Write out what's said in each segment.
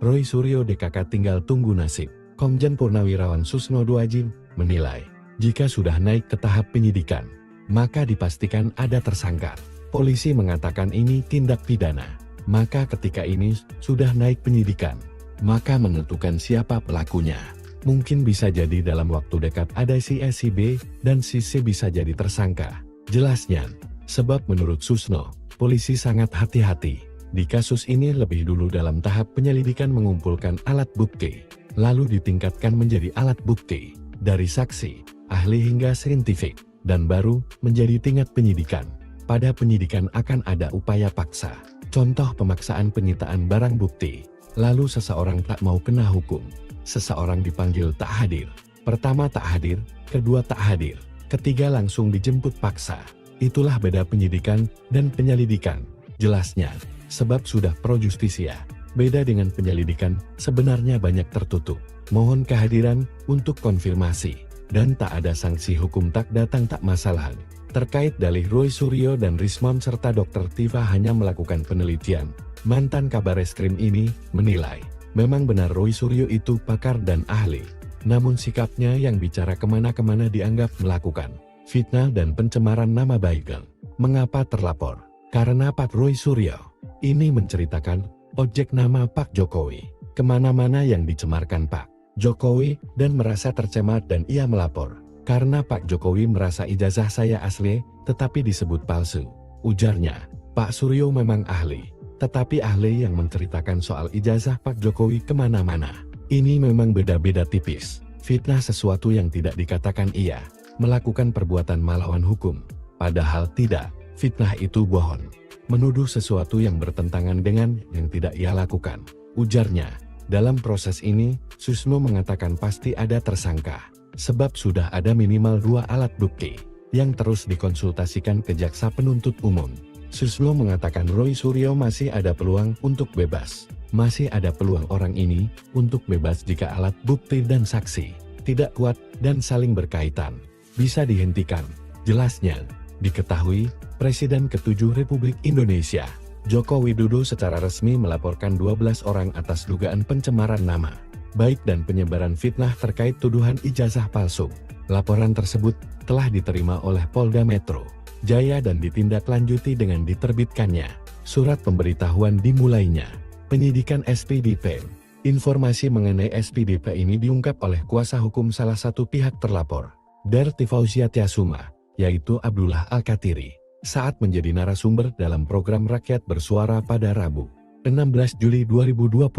Roy Suryo DKK tinggal tunggu nasib. Komjen Purnawirawan Susno Duaji menilai, jika sudah naik ke tahap penyidikan, maka dipastikan ada tersangka. Polisi mengatakan ini tindak pidana, maka ketika ini sudah naik penyidikan, maka menentukan siapa pelakunya. Mungkin bisa jadi dalam waktu dekat ada si A, si B, dan si C bisa jadi tersangka. Jelasnya, sebab menurut Susno, polisi sangat hati-hati. Di kasus ini lebih dulu dalam tahap penyelidikan mengumpulkan alat bukti, lalu ditingkatkan menjadi alat bukti, dari saksi, ahli hingga saintifik, dan baru menjadi tingkat penyidikan. Pada penyidikan akan ada upaya paksa, contoh pemaksaan penyitaan barang bukti, lalu seseorang tak mau kena hukum, seseorang dipanggil tak hadir. Pertama tak hadir, kedua tak hadir, ketiga langsung dijemput paksa. Itulah beda penyidikan dan penyelidikan, jelasnya. Sebab sudah pro justisia, beda dengan penyelidikan, sebenarnya banyak tertutup. Mohon kehadiran untuk konfirmasi, dan tak ada sanksi hukum tak datang tak masalah. Terkait dalih Roy Suryo dan Rismon serta Dr. Tifa hanya melakukan penelitian, mantan Kabareskrim ini menilai, memang benar Roy Suryo itu pakar dan ahli. Namun sikapnya yang bicara kemana-kemana dianggap melakukan fitnah dan pencemaran nama baik. Mengapa terlapor? Karena Pak Roy Suryo ini menceritakan objek nama Pak Jokowi kemana-mana yang dicemarkan Pak Jokowi dan merasa tercemar dan ia melapor. Karena Pak Jokowi merasa ijazah saya asli tetapi disebut palsu. Ujarnya, Pak Suryo memang ahli, tetapi ahli yang menceritakan soal ijazah Pak Jokowi kemana-mana. Ini memang beda-beda tipis. Fitnah sesuatu yang tidak dikatakan ia melakukan perbuatan melawan hukum. Padahal tidak, fitnah itu bohong. Menuduh sesuatu yang bertentangan dengan yang tidak ia lakukan. Ujarnya, dalam proses ini, Susno mengatakan pasti ada tersangka, sebab sudah ada minimal 2 alat bukti, yang terus dikonsultasikan ke jaksa penuntut umum. Susno mengatakan Roy Suryo masih ada peluang untuk bebas. Masih ada peluang orang ini untuk bebas jika alat bukti dan saksi tidak kuat dan saling berkaitan, bisa dihentikan. Jelasnya, diketahui, Presiden ke-7 Republik Indonesia, Joko Widodo secara resmi melaporkan 12 orang atas dugaan pencemaran nama baik dan penyebaran fitnah terkait tuduhan ijazah palsu. Laporan tersebut telah diterima oleh Polda Metro Jaya dan ditindaklanjuti dengan diterbitkannya surat pemberitahuan dimulainya penyidikan SPDP. Informasi mengenai SPDP ini diungkap oleh kuasa hukum salah satu pihak terlapor, Darti Fauzia Tiasuma, yaitu Abdullah Al-Katiri, saat menjadi narasumber dalam program Rakyat Bersuara pada Rabu, 16 Juli 2025.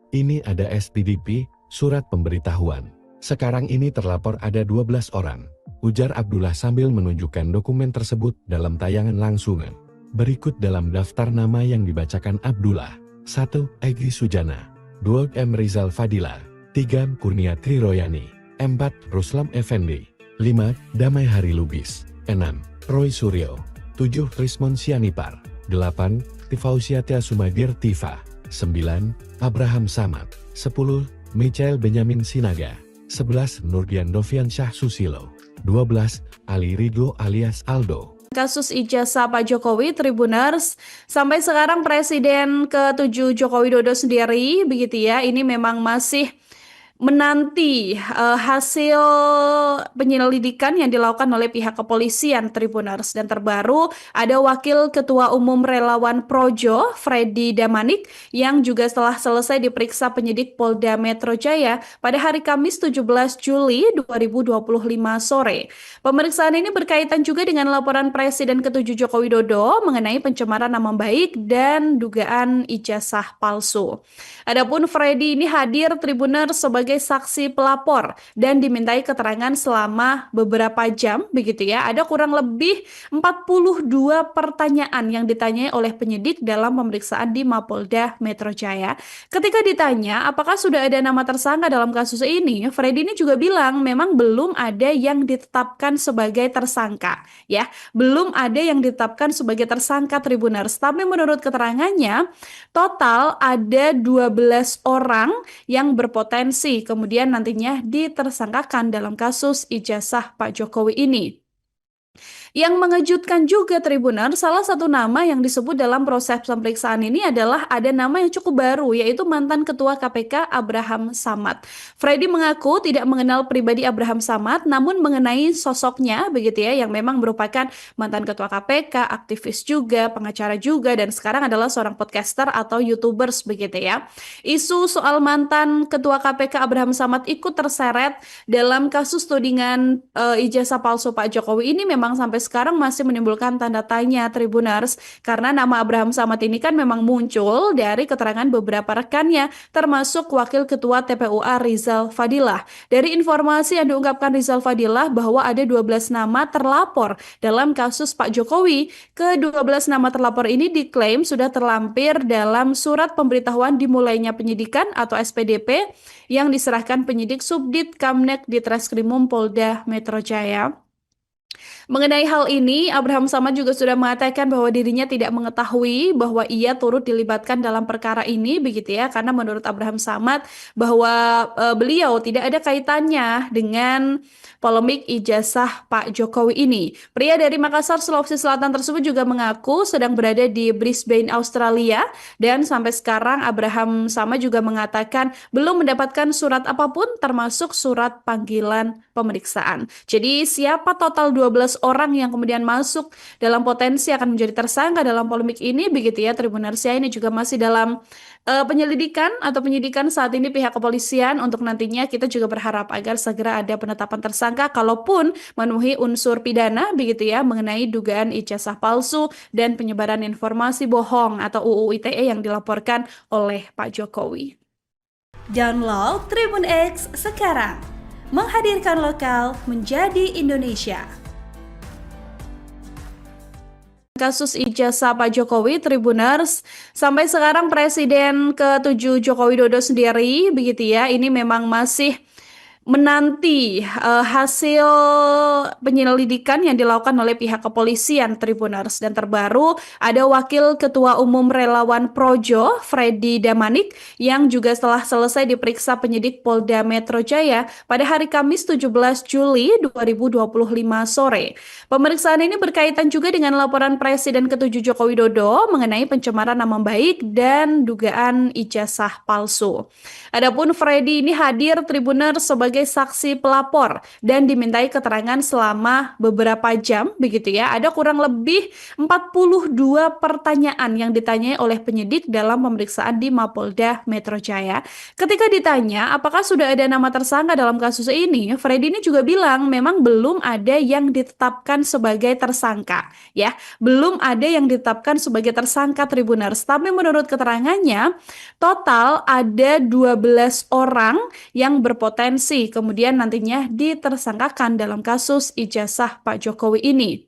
Ini ada SPDP, surat pemberitahuan. Sekarang ini terlapor ada 12 orang, ujar Abdullah sambil menunjukkan dokumen tersebut dalam tayangan langsung. Berikut dalam daftar nama yang dibacakan Abdullah. 1. Egy Sujana. 2. M. Rizal Fadila. 3. Kurnia Triroyani. 4. Ruslam Effendi. 5. Damai Hari Lubis. 6. Roy Suryo. 7. Rismon Sianipar. 8. Tifausia Tiasumadir Tifa. 9. Abraham Samad. 10. Michael Benyamin Sinaga. 11. Nurdian Dovian Syah Susilo. 12. Ali Ridho alias Aldo. Kasus ijazah Pak Jokowi, Tribuners, sampai sekarang Presiden ke-7 Joko Widodo sendiri, begitu ya, ini memang masih menanti hasil penyelidikan yang dilakukan oleh pihak kepolisian, Tribuners. Dan terbaru ada Wakil Ketua Umum Relawan Projo, Freddy Damanik, yang juga setelah selesai diperiksa penyidik Polda Metro Jaya pada hari Kamis 17 Juli 2025 sore. Pemeriksaan ini berkaitan juga dengan laporan Presiden ke-7 Joko Widodo mengenai pencemaran nama baik dan dugaan ijazah palsu. Adapun Freddy ini hadir, Tribuners, sebagai saksi pelapor dan dimintai keterangan selama beberapa jam, begitu ya. Ada kurang lebih 42 pertanyaan yang ditanyai oleh penyidik dalam pemeriksaan di Mapolda Metro Jaya. Ketika ditanya apakah sudah ada nama tersangka dalam kasus ini, Freddy ini juga bilang memang belum ada yang ditetapkan sebagai tersangka, ya. Belum ada yang ditetapkan sebagai tersangka, Tribuners. Tapi menurut keterangannya, total ada 12 orang yang berpotensi kemudian nantinya ditersangkakan dalam kasus ijazah Pak Jokowi ini. Yang mengejutkan juga Tribuner, salah satu nama yang disebut dalam proses pemeriksaan ini adalah ada nama yang cukup baru, yaitu mantan Ketua KPK Abraham Samad. Freddy mengaku tidak mengenal pribadi Abraham Samad, namun mengenai sosoknya begitu ya, yang memang merupakan mantan Ketua KPK, aktivis juga, pengacara juga, dan sekarang adalah seorang podcaster atau YouTubers begitu ya. Isu soal mantan Ketua KPK Abraham Samad ikut terseret dalam kasus tudingan ijazah palsu Pak Jokowi ini memang sampai sekarang masih menimbulkan tanda tanya Tribuners karena nama Abraham Samad ini kan memang muncul dari keterangan beberapa rekannya termasuk Wakil Ketua TPUA Rizal Fadilah. Dari informasi yang diungkapkan Rizal Fadilah bahwa ada 12 nama terlapor dalam kasus Pak Jokowi. Ke-12 nama terlapor ini diklaim sudah terlampir dalam surat pemberitahuan dimulainya penyidikan atau SPDP yang diserahkan penyidik Subdit Kamnek di Treskrimum Polda Metro Jaya. Mengenai hal ini, Abraham Samad juga sudah mengatakan bahwa dirinya tidak mengetahui bahwa ia turut dilibatkan dalam perkara ini, begitu ya, karena menurut Abraham Samad bahwa beliau tidak ada kaitannya dengan polemik ijazah Pak Jokowi ini. Pria dari Makassar, Sulawesi Selatan tersebut juga mengaku sedang berada di Brisbane, Australia, dan sampai sekarang Abraham Samad juga mengatakan belum mendapatkan surat apapun termasuk surat panggilan pemeriksaan. Jadi siapa total 12 orang yang kemudian masuk dalam potensi akan menjadi tersangka dalam polemik ini begitu ya Tribunarsia, ini juga masih dalam penyelidikan atau penyidikan saat ini pihak kepolisian. Untuk nantinya kita juga berharap agar segera ada penetapan tersangka kalaupun memenuhi unsur pidana begitu ya mengenai dugaan ijazah palsu dan penyebaran informasi bohong atau UU ITE yang dilaporkan oleh Pak Jokowi. Download Tribun X sekarang, menghadirkan lokal menjadi Indonesia. Kasus ijazah Pak Jokowi, Tribuners, sampai sekarang Presiden ke-7 Joko Widodo sendiri, begitu ya, ini memang masih menanti hasil penyelidikan yang dilakukan oleh pihak kepolisian Tribuners. Dan terbaru ada Wakil Ketua Umum Relawan Projo, Freddy Damanik, yang juga setelah selesai diperiksa penyidik Polda Metro Jaya pada hari Kamis 17 Juli 2025 sore. Pemeriksaan ini berkaitan juga dengan laporan Presiden ke-7 Joko Widodo mengenai pencemaran nama baik dan dugaan ijazah palsu. Adapun Freddy ini hadir Tribuners sebagai saksi pelapor dan dimintai keterangan selama beberapa jam begitu ya. Ada kurang lebih 42 pertanyaan yang ditanyai oleh penyidik dalam pemeriksaan di Mapolda Metro Jaya. Ketika ditanya apakah sudah ada nama tersangka dalam kasus ini, Freddy ini juga bilang memang belum ada yang ditetapkan sebagai tersangka ya. Belum ada yang ditetapkan sebagai tersangka Tribuners. Tapi menurut keterangannya total ada 12 orang yang berpotensi kemudian nantinya ditersangkakan dalam kasus ijazah Pak Jokowi ini.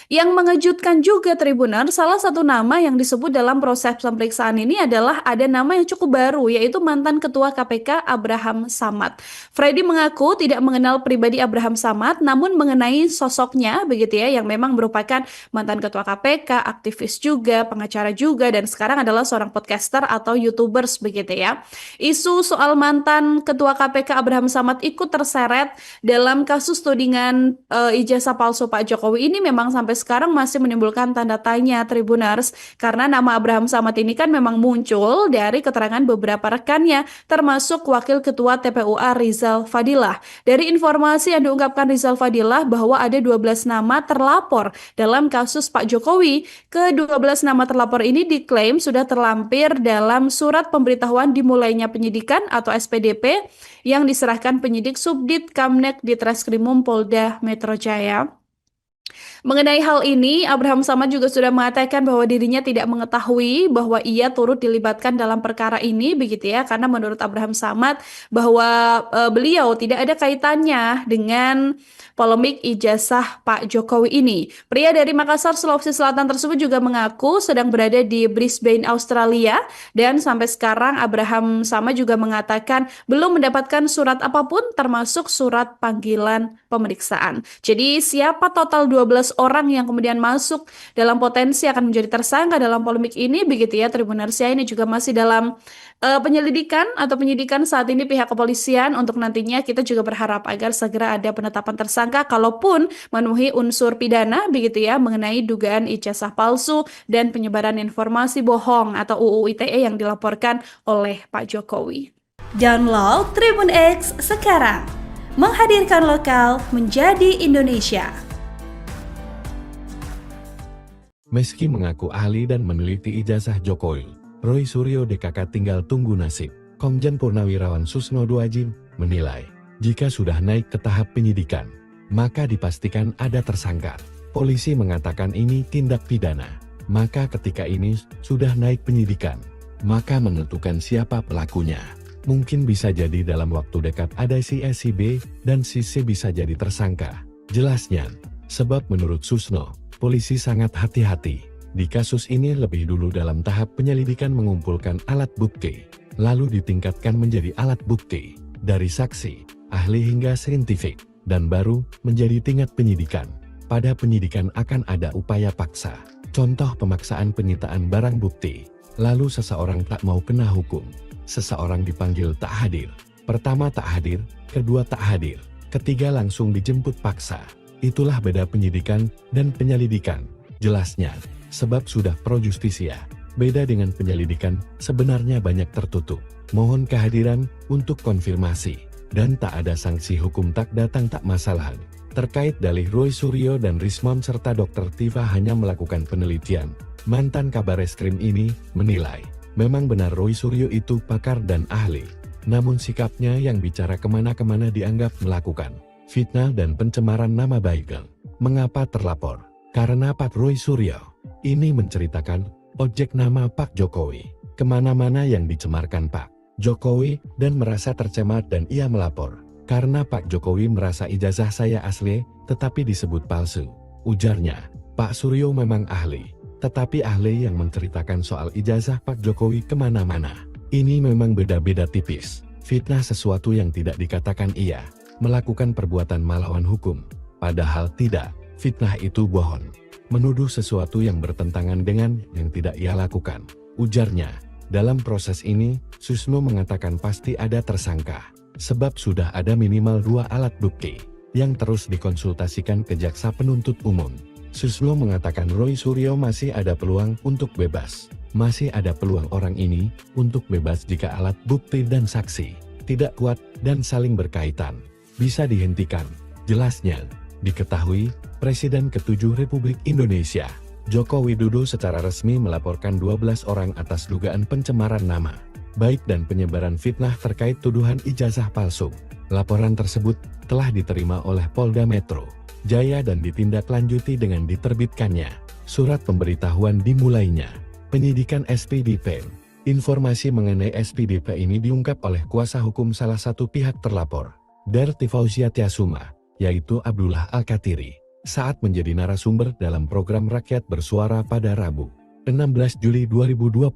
Yang mengejutkan juga Tribuner, salah satu nama yang disebut dalam proses pemeriksaan ini adalah ada nama yang cukup baru, yaitu mantan Ketua KPK Abraham Samad. Freddy mengaku tidak mengenal pribadi Abraham Samad, namun mengenai sosoknya begitu ya, yang memang merupakan mantan Ketua KPK, aktivis juga, pengacara juga, dan sekarang adalah seorang podcaster atau YouTubers begitu ya. Isu soal mantan Ketua KPK Abraham Samad ikut terseret dalam kasus tudingan ijazah palsu Pak Jokowi ini memang sampai sekarang masih menimbulkan tanda tanya Tribuners karena nama Abraham Samad ini kan memang muncul dari keterangan beberapa rekannya termasuk Wakil Ketua TPUA Rizal Fadilah. Dari informasi yang diungkapkan Rizal Fadilah bahwa ada 12 nama terlapor dalam kasus Pak Jokowi. Ke-12 nama terlapor ini diklaim sudah terlampir dalam surat pemberitahuan dimulainya penyidikan atau SPDP yang diserahkan penyidik Subdit Kamnek di Treskrimum Polda Metro Jaya. Mengenai hal ini, Abraham Samad juga sudah mengatakan bahwa dirinya tidak mengetahui bahwa ia turut dilibatkan dalam perkara ini, begitu ya, karena menurut Abraham Samad bahwa beliau tidak ada kaitannya dengan polemik ijazah Pak Jokowi ini. Pria dari Makassar, Sulawesi Selatan tersebut juga mengaku sedang berada di Brisbane, Australia, dan sampai sekarang Abraham Samad juga mengatakan belum mendapatkan surat apapun termasuk surat panggilan pemeriksaan. Jadi siapa total 12 orang yang kemudian masuk dalam potensi akan menjadi tersangka dalam polemik ini begitu ya Tribuners ya. Ini juga masih dalam penyelidikan atau penyidikan saat ini pihak kepolisian. Untuk nantinya kita juga berharap agar segera ada penetapan tersangka kalaupun memenuhi unsur pidana begitu ya mengenai dugaan ijazah palsu dan penyebaran informasi bohong atau UU ITE yang dilaporkan oleh Pak Jokowi. Download Tribun X sekarang, menghadirkan lokal menjadi Indonesia. Meski mengaku ahli dan meneliti ijazah Jokowi, Roy Suryo DKK tinggal tunggu nasib. Komjen Purnawirawan Susnodo Adjie menilai, jika sudah naik ke tahap penyidikan, maka dipastikan ada tersangka. Polisi mengatakan ini tindak pidana, maka ketika ini sudah naik penyidikan, maka menentukan siapa pelakunya. Mungkin bisa jadi dalam waktu dekat ada si A, si B, dan si C bisa jadi tersangka. Jelasnya, sebab menurut Susno, polisi sangat hati-hati. Di kasus ini lebih dulu dalam tahap penyelidikan mengumpulkan alat bukti, lalu ditingkatkan menjadi alat bukti, dari saksi, ahli hingga saintifik, dan baru menjadi tingkat penyidikan. Pada penyidikan akan ada upaya paksa, contoh pemaksaan penyitaan barang bukti, lalu seseorang tak mau kena hukum. Seseorang dipanggil tak hadir. Pertama tak hadir, kedua tak hadir, ketiga langsung dijemput paksa. Itulah beda penyidikan dan penyelidikan. Jelasnya, sebab sudah pro justisia. Beda dengan penyelidikan, sebenarnya banyak tertutup. Mohon kehadiran untuk konfirmasi. Dan tak ada sanksi hukum tak datang tak masalah. Terkait dalih Roy Suryo dan Rismon serta Dr. Tifa hanya melakukan penelitian. Mantan Kabareskrim ini menilai, memang benar Roy Suryo itu pakar dan ahli, namun sikapnya yang bicara kemana-kemana dianggap melakukan fitnah dan pencemaran nama baik. Mengapa terlapor? Karena Pak Roy Suryo ini menceritakan ojek nama Pak Jokowi kemana-mana yang dicemarkan Pak Jokowi dan merasa tercemar dan ia melapor. Karena Pak Jokowi merasa ijazah saya asli, tetapi disebut palsu. Ujarnya, Pak Suryo memang ahli, tetapi ahli yang menceritakan soal ijazah Pak Jokowi kemana-mana. Ini memang beda-beda tipis. Fitnah sesuatu yang tidak dikatakan ia melakukan perbuatan melawan hukum. Padahal tidak, fitnah itu bohong. Menuduh sesuatu yang bertentangan dengan yang tidak ia lakukan. Ujarnya, dalam proses ini, Susno mengatakan pasti ada tersangka. Sebab sudah ada minimal 2 alat bukti yang terus dikonsultasikan ke jaksa penuntut umum. Susno mengatakan Roy Suryo masih ada peluang untuk bebas. Masih ada peluang orang ini untuk bebas jika alat bukti dan saksi tidak kuat dan saling berkaitan. Bisa dihentikan. Jelasnya, diketahui Presiden ke-7 Republik Indonesia, Joko Widodo secara resmi melaporkan 12 orang atas dugaan pencemaran nama baik dan penyebaran fitnah terkait tuduhan ijazah palsu. Laporan tersebut telah diterima oleh Polda Metro Jaya dan ditindaklanjuti dengan diterbitkannya surat pemberitahuan dimulainya penyidikan SPDP. Informasi mengenai SPDP ini diungkap oleh kuasa hukum salah satu pihak terlapor, Darti Fauzia Tiasuma, yaitu Abdullah Al-Katiri, saat menjadi narasumber dalam program Rakyat Bersuara pada Rabu, 16 Juli 2025.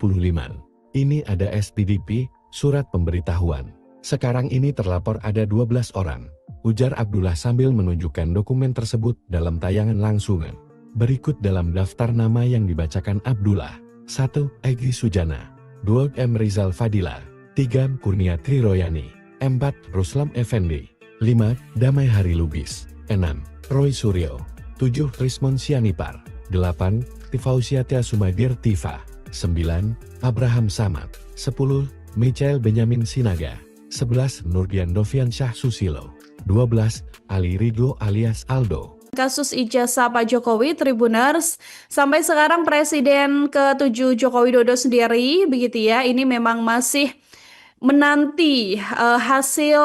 Ini ada SPDP, surat pemberitahuan. Sekarang ini terlapor ada 12 orang, ujar Abdullah sambil menunjukkan dokumen tersebut dalam tayangan langsungan. Berikut dalam daftar nama yang dibacakan Abdullah. 1. Egy Sujana. 2. M. Rizal Fadila. 3. Kurnia Triroyani. 4. Ruslam Effendi. 5. Damai Hari Lubis. 6. Roy Suryo. 7. Rismon Sianipar. 8. Tifausia Tiasumadir Tifa. 9. Abraham Samad. 10. Michael Benyamin Sinaga. 11. Nurdian Dovian Syah Susilo. 12. Ali Ridho alias Aldo. Kasus ijazah Pak Jokowi, Tribuners, sampai sekarang Presiden ke-7 Joko Widodo sendiri, begitu ya, ini memang masih menanti hasil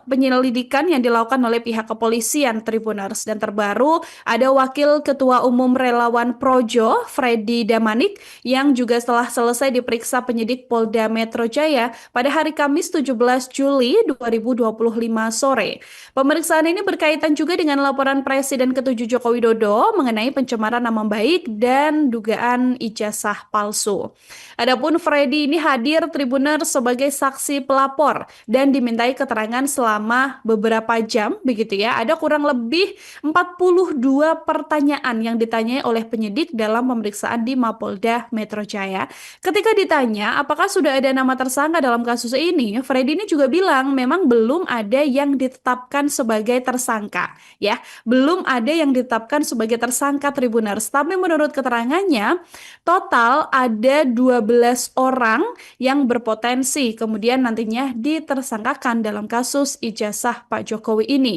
penyelidikan yang dilakukan oleh pihak kepolisian, Tribuners. Dan terbaru ada Wakil Ketua Umum Relawan Projo, Freddy Damanik, yang juga setelah selesai diperiksa penyidik Polda Metro Jaya pada hari Kamis 17 Juli 2025 sore. Pemeriksaan ini berkaitan juga dengan laporan Presiden ke-7 Joko Widodo mengenai pencemaran nama baik dan dugaan ijazah palsu. Adapun Freddy ini hadir, Tribuners, sebagai sebagai saksi pelapor dan dimintai keterangan selama beberapa jam begitu ya. Ada kurang lebih 42 pertanyaan yang ditanyai oleh penyidik dalam pemeriksaan di Mapolda Metro Jaya. Ketika ditanya apakah sudah ada nama tersangka dalam kasus ini, Freddy ini juga bilang memang belum ada yang ditetapkan sebagai tersangka ya. Belum ada yang ditetapkan sebagai tersangka Tribuners. Tapi menurut keterangannya total ada 12 orang yang berpotensi kemudian nantinya ditersangkakan dalam kasus ijazah Pak Jokowi ini.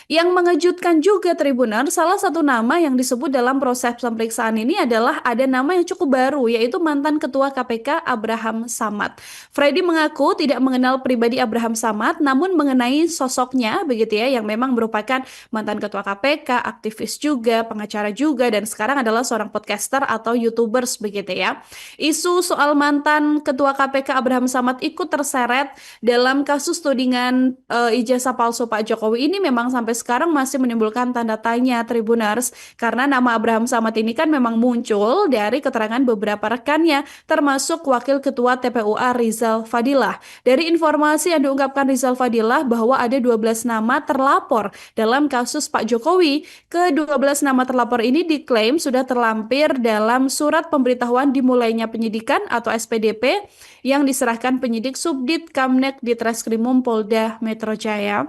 Yang mengejutkan juga Tribuner, salah satu nama yang disebut dalam proses pemeriksaan ini adalah ada nama yang cukup baru, yaitu mantan Ketua KPK Abraham Samad. Freddy mengaku tidak mengenal pribadi Abraham Samad, namun mengenai sosoknya begitu ya, yang memang merupakan mantan Ketua KPK, aktivis juga, pengacara juga, dan sekarang adalah seorang podcaster atau YouTubers begitu ya. Isu soal mantan Ketua KPK Abraham Samad ikut terseret dalam kasus tudingan ijazah palsu Pak Jokowi ini memang sampai sekarang masih menimbulkan tanda tanya Tribuners, karena nama Abraham Samad ini kan memang muncul dari keterangan beberapa rekannya termasuk Wakil Ketua TPUA Rizal Fadilah. Dari informasi yang diungkapkan Rizal Fadilah bahwa ada 12 nama terlapor dalam kasus Pak Jokowi. Ke-12 nama terlapor ini diklaim sudah terlampir dalam surat pemberitahuan dimulainya penyidikan atau SPDP yang diserahkan penyidik Subdit Kamnek di Treskrimum Polda Metro Jaya.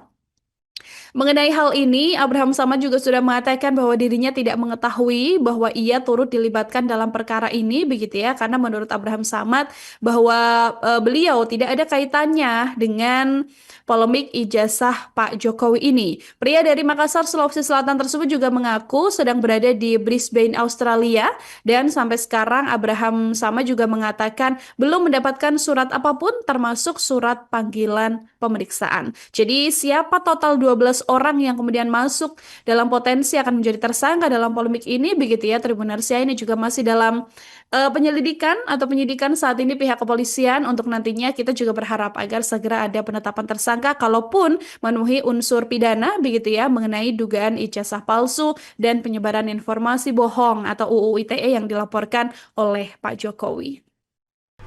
Mengenai hal ini, Abraham Samad juga sudah mengatakan bahwa dirinya tidak mengetahui bahwa ia turut dilibatkan dalam perkara ini begitu ya, karena menurut Abraham Samad bahwa beliau tidak ada kaitannya dengan polemik ijazah Pak Jokowi ini. Pria dari Makassar, Sulawesi Selatan tersebut juga mengaku sedang berada di Brisbane, Australia, dan sampai sekarang Abraham Samad juga mengatakan belum mendapatkan surat apapun termasuk surat panggilan pemeriksaan. Jadi siapa total 12 orang yang kemudian masuk dalam potensi akan menjadi tersangka dalam polemik ini begitu ya Tribuners ya, ini juga masih dalam penyelidikan atau penyidikan saat ini pihak kepolisian. Untuk nantinya kita juga berharap agar segera ada penetapan tersangka kalaupun memenuhi unsur pidana begitu ya mengenai dugaan ijazah palsu dan penyebaran informasi bohong atau UU ITE yang dilaporkan oleh Pak Jokowi.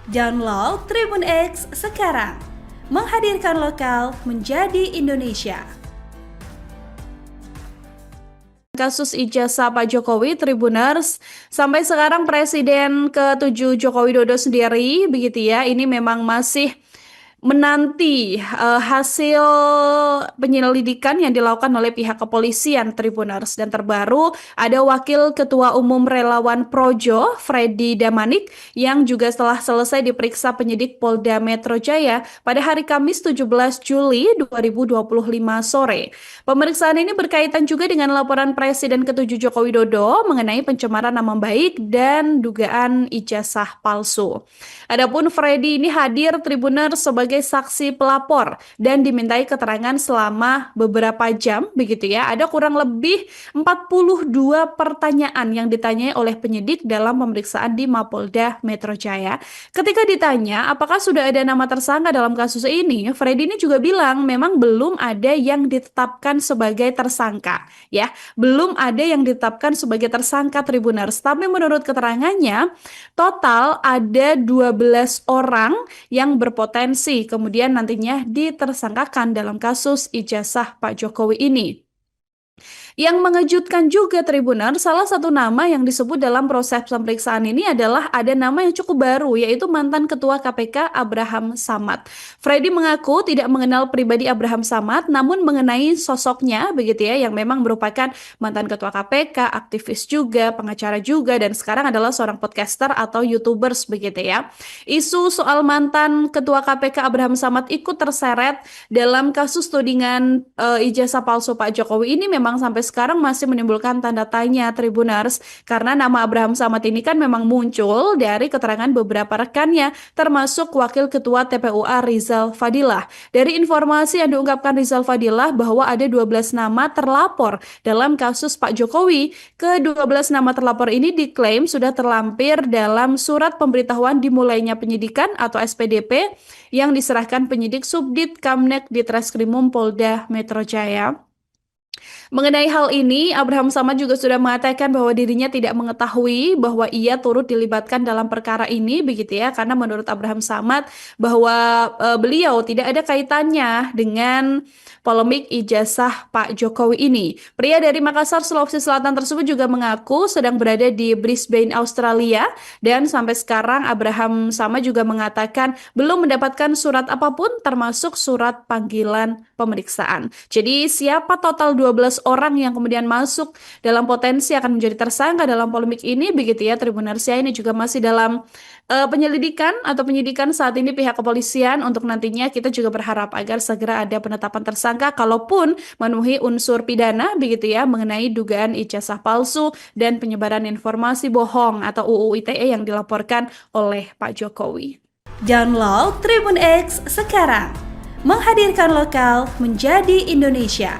Download Tribun X sekarang, menghadirkan lokal menjadi Indonesia. Kasus ijazah Pak Jokowi, Tribuners, sampai sekarang Presiden ke-7 Joko Widodo sendiri begitu ya, ini memang masih menanti hasil penyelidikan yang dilakukan oleh pihak kepolisian Tribuners. Dan terbaru ada Wakil Ketua Umum Relawan Projo, Freddy Damanik, yang juga setelah selesai diperiksa penyidik Polda Metro Jaya pada hari Kamis 17 Juli 2025 sore. Pemeriksaan ini berkaitan juga dengan laporan Presiden ke-7 Joko Widodo mengenai pencemaran nama baik dan dugaan ijazah palsu. Adapun Freddy ini hadir Tribuners sebagai saksi pelapor dan dimintai keterangan selama beberapa jam begitu ya. Ada kurang lebih 42 pertanyaan yang ditanyai oleh penyidik dalam pemeriksaan di Mapolda Metro Jaya. Ketika ditanya apakah sudah ada nama tersangka dalam kasus ini, Freddy ini juga bilang memang belum ada yang ditetapkan sebagai tersangka ya. Belum ada yang ditetapkan sebagai tersangka Tribuners. Tapi menurut keterangannya total ada 12 orang yang berpotensi kemudian nantinya ditersangkakan dalam kasus ijazah Pak Jokowi ini. Yang mengejutkan juga Tribuner, salah satu nama yang disebut dalam proses pemeriksaan ini adalah ada nama yang cukup baru, yaitu mantan Ketua KPK Abraham Samad. Freddy mengaku tidak mengenal pribadi Abraham Samad, namun mengenai sosoknya begitu ya, yang memang merupakan mantan Ketua KPK, aktivis juga, pengacara juga, dan sekarang adalah seorang podcaster atau YouTubers begitu ya. Isu soal mantan Ketua KPK Abraham Samad ikut terseret dalam kasus tudingan ijazah palsu Pak Jokowi ini memang sampai sekarang masih menimbulkan tanda tanya Tribuners, karena nama Abraham Samad ini kan memang muncul dari keterangan beberapa rekannya termasuk Wakil Ketua TPUA Rizal Fadilah. Dari informasi yang diungkapkan Rizal Fadilah bahwa ada 12 nama terlapor dalam kasus Pak Jokowi. Ke-12 nama terlapor ini diklaim sudah terlampir dalam surat pemberitahuan dimulainya penyidikan atau SPDP yang diserahkan penyidik Subdit Kamnek di Treskrimum Polda Metro Jaya. Mengenai hal ini, Abraham Samad juga sudah mengatakan bahwa dirinya tidak mengetahui bahwa ia turut dilibatkan dalam perkara ini, begitu ya, karena menurut Abraham Samad bahwa beliau tidak ada kaitannya dengan polemik ijazah Pak Jokowi ini. Pria dari Makassar, Sulawesi Selatan tersebut juga mengaku sedang berada di Brisbane, Australia, dan sampai sekarang Abraham Samad juga mengatakan belum mendapatkan surat apapun termasuk surat panggilan pemeriksaan. Jadi siapa total 12 orang yang kemudian masuk dalam potensi akan menjadi tersangka dalam polemik ini, begitu ya Tribunarsia, ini juga masih dalam penyelidikan atau penyidikan saat ini pihak kepolisian. Untuk nantinya kita juga berharap agar segera ada penetapan tersangka kalaupun memenuhi unsur pidana, begitu ya, mengenai dugaan ijazah palsu dan penyebaran informasi bohong atau UU ITE yang dilaporkan oleh Pak Jokowi. Download Tribun X sekarang, menghadirkan lokal menjadi Indonesia.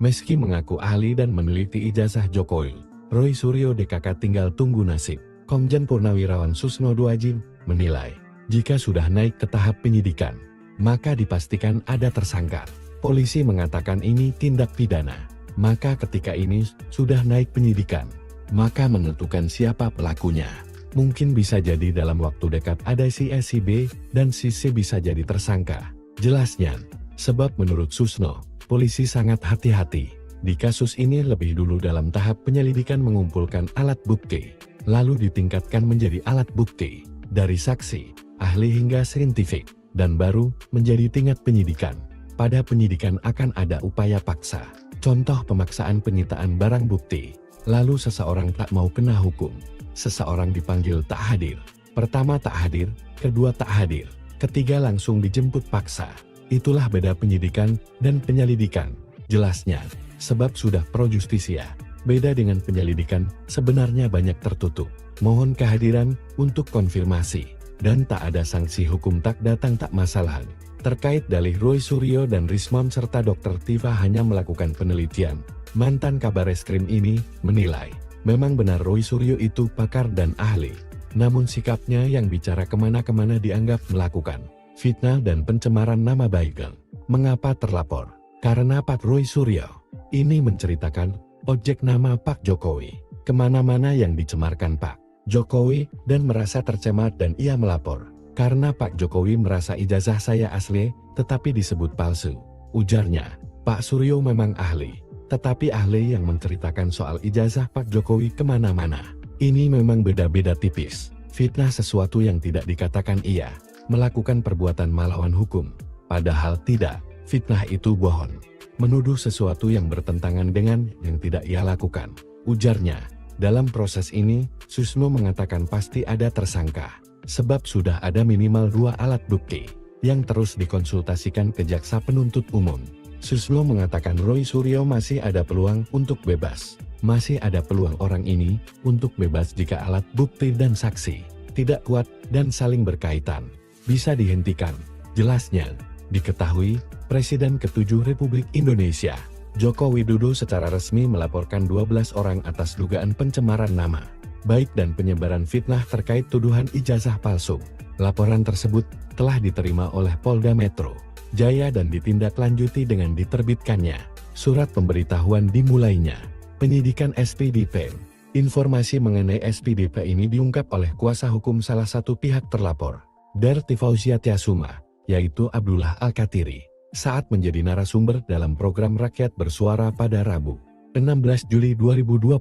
Meski mengaku ahli dan meneliti ijazah Jokowi, Roy Suryo DKK tinggal tunggu nasib. Komjen Purnawirawan Susno Duajin menilai, jika sudah naik ke tahap penyidikan, maka dipastikan ada tersangka. Polisi mengatakan ini tindak pidana, maka ketika ini sudah naik penyidikan, maka menentukan siapa pelakunya. Mungkin bisa jadi dalam waktu dekat ada si A, si B, dan si C bisa jadi tersangka. Jelasnya, sebab menurut Susno, polisi sangat hati-hati. Di kasus ini lebih dulu dalam tahap penyelidikan mengumpulkan alat bukti, lalu ditingkatkan menjadi alat bukti, dari saksi, ahli hingga saintifik, dan baru menjadi tingkat penyidikan. Pada penyidikan akan ada upaya paksa, contoh pemaksaan penyitaan barang bukti, lalu seseorang tak mau kena hukum. Seseorang dipanggil tak hadir. Pertama tak hadir, kedua tak hadir, ketiga langsung dijemput paksa. Itulah beda penyidikan dan penyelidikan. Jelasnya, sebab sudah pro justisia. Beda dengan penyelidikan, sebenarnya banyak tertutup. Mohon kehadiran untuk konfirmasi. Dan tak ada sanksi hukum tak datang tak masalah. Terkait dalih Roy Suryo dan Rismon serta Dr. Tifa hanya melakukan penelitian, mantan Kabareskrim ini menilai, memang benar Roy Suryo itu pakar dan ahli, namun sikapnya yang bicara kemana-kemana dianggap melakukan fitnah dan pencemaran nama baik. Mengapa terlapor? Karena Pak Roy Suryo ini menceritakan objek nama Pak Jokowi, kemana-mana yang dicemarkan Pak Jokowi dan merasa tercemar dan ia melapor. Karena Pak Jokowi merasa ijazah saya asli, tetapi disebut palsu. Ujarnya, Pak Suryo memang ahli, tetapi ahli yang menceritakan soal ijazah Pak Jokowi kemana-mana. Ini memang beda-beda tipis. Fitnah sesuatu yang tidak dikatakan ia melakukan perbuatan melawan hukum. Padahal tidak, fitnah itu bohong. Menuduh sesuatu yang bertentangan dengan yang tidak ia lakukan. Ujarnya, dalam proses ini, Susno mengatakan pasti ada tersangka. Sebab sudah ada minimal 2 alat bukti yang terus dikonsultasikan ke jaksa penuntut umum. Susno mengatakan Roy Suryo masih ada peluang untuk bebas. Masih ada peluang orang ini untuk bebas jika alat bukti dan saksi tidak kuat dan saling berkaitan. Bisa dihentikan. Jelasnya, diketahui Presiden ke-7 Republik Indonesia, Joko Widodo secara resmi melaporkan 12 orang atas dugaan pencemaran nama baik dan penyebaran fitnah terkait tuduhan ijazah palsu. Laporan tersebut telah diterima oleh Polda Metro Jaya dan ditindaklanjuti dengan diterbitkannya surat pemberitahuan dimulainya penyidikan SPDP. Informasi mengenai SPDP ini diungkap oleh kuasa hukum salah satu pihak terlapor, Derti Fauziatyasuma, yaitu Abdullah Al-Katiri, saat menjadi narasumber dalam program Rakyat Bersuara pada Rabu, 16 Juli 2025.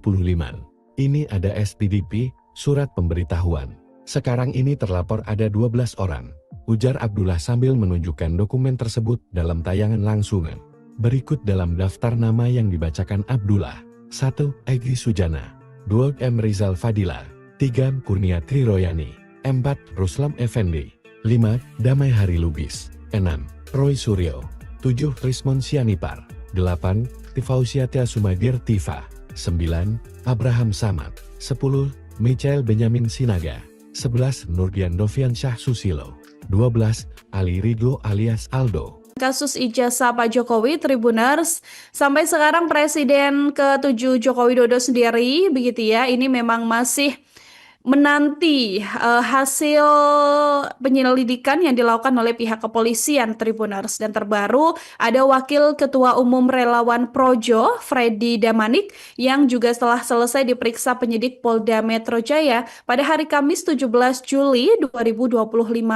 Ini ada SPDP, surat pemberitahuan. Sekarang ini terlapor ada 12 orang, ujar Abdullah sambil menunjukkan dokumen tersebut dalam tayangan langsungan. Berikut dalam daftar nama yang dibacakan Abdullah. 1. Egy Sujana. 2. M. Rizal Fadila. 3. Kurnia Triroyani. 4. Ruslam Effendi. 5. Damai Hari Lubis. 6. Roy Suryo. 7. Rismon Sianipar. 8. Tifauziatyasuma Tifa. 9. Abraham Samad. 10. Michael Benyamin Sinaga. 11. Nurdian Doviansyah Susilo. 12. Ali Ridho alias Aldo. Kasus ijazah Pak Jokowi, Tribuners, sampai sekarang Presiden ke-7 Joko Widodo sendiri, begitu ya, ini memang masih menanti hasil penyelidikan yang dilakukan oleh pihak kepolisian Tribuners. Dan terbaru ada Wakil Ketua Umum Relawan Projo, Freddy Damanik, yang juga setelah selesai diperiksa penyidik Polda Metro Jaya pada hari Kamis 17 Juli 2025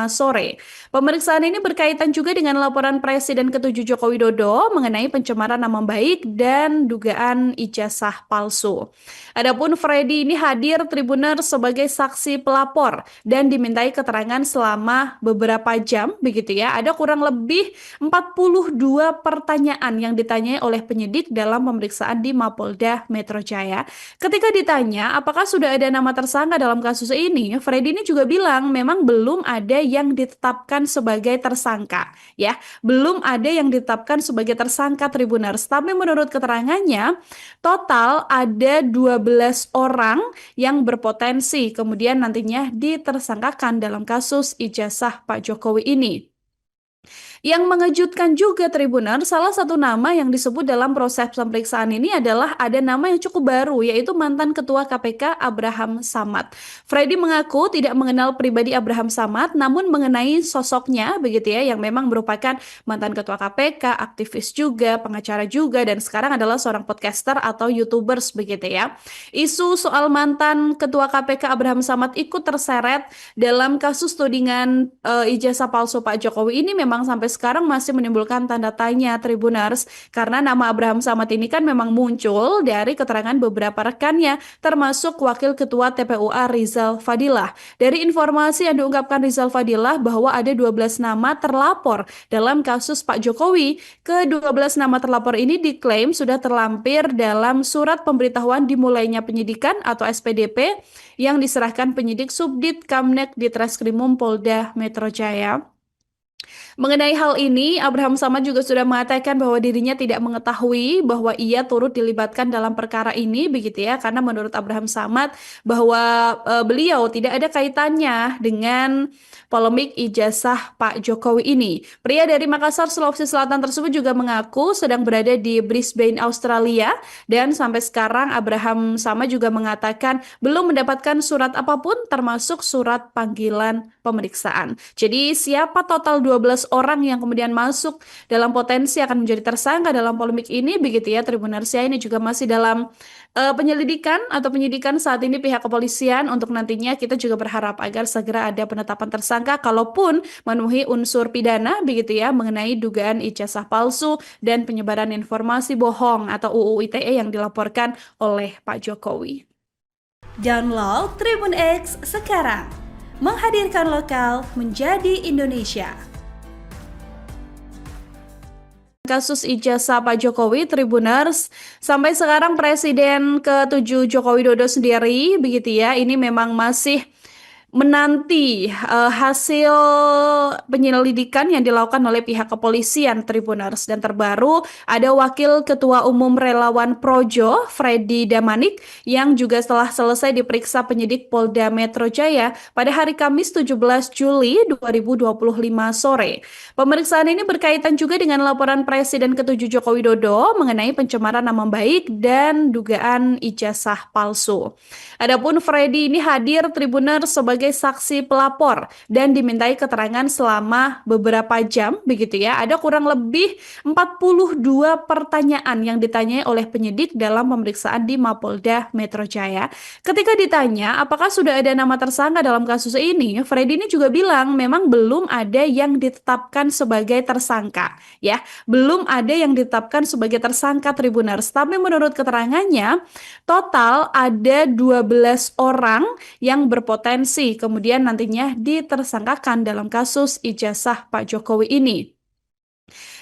sore. Pemeriksaan ini berkaitan juga dengan laporan Presiden ke-7 Joko Widodo mengenai pencemaran nama baik dan dugaan ijazah palsu. Adapun Freddy ini hadir Tribuners sebagai saksi pelapor dan dimintai keterangan selama beberapa jam begitu ya. Ada kurang lebih 42 pertanyaan yang ditanyai oleh penyidik dalam pemeriksaan di Mapolda Metro Jaya. Ketika ditanya apakah sudah ada nama tersangka dalam kasus ini, Freddy ini juga bilang memang belum ada yang ditetapkan sebagai tersangka ya. Belum ada yang ditetapkan sebagai tersangka Tribuners. Tapi menurut keterangannya total ada 12 orang yang berpotensi kemudian nantinya ditersangkakan dalam kasus ijazah Pak Jokowi ini. Yang mengejutkan juga Tribuners, salah satu nama yang disebut dalam proses pemeriksaan ini adalah ada nama yang cukup baru, yaitu mantan Ketua KPK Abraham Samad. Freddy mengaku tidak mengenal pribadi Abraham Samad, namun mengenai sosoknya begitu ya, yang memang merupakan mantan Ketua KPK, aktivis juga, pengacara juga, dan sekarang adalah seorang podcaster atau YouTubers begitu ya. Isu soal mantan Ketua KPK Abraham Samad ikut terseret dalam kasus tudingan ijazah palsu Pak Jokowi ini memang sampai sekarang masih menimbulkan tanda tanya Tribuners, karena nama Abraham Samad ini kan memang muncul dari keterangan beberapa rekannya termasuk Wakil Ketua TPUA Rizal Fadilah. Dari informasi yang diungkapkan Rizal Fadilah bahwa ada 12 nama terlapor dalam kasus Pak Jokowi. Ke-12 nama terlapor ini diklaim sudah terlampir dalam surat pemberitahuan dimulainya penyidikan atau SPDP yang diserahkan penyidik Subdit Kamnek di Treskrimum Polda Metro Jaya. Mengenai hal ini, Abraham Samad juga sudah mengatakan bahwa dirinya tidak mengetahui bahwa ia turut dilibatkan dalam perkara ini begitu ya, karena menurut Abraham Samad bahwa beliau tidak ada kaitannya dengan polemik ijazah Pak Jokowi ini. Pria dari Makassar, Sulawesi Selatan tersebut juga mengaku sedang berada di Brisbane, Australia, dan sampai sekarang Abraham Samad juga mengatakan belum mendapatkan surat apapun termasuk surat panggilan pemeriksaan. Jadi siapa total 12 orang yang kemudian masuk dalam potensi akan menjadi tersangka dalam polemik ini begitu ya Tribuners ya, ini juga masih dalam penyelidikan atau penyidikan saat ini pihak kepolisian. Untuk nantinya kita juga berharap agar segera ada penetapan tersangka kalaupun memenuhi unsur pidana begitu ya mengenai dugaan ijazah palsu dan penyebaran informasi bohong atau UU ITE yang dilaporkan oleh Pak Jokowi. Download Tribun X sekarang, menghadirkan lokal menjadi Indonesia. Kasus ijazah Pak Jokowi, Tribuners, sampai sekarang Presiden ke-7 Joko Widodo sendiri begitu ya, ini memang masih menanti hasil penyelidikan yang dilakukan oleh pihak kepolisian Tribuners. Dan terbaru ada Wakil Ketua Umum Relawan Projo, Freddy Damanik, yang juga setelah selesai diperiksa penyidik Polda Metro Jaya pada hari Kamis 17 Juli 2025 sore. Pemeriksaan ini berkaitan juga dengan laporan Presiden ke-7 Joko Widodo mengenai pencemaran nama baik dan dugaan ijazah palsu. Adapun Freddy ini hadir Tribuners sebagai saksi pelapor dan dimintai keterangan selama beberapa jam begitu ya. Ada kurang lebih 42 pertanyaan yang ditanyai oleh penyidik dalam pemeriksaan di Mapolda Metro Jaya. Ketika ditanya apakah sudah ada nama tersangka dalam kasus ini, Freddy ini juga bilang memang belum ada yang ditetapkan sebagai tersangka ya. Belum ada yang ditetapkan sebagai tersangka Tribuners. Tapi menurut keterangannya total ada 12 orang yang berpotensi kemudian nantinya ditersangkakan dalam kasus ijazah Pak Jokowi ini.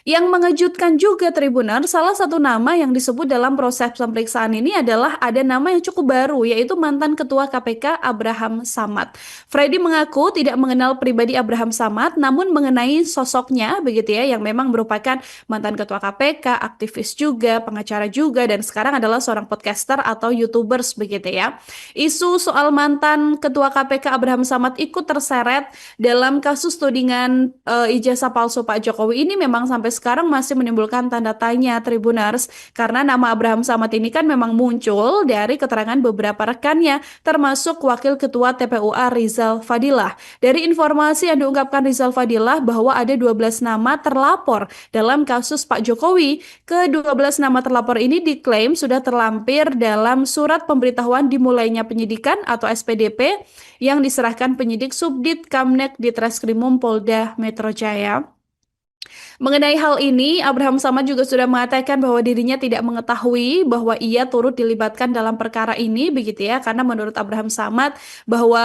Yang mengejutkan juga Tribuners, salah satu nama yang disebut dalam proses pemeriksaan ini adalah ada nama yang cukup baru, yaitu mantan Ketua KPK Abraham Samad. Freddy mengaku tidak mengenal pribadi Abraham Samad, namun mengenai sosoknya begitu ya, yang memang merupakan mantan Ketua KPK, aktivis juga, pengacara juga, dan sekarang adalah seorang podcaster atau YouTubers begitu ya. Isu soal mantan Ketua KPK Abraham Samad ikut terseret dalam kasus tudingan ijazah palsu Pak Jokowi ini memang sampai sampai sekarang masih menimbulkan tanda tanya Tribuners, karena nama Abraham Samad ini kan memang muncul dari keterangan beberapa rekannya, termasuk Wakil Ketua TPUA Rizal Fadilah. Dari informasi yang diungkapkan Rizal Fadilah bahwa ada 12 nama terlapor dalam kasus Pak Jokowi. Ke-12 nama terlapor ini diklaim sudah terlampir dalam surat pemberitahuan dimulainya penyidikan atau SPDP yang diserahkan penyidik Subdit Kamnek di Treskrimum Polda Metro Jaya. Mengenai hal ini, Abraham Samad juga sudah mengatakan bahwa dirinya tidak mengetahui bahwa ia turut dilibatkan dalam perkara ini, begitu ya, karena menurut Abraham Samad bahwa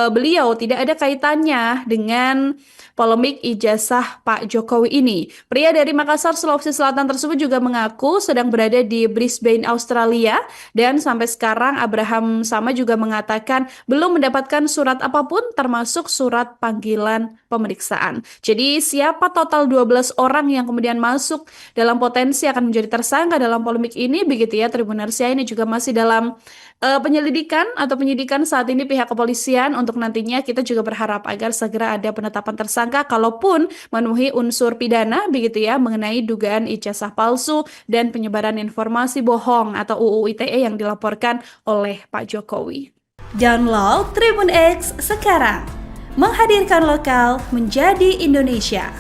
beliau tidak ada kaitannya dengan polemik ijazah Pak Jokowi ini. Pria dari Makassar, Sulawesi Selatan tersebut juga mengaku sedang berada di Brisbane, Australia, dan sampai sekarang Abraham Samad juga mengatakan belum mendapatkan surat apapun termasuk surat panggilan pemeriksaan. Jadi siapa total 12 orang yang kemudian masuk dalam potensi akan menjadi tersangka dalam polemik ini, begitu ya Tribuners ya, ini juga masih dalam penyelidikan atau penyidikan saat ini pihak kepolisian. Untuk nantinya kita juga berharap agar segera ada penetapan tersangka kalaupun memenuhi unsur pidana, begitu ya, mengenai dugaan ijazah palsu dan penyebaran informasi bohong atau UU ITE yang dilaporkan oleh Pak Jokowi. Download Tribun X sekarang, menghadirkan lokal menjadi Indonesia.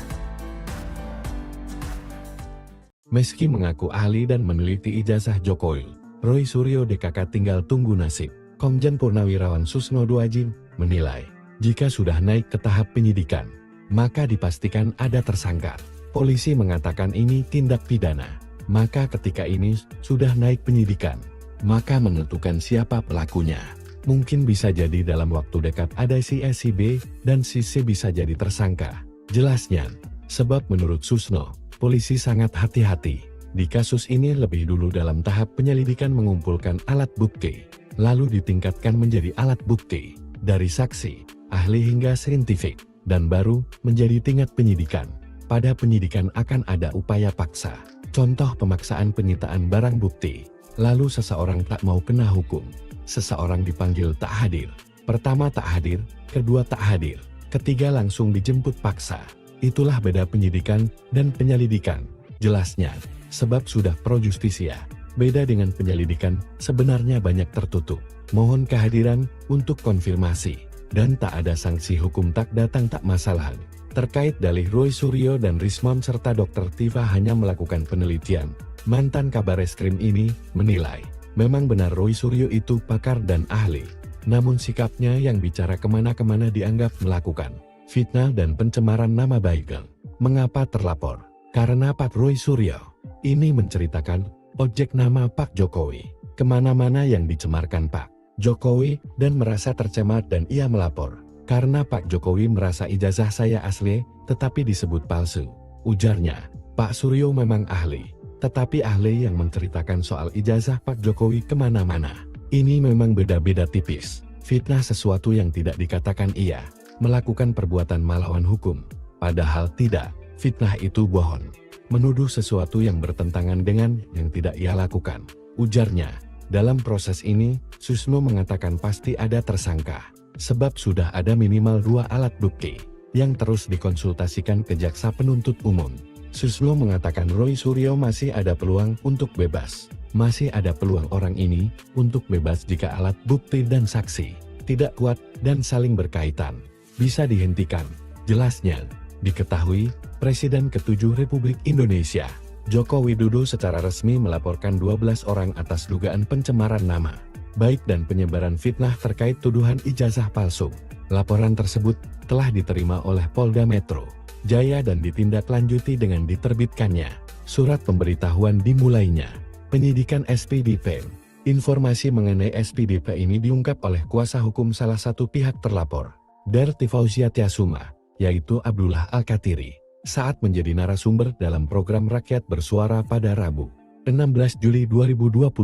Meski mengaku ahli dan meneliti ijazah Jokowi, Roy Suryo DKK tinggal tunggu nasib. Komjen Purnawirawan Susno Duajin menilai, jika sudah naik ke tahap penyidikan, maka dipastikan ada tersangka. Polisi mengatakan ini tindak pidana, maka ketika ini sudah naik penyidikan, maka menentukan siapa pelakunya. Mungkin bisa jadi dalam waktu dekat ada si A, si B, dan si C bisa jadi tersangka. Jelasnya, sebab menurut Susno, polisi sangat hati-hati. Di kasus ini lebih dulu dalam tahap penyelidikan mengumpulkan alat bukti, lalu ditingkatkan menjadi alat bukti, dari saksi, ahli hingga saintifik, dan baru menjadi tingkat penyidikan. Pada penyidikan akan ada upaya paksa, contoh pemaksaan penyitaan barang bukti, lalu seseorang tak mau kena hukum, seseorang dipanggil tak hadir. Pertama tak hadir, kedua tak hadir, ketiga langsung dijemput paksa. Itulah beda penyidikan dan penyelidikan. Jelasnya, sebab sudah pro justisia. Beda dengan penyelidikan, sebenarnya banyak tertutup. Mohon kehadiran untuk konfirmasi. Dan tak ada sanksi hukum tak datang tak masalah. Terkait dalih Roy Suryo dan Rismon serta Dr. Tifa hanya melakukan penelitian. Mantan Kabar Eskrim ini menilai, memang benar Roy Suryo itu pakar dan ahli. Namun sikapnya yang bicara kemana-kemana dianggap melakukan fitnah dan pencemaran nama baik. Mengapa terlapor? Karena Pak Roy Suryo ini menceritakan objek nama Pak Jokowi kemana-mana yang dicemarkan Pak Jokowi dan merasa tercemar dan ia melapor. Karena Pak Jokowi merasa ijazah saya asli tetapi disebut palsu. Ujarnya, Pak Suryo memang ahli, tetapi ahli yang menceritakan soal ijazah Pak Jokowi kemana-mana. Ini memang beda-beda tipis. Fitnah sesuatu yang tidak dikatakan ia melakukan perbuatan melawan hukum, padahal tidak. Fitnah itu bohong, menuduh sesuatu yang bertentangan dengan yang tidak ia lakukan. Ujarnya, dalam proses ini, Susno mengatakan pasti ada tersangka, sebab sudah ada minimal 2 alat bukti, yang terus dikonsultasikan ke jaksa penuntut umum. Susno mengatakan Roy Suryo masih ada peluang untuk bebas. Masih ada peluang orang ini untuk bebas jika alat bukti dan saksi tidak kuat dan saling berkaitan. Bisa dihentikan. Jelasnya, diketahui, Presiden ke-7 Republik Indonesia, Joko Widodo secara resmi melaporkan 12 orang atas dugaan pencemaran nama baik dan penyebaran fitnah terkait tuduhan ijazah palsu. Laporan tersebut telah diterima oleh Polda Metro Jaya dan ditindaklanjuti dengan diterbitkannya surat pemberitahuan dimulainya penyidikan SPDP. Informasi mengenai SPDP ini diungkap oleh kuasa hukum salah satu pihak terlapor, Derti Fauzia Tiasuma, yaitu Abdullah Al-Katiri, saat menjadi narasumber dalam program Rakyat Bersuara pada Rabu, 16 Juli 2025.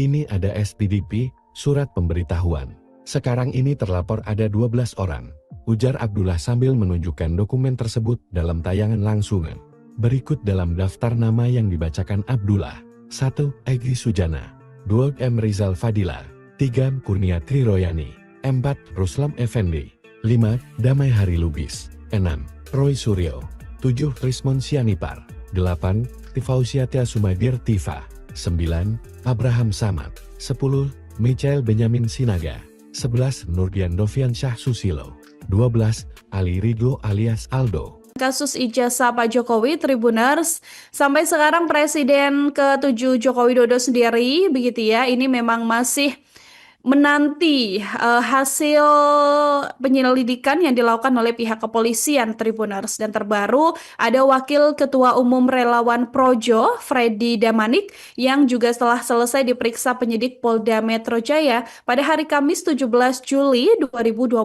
Ini ada SPDP, surat pemberitahuan. Sekarang ini terlapor ada 12 orang, ujar Abdullah sambil menunjukkan dokumen tersebut dalam tayangan langsung. Berikut dalam daftar nama yang dibacakan Abdullah. 1. Egy Sujana. 2. M. Rizal Fadilah. 3. Kurnia Triroyani. 4. Ruslam Effendi. 5. Damai Hari Lubis. 6. Roy Suryo. 7. Rismon Sianipar. 8. Tifausiatia Sumadir Tifa. 9. Abraham Samad. 10. Michael Benyamin Sinaga. 11. Nurdian Dovian Syah Susilo. 12. Ali Ridlo alias Aldo. Kasus ijazah Pak Jokowi, Tribuners, sampai sekarang Presiden ke-7 Joko Widodo sendiri, begitu ya, ini memang masih menanti hasil penyelidikan yang dilakukan oleh pihak kepolisian, Tribuners. Dan terbaru ada Wakil Ketua Umum Relawan Projo, Freddy Damanik, yang juga setelah selesai diperiksa penyidik Polda Metro Jaya pada hari Kamis 17 Juli 2025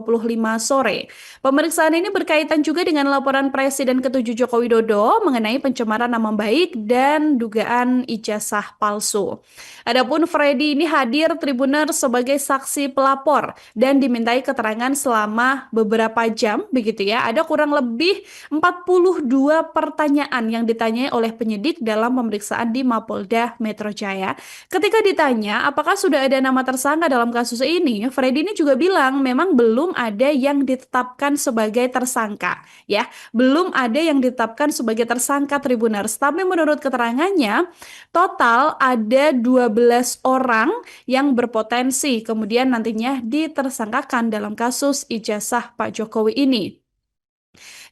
sore. Pemeriksaan ini berkaitan juga dengan laporan Presiden ke-7 Joko Widodo mengenai pencemaran nama baik dan dugaan ijazah palsu. Adapun Freddy ini hadir, Tribuners, sebagai saksi pelapor dan dimintai keterangan selama beberapa jam, begitu ya. Ada kurang lebih 42 pertanyaan yang ditanyai oleh penyidik dalam pemeriksaan di Mapolda Metro Jaya. Ketika ditanya apakah sudah ada nama tersangka dalam kasus ini, Freddy ini juga bilang memang belum ada yang ditetapkan sebagai tersangka, ya. Belum ada yang ditetapkan sebagai tersangka, Tribuners. Tapi menurut keterangannya, total ada 12 orang yang berpotensi kemudian nantinya ditersangkakan dalam kasus ijazah Pak Jokowi ini.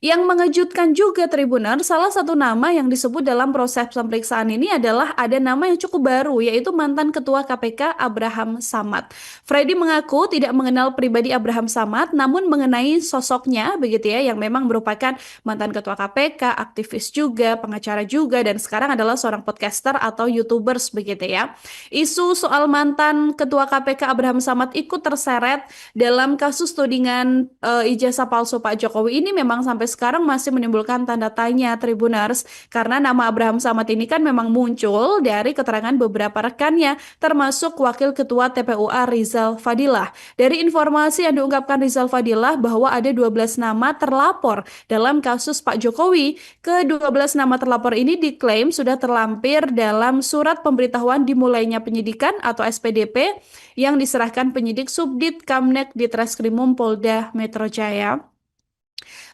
Yang mengejutkan juga, Tribuner, salah satu nama yang disebut dalam proses pemeriksaan ini adalah ada nama yang cukup baru, yaitu mantan Ketua KPK Abraham Samad. Freddy mengaku tidak mengenal pribadi Abraham Samad, namun mengenai sosoknya, begitu ya, yang memang merupakan mantan Ketua KPK, aktivis juga, pengacara juga, dan sekarang adalah seorang podcaster atau YouTubers, begitu ya. Isu soal mantan Ketua KPK Abraham Samad ikut terseret dalam kasus tudingan ijazah palsu Pak Jokowi ini memang sampai sekarang masih menimbulkan tanda tanya, Tribuners, karena nama Abraham Samad ini kan memang muncul dari keterangan beberapa rekannya, termasuk Wakil Ketua TPUA Rizal Fadilah. Dari informasi yang diungkapkan Rizal Fadilah bahwa ada 12 nama terlapor dalam kasus Pak Jokowi. Ke-12 nama terlapor ini diklaim sudah terlampir dalam surat pemberitahuan dimulainya penyidikan atau SPDP yang diserahkan penyidik Subdit Kamnek di Treskrimum Polda Metro Jaya.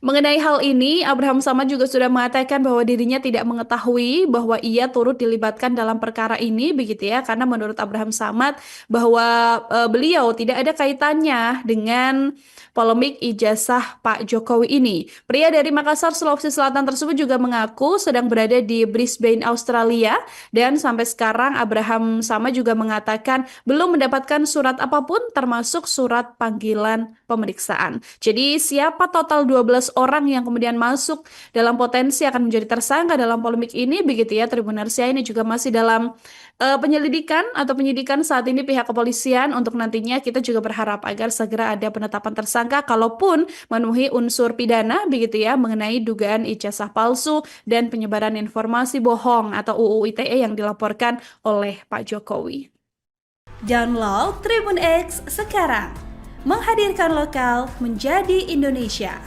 Mengenai hal ini, Abraham Samad juga sudah mengatakan bahwa dirinya tidak mengetahui bahwa ia turut dilibatkan dalam perkara ini, begitu ya, karena menurut Abraham Samad bahwa beliau tidak ada kaitannya dengan polemik ijazah Pak Jokowi ini. Pria dari Makassar, Sulawesi Selatan tersebut juga mengaku sedang berada di Brisbane, Australia, dan sampai sekarang Abraham Samad juga mengatakan belum mendapatkan surat apapun termasuk surat panggilan pemeriksaan. Jadi siapa total 12 orang yang kemudian masuk dalam potensi akan menjadi tersangka dalam polemik ini, begitu ya, Tribunarsia, ini juga masih dalam penyelidikan atau penyidikan saat ini pihak kepolisian. Untuk nantinya kita juga berharap agar segera ada penetapan tersangka kalaupun memenuhi unsur pidana, begitu ya, mengenai dugaan ijazah palsu dan penyebaran informasi bohong atau UU ITE yang dilaporkan oleh Pak Jokowi. Download Tribun X sekarang, menghadirkan lokal menjadi Indonesia.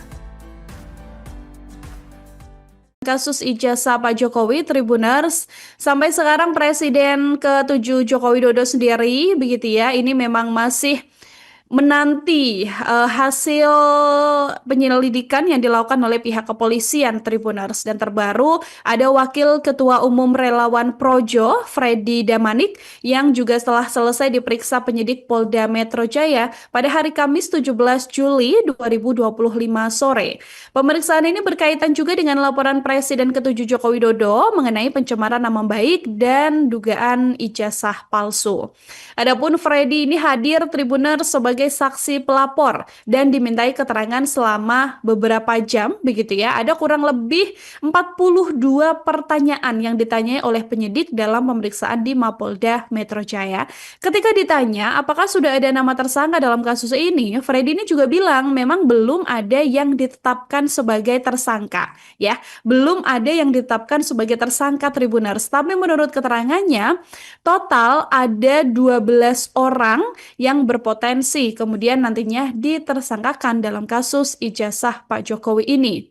Kasus ijazah Pak Jokowi, Tribuners, sampai sekarang Presiden ke-7 Joko Widodo sendiri, begitu ya, ini memang masih menanti hasil penyelidikan yang dilakukan oleh pihak kepolisian, Tribuners. Dan terbaru ada Wakil Ketua Umum Relawan Projo, Freddy Damanik, yang juga setelah selesai diperiksa penyidik Polda Metro Jaya pada hari Kamis 17 Juli 2025 sore. Pemeriksaan ini berkaitan juga dengan laporan Presiden ke-7 Joko Widodo mengenai pencemaran nama baik dan dugaan ijazah palsu. Adapun Freddy ini hadir, Tribuners, sebagai saksi pelapor dan dimintai keterangan selama beberapa jam, begitu ya. Ada kurang lebih 42 pertanyaan yang ditanyai oleh penyidik dalam pemeriksaan di Mapolda Metro Jaya. Ketika ditanya apakah sudah ada nama tersangka dalam kasus ini, Freddy ini juga bilang memang belum ada yang ditetapkan sebagai tersangka, ya. Belum ada yang ditetapkan sebagai tersangka, Tribuners. Tapi menurut keterangannya, total ada 12 orang yang berpotensi kemudian nantinya ditersangkakan dalam kasus ijazah Pak Jokowi ini.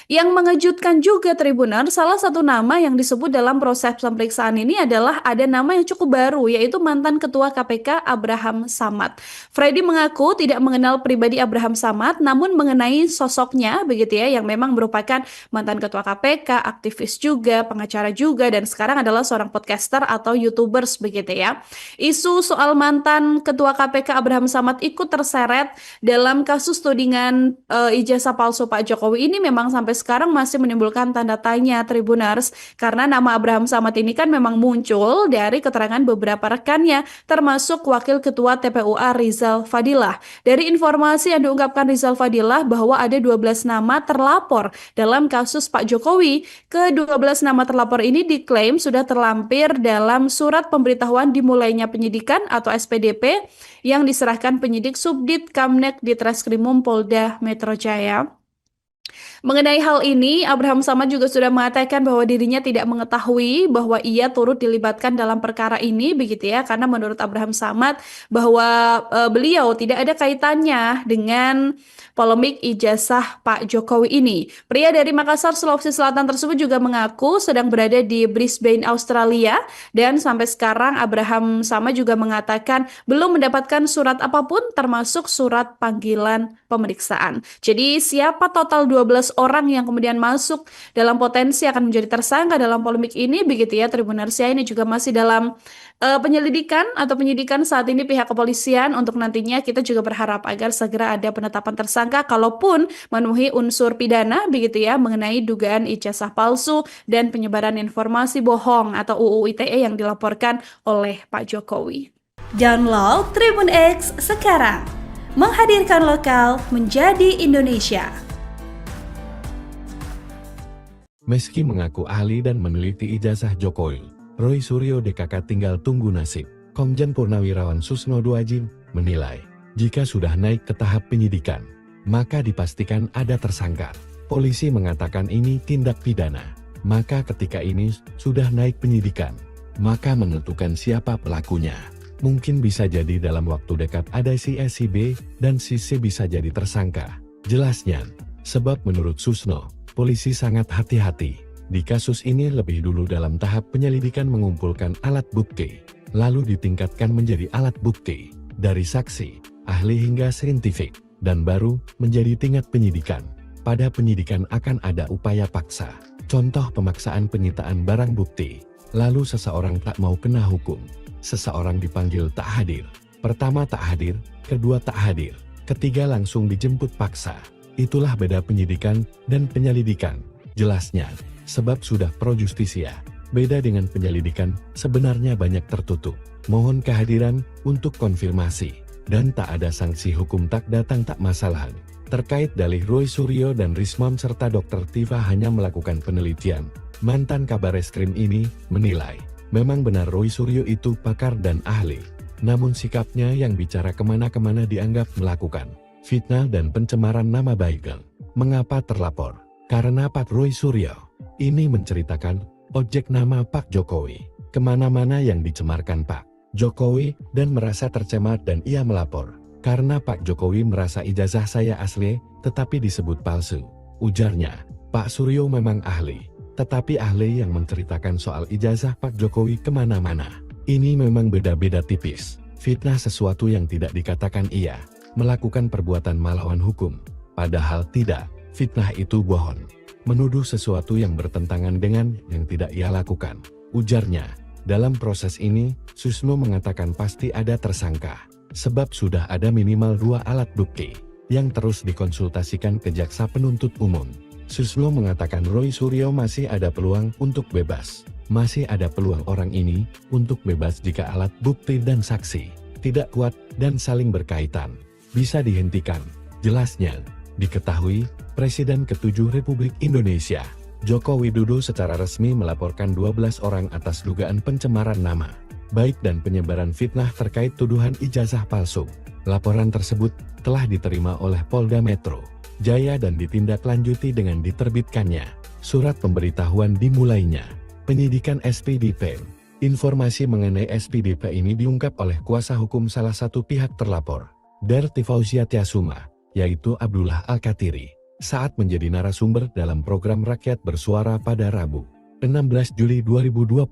Yang mengejutkan juga Tribuner, salah satu nama yang disebut dalam proses pemeriksaan ini adalah ada nama yang cukup baru, yaitu mantan Ketua KPK Abraham Samad. Freddy mengaku tidak mengenal pribadi Abraham Samad, namun mengenai sosoknya begitu ya, yang memang merupakan mantan Ketua KPK, aktivis juga, pengacara juga, dan sekarang adalah seorang podcaster atau YouTubers begitu ya. Isu soal mantan Ketua KPK Abraham Samad ikut terseret dalam kasus tudingan ijazah palsu Pak Jokowi ini memang sampai sekarang masih menimbulkan tanda tanya Tribuners, karena nama Abraham Samad ini kan memang muncul dari keterangan beberapa rekannya termasuk Wakil Ketua TPUA Rizal Fadilah. Dari informasi yang diungkapkan Rizal Fadilah bahwa ada 12 nama terlapor dalam kasus Pak Jokowi. Ke-12 nama terlapor ini diklaim sudah terlampir dalam surat pemberitahuan dimulainya penyidikan atau SPDP yang diserahkan penyidik Subdit Kamnek di Treskrimum Polda Metro Jaya. Mengenai hal ini, Abraham Samad juga sudah mengatakan bahwa dirinya tidak mengetahui bahwa ia turut dilibatkan dalam perkara ini begitu ya, karena menurut Abraham Samad bahwa beliau tidak ada kaitannya dengan polemik ijazah Pak Jokowi ini. Pria dari Makassar, Sulawesi Selatan tersebut juga mengaku sedang berada di Brisbane, Australia, dan sampai sekarang Abraham Samad juga mengatakan belum mendapatkan surat apapun termasuk surat panggilan pemeriksaan. Jadi siapa total 12 orang yang kemudian masuk dalam potensi akan menjadi tersangka dalam polemik ini begitu ya Tribuners ya, ini juga masih dalam penyelidikan atau penyidikan saat ini pihak kepolisian. Untuk nantinya kita juga berharap agar segera ada penetapan tersangka kalaupun memenuhi unsur pidana begitu ya mengenai dugaan ijazah palsu dan penyebaran informasi bohong atau UU ITE yang dilaporkan oleh Pak Jokowi. Download Tribun X sekarang, menghadirkan lokal menjadi Indonesia. Meski mengaku ahli dan meneliti ijazah Jokowi, Roy Suryo DKK tinggal tunggu nasib. Komjen Purnawirawan Susno Duajin menilai, jika sudah naik ke tahap penyidikan, maka dipastikan ada tersangka. Polisi mengatakan ini tindak pidana, maka ketika ini sudah naik penyidikan, maka menentukan siapa pelakunya. Mungkin bisa jadi dalam waktu dekat ada si A, si B, dan si C bisa jadi tersangka. Jelasnya, sebab menurut Susno, polisi sangat hati-hati. Di kasus ini lebih dulu dalam tahap penyelidikan mengumpulkan alat bukti, lalu ditingkatkan menjadi alat bukti, dari saksi, ahli hingga saintifik, dan baru menjadi tingkat penyidikan. Pada penyidikan akan ada upaya paksa, contoh pemaksaan penyitaan barang bukti, lalu seseorang tak mau kena hukum, seseorang dipanggil tak hadir. Pertama tak hadir, kedua tak hadir, ketiga langsung dijemput paksa. Itulah beda penyidikan dan penyelidikan, jelasnya, sebab sudah pro justisia. Beda dengan penyelidikan, sebenarnya banyak tertutup. Mohon kehadiran untuk konfirmasi, dan tak ada sanksi hukum tak datang tak masalah. Terkait dalih Roy Suryo dan Rismon serta Dr. Tifa hanya melakukan penelitian, mantan Kabar Eskrim ini menilai, memang benar Roy Suryo itu pakar dan ahli. Namun sikapnya yang bicara kemana-kemana dianggap melakukan fitnah dan pencemaran nama baik. Mengapa terlapor? Karena Pak Roy Suryo ini menceritakan objek nama Pak Jokowi kemana-mana yang dicemarkan Pak Jokowi dan merasa tercemar dan ia melapor. Karena Pak Jokowi merasa ijazah saya asli tetapi disebut palsu. Ujarnya, Pak Suryo memang ahli, tetapi ahli yang menceritakan soal ijazah Pak Jokowi kemana-mana. Ini memang beda-beda tipis. Fitnah sesuatu yang tidak dikatakan ia melakukan perbuatan melawan hukum, padahal tidak. Fitnah itu bohong, menuduh sesuatu yang bertentangan dengan yang tidak ia lakukan. Ujarnya, dalam proses ini, Susno mengatakan pasti ada tersangka, sebab sudah ada minimal 2 alat bukti, yang terus dikonsultasikan ke jaksa penuntut umum. Susno mengatakan Roy Suryo masih ada peluang untuk bebas. Masih ada peluang orang ini untuk bebas jika alat bukti dan saksi tidak kuat dan saling berkaitan. Bisa dihentikan. Jelasnya, diketahui, Presiden ke-7 Republik Indonesia, Joko Widodo secara resmi melaporkan 12 orang atas dugaan pencemaran nama baik dan penyebaran fitnah terkait tuduhan ijazah palsu. Laporan tersebut telah diterima oleh Polda Metro Jaya dan ditindaklanjuti dengan diterbitkannya surat pemberitahuan dimulainya penyidikan SPDP. Informasi mengenai SPDP ini diungkap oleh kuasa hukum salah satu pihak terlapor, Derti Fauzia Tiasuma, yaitu Abdullah Al-Katiri. saat menjadi narasumber dalam program Rakyat Bersuara pada Rabu, 16 Juli 2025.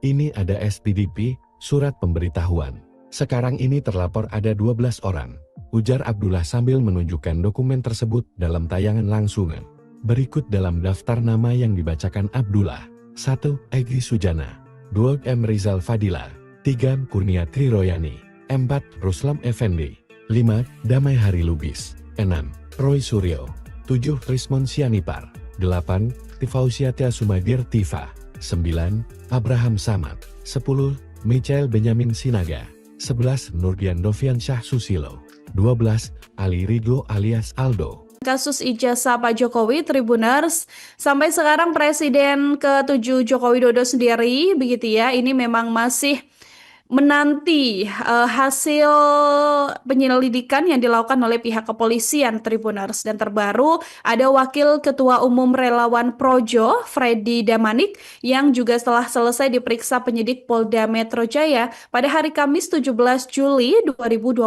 Ini ada SPDP, surat pemberitahuan. Sekarang ini terlapor ada 12 orang, ujar Abdullah sambil menunjukkan dokumen tersebut dalam tayangan langsung. Berikut dalam daftar nama yang dibacakan Abdullah. 1. Egy Sujana. 2. M. Rizal Fadila. 3. Kurnia Triroyani. 4. Ruslam Effendi. 5. Damai Hari Lubis. 6. Roy Suryo. 7. Rismon Sianipar. 8. Tifausiatia Sumadir Tifa. 9. Abraham Samad. 10. Michael Benyamin Sinaga. 11. Nurdian Dovian Syah Susilo. 12. Ali Ridho alias Aldo. Kasus ijazah Pak Jokowi, Tribuners, sampai sekarang Presiden ke-7 Joko Widodo sendiri, begitu ya, ini memang masih menanti hasil penyelidikan yang dilakukan oleh pihak kepolisian, Tribuners. Dan terbaru ada Wakil Ketua Umum Relawan Projo, Freddy Damanik, yang juga setelah selesai diperiksa penyidik Polda Metro Jaya pada hari Kamis 17 Juli 2025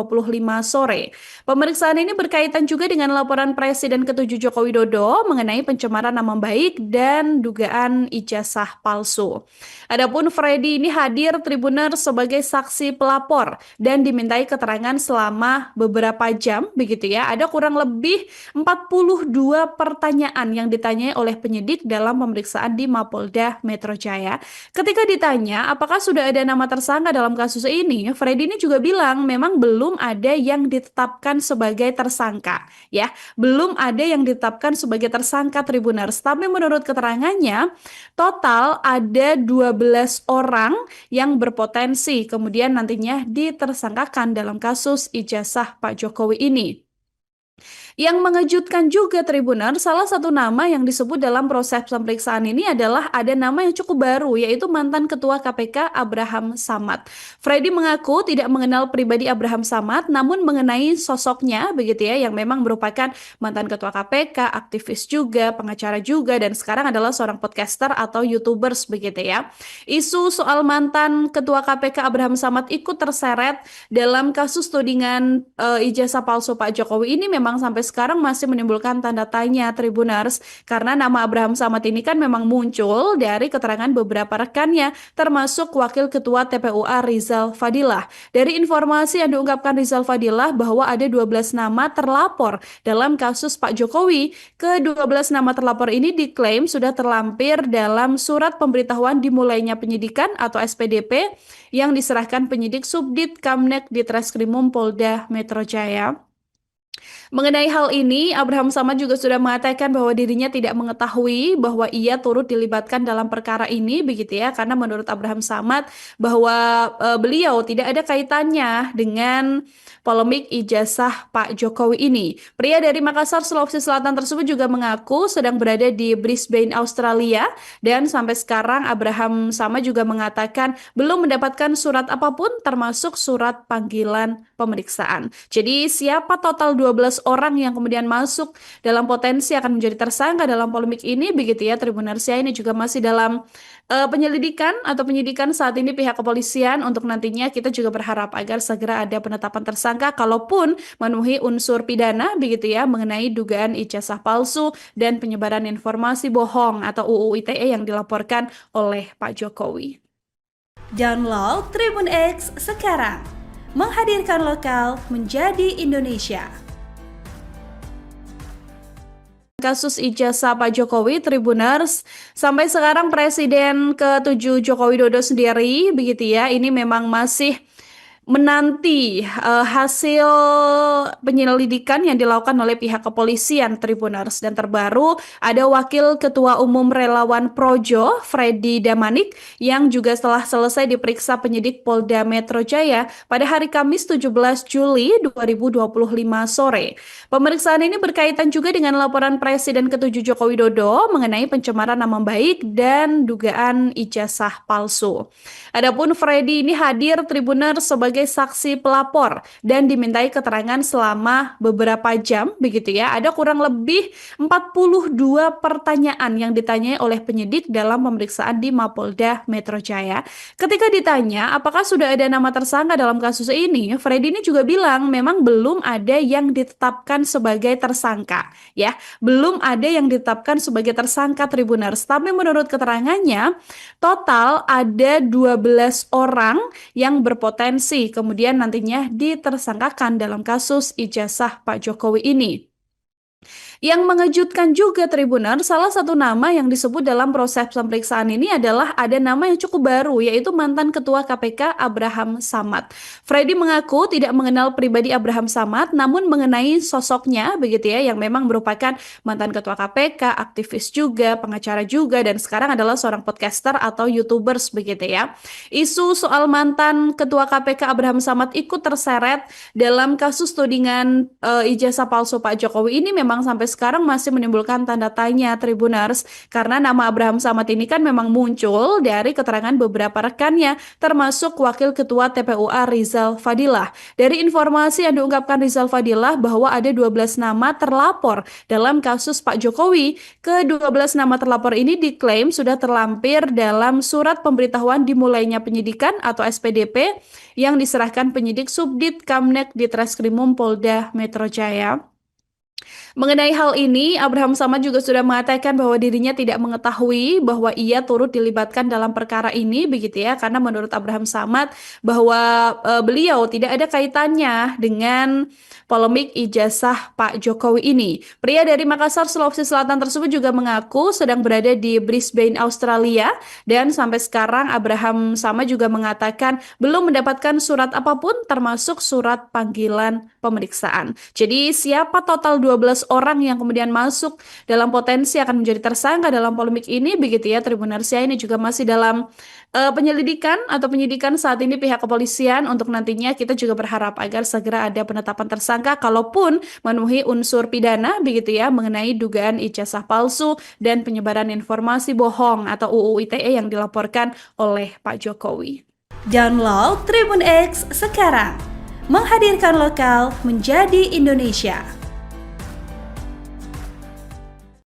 sore. Pemeriksaan ini berkaitan juga dengan laporan Presiden ke-7 Joko Widodo mengenai pencemaran nama baik dan dugaan ijazah palsu. Adapun Freddy ini hadir, Tribuners, sebagai saksi pelapor dan dimintai keterangan selama beberapa jam, begitu ya. Ada kurang lebih 42 pertanyaan yang ditanyai oleh penyidik dalam pemeriksaan di Mapolda Metro Jaya. Ketika ditanya apakah sudah ada nama tersangka dalam kasus ini, Freddy ini juga bilang memang belum ada yang ditetapkan sebagai tersangka, ya. Belum ada yang ditetapkan sebagai tersangka, Tribuners. Tapi menurut keterangannya, total ada 12 orang yang berpotensi kemudian nantinya ditersangkakan dalam kasus ijazah Pak Jokowi ini. Yang mengejutkan juga, Tribuners, salah satu nama yang disebut dalam proses pemeriksaan ini adalah ada nama yang cukup baru, yaitu mantan Ketua KPK Abraham Samad. Freddy mengaku tidak mengenal pribadi Abraham Samad, namun mengenai sosoknya, begitu ya, yang memang merupakan mantan Ketua KPK, aktivis juga, pengacara juga, dan sekarang adalah seorang podcaster atau YouTubers, begitu ya. Isu soal mantan Ketua KPK Abraham Samad ikut terseret dalam kasus tudingan ijazah palsu Pak Jokowi ini memang sampai sekarang masih menimbulkan tanda tanya, Tribuners, karena nama Abraham Samad ini kan memang muncul dari keterangan beberapa rekannya, termasuk Wakil Ketua TPUA Rizal Fadilah. Dari informasi yang diungkapkan Rizal Fadilah bahwa ada 12 nama terlapor dalam kasus Pak Jokowi. Ke-12 nama terlapor ini diklaim sudah terlampir dalam surat pemberitahuan dimulainya penyidikan atau SPDP yang diserahkan penyidik Subdit Kamnek di Treskrimum Polda Metro Jaya. Mengenai hal ini, Abraham Samad juga sudah mengatakan bahwa dirinya tidak mengetahui bahwa ia turut dilibatkan dalam perkara ini, begitu ya, karena menurut Abraham Samad bahwa beliau tidak ada kaitannya dengan polemik ijazah Pak Jokowi ini. Pria dari Makassar, Sulawesi Selatan tersebut juga mengaku sedang berada di Brisbane, Australia, dan sampai sekarang Abraham Samad juga mengatakan belum mendapatkan surat apapun termasuk surat panggilan pemeriksaan. Jadi siapa total 12 orang yang kemudian masuk dalam potensi akan menjadi tersangka dalam polemik ini, begitu ya, Tribuners, ini juga masih dalam penyelidikan atau penyidikan saat ini pihak kepolisian. Untuk nantinya kita juga berharap agar segera ada penetapan tersangka kalaupun memenuhi unsur pidana, begitu ya, mengenai dugaan ijazah palsu dan penyebaran informasi bohong atau UU ITE yang dilaporkan oleh Pak Jokowi. Download Tribun X sekarang, menghadirkan lokal menjadi Indonesia. Kasus ijazah Pak Jokowi, Tribuners, sampai sekarang Presiden ke-7 Joko Widodo sendiri, begitu ya, ini memang masih menanti hasil penyelidikan yang dilakukan oleh pihak kepolisian, Tribuners. Dan terbaru ada Wakil Ketua Umum Relawan Projo, Freddy Damanik, yang juga setelah selesai diperiksa penyidik Polda Metro Jaya pada hari Kamis 17 Juli 2025 sore. Pemeriksaan ini berkaitan juga dengan laporan Presiden ke-7 Joko Widodo mengenai pencemaran nama baik dan dugaan ijazah palsu. Adapun Freddy ini hadir, Tribuners, sebagai sebagai saksi pelapor dan dimintai keterangan selama beberapa jam begitu ya. Ada kurang lebih 42 pertanyaan yang ditanyai oleh penyidik dalam pemeriksaan di Mapolda Metro Jaya. Ketika ditanya apakah sudah ada nama tersangka dalam kasus ini, Freddy ini juga bilang memang belum ada yang ditetapkan sebagai tersangka ya. Belum ada yang ditetapkan sebagai tersangka Tribuners, tapi menurut keterangannya total ada 12 orang yang berpotensi kemudian nantinya ditersangkakan dalam kasus ijazah Pak Jokowi ini. Yang mengejutkan juga Tribuner, salah satu nama yang disebut dalam proses pemeriksaan ini adalah ada nama yang cukup baru, yaitu mantan Ketua KPK Abraham Samad. Freddy mengaku tidak mengenal pribadi Abraham Samad, namun mengenai sosoknya begitu ya, yang memang merupakan mantan Ketua KPK, aktivis juga, pengacara juga, dan sekarang adalah seorang podcaster atau YouTubers begitu ya. Isu soal mantan Ketua KPK Abraham Samad ikut terseret dalam kasus tudingan ijazah palsu Pak Jokowi ini memang sampai sekarang masih menimbulkan tanda tanya Tribuners, karena nama Abraham Samad ini kan memang muncul dari keterangan beberapa rekannya termasuk Wakil Ketua TPUA Rizal Fadilah. Dari informasi yang diungkapkan Rizal Fadilah bahwa ada 12 nama terlapor dalam kasus Pak Jokowi. Ke-12 nama terlapor ini diklaim sudah terlampir dalam surat pemberitahuan dimulainya penyidikan atau SPDP yang diserahkan penyidik Subdit Kamnek di Treskrimum Polda Metro Jaya. Mengenai hal ini, Abraham Samad juga sudah mengatakan bahwa dirinya tidak mengetahui bahwa ia turut dilibatkan dalam perkara ini begitu ya, karena menurut Abraham Samad bahwa beliau tidak ada kaitannya dengan polemik ijazah Pak Jokowi ini. Pria dari Makassar, Sulawesi Selatan tersebut juga mengaku sedang berada di Brisbane, Australia, dan sampai sekarang Abraham Samad juga mengatakan belum mendapatkan surat apapun termasuk surat panggilan pemeriksaan. Jadi siapa total 12 orang yang kemudian masuk dalam potensi akan menjadi tersangka dalam polemik ini begitu ya Tribuners ya, ini juga masih dalam penyelidikan atau penyidikan saat ini pihak kepolisian. Untuk nantinya kita juga berharap agar segera ada penetapan tersangka kalaupun memenuhi unsur pidana begitu ya mengenai dugaan ijazah palsu dan penyebaran informasi bohong atau UU ITE yang dilaporkan oleh Pak Jokowi. Download Tribun X sekarang, menghadirkan lokal menjadi Indonesia.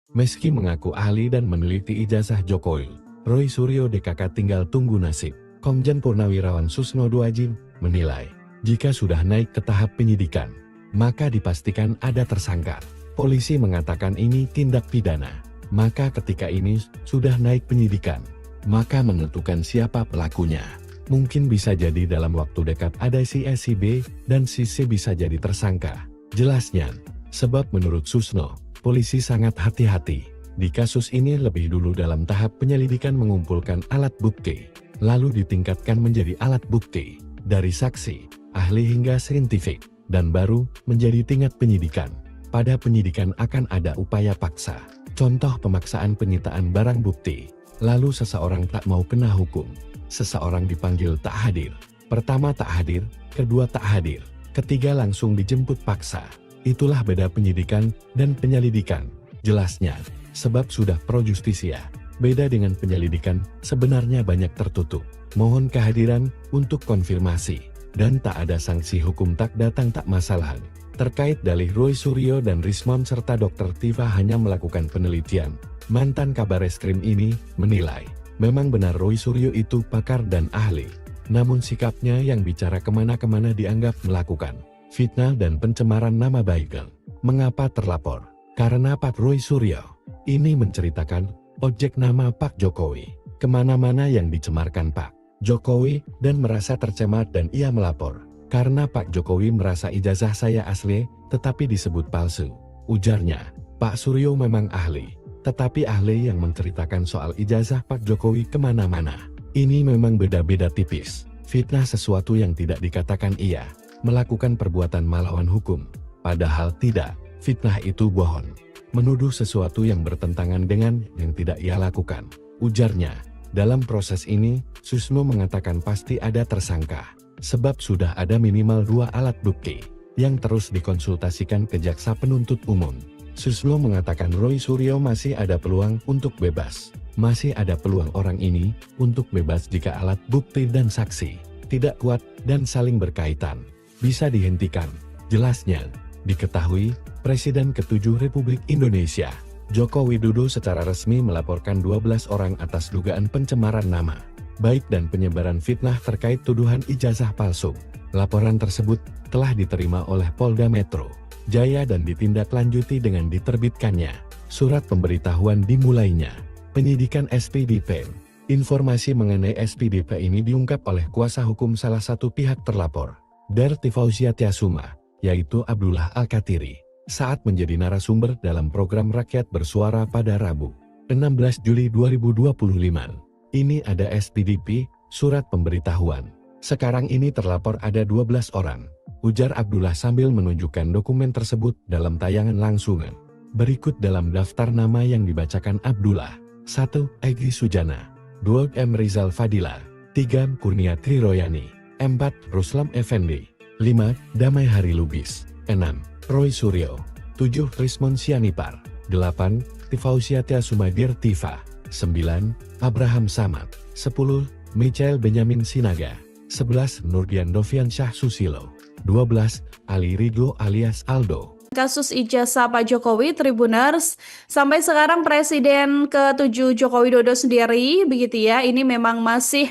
Meski mengaku ahli dan meneliti ijazah Jokowi, Roy Suryo DKK tinggal tunggu nasib. Komjen Purnawirawan Susno Duajin menilai, jika sudah naik ke tahap penyidikan, maka dipastikan ada tersangka. Polisi mengatakan ini tindak pidana, maka ketika ini sudah naik penyidikan, maka menentukan siapa pelakunya. Mungkin bisa jadi dalam waktu dekat ada si A, si B, dan si C bisa jadi tersangka. Jelasnya, sebab menurut Susno, polisi sangat hati-hati. Di kasus ini lebih dulu dalam tahap penyelidikan mengumpulkan alat bukti, lalu ditingkatkan menjadi alat bukti, dari saksi, ahli hingga saintifik, dan baru menjadi tingkat penyidikan. Pada penyidikan akan ada upaya paksa, contoh pemaksaan penyitaan barang bukti, lalu seseorang tak mau kena hukum, seseorang dipanggil tak hadir. Pertama tak hadir, kedua tak hadir, ketiga langsung dijemput paksa. Itulah beda penyidikan dan penyelidikan. Jelasnya, sebab sudah pro justisia. Beda dengan penyelidikan, sebenarnya banyak tertutup. Mohon kehadiran untuk konfirmasi. Dan tak ada sanksi hukum tak datang tak masalah. Terkait dalih Roy Suryo dan Rismon serta Dr. Tifa hanya melakukan penelitian, mantan Kabareskrim ini menilai, memang benar Roy Suryo itu pakar dan ahli. Namun sikapnya yang bicara kemana-kemana dianggap melakukan fitnah dan pencemaran nama baik. Mengapa terlapor? Karena Pak Roy Suryo ini menceritakan objek nama Pak Jokowi kemana-mana yang dicemarkan Pak Jokowi dan merasa tercemar dan ia melapor. Karena Pak Jokowi merasa ijazah saya asli tetapi disebut palsu. Ujarnya, Pak Suryo memang ahli, tetapi ahli yang menceritakan soal ijazah Pak Jokowi kemana-mana. Ini memang beda-beda tipis. Fitnah sesuatu yang tidak dikatakan ia melakukan perbuatan melawan hukum, padahal tidak. Fitnah itu bohong, menuduh sesuatu yang bertentangan dengan yang tidak ia lakukan. Ujarnya, dalam proses ini, Susno mengatakan pasti ada tersangka, sebab sudah ada minimal 2 alat bukti, yang terus dikonsultasikan ke jaksa penuntut umum. Susno mengatakan Roy Suryo masih ada peluang untuk bebas. Masih ada peluang orang ini untuk bebas jika alat bukti dan saksi tidak kuat dan saling berkaitan. Bisa dihentikan. Jelasnya, diketahui, Presiden ke-7 Republik Indonesia, Joko Widodo secara resmi melaporkan 12 orang atas dugaan pencemaran nama baik dan penyebaran fitnah terkait tuduhan ijazah palsu. Laporan tersebut telah diterima oleh Polda Metro Jaya dan ditindaklanjuti dengan diterbitkannya surat pemberitahuan dimulainya penyidikan SPDP. Informasi mengenai SPDP ini diungkap oleh kuasa hukum salah satu pihak terlapor, Darti Fauzia Tiasuma, yaitu Abdullah Al-Katiri, saat menjadi narasumber dalam program Rakyat Bersuara pada Rabu, 16 Juli 2025. Ini ada SPDP, surat pemberitahuan. Sekarang ini terlapor ada 12 orang, ujar Abdullah sambil menunjukkan dokumen tersebut dalam tayangan langsungan. Berikut dalam daftar nama yang dibacakan Abdullah. 1. Egy Sujana. 2. M. Rizal Fadila. 3. Kurnia Triroyani. 4. Ruslam Effendi. 5. Damai Hari Lubis. 6. Roy Suryo. 7. Rismon Sianipar. 8. Tifausia Tiasuma Dirtiva. 9. Abraham Samad. 10. Michael Benyamin Sinaga. 11. Nurdian Dovian Syah Susilo. 12. Ali Ridho alias Aldo. Kasus ijazah Pak Jokowi, Tribuners, sampai sekarang Presiden ke-7 Joko Widodo sendiri, begitu ya, ini memang masih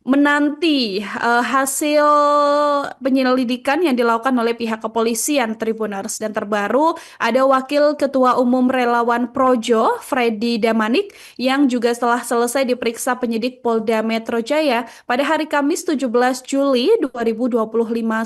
menanti hasil penyelidikan yang dilakukan oleh pihak kepolisian, Tribuners. Dan terbaru ada Wakil Ketua Umum Relawan Projo, Freddy Damanik, yang juga setelah selesai diperiksa penyidik Polda Metro Jaya pada hari Kamis 17 Juli 2025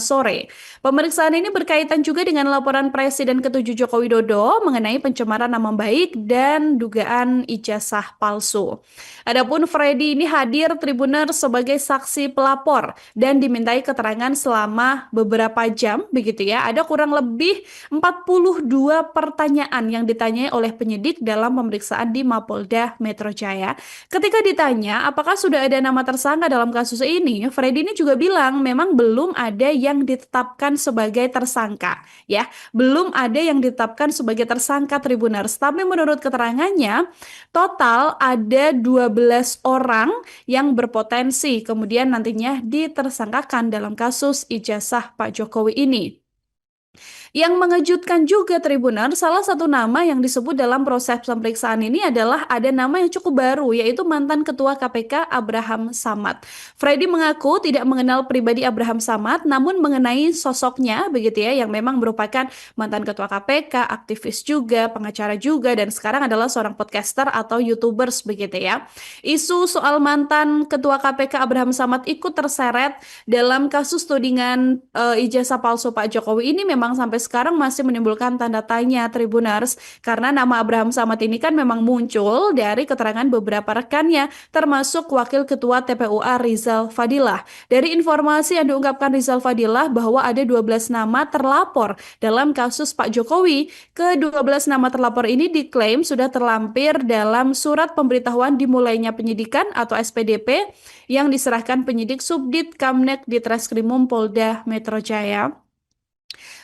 sore. Pemeriksaan ini berkaitan juga dengan laporan Presiden ke-7 Joko Widodo mengenai pencemaran nama baik dan dugaan ijazah palsu. Adapun Freddy ini hadir, Tribuners, sebagai saksi pelapor dan dimintai keterangan selama beberapa jam, begitu ya. Ada kurang lebih 42 pertanyaan yang ditanyai oleh penyidik dalam pemeriksaan di Mapolda Metro Jaya. Ketika ditanya apakah sudah ada nama tersangka dalam kasus ini, Freddy ini juga bilang memang belum ada yang ditetapkan sebagai tersangka, ya. Belum ada yang ditetapkan sebagai tersangka, Tribuners. Tapi menurut keterangannya, total ada 12 orang yang berpotensi kemudian nantinya ditersangkakan dalam kasus ijazah Pak Jokowi ini. Yang mengejutkan juga, Tribuner, salah satu nama yang disebut dalam proses pemeriksaan ini adalah ada nama yang cukup baru, yaitu mantan Ketua KPK Abraham Samad. Freddy mengaku tidak mengenal pribadi Abraham Samad, namun mengenai sosoknya, begitu ya, yang memang merupakan mantan Ketua KPK, aktivis juga, pengacara juga, dan sekarang adalah seorang podcaster atau YouTubers, begitu ya. Isu soal mantan Ketua KPK Abraham Samad ikut terseret dalam kasus tudingan ijazah palsu Pak Jokowi ini memang sampai sekarang masih menimbulkan tanda tanya, Tribuners, karena nama Abraham Samad ini kan memang muncul dari keterangan beberapa rekannya, termasuk Wakil Ketua TPUA Rizal Fadilah. Dari informasi yang diungkapkan Rizal Fadilah bahwa ada 12 nama terlapor dalam kasus Pak Jokowi. Ke-12 nama terlapor ini diklaim sudah terlampir dalam surat pemberitahuan dimulainya penyidikan atau SPDP yang diserahkan penyidik Subdit Kamnek di Treskrimum Polda Metro Jaya.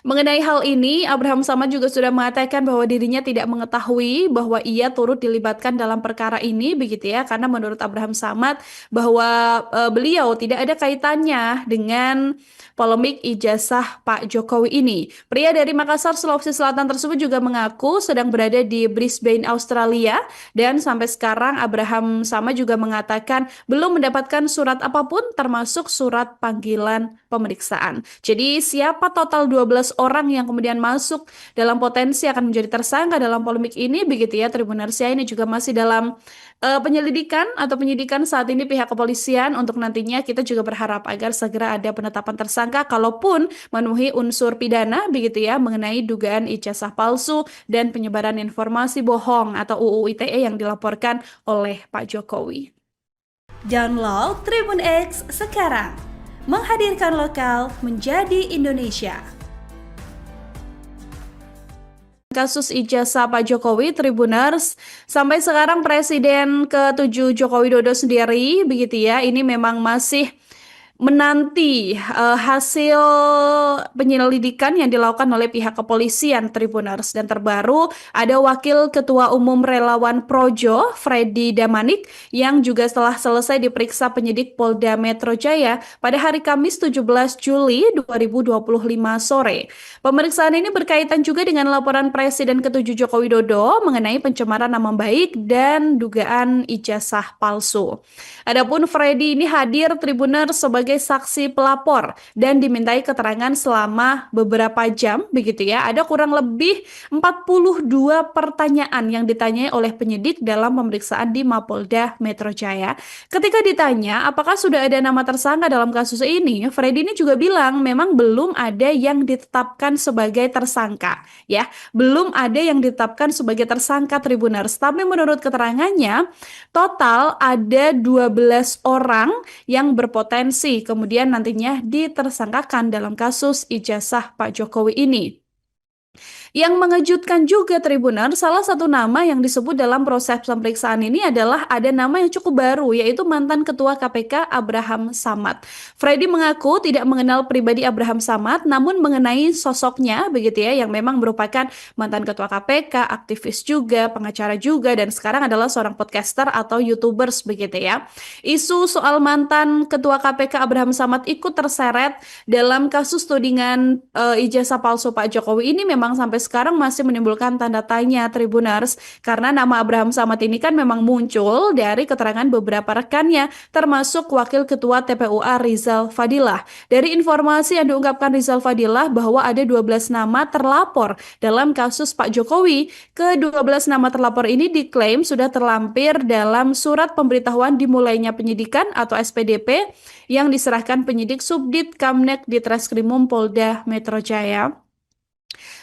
Mengenai hal ini, Abraham Samad juga sudah mengatakan bahwa dirinya tidak mengetahui bahwa ia turut dilibatkan dalam perkara ini, begitu ya, karena menurut Abraham Samad bahwa beliau tidak ada kaitannya dengan polemik ijazah Pak Jokowi ini. Pria dari Makassar, Sulawesi Selatan tersebut juga mengaku sedang berada di Brisbane, Australia, dan sampai sekarang Abraham Samad juga mengatakan belum mendapatkan surat apapun termasuk surat panggilan pemeriksaan. Jadi siapa total 12 orang yang kemudian masuk dalam potensi akan menjadi tersangka dalam polemik ini, begitu ya, Tribunarsia, ini juga masih dalam penyelidikan atau penyidikan saat ini pihak kepolisian. Untuk nantinya kita juga berharap agar segera ada penetapan tersangka kalaupun memenuhi unsur pidana, begitu ya, mengenai dugaan ijazah palsu dan penyebaran informasi bohong atau UU ITE yang dilaporkan oleh Pak Jokowi. Download Tribun X sekarang, menghadirkan lokal menjadi Indonesia. Kasus ijazah Pak Jokowi, Tribuners, sampai sekarang Presiden ke-7 Joko Widodo sendiri, begitu ya, ini memang masih menanti hasil penyelidikan yang dilakukan oleh pihak kepolisian Tribuners. Dan terbaru ada Wakil Ketua Umum Relawan Projo, Freddy Damanik, yang juga setelah selesai diperiksa penyidik Polda Metro Jaya pada hari Kamis 17 Juli 2025 sore. Pemeriksaan ini berkaitan juga dengan laporan Presiden ke-7 Joko Widodo mengenai pencemaran nama baik dan dugaan ijazah palsu. Adapun Freddy ini hadir Tribuners sebagai saksi pelapor dan dimintai keterangan selama beberapa jam begitu ya. Ada kurang lebih 42 pertanyaan yang ditanyai oleh penyidik dalam pemeriksaan di Mapolda Metro Jaya. Ketika ditanya apakah sudah ada nama tersangka dalam kasus ini, Freddy ini juga bilang memang belum ada yang ditetapkan sebagai tersangka ya. Belum ada yang ditetapkan sebagai tersangka Tribuners. Tapi menurut keterangannya total ada 12 orang yang berpotensi kemudian nantinya ditersangkakan dalam kasus ijazah Pak Jokowi ini. Yang mengejutkan juga Tribuners, salah satu nama yang disebut dalam proses pemeriksaan ini adalah ada nama yang cukup baru, yaitu mantan Ketua KPK Abraham Samad. Freddy mengaku tidak mengenal pribadi Abraham Samad, namun mengenai sosoknya begitu ya, yang memang merupakan mantan Ketua KPK, aktivis juga, pengacara juga, dan sekarang adalah seorang podcaster atau YouTubers begitu ya. Isu soal mantan Ketua KPK Abraham Samad ikut terseret dalam kasus tudingan ijazah palsu Pak Jokowi ini memang sampai sekarang masih menimbulkan tanda tanya Tribuners, karena nama Abraham Samad ini kan memang muncul dari keterangan beberapa rekannya termasuk Wakil Ketua TPUA Rizal Fadilah. Dari informasi yang diungkapkan Rizal Fadilah bahwa ada 12 nama terlapor dalam kasus Pak Jokowi. Ke-12 nama terlapor ini diklaim sudah terlampir dalam surat pemberitahuan dimulainya penyidikan atau SPDP yang diserahkan penyidik Subdit Kamnek di Treskrimum Polda Metro Jaya.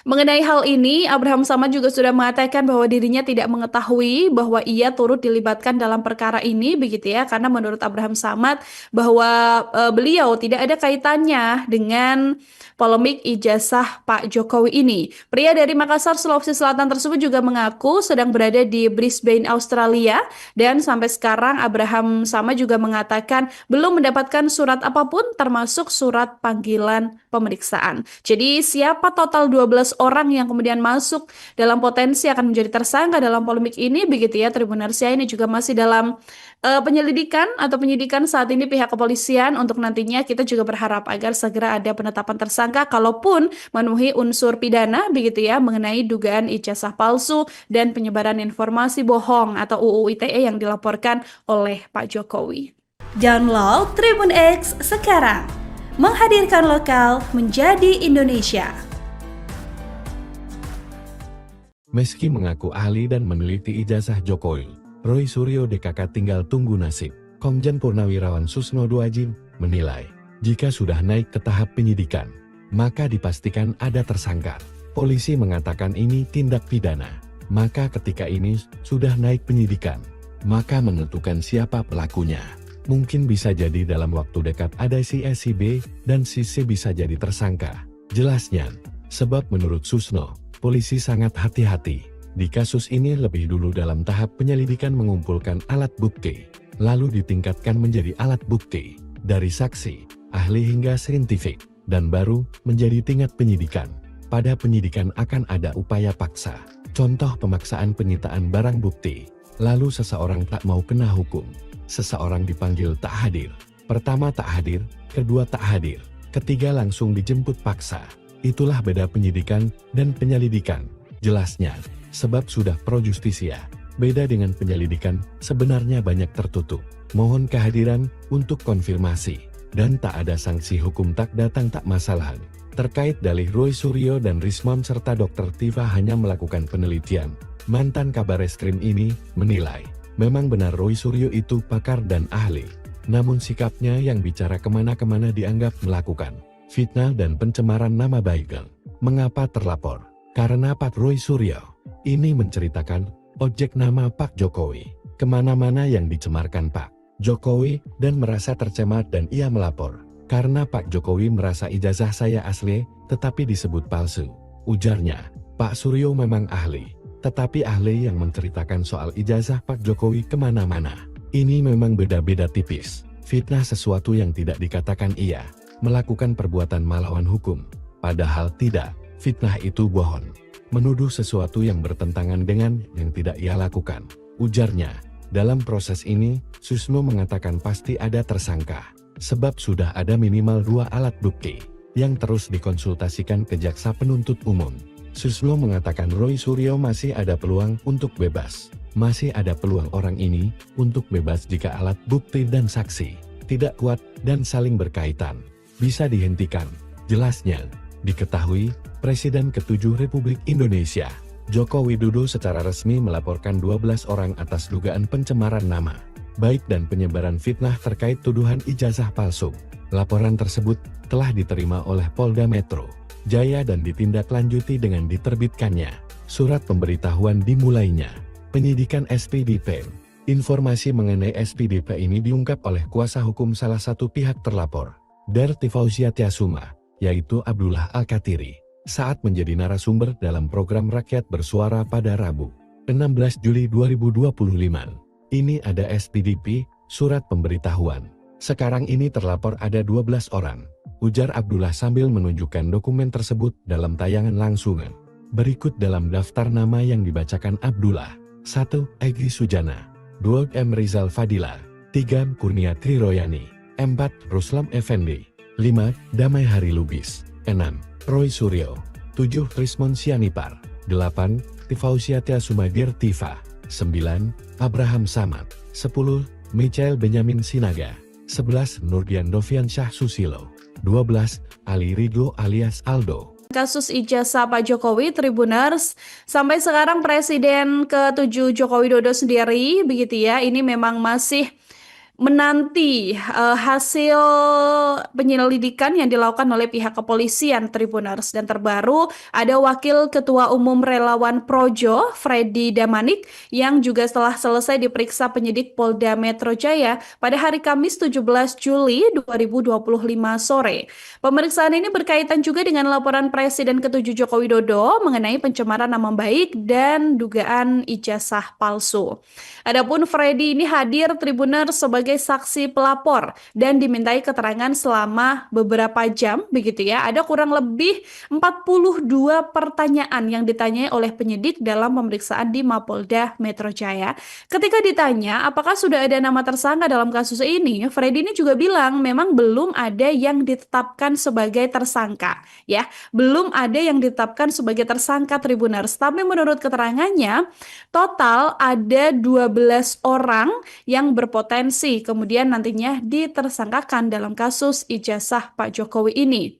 Mengenai hal ini, Abraham Samad juga sudah mengatakan bahwa dirinya tidak mengetahui bahwa ia turut dilibatkan dalam perkara ini begitu ya, karena menurut Abraham Samad bahwa beliau tidak ada kaitannya dengan polemik ijazah Pak Jokowi ini. Pria dari Makassar, Sulawesi Selatan tersebut juga mengaku sedang berada di Brisbane, Australia, dan sampai sekarang Abraham Samad juga mengatakan belum mendapatkan surat apapun termasuk surat panggilan pemeriksaan. Jadi siapa total 12 orang yang kemudian masuk dalam potensi akan menjadi tersangka dalam polemik ini begitu ya Tribuners ya, ini juga masih dalam penyelidikan atau penyidikan saat ini pihak kepolisian. Untuk nantinya kita juga berharap agar segera ada penetapan tersangka kalaupun memenuhi unsur pidana begitu ya mengenai dugaan ijazah palsu dan penyebaran informasi bohong atau UU ITE yang dilaporkan oleh Pak Jokowi. Download Tribun X sekarang, menghadirkan lokal menjadi Indonesia. Meski mengaku ahli dan meneliti ijazah Jokowi, Roy Suryo DKK tinggal tunggu nasib. Komjen Purnawirawan Susno Duajin menilai, jika sudah naik ke tahap penyidikan, maka dipastikan ada tersangka. Polisi mengatakan ini tindak pidana, maka ketika ini sudah naik penyidikan, maka menentukan siapa pelakunya. Mungkin bisa jadi dalam waktu dekat ada si A, si B, dan si C bisa jadi tersangka. Jelasnya, sebab menurut Susno, polisi sangat hati-hati. Di kasus ini lebih dulu dalam tahap penyelidikan mengumpulkan alat bukti, lalu ditingkatkan menjadi alat bukti, dari saksi, ahli hingga saintifik, dan baru menjadi tingkat penyidikan. Pada penyidikan akan ada upaya paksa, contoh pemaksaan penyitaan barang bukti, lalu seseorang tak mau kena hukum, seseorang dipanggil tak hadir, pertama tak hadir, kedua tak hadir, ketiga langsung dijemput paksa. Itulah beda penyidikan dan penyelidikan, jelasnya, sebab sudah pro justisia. Beda dengan penyelidikan, sebenarnya banyak tertutup. Mohon kehadiran untuk konfirmasi, dan tak ada sanksi hukum tak datang tak masalah. Terkait dalih Roy Suryo dan Rismon serta Dr. Tifa hanya melakukan penelitian, mantan Kabareskrim ini menilai, memang benar Roy Suryo itu pakar dan ahli, namun sikapnya yang bicara kemana-kemana dianggap melakukan fitnah dan pencemaran nama baik. Mengapa terlapor? Karena Pak Roy Suryo ini menceritakan objek nama Pak Jokowi kemana-mana yang dicemarkan Pak Jokowi dan merasa tercemar dan ia melapor. Karena Pak Jokowi merasa ijazah saya asli tetapi disebut palsu. Ujarnya, Pak Suryo memang ahli, tetapi ahli yang menceritakan soal ijazah Pak Jokowi kemana-mana. Ini memang beda-beda tipis. Fitnah sesuatu yang tidak dikatakan ia melakukan perbuatan melawan hukum. Padahal tidak, fitnah itu bohong. Menuduh sesuatu yang bertentangan dengan yang tidak ia lakukan. Ujarnya, dalam proses ini, Susno mengatakan pasti ada tersangka. Sebab sudah ada minimal 2 alat bukti yang terus dikonsultasikan ke jaksa penuntut umum. Susno mengatakan Roy Suryo masih ada peluang untuk bebas. Masih ada peluang orang ini untuk bebas jika alat bukti dan saksi tidak kuat dan saling berkaitan. Bisa dihentikan. Jelasnya, diketahui, Presiden ke-7 Republik Indonesia, Joko Widodo secara resmi melaporkan 12 orang atas dugaan pencemaran nama baik dan penyebaran fitnah terkait tuduhan ijazah palsu. Laporan tersebut telah diterima oleh Polda Metro Jaya dan ditindaklanjuti dengan diterbitkannya surat pemberitahuan dimulainya penyidikan SPDP. Informasi mengenai SPDP ini diungkap oleh kuasa hukum salah satu pihak terlapor, Darti Fauzia Tiasuma, yaitu Abdullah Al-Katiri, saat menjadi narasumber dalam program Rakyat Bersuara pada Rabu, 16 Juli 2025. Ini ada SPDP, surat pemberitahuan. Sekarang ini terlapor ada 12 orang, ujar Abdullah sambil menunjukkan dokumen tersebut dalam tayangan langsungan. Berikut dalam daftar nama yang dibacakan Abdullah. 1. Egy Sujana. 2. M. Rizal Fadila. 3. Kurnia Triroyani. 4. Ruslam Effendi. 5. Damai Hari Lubis. 6. Roy Suryo. 7. Trismon Sianipar. 8. Tifausia Tiasumadir Tifa. 9. Abraham Samad. 10. Michael Benyamin Sinaga. 11. Nurdian Dovian Syah Susilo. 12. Ali Ridho alias Aldo. Kasus ijazah Pak Jokowi, Tribuners, sampai sekarang Presiden ke-7 Joko Widodo sendiri, begitu ya, ini memang masih menanti hasil penyelidikan yang dilakukan oleh pihak kepolisian, Tribuners. Dan terbaru ada Wakil Ketua Umum Relawan Projo, Freddy Damanik, yang juga setelah selesai diperiksa penyidik Polda Metro Jaya pada hari Kamis 17 Juli 2025 sore. Pemeriksaan ini berkaitan juga dengan laporan Presiden ke-7 Joko Widodo mengenai pencemaran nama baik dan dugaan ijazah palsu. Adapun Freddy ini hadir, Tribuners, sebagai saksi pelapor dan dimintai keterangan selama beberapa jam, begitu ya. Ada kurang lebih 42 pertanyaan yang ditanyai oleh penyidik dalam pemeriksaan di Mapolda Metro Jaya. Ketika ditanya apakah sudah ada nama tersangka dalam kasus ini, Freddy ini juga bilang memang belum ada yang ditetapkan sebagai tersangka, ya. Belum ada yang ditetapkan sebagai tersangka, Tribuners. Tapi menurut keterangannya, total ada 12 orang yang berpotensi kemudian nantinya ditersangkakan dalam kasus ijazah Pak Jokowi ini.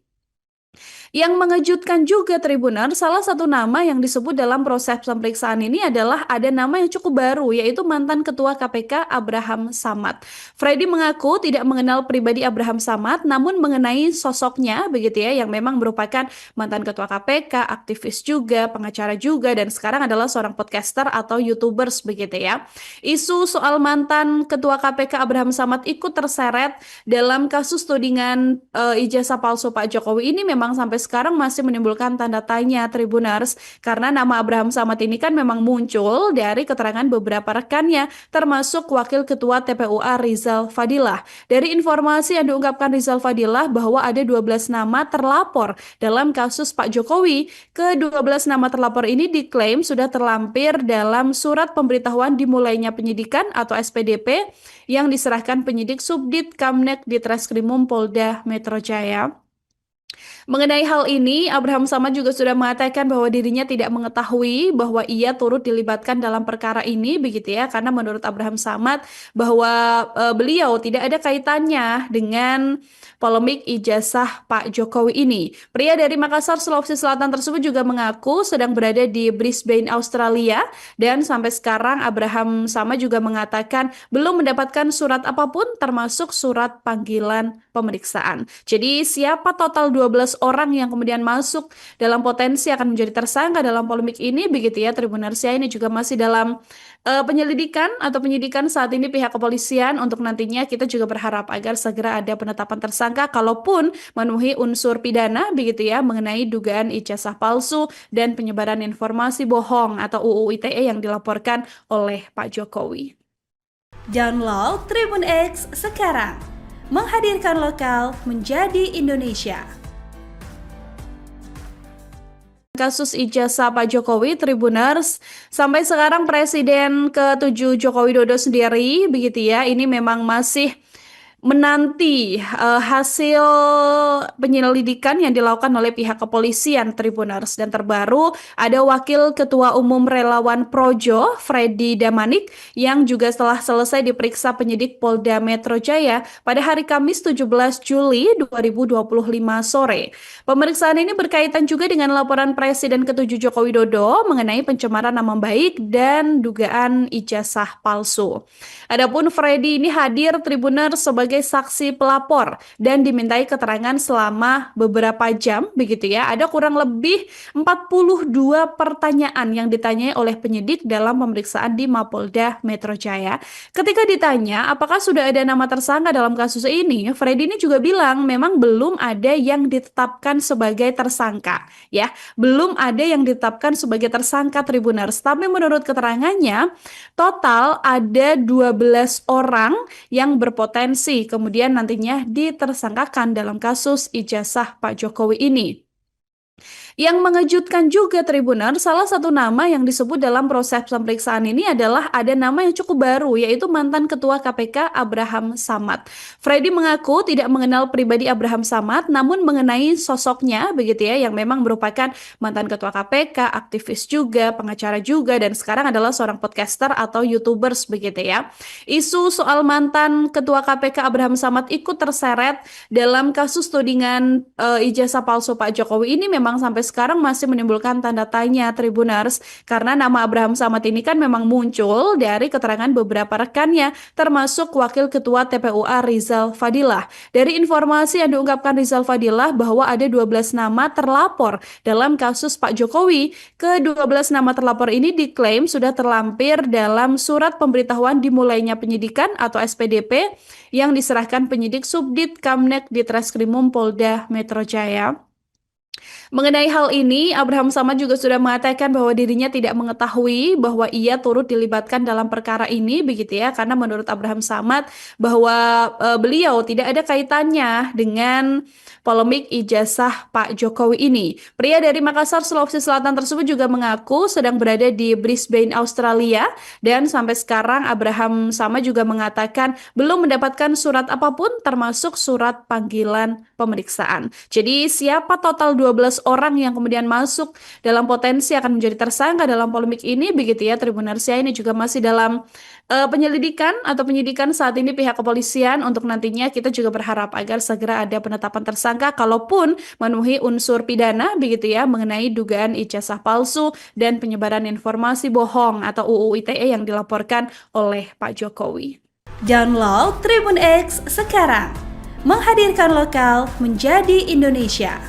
Yang mengejutkan juga, Tribuner, salah satu nama yang disebut dalam proses pemeriksaan ini adalah ada nama yang cukup baru, yaitu mantan Ketua KPK Abraham Samad. Freddy mengaku tidak mengenal pribadi Abraham Samad, namun mengenai sosoknya, begitu ya, yang memang merupakan mantan Ketua KPK, aktivis juga, pengacara juga, dan sekarang adalah seorang podcaster atau YouTubers, begitu ya. Isu soal mantan Ketua KPK Abraham Samad ikut terseret dalam kasus tudingan ijazah palsu Pak Jokowi ini memang sampai sekarang masih menimbulkan tanda tanya, Tribuners, karena nama Abraham Samad ini kan memang muncul dari keterangan beberapa rekannya, termasuk Wakil Ketua TPUA Rizal Fadilah. Dari informasi yang diungkapkan Rizal Fadilah bahwa ada 12 nama terlapor dalam kasus Pak Jokowi. Ke-12 nama terlapor ini diklaim sudah terlampir dalam surat pemberitahuan dimulainya penyidikan atau SPDP yang diserahkan penyidik Subdit Kamnek di Treskrimum Polda Metro Jaya. Mengenai hal ini, Abraham Samad juga sudah mengatakan bahwa dirinya tidak mengetahui bahwa ia turut dilibatkan dalam perkara ini, begitu ya, karena menurut Abraham Samad bahwa beliau tidak ada kaitannya dengan polemik ijazah Pak Jokowi ini. Pria dari Makassar, Sulawesi Selatan tersebut juga mengaku sedang berada di Brisbane, Australia, dan sampai sekarang Abraham Samad juga mengatakan belum mendapatkan surat apapun termasuk surat panggilan pemeriksaan. Jadi siapa total 12 orang yang kemudian masuk dalam potensi akan menjadi tersangka dalam polemik ini, begitu ya, Tribuners, ini juga masih dalam penyelidikan atau penyidikan saat ini pihak kepolisian. Untuk nantinya kita juga berharap agar segera ada penetapan tersangka kalaupun memenuhi unsur pidana, begitu ya, mengenai dugaan ijazah palsu dan penyebaran informasi bohong atau UU ITE yang dilaporkan oleh Pak Jokowi. Download Tribun X sekarang, menghadirkan lokal menjadi Indonesia. Kasus ijazah Pak Jokowi, Tribuners, sampai sekarang Presiden ke-7 Joko Widodo sendiri, begitu ya, ini memang masih menanti hasil penyelidikan yang dilakukan oleh pihak kepolisian, Tribuners. Dan terbaru ada Wakil Ketua Umum Relawan Projo, Freddy Damanik, yang juga setelah selesai diperiksa penyidik Polda Metro Jaya pada hari Kamis 17 Juli 2025 sore. Pemeriksaan ini berkaitan juga dengan laporan Presiden ke-7 Joko Widodo mengenai pencemaran nama baik dan dugaan ijazah palsu. Adapun Freddy ini hadir, Tribuners, sebagai saksi pelapor dan dimintai keterangan selama beberapa jam, begitu ya. Ada kurang lebih 42 pertanyaan yang ditanyai oleh penyidik dalam pemeriksaan di Mapolda Metro Jaya. Ketika ditanya apakah sudah ada nama tersangka dalam kasus ini, Freddy ini juga bilang memang belum ada yang ditetapkan sebagai tersangka, ya. Belum ada yang ditetapkan sebagai tersangka, Tribuners. Tapi menurut keterangannya, total ada 12 orang yang berpotensi kemudian nantinya ditersangkakan dalam kasus ijazah Pak Jokowi ini. Yang mengejutkan juga, Tribuner, salah satu nama yang disebut dalam proses pemeriksaan ini adalah ada nama yang cukup baru, yaitu mantan Ketua KPK Abraham Samad. Freddy mengaku tidak mengenal pribadi Abraham Samad, namun mengenai sosoknya, begitu ya, yang memang merupakan mantan Ketua KPK, aktivis juga, pengacara juga, dan sekarang adalah seorang podcaster atau YouTubers, begitu ya. Isu soal mantan Ketua KPK Abraham Samad ikut terseret dalam kasus tudingan ijazah palsu Pak Jokowi ini memang sampai sekarang masih menimbulkan tanda tanya, Tribuners, karena nama Abraham Samad ini kan memang muncul dari keterangan beberapa rekannya, termasuk Wakil Ketua TPUA Rizal Fadilah. Dari informasi yang diungkapkan Rizal Fadilah bahwa ada 12 nama terlapor dalam kasus Pak Jokowi. Ke-12 nama terlapor ini diklaim sudah terlampir dalam surat pemberitahuan dimulainya penyidikan atau SPDP yang diserahkan penyidik Subdit Kamnek di Treskrimum Polda Metro Jaya. Mengenai hal ini, Abraham Samad juga sudah mengatakan bahwa dirinya tidak mengetahui bahwa ia turut dilibatkan dalam perkara ini, begitu ya, karena menurut Abraham Samad bahwa beliau tidak ada kaitannya dengan polemik ijazah Pak Jokowi ini. Pria dari Makassar, Sulawesi Selatan tersebut juga mengaku sedang berada di Brisbane, Australia, dan sampai sekarang Abraham Samad juga mengatakan belum mendapatkan surat apapun termasuk surat panggilan pemeriksaan. Jadi siapa total 12 orang yang kemudian masuk dalam potensi akan menjadi tersangka dalam polemik ini, begitu ya, Tribunarsia, ini juga masih dalam penyelidikan atau penyidikan saat ini pihak kepolisian. Untuk nantinya kita juga berharap agar segera ada penetapan tersangka kalaupun memenuhi unsur pidana, begitu ya, mengenai dugaan ijazah palsu dan penyebaran informasi bohong atau UU ITE yang dilaporkan oleh Pak Jokowi. Download Tribun X sekarang, menghadirkan lokal menjadi Indonesia.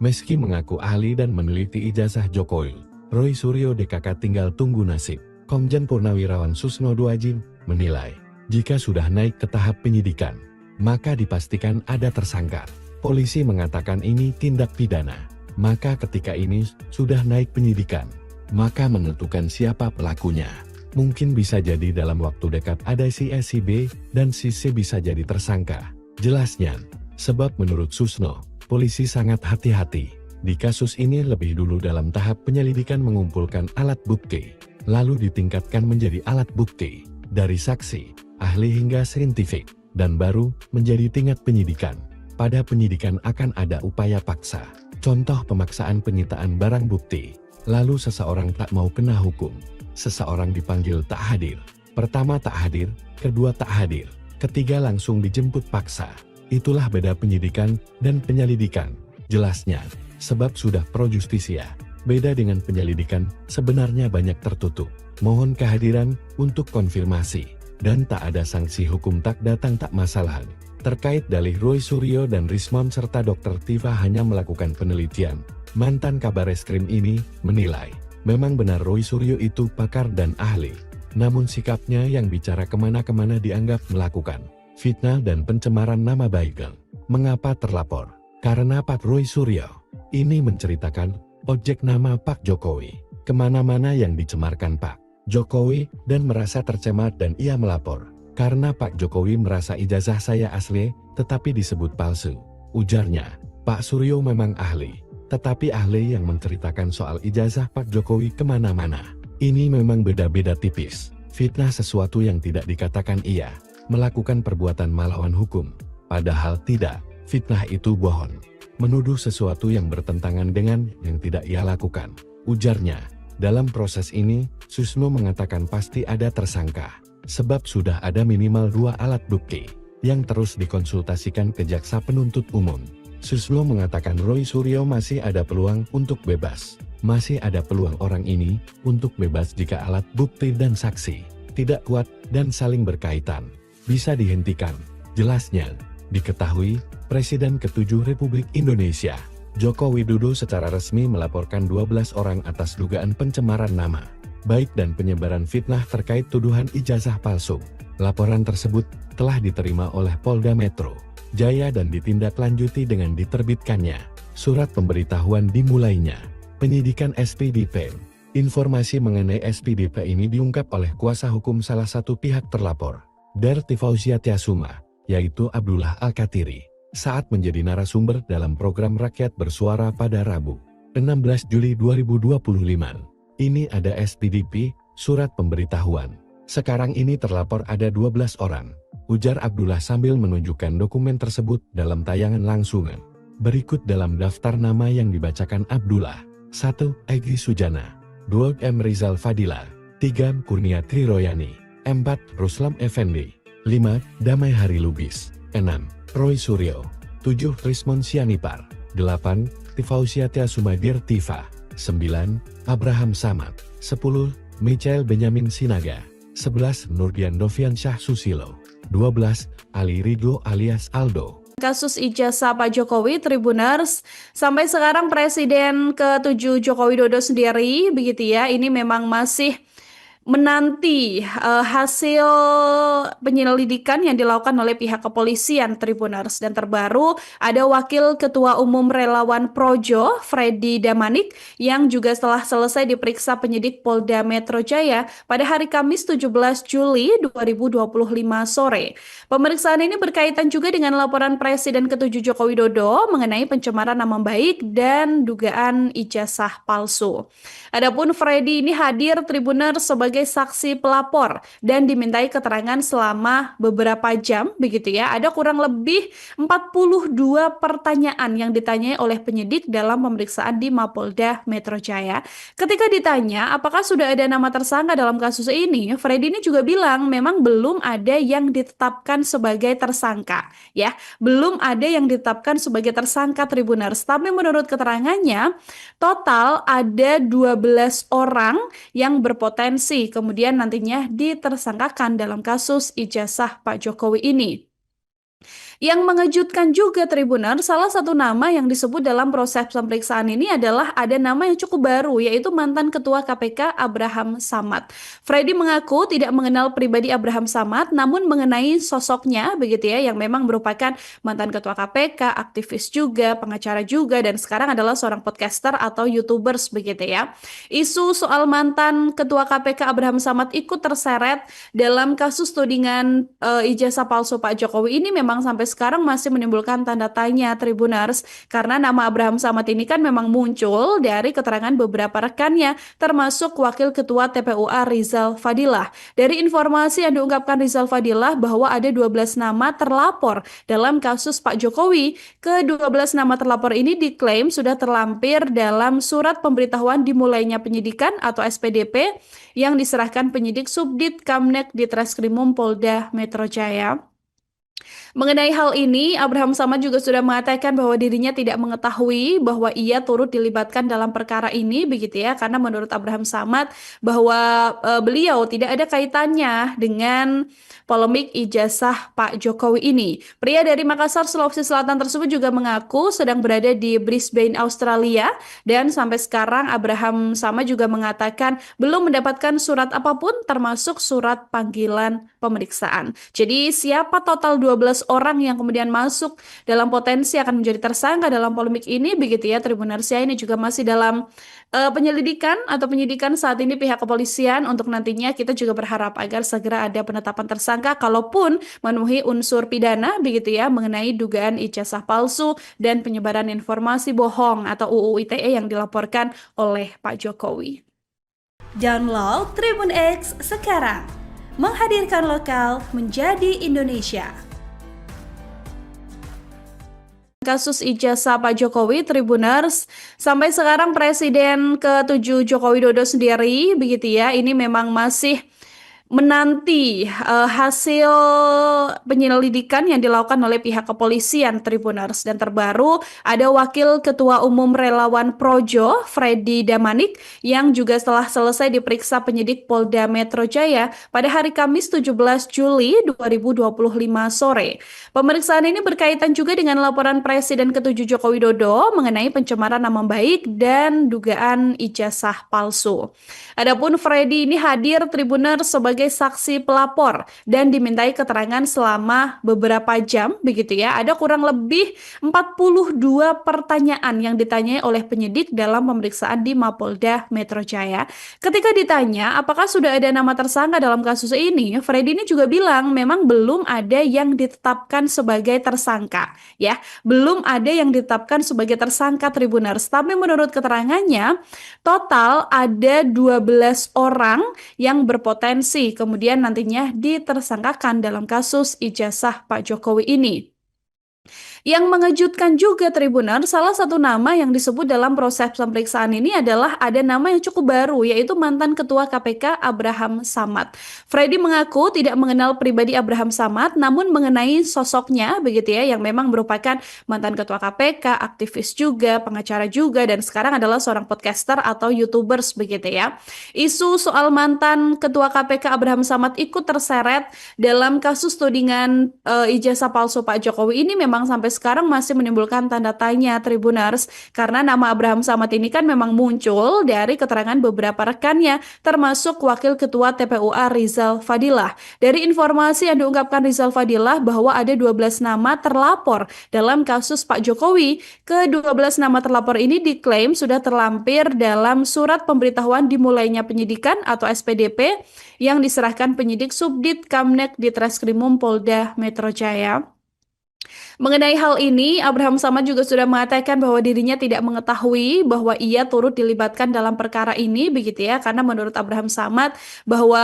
Meski mengaku ahli dan meneliti ijazah Jokowi, Roy Suryo DKK tinggal tunggu nasib. Komjen Purnawirawan Susno Duajin menilai, jika sudah naik ke tahap penyidikan, maka dipastikan ada tersangka. Polisi mengatakan ini tindak pidana. Maka ketika ini sudah naik penyidikan, maka menentukan siapa pelakunya. Mungkin bisa jadi dalam waktu dekat ada si A, si B, dan si C bisa jadi tersangka. Jelasnya, sebab menurut Susno, polisi sangat hati-hati. Di kasus ini lebih dulu dalam tahap penyelidikan mengumpulkan alat bukti, lalu ditingkatkan menjadi alat bukti, dari saksi, ahli hingga saintifik, dan baru menjadi tingkat penyidikan. Pada penyidikan akan ada upaya paksa, contoh pemaksaan penyitaan barang bukti, lalu seseorang tak mau kena hukum, seseorang dipanggil tak hadir. Pertama tak hadir, kedua tak hadir, ketiga langsung dijemput paksa. Itulah beda penyidikan dan penyelidikan, jelasnya, sebab sudah pro justisia. Beda dengan penyelidikan, sebenarnya banyak tertutup. Mohon kehadiran untuk konfirmasi, dan tak ada sanksi hukum tak datang tak masalah. Terkait dalih Roy Suryo dan Rismon serta Dr. Tifa hanya melakukan penelitian, mantan Kabar Eskrim ini menilai, memang benar Roy Suryo itu pakar dan ahli. Namun sikapnya yang bicara kemana-kemana dianggap melakukan fitnah dan pencemaran nama baik. Mengapa terlapor? Karena Pak Roy Suryo ini menceritakan objek nama Pak Jokowi kemana-mana yang dicemarkan Pak Jokowi dan merasa tercemar dan ia melapor. Karena Pak Jokowi merasa ijazah saya asli, tetapi disebut palsu. Ujarnya, Pak Suryo memang ahli, tetapi ahli yang menceritakan soal ijazah Pak Jokowi kemana-mana. Ini memang beda-beda tipis. Fitnah sesuatu yang tidak dikatakan ia melakukan perbuatan melawan hukum. Padahal tidak, fitnah itu bohong. Menuduh sesuatu yang bertentangan dengan yang tidak ia lakukan. Ujarnya, dalam proses ini, Susno mengatakan pasti ada tersangka. Sebab sudah ada minimal 2 alat bukti yang terus dikonsultasikan ke jaksa penuntut umum. Susno mengatakan Roy Suryo masih ada peluang untuk bebas. Masih ada peluang orang ini untuk bebas jika alat bukti dan saksi tidak kuat dan saling berkaitan. Bisa dihentikan. Jelasnya, diketahui Presiden ke-7 Republik Indonesia, Joko Widodo secara resmi melaporkan 12 orang atas dugaan pencemaran nama baik dan penyebaran fitnah terkait tuduhan ijazah palsu. Laporan tersebut telah diterima oleh Polda Metro Jaya dan ditindaklanjuti dengan diterbitkannya surat pemberitahuan dimulainya penyidikan SPDP. Informasi mengenai SPDP ini diungkap oleh kuasa hukum salah satu pihak terlapor, Darti Fauzia Tiasuma, yaitu Abdullah Al-Katiri, saat menjadi narasumber dalam program Rakyat Bersuara pada Rabu, 16 Juli 2025. Ini ada SPDP, surat pemberitahuan. Sekarang ini terlapor ada 12 orang, ujar Abdullah sambil menunjukkan dokumen tersebut dalam tayangan langsung. Berikut dalam daftar nama yang dibacakan Abdullah. 1. Egy Sujana. 2. M. Rizal Fadila. 3. Kurnia Triroyani. 4. Ruslam Effendi. 5. Damai Hari Lubis. 6. Roy Suryo. 7. Trismon Sianipar. 8. Tifausia Tiasumadir Tifa. 9. Abraham Samad. 10. Michael Benyamin Sinaga. 11. Nurdian Dovian Syah Susilo. 12. Ali Ridho alias Aldo. Kasus ijazah Pak Jokowi, Tribuners, sampai sekarang Presiden ke-7 Joko Widodo sendiri, begitu ya, ini memang masih menanti hasil penyelidikan yang dilakukan oleh pihak kepolisian, Tribuners. Dan terbaru ada Wakil Ketua Umum Relawan Projo, Freddy Damanik, yang juga setelah selesai diperiksa penyidik Polda Metro Jaya pada hari Kamis 17 Juli 2025 sore. Pemeriksaan ini berkaitan juga dengan laporan Presiden ke-7 Joko Widodo mengenai pencemaran nama baik dan dugaan ijazah palsu. Adapun Freddy ini hadir, Tribuners, sebagai saksi pelapor dan dimintai keterangan selama beberapa jam, begitu ya. Ada kurang lebih 42 pertanyaan yang ditanyai oleh penyidik dalam pemeriksaan di Mapolda Metro Jaya. Ketika ditanya apakah sudah ada nama tersangka dalam kasus ini, Freddy ini juga bilang memang belum ada yang ditetapkan sebagai tersangka, ya. Belum ada yang ditetapkan sebagai tersangka, Tribuners. Tapi menurut keterangannya, total ada 12 orang yang berpotensi kemudian nantinya ditersangkakan dalam kasus ijazah Pak Jokowi ini. Yang mengejutkan juga, Tribuners, salah satu nama yang disebut dalam proses pemeriksaan ini adalah ada nama yang cukup baru, yaitu mantan Ketua KPK Abraham Samad. Freddy mengaku tidak mengenal pribadi Abraham Samad, namun mengenai sosoknya, begitu ya, yang memang merupakan mantan Ketua KPK, aktivis juga, pengacara juga, dan sekarang adalah seorang podcaster atau YouTubers, begitu ya. Isu soal mantan Ketua KPK Abraham Samad ikut terseret dalam kasus tudingan ijazah palsu Pak Jokowi ini memang sampai sekarang masih menimbulkan tanda tanya, Tribuners, karena nama Abraham Samad ini kan memang muncul dari keterangan beberapa rekannya, termasuk Wakil Ketua TPUA Rizal Fadilah. Dari informasi yang diungkapkan Rizal Fadilah bahwa ada 12 nama terlapor dalam kasus Pak Jokowi. Ke-12 nama terlapor ini diklaim sudah terlampir dalam surat pemberitahuan dimulainya penyidikan atau SPDP yang diserahkan penyidik Subdit Kamnek di Treskrimum Polda Metro Jaya. Mengenai hal ini, Abraham Samad juga sudah mengatakan bahwa dirinya tidak mengetahui bahwa ia turut dilibatkan dalam perkara ini, begitu ya, karena menurut Abraham Samad bahwa beliau tidak ada kaitannya dengan polemik ijazah Pak Jokowi ini. Pria dari Makassar, Sulawesi Selatan tersebut juga mengaku sedang berada di Brisbane, Australia, dan sampai sekarang Abraham Samad juga mengatakan belum mendapatkan surat apapun termasuk surat panggilan pemeriksaan. Jadi siapa total 12 orang yang kemudian masuk dalam potensi akan menjadi tersangka dalam polemik ini begitu ya Tribuners ya. Ini juga masih dalam penyelidikan atau penyidikan saat ini pihak kepolisian. Untuk nantinya kita juga berharap agar segera ada penetapan tersangka kalaupun memenuhi unsur pidana begitu ya mengenai dugaan ijazah palsu dan penyebaran informasi bohong atau UU ITE yang dilaporkan oleh Pak Jokowi. Download Tribun X sekarang, menghadirkan lokal menjadi Indonesia. Kasus ijazah Pak Jokowi, Tribuners, sampai sekarang Presiden ke-7 Joko Widodo sendiri, begitu ya, ini memang masih menanti hasil penyelidikan yang dilakukan oleh pihak kepolisian Tribuners. Dan terbaru ada Wakil Ketua Umum Relawan Projo, Freddy Damanik, yang juga setelah selesai diperiksa penyidik Polda Metro Jaya pada hari Kamis 17 Juli 2025 sore. Pemeriksaan ini berkaitan juga dengan laporan Presiden ke-7 Joko Widodo mengenai pencemaran nama baik dan dugaan ijazah palsu. Adapun Freddy ini hadir Tribuners sebagai saksi pelapor dan dimintai keterangan selama beberapa jam begitu ya. Ada kurang lebih 42 pertanyaan yang ditanyai oleh penyidik dalam pemeriksaan di Mapolda Metro Jaya. Ketika ditanya apakah sudah ada nama tersangka dalam kasus ini, Freddy ini juga bilang memang belum ada yang ditetapkan sebagai tersangka ya. Belum ada yang ditetapkan sebagai tersangka Tribuners. Tapi menurut keterangannya total ada 12 orang yang berpotensi kemudian nantinya ditersangkakan dalam kasus ijazah Pak Jokowi ini. Yang mengejutkan juga Tribuners, salah satu nama yang disebut dalam proses pemeriksaan ini adalah ada nama yang cukup baru, yaitu mantan Ketua KPK Abraham Samad. Freddy mengaku tidak mengenal pribadi Abraham Samad, namun mengenai sosoknya begitu ya, yang memang merupakan mantan Ketua KPK, aktivis juga, pengacara juga, dan sekarang adalah seorang podcaster atau YouTubers begitu ya. Isu soal mantan Ketua KPK Abraham Samad ikut terseret dalam kasus tudingan ijazah palsu Pak Jokowi ini memang sampai sekarang masih menimbulkan tanda tanya Tribuners, karena nama Abraham Samad ini kan memang muncul dari keterangan beberapa rekannya termasuk Wakil Ketua TPUA Rizal Fadilah. Dari informasi yang diungkapkan Rizal Fadilah bahwa ada 12 nama terlapor dalam kasus Pak Jokowi. Ke-12 nama terlapor ini diklaim sudah terlampir dalam surat pemberitahuan dimulainya penyidikan atau SPDP yang diserahkan penyidik Subdit Kamnek di Treskrimum Polda Metro Jaya. Mengenai hal ini, Abraham Samad juga sudah mengatakan bahwa dirinya tidak mengetahui bahwa ia turut dilibatkan dalam perkara ini begitu ya, karena menurut Abraham Samad bahwa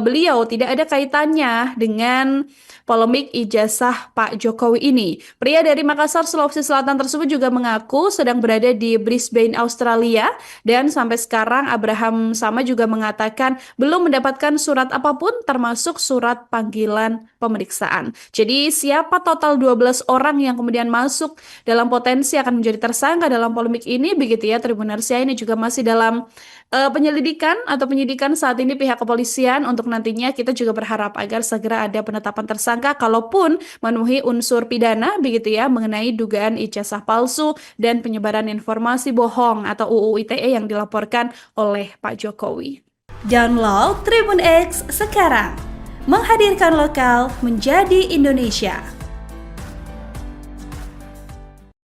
beliau tidak ada kaitannya dengan polemik ijazah Pak Jokowi ini. Pria dari Makassar, Sulawesi Selatan tersebut juga mengaku sedang berada di Brisbane, Australia, dan sampai sekarang Abraham Samad juga mengatakan belum mendapatkan surat apapun termasuk surat panggilan pemeriksaan. Jadi siapa total 12 orang yang kemudian masuk dalam potensi akan menjadi tersangka dalam polemik ini begitu ya Tribuners ya. Ini juga masih dalam penyelidikan atau penyidikan saat ini pihak kepolisian. Untuk nantinya kita juga berharap agar segera ada penetapan tersangka kalaupun memenuhi unsur pidana begitu ya mengenai dugaan ijazah palsu dan penyebaran informasi bohong atau UU ITE yang dilaporkan oleh Pak Jokowi. Download Tribun X sekarang, menghadirkan lokal menjadi Indonesia.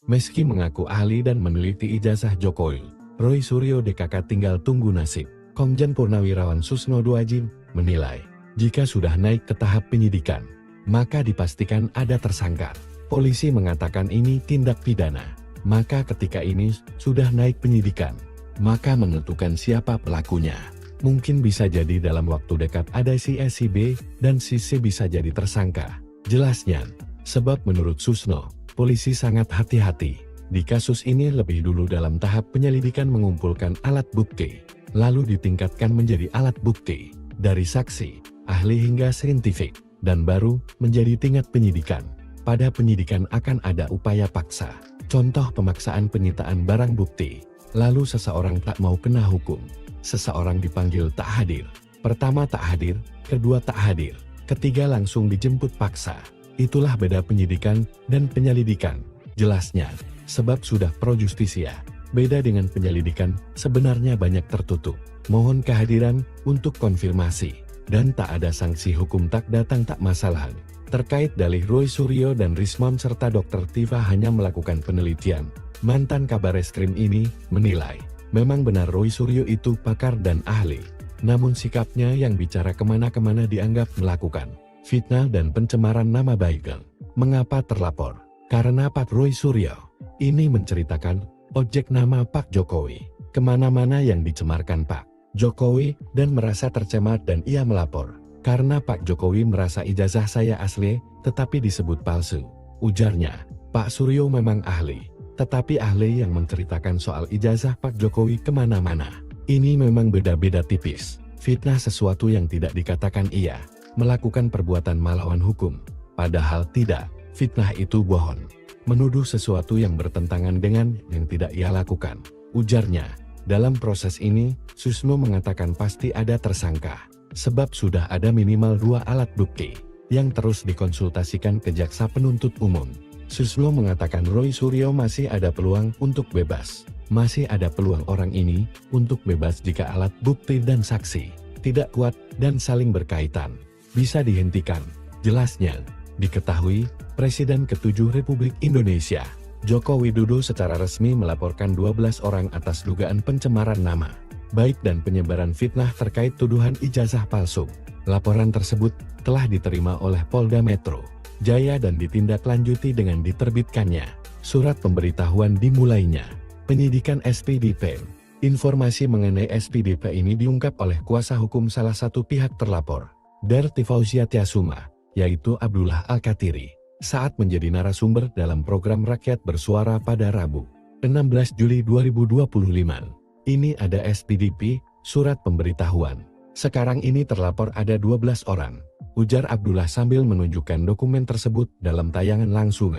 Meski mengaku ahli dan meneliti ijazah Jokowi, Roy Suryo DKK tinggal tunggu nasib. Komjen Purnawirawan Susno Duajin menilai, jika sudah naik ke tahap penyidikan, maka dipastikan ada tersangka. Polisi mengatakan ini tindak pidana, maka ketika ini sudah naik penyidikan, maka menentukan siapa pelakunya. Mungkin bisa jadi dalam waktu dekat ada si A, si B, dan si C bisa jadi tersangka. Jelasnya, sebab menurut Susno, polisi sangat hati-hati. Di kasus ini lebih dulu dalam tahap penyelidikan mengumpulkan alat bukti, lalu ditingkatkan menjadi alat bukti, dari saksi, ahli hingga saintifik, dan baru menjadi tingkat penyidikan. Pada penyidikan akan ada upaya paksa, contoh pemaksaan penyitaan barang bukti, lalu seseorang tak mau kena hukum, seseorang dipanggil tak hadir, pertama tak hadir, kedua tak hadir, ketiga langsung dijemput paksa. Itulah beda penyidikan dan penyelidikan, jelasnya, sebab sudah pro justisia. Beda dengan penyelidikan, sebenarnya banyak tertutup. Mohon kehadiran untuk konfirmasi, dan tak ada sanksi hukum tak datang tak masalah. Terkait dalih Roy Suryo dan Rismon serta Dr. Tifa hanya melakukan penelitian, mantan Kabareskrim ini menilai, memang benar Roy Suryo itu pakar dan ahli. Namun sikapnya yang bicara kemana-kemana dianggap melakukan fitnah dan pencemaran nama baik. Mengapa terlapor? Karena Pak Roy Suryo ini menceritakan objek nama Pak Jokowi kemana-mana yang dicemarkan Pak Jokowi dan merasa tercemar dan ia melapor. Karena Pak Jokowi merasa ijazah saya asli, tetapi disebut palsu. Ujarnya, Pak Suryo memang ahli, tetapi ahli yang menceritakan soal ijazah Pak Jokowi kemana-mana. Ini memang beda-beda tipis. Fitnah sesuatu yang tidak dikatakan ia melakukan perbuatan melawan hukum. Padahal tidak, fitnah itu bohong. Menuduh sesuatu yang bertentangan dengan yang tidak ia lakukan. Ujarnya, dalam proses ini, Susno mengatakan pasti ada tersangka. Sebab sudah ada minimal 2 alat bukti yang terus dikonsultasikan ke jaksa penuntut umum. Susno mengatakan Roy Suryo masih ada peluang untuk bebas. Masih ada peluang orang ini untuk bebas jika alat bukti dan saksi tidak kuat dan saling berkaitan. Bisa dihentikan. Jelasnya, diketahui Presiden ke-7 Republik Indonesia, Joko Widodo secara resmi melaporkan 12 orang atas dugaan pencemaran nama baik dan penyebaran fitnah terkait tuduhan ijazah palsu. Laporan tersebut telah diterima oleh Polda Metro Jaya dan ditindaklanjuti dengan diterbitkannya surat pemberitahuan dimulainya penyidikan SPDP. Informasi mengenai SPDP ini diungkap oleh kuasa hukum salah satu pihak terlapor, Darti Fauzia Tiasuma, yaitu Abdullah Al-Katiri, saat menjadi narasumber dalam program Rakyat Bersuara pada Rabu, 16 Juli 2025. Ini ada SPDP, surat pemberitahuan. Sekarang ini terlapor ada 12 orang, ujar Abdullah sambil menunjukkan dokumen tersebut dalam tayangan langsung.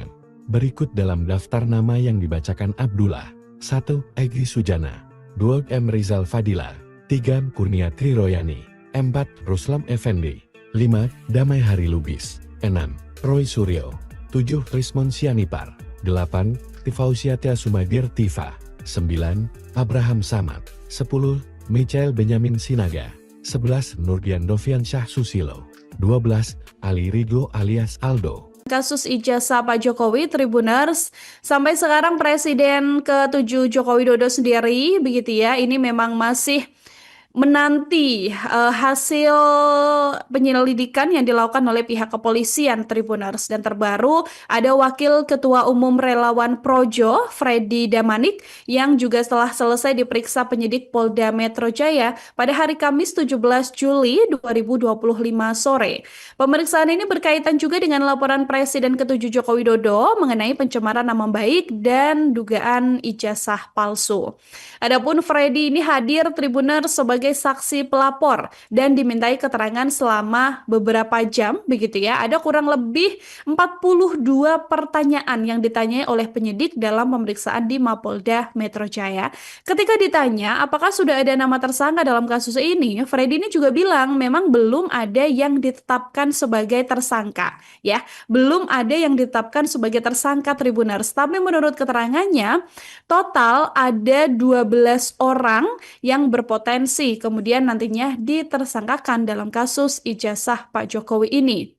Berikut dalam daftar nama yang dibacakan Abdullah. 1. Egy Sujana. 2. M. Rizal Fadila. 3. Kurnia Triroyani. 4. Ruslam Effendi. 5. Damai Hari Lubis. 6. Roy Suryo. 7. Rismon Sianipar. 8. Tifausia Tiasumadir Tifa. 9. Abraham Samad. 10. Michael Benyamin Sinaga. 11. Nurdian Dovian Syah Susilo. 12. Ali Ridho alias Aldo. Kasus ijazah Pak Jokowi, Tribuners, sampai sekarang Presiden ke-7 Joko Widodo sendiri, begitu ya, ini memang masih menanti hasil penyelidikan yang dilakukan oleh pihak kepolisian, Tribuners. Dan terbaru ada Wakil Ketua Umum Relawan Projo, Freddy Damanik, yang juga setelah selesai diperiksa penyidik Polda Metro Jaya pada hari Kamis 17 Juli 2025 sore. Pemeriksaan ini berkaitan juga dengan laporan Presiden ke-7 Joko Widodo mengenai pencemaran nama baik dan dugaan ijazah palsu. Adapun Freddy ini hadir, Tribuners, sebagai saksi pelapor dan dimintai keterangan selama beberapa jam, begitu ya. Ada kurang lebih 42 pertanyaan yang ditanyai oleh penyidik dalam pemeriksaan di Mapolda Metro Jaya. Ketika ditanya apakah sudah ada nama tersangka dalam kasus ini, Freddy ini juga bilang memang belum ada yang ditetapkan sebagai tersangka, ya. Belum ada yang ditetapkan sebagai tersangka, Tribuners. Tapi menurut keterangannya, total ada 12 orang yang berpotensi kemudian nantinya ditersangkakan dalam kasus ijazah Pak Jokowi ini.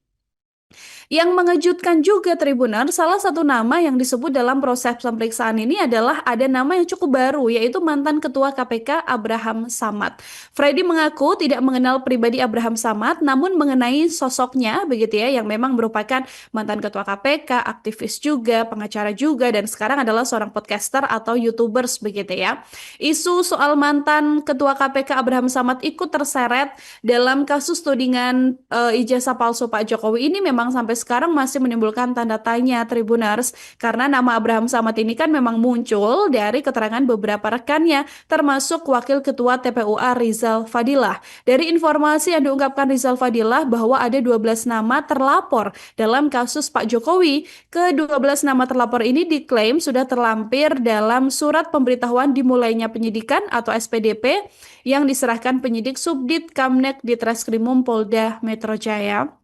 Yang mengejutkan juga, Tribuner, salah satu nama yang disebut dalam proses pemeriksaan ini adalah ada nama yang cukup baru, yaitu mantan Ketua KPK Abraham Samad. Freddy mengaku tidak mengenal pribadi Abraham Samad, namun mengenai sosoknya, begitu ya, yang memang merupakan mantan Ketua KPK, aktivis juga, pengacara juga, dan sekarang adalah seorang podcaster atau YouTubers, begitu ya. Isu soal mantan Ketua KPK Abraham Samad ikut terseret dalam kasus tudingan ijazah palsu Pak Jokowi ini memang sampai sekarang masih menimbulkan tanda tanya, Tribuners, karena nama Abraham Samad ini kan memang muncul dari keterangan beberapa rekannya, termasuk Wakil Ketua TPUA Rizal Fadilah. Dari informasi yang diungkapkan Rizal Fadilah bahwa ada 12 nama terlapor dalam kasus Pak Jokowi. Ke-12 nama terlapor ini diklaim sudah terlampir dalam surat pemberitahuan dimulainya penyidikan atau SPDP yang diserahkan penyidik Subdit Kamnek di Treskrimum Polda Metro Jaya.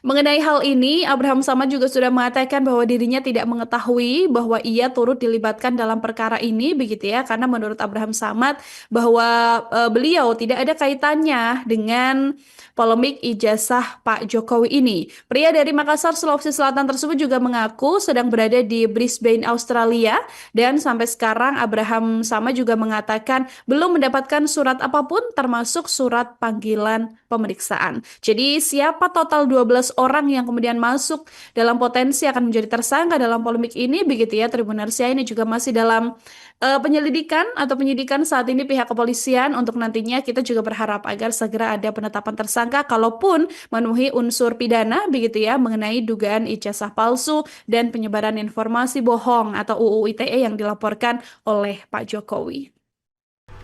Mengenai hal ini, Abraham Samad juga sudah mengatakan bahwa dirinya tidak mengetahui bahwa ia turut dilibatkan dalam perkara ini, begitu ya, karena menurut Abraham Samad bahwa beliau tidak ada kaitannya dengan polemik ijazah Pak Jokowi ini. Pria dari Makassar, Sulawesi Selatan tersebut juga mengaku sedang berada di Brisbane, Australia, dan sampai sekarang Abraham Samad juga mengatakan belum mendapatkan surat apapun termasuk surat panggilan pemeriksaan. Jadi siapa total 12 orang yang kemudian masuk dalam potensi akan menjadi tersangka dalam polemik ini, begitu ya Tribunarsia, ini juga masih dalam penyelidikan atau penyidikan saat ini pihak kepolisian. Untuk nantinya kita juga berharap agar segera ada penetapan tersangka kalaupun memenuhi unsur pidana, begitu ya, mengenai dugaan ijazah palsu dan penyebaran informasi bohong atau UU ITE yang dilaporkan oleh Pak Jokowi.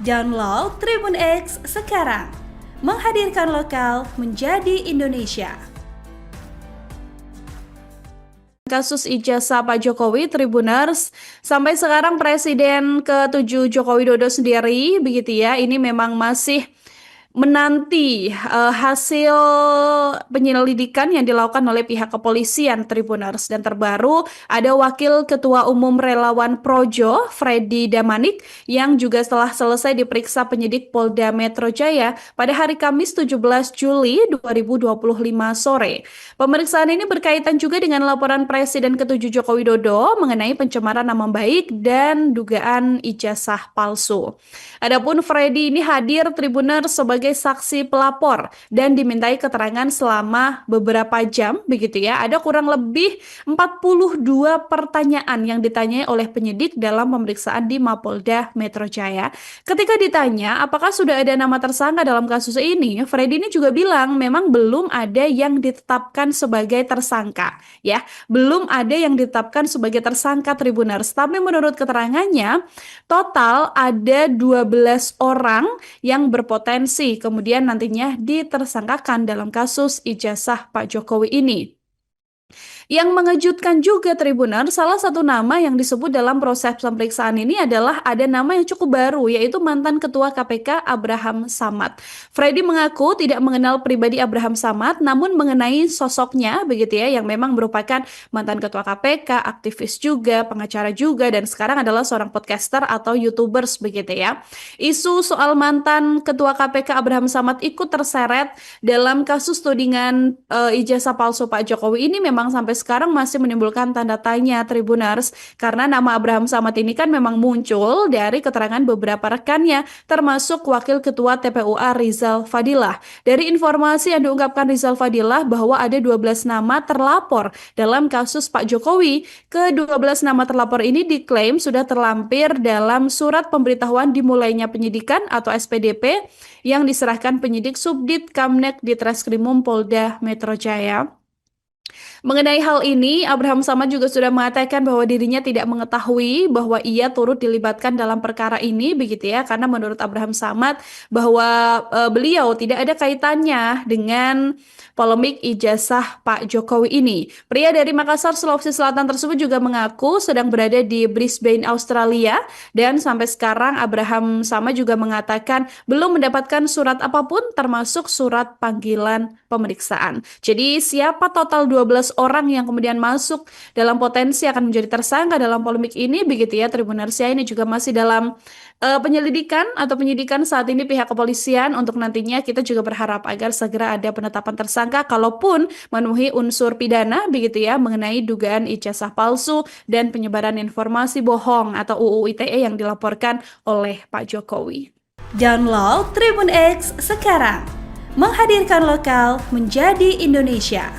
Download Tribun X sekarang, menghadirkan lokal menjadi Indonesia. Kasus ijazah Pak Jokowi, Tribuners, sampai sekarang Presiden ke-7 Joko Widodo sendiri, begitu ya, ini memang masih menanti hasil penyelidikan yang dilakukan oleh pihak kepolisian, Tribuners. Dan terbaru ada Wakil Ketua Umum Relawan Projo, Freddy Damanik, yang juga setelah selesai diperiksa penyidik Polda Metro Jaya pada hari Kamis 17 Juli 2025 sore. Pemeriksaan ini berkaitan juga dengan laporan Presiden ke-7 Joko Widodo mengenai pencemaran nama baik dan dugaan ijazah palsu. Adapun Freddy ini hadir, Tribuners, sebagai saksi pelapor dan dimintai keterangan selama beberapa jam, begitu ya. Ada kurang lebih 42 pertanyaan yang ditanyai oleh penyidik dalam pemeriksaan di Mapolda Metro Jaya. Ketika ditanya apakah sudah ada nama tersangka dalam kasus ini, Freddy ini juga bilang memang belum ada yang ditetapkan sebagai tersangka, ya. Belum ada yang ditetapkan sebagai tersangka, Tribuners. Tapi menurut keterangannya, total ada 12 orang yang berpotensi kemudian nantinya ditersangkakan dalam kasus ijazah Pak Jokowi ini. Yang mengejutkan juga, Tribuners, salah satu nama yang disebut dalam proses pemeriksaan ini adalah ada nama yang cukup baru, yaitu mantan Ketua KPK Abraham Samad. Freddy mengaku tidak mengenal pribadi Abraham Samad, namun mengenai sosoknya, begitu ya, yang memang merupakan mantan Ketua KPK, aktivis juga, pengacara juga, dan sekarang adalah seorang podcaster atau YouTubers, begitu ya. Isu soal mantan Ketua KPK Abraham Samad ikut terseret dalam kasus tudingan ijazah palsu Pak Jokowi ini memang sampai sekarang masih menimbulkan tanda tanya, Tribuners, karena nama Abraham Samad ini kan memang muncul dari keterangan beberapa rekannya, termasuk Wakil Ketua TPUA Rizal Fadilah. Dari informasi yang diungkapkan Rizal Fadilah bahwa ada 12 nama terlapor dalam kasus Pak Jokowi. Ke-12 nama terlapor ini diklaim sudah terlampir dalam surat pemberitahuan dimulainya penyidikan atau SPDP yang diserahkan penyidik Subdit Kamnek di Treskrimum Polda Metro Jaya. Mengenai hal ini, Abraham Samad juga sudah mengatakan bahwa dirinya tidak mengetahui bahwa ia turut dilibatkan dalam perkara ini, begitu ya, karena menurut Abraham Samad bahwa beliau tidak ada kaitannya dengan polemik ijazah Pak Jokowi ini. Pria dari Makassar, Sulawesi Selatan tersebut juga mengaku sedang berada di Brisbane, Australia, dan sampai sekarang Abraham Samad juga mengatakan belum mendapatkan surat apapun termasuk surat panggilan pemeriksaan. Jadi siapa total 12 orang yang kemudian masuk dalam potensi akan menjadi tersangka dalam polemik ini, begitu ya Tribunarsia, ini juga masih dalam penyelidikan atau penyidikan saat ini pihak kepolisian. Untuk nantinya kita juga berharap agar segera ada penetapan tersangka kalaupun memenuhi unsur pidana, begitu ya, mengenai dugaan ijazah palsu dan penyebaran informasi bohong atau UU ITE yang dilaporkan oleh Pak Jokowi. Download Tribun X sekarang, menghadirkan lokal menjadi Indonesia.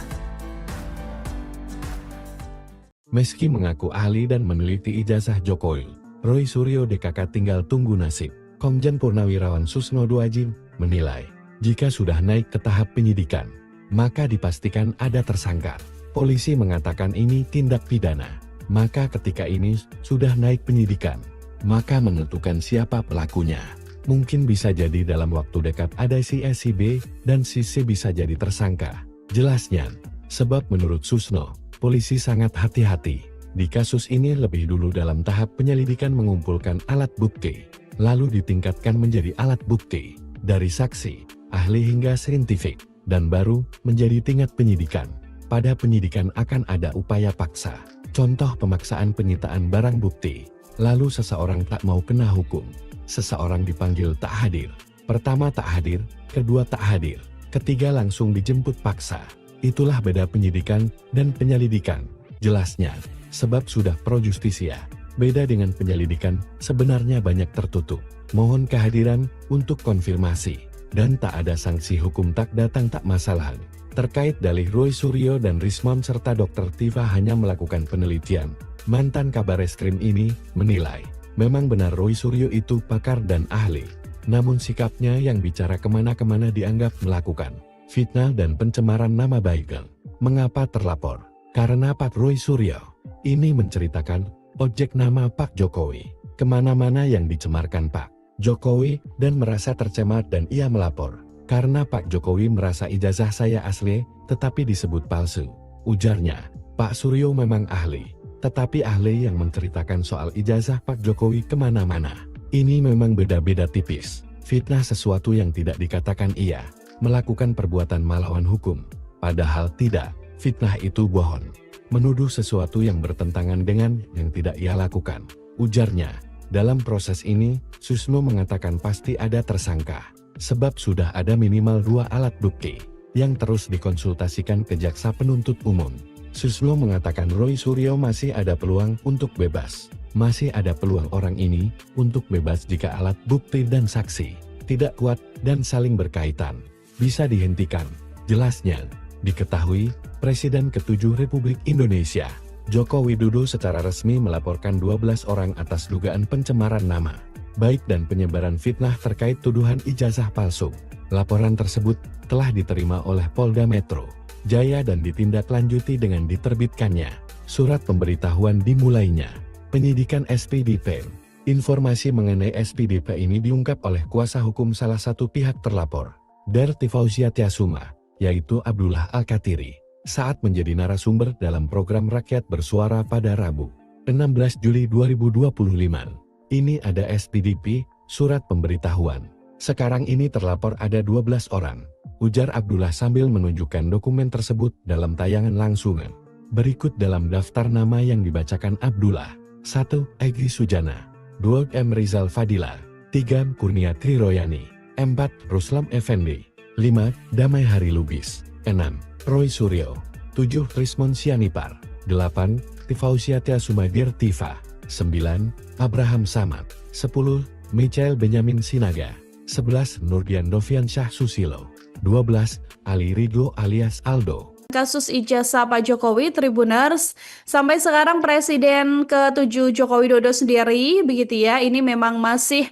Meski mengaku ahli dan meneliti ijazah Jokowi, Roy Suryo DKK tinggal tunggu nasib. Komjen Purnawirawan Susno Duajin menilai, jika sudah naik ke tahap penyidikan, maka dipastikan ada tersangka. Polisi mengatakan ini tindak pidana, maka ketika ini sudah naik penyidikan, maka menentukan siapa pelakunya. Mungkin bisa jadi dalam waktu dekat ada si A, si B, dan si C bisa jadi tersangka. Jelasnya, sebab menurut Susno, polisi sangat hati-hati. Di kasus ini lebih dulu dalam tahap penyelidikan mengumpulkan alat bukti, lalu ditingkatkan menjadi alat bukti, dari saksi, ahli hingga saintifik, dan baru menjadi tingkat penyidikan. pada penyidikan akan ada upaya paksa. Contoh pemaksaan penyitaan barang bukti. Lalu seseorang tak mau kena hukum. Seseorang dipanggil tak hadir. Pertama tak hadir, kedua tak hadir, ketiga langsung dijemput paksa. Itulah beda penyidikan dan penyelidikan. Jelasnya, sebab sudah pro justisia. Beda dengan penyelidikan, sebenarnya banyak tertutup. Mohon kehadiran untuk konfirmasi. Dan tak ada sanksi hukum tak datang tak masalah. Terkait dalih Roy Suryo dan Rismon serta Dr. Tiva hanya melakukan penelitian. Mantan Kabar Eskrim ini menilai, memang benar Roy Suryo itu pakar dan ahli. Namun sikapnya yang bicara kemana-kemana dianggap melakukan fitnah dan pencemaran nama baik. Mengapa terlapor? Karena Pak Roy Suryo ini menceritakan objek nama Pak Jokowi kemana-mana yang dicemarkan Pak Jokowi dan merasa tercemar dan ia melapor. Karena Pak Jokowi merasa ijazah saya asli, tetapi disebut palsu. Ujarnya, Pak Suryo memang ahli, tetapi ahli yang menceritakan soal ijazah Pak Jokowi kemana-mana. Ini memang beda-beda tipis. Fitnah sesuatu yang tidak dikatakan ia melakukan perbuatan melawan hukum. Padahal tidak, fitnah itu bohong. Menuduh sesuatu yang bertentangan dengan yang tidak ia lakukan. Ujarnya, dalam proses ini, Susno mengatakan pasti ada tersangka. Sebab sudah ada minimal 2 alat bukti yang terus dikonsultasikan ke jaksa penuntut umum. Susno mengatakan Roy Suryo masih ada peluang untuk bebas. Masih ada peluang orang ini untuk bebas jika alat bukti dan saksi tidak kuat dan saling berkaitan. Bisa dihentikan. Jelasnya, diketahui Presiden ke-7 Republik Indonesia, Joko Widodo secara resmi melaporkan 12 orang atas dugaan pencemaran nama baik dan penyebaran fitnah terkait tuduhan ijazah palsu. Laporan tersebut telah diterima oleh Polda Metro Jaya dan ditindaklanjuti dengan diterbitkannya surat pemberitahuan dimulainya penyidikan SPDP. Informasi mengenai SPDP ini diungkap oleh kuasa hukum salah satu pihak terlapor, Darti Fauzia Tiasuma, yaitu Abdullah Al-Katiri, saat menjadi narasumber dalam program Rakyat Bersuara pada Rabu, 16 Juli 2025. Ini ada SPDP, surat pemberitahuan. Sekarang ini terlapor ada 12 orang, ujar Abdullah sambil menunjukkan dokumen tersebut dalam tayangan langsungan. Berikut dalam daftar nama yang dibacakan Abdullah. 1. Egy Sujana. 2. M. Rizal Fadila. 3. Kurnia Triroyani. 4. Ruslam Effendi. 5. Damai Hari Lubis. 6. Roy Suryo. 7. Rismon Sianipar. 8. Tifausia Tiasumadir Tiva. 9. Abraham Samad. 10. Michael Benyamin Sinaga. 11. Nurdian Dovian Syah Susilo. 12. Ali Ridho alias Aldo. Kasus ijazah Pak Jokowi, Tribuners, sampai sekarang Presiden ke-7 Joko Widodo sendiri, begitu ya, ini memang masih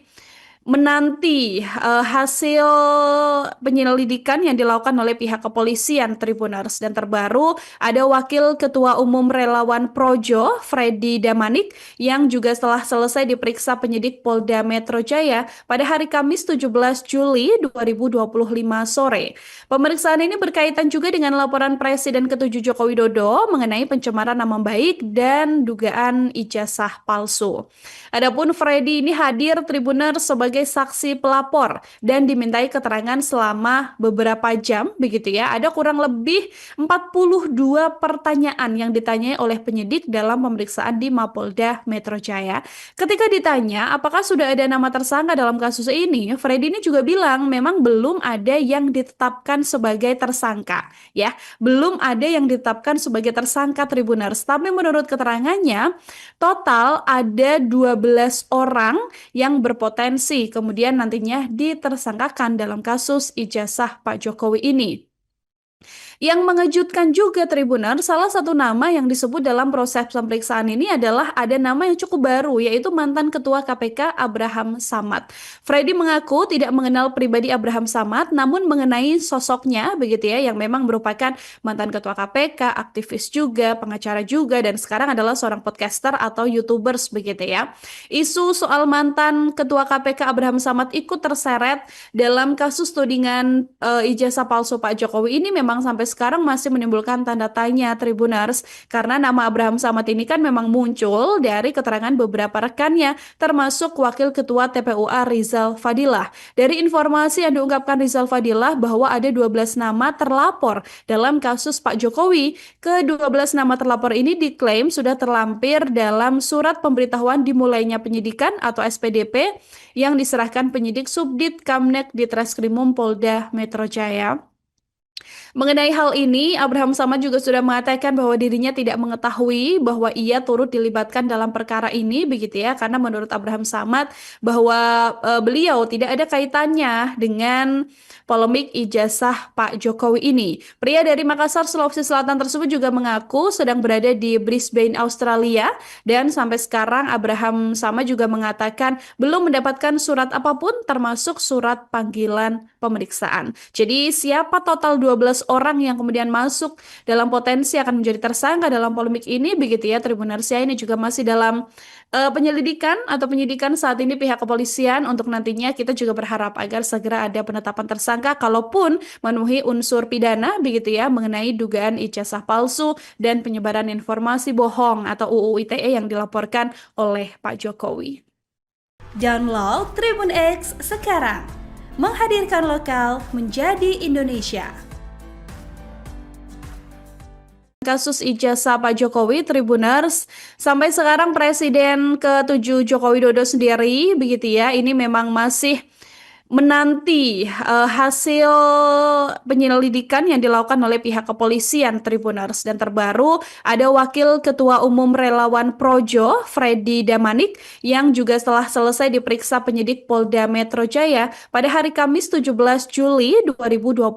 menanti hasil penyelidikan yang dilakukan oleh pihak kepolisian, Tribuners. Dan terbaru ada Wakil Ketua Umum Relawan Projo, Freddy Damanik, yang juga setelah selesai diperiksa penyidik Polda Metro Jaya pada hari Kamis 17 Juli 2025 sore. Pemeriksaan ini berkaitan juga dengan laporan Presiden ke-7 Joko Widodo mengenai pencemaran nama baik dan dugaan ijazah palsu. Adapun Freddy ini hadir, Tribuners, sebagai saksi pelapor dan dimintai keterangan selama beberapa jam, begitu ya. Ada kurang lebih 42 pertanyaan yang ditanyai oleh penyidik dalam pemeriksaan di Mapolda Metro Jaya. Ketika ditanya apakah sudah ada nama tersangka dalam kasus ini, Freddy ini juga bilang memang belum ada yang ditetapkan sebagai tersangka, ya. Belum ada yang ditetapkan sebagai tersangka, Tribuners. Tapi menurut keterangannya, total ada 12 orang yang berpotensi kemudian nantinya ditersangkakan dalam kasus ijazah Pak Jokowi ini. Yang mengejutkan juga, Tribuner, salah satu nama yang disebut dalam proses pemeriksaan ini adalah ada nama yang cukup baru, yaitu mantan Ketua KPK Abraham Samad. Freddy mengaku tidak mengenal pribadi Abraham Samad, namun mengenai sosoknya, begitu ya, yang memang merupakan mantan Ketua KPK, aktivis juga, pengacara juga, dan sekarang adalah seorang podcaster atau YouTubers, begitu ya. Isu soal mantan Ketua KPK Abraham Samad ikut terseret dalam kasus tudingan ijazah palsu Pak Jokowi ini memang sampai sekarang masih menimbulkan tanda tanya Tribuners, karena nama Abraham Samad ini kan memang muncul dari keterangan beberapa rekannya, termasuk Wakil Ketua TPUA Rizal Fadilah. Dari informasi yang diungkapkan Rizal Fadilah bahwa ada 12 nama terlapor dalam kasus Pak Jokowi. Ke-12 nama terlapor ini diklaim sudah terlampir dalam surat pemberitahuan dimulainya penyidikan atau SPDP yang diserahkan penyidik Subdit Kamnek di Treskrimum Polda Metro Jaya. Mengenai hal ini, Abraham Samad juga sudah mengatakan bahwa dirinya tidak mengetahui bahwa ia turut dilibatkan dalam perkara ini, begitu ya, karena menurut Abraham Samad bahwa beliau tidak ada kaitannya dengan polemik ijazah Pak Jokowi ini. Pria dari Makassar, Sulawesi Selatan tersebut juga mengaku sedang berada di Brisbane, Australia, dan sampai sekarang Abraham Samad juga mengatakan belum mendapatkan surat apapun termasuk surat panggilan pemeriksaan. Jadi siapa total 12 orang yang kemudian masuk dalam potensi akan menjadi tersangka dalam polemik ini, begitu ya Tribunarsia, ini juga masih dalam penyelidikan atau penyidikan saat ini pihak kepolisian. Untuk nantinya kita juga berharap agar segera ada penetapan tersangka kalaupun memenuhi unsur pidana, begitu ya, mengenai dugaan ijazah palsu dan penyebaran informasi bohong atau UU ITE yang dilaporkan oleh Pak Jokowi. Download Tribun X sekarang, menghadirkan lokal menjadi Indonesia. Kasus ijazah Pak Jokowi, Tribuners, sampai sekarang Presiden ke-7 Joko Widodo sendiri, begitu ya, ini memang masih menanti hasil penyelidikan yang dilakukan oleh pihak kepolisian, Tribuners. Dan terbaru ada Wakil Ketua Umum Relawan Projo, Freddy Damanik, yang juga setelah selesai diperiksa penyidik Polda Metro Jaya pada hari Kamis 17 Juli 2025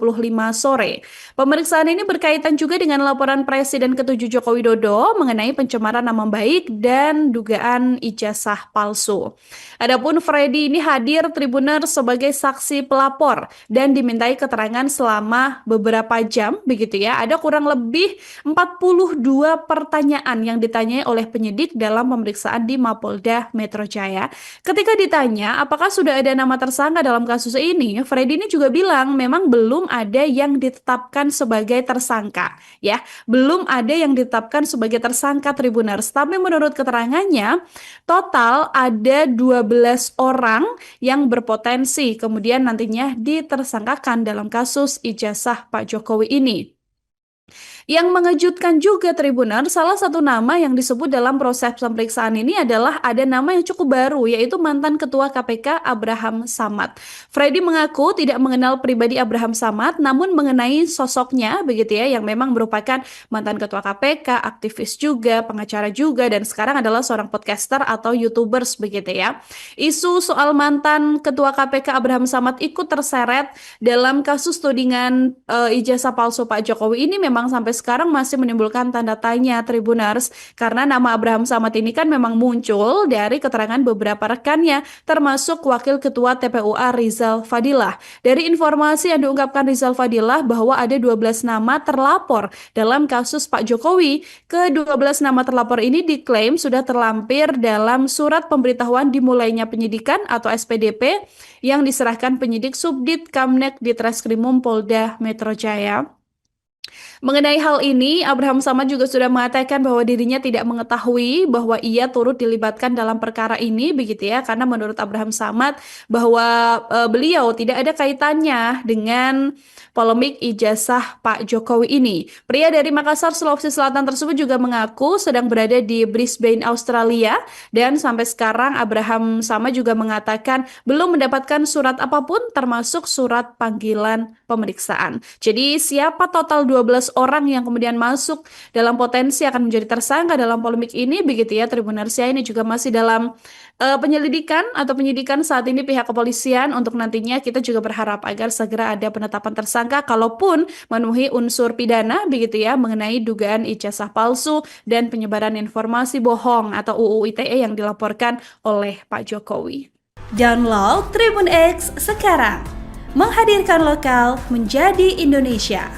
sore. Pemeriksaan ini berkaitan juga dengan laporan Presiden ke-7 Joko Widodo mengenai pencemaran nama baik dan dugaan ijazah palsu. Adapun Freddy ini hadir, Tribuners, sebagai saksi pelapor dan dimintai keterangan selama beberapa jam, begitu ya. Ada kurang lebih 42 pertanyaan yang ditanyai oleh penyidik dalam pemeriksaan di Mapolda Metro Jaya. Ketika ditanya apakah sudah ada nama tersangka dalam kasus ini, Freddy ini juga bilang memang belum ada yang ditetapkan sebagai tersangka, ya. Belum ada yang ditetapkan sebagai tersangka, Tribuners. Tapi menurut keterangannya, total ada 12 orang yang berpotensi kemudian nantinya ditersangkakan dalam kasus ijazah Pak Jokowi ini. Yang mengejutkan juga, Tribuner, salah satu nama yang disebut dalam proses pemeriksaan ini adalah ada nama yang cukup baru, yaitu mantan Ketua KPK Abraham Samad. Freddy mengaku tidak mengenal pribadi Abraham Samad, namun mengenai sosoknya, begitu ya, yang memang merupakan mantan Ketua KPK, aktivis juga, pengacara juga, dan sekarang adalah seorang podcaster atau YouTubers, begitu ya. Isu soal mantan Ketua KPK Abraham Samad ikut terseret dalam kasus tudingan ijazah palsu Pak Jokowi ini memang sampai sekarang masih menimbulkan tanda tanya, Tribuners, karena nama Abraham Samad ini kan memang muncul dari keterangan beberapa rekannya, termasuk Wakil Ketua TPUA Rizal Fadilah. Dari informasi yang diungkapkan Rizal Fadilah bahwa ada 12 nama terlapor dalam kasus Pak Jokowi. Ke-12 nama terlapor ini diklaim sudah terlampir dalam surat pemberitahuan dimulainya penyidikan atau SPDP yang diserahkan penyidik Subdit Kamnek di Treskrimum Polda Metro Jaya. Mengenai hal ini, Abraham Samad juga sudah mengatakan bahwa dirinya tidak mengetahui bahwa ia turut dilibatkan dalam perkara ini, begitu ya, karena menurut Abraham Samad bahwa beliau tidak ada kaitannya dengan polemik ijazah Pak Jokowi ini. Pria dari Makassar, Sulawesi Selatan tersebut juga mengaku sedang berada di Brisbane, Australia, dan sampai sekarang Abraham Samad juga mengatakan belum mendapatkan surat apapun termasuk surat panggilan pemeriksaan. Jadi siapa total 12 orang yang kemudian masuk dalam potensi akan menjadi tersangka dalam polemik ini, begitu ya Tribunarsia, ini juga masih dalam penyelidikan atau penyidikan saat ini pihak kepolisian. Untuk nantinya kita juga berharap agar segera ada penetapan tersangka kalaupun memenuhi unsur pidana, begitu ya, mengenai dugaan ijazah palsu dan penyebaran informasi bohong atau UU ITE yang dilaporkan oleh Pak Jokowi. Download Tribun X sekarang, menghadirkan lokal menjadi Indonesia.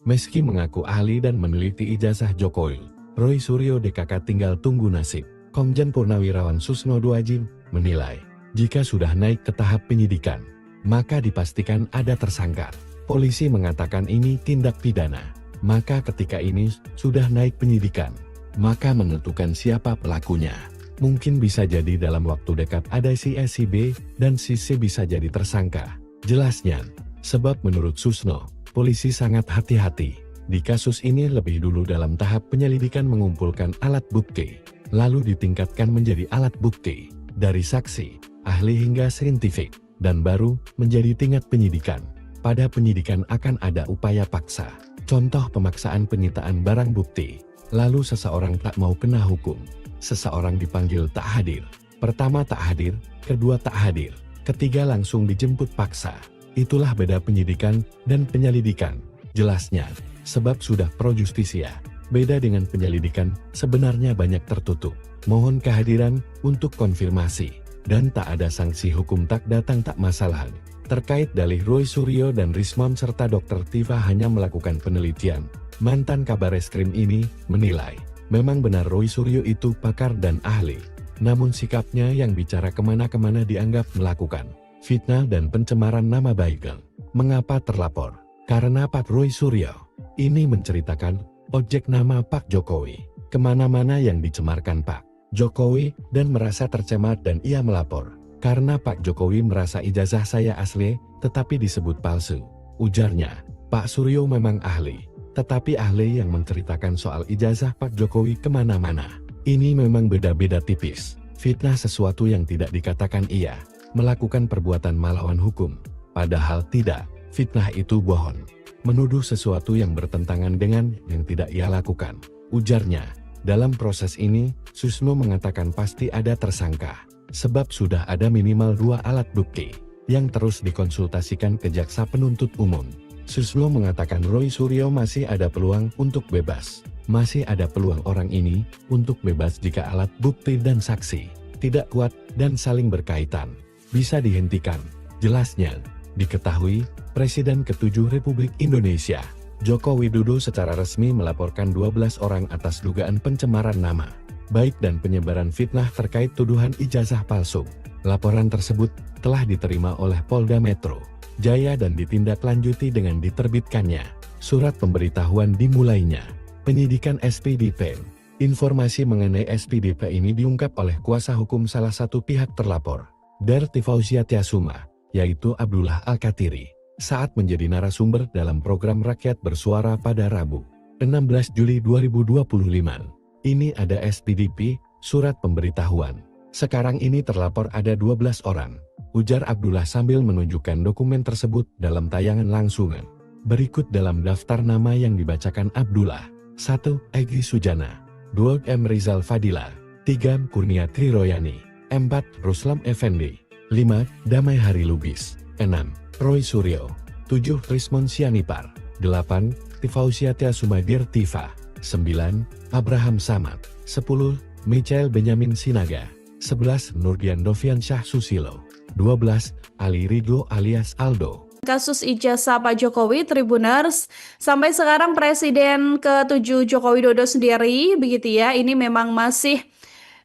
Meski mengaku ahli dan meneliti ijazah Jokowi, Roy Suryo DKK tinggal tunggu nasib. Komjen Purnawirawan Susno Duajin menilai, jika sudah naik ke tahap penyidikan, maka dipastikan ada tersangka. Polisi mengatakan ini tindak pidana. Maka ketika ini sudah naik penyidikan, maka menentukan siapa pelakunya. Mungkin bisa jadi dalam waktu dekat ada si A, si B, dan si C bisa jadi tersangka. Jelasnya, sebab menurut Susno, polisi sangat hati-hati. Di kasus ini lebih dulu dalam tahap penyelidikan mengumpulkan alat bukti, lalu ditingkatkan menjadi alat bukti, dari saksi, ahli hingga saintifik, dan baru menjadi tingkat penyidikan. Pada penyidikan akan ada upaya paksa. Contoh pemaksaan penyitaan barang bukti, lalu seseorang tak mau kena hukum. Seseorang dipanggil tak hadir. Pertama tak hadir, kedua tak hadir, ketiga langsung dijemput paksa. Itulah beda penyidikan dan penyelidikan. Jelasnya, sebab sudah pro justisia. Beda dengan penyelidikan, sebenarnya banyak tertutup. Mohon kehadiran untuk konfirmasi. Dan tak ada sanksi hukum tak datang tak masalah. Terkait dalih Roy Suryo dan Rismon serta Dr. Tifa hanya melakukan penelitian, mantan kabar eskrim ini menilai, memang benar Roy Suryo itu pakar dan ahli. Namun sikapnya yang bicara kemana-kemana dianggap melakukan fitnah dan pencemaran nama baik. Mengapa terlapor? Karena Pak Roy Suryo ini menceritakan objek nama Pak Jokowi kemana-mana yang dicemarkan Pak Jokowi dan merasa tercemar dan ia melapor. Karena Pak Jokowi merasa ijazah saya asli, tetapi disebut palsu. Ujarnya, Pak Suryo memang ahli, tetapi ahli yang menceritakan soal ijazah Pak Jokowi kemana-mana. Ini memang beda-beda tipis. Fitnah sesuatu yang tidak dikatakan ia melakukan perbuatan melawan hukum. Padahal tidak, fitnah itu bohong. Menuduh sesuatu yang bertentangan dengan yang tidak ia lakukan. Ujarnya, dalam proses ini, Susno mengatakan pasti ada tersangka. Sebab sudah ada minimal 2 alat bukti yang terus dikonsultasikan ke jaksa penuntut umum. Susno mengatakan Roy Suryo masih ada peluang untuk bebas. Masih ada peluang orang ini untuk bebas jika alat bukti dan saksi tidak kuat dan saling berkaitan. Bisa dihentikan. Jelasnya, diketahui Presiden ke-7 Republik Indonesia, Joko Widodo secara resmi melaporkan 12 orang atas dugaan pencemaran nama baik dan penyebaran fitnah terkait tuduhan ijazah palsu. Laporan tersebut telah diterima oleh Polda Metro Jaya dan ditindaklanjuti dengan diterbitkannya surat pemberitahuan dimulainya penyidikan SPDP. Informasi mengenai SPDP ini diungkap oleh kuasa hukum salah satu pihak terlapor, Darti Fauzia Tiasuma, yaitu Abdullah Al-Katiri, saat menjadi narasumber dalam program Rakyat Bersuara pada Rabu, 16 Juli 2025. Ini ada SPDP, surat pemberitahuan. Sekarang ini terlapor ada 12 orang, ujar Abdullah sambil menunjukkan dokumen tersebut dalam tayangan langsungan. Berikut dalam daftar nama yang dibacakan Abdullah. 1. Egy Sujana. 2. M. Rizal Fadila. 3. Kurnia Triroyani. 4. Ruslam Effendi. 5. Damai Hari Lubis. 6. Roy Suryo. 7. Rismon Sianipar. 8. Tifausia Tiasumadir Tifa. 9. Abraham Samad. 10. Michael Benyamin Sinaga. 11. Nurdian Dovian Syah Susilo. 12. Ali Ridho alias Aldo. Kasus ijazah Pak Jokowi, Tribuners, sampai sekarang Presiden ke-7 Joko Widodo sendiri, begitu ya, ini memang masih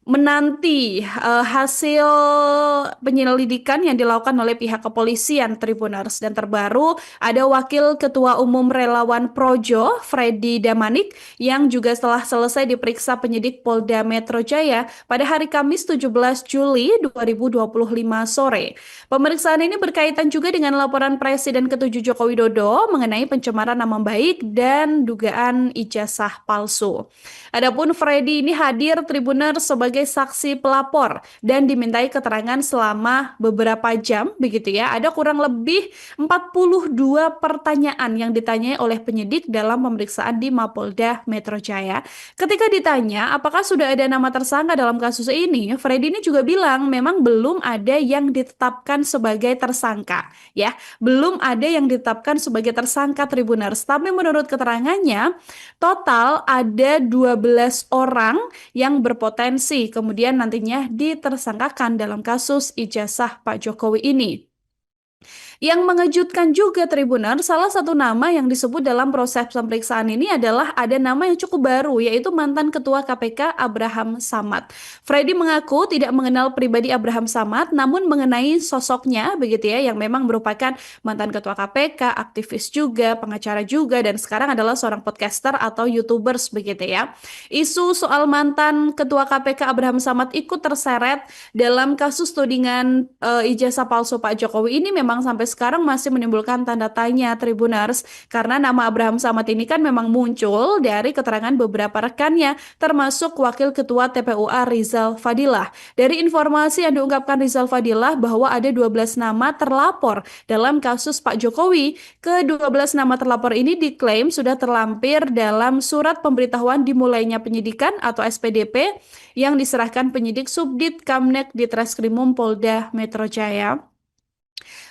menanti hasil penyelidikan yang dilakukan oleh pihak kepolisian, Tribuners. Dan terbaru ada Wakil Ketua Umum Relawan Projo, Freddy Damanik, yang juga setelah selesai diperiksa penyidik Polda Metro Jaya pada hari Kamis 17 Juli 2025 sore. Pemeriksaan ini berkaitan juga dengan laporan Presiden ke-7 Joko Widodo mengenai pencemaran nama baik dan dugaan ijazah palsu. Adapun Freddy ini hadir, Tribuners, sebagai saksi pelapor dan dimintai keterangan selama beberapa jam, begitu ya. Ada kurang lebih 42 pertanyaan yang ditanyai oleh penyidik dalam pemeriksaan di Mapolda Metro Jaya. Ketika ditanya apakah sudah ada nama tersangka dalam kasus ini, Freddy ini juga bilang memang belum ada yang ditetapkan sebagai tersangka, ya. Belum ada yang ditetapkan sebagai tersangka, Tribuners. Tapi menurut keterangannya, total ada 12 orang yang berpotensi kemudian nantinya ditersangkakan dalam kasus ijazah Pak Jokowi ini. Yang mengejutkan juga Tribuner, salah satu nama yang disebut dalam proses pemeriksaan ini adalah ada nama yang cukup baru, yaitu mantan Ketua KPK Abraham Samad. Freddy mengaku tidak mengenal pribadi Abraham Samad, namun mengenai sosoknya begitu ya, yang memang merupakan mantan Ketua KPK, aktivis juga, pengacara juga, dan sekarang adalah seorang podcaster atau YouTubers begitu ya. Isu soal mantan Ketua KPK Abraham Samad ikut terseret dalam kasus tudingan ijazah palsu Pak Jokowi ini memang sampai sekarang masih menimbulkan tanda tanya Tribuners, karena nama Abraham Samad ini kan memang muncul dari keterangan beberapa rekannya termasuk Wakil Ketua TPUA Rizal Fadilah. Dari informasi yang diungkapkan Rizal Fadilah bahwa ada 12 nama terlapor dalam kasus Pak Jokowi. Ke-12 nama terlapor ini diklaim sudah terlampir dalam surat pemberitahuan dimulainya penyidikan atau SPDP yang diserahkan penyidik Subdit Kamnek di Treskrimum Polda Metro Jaya.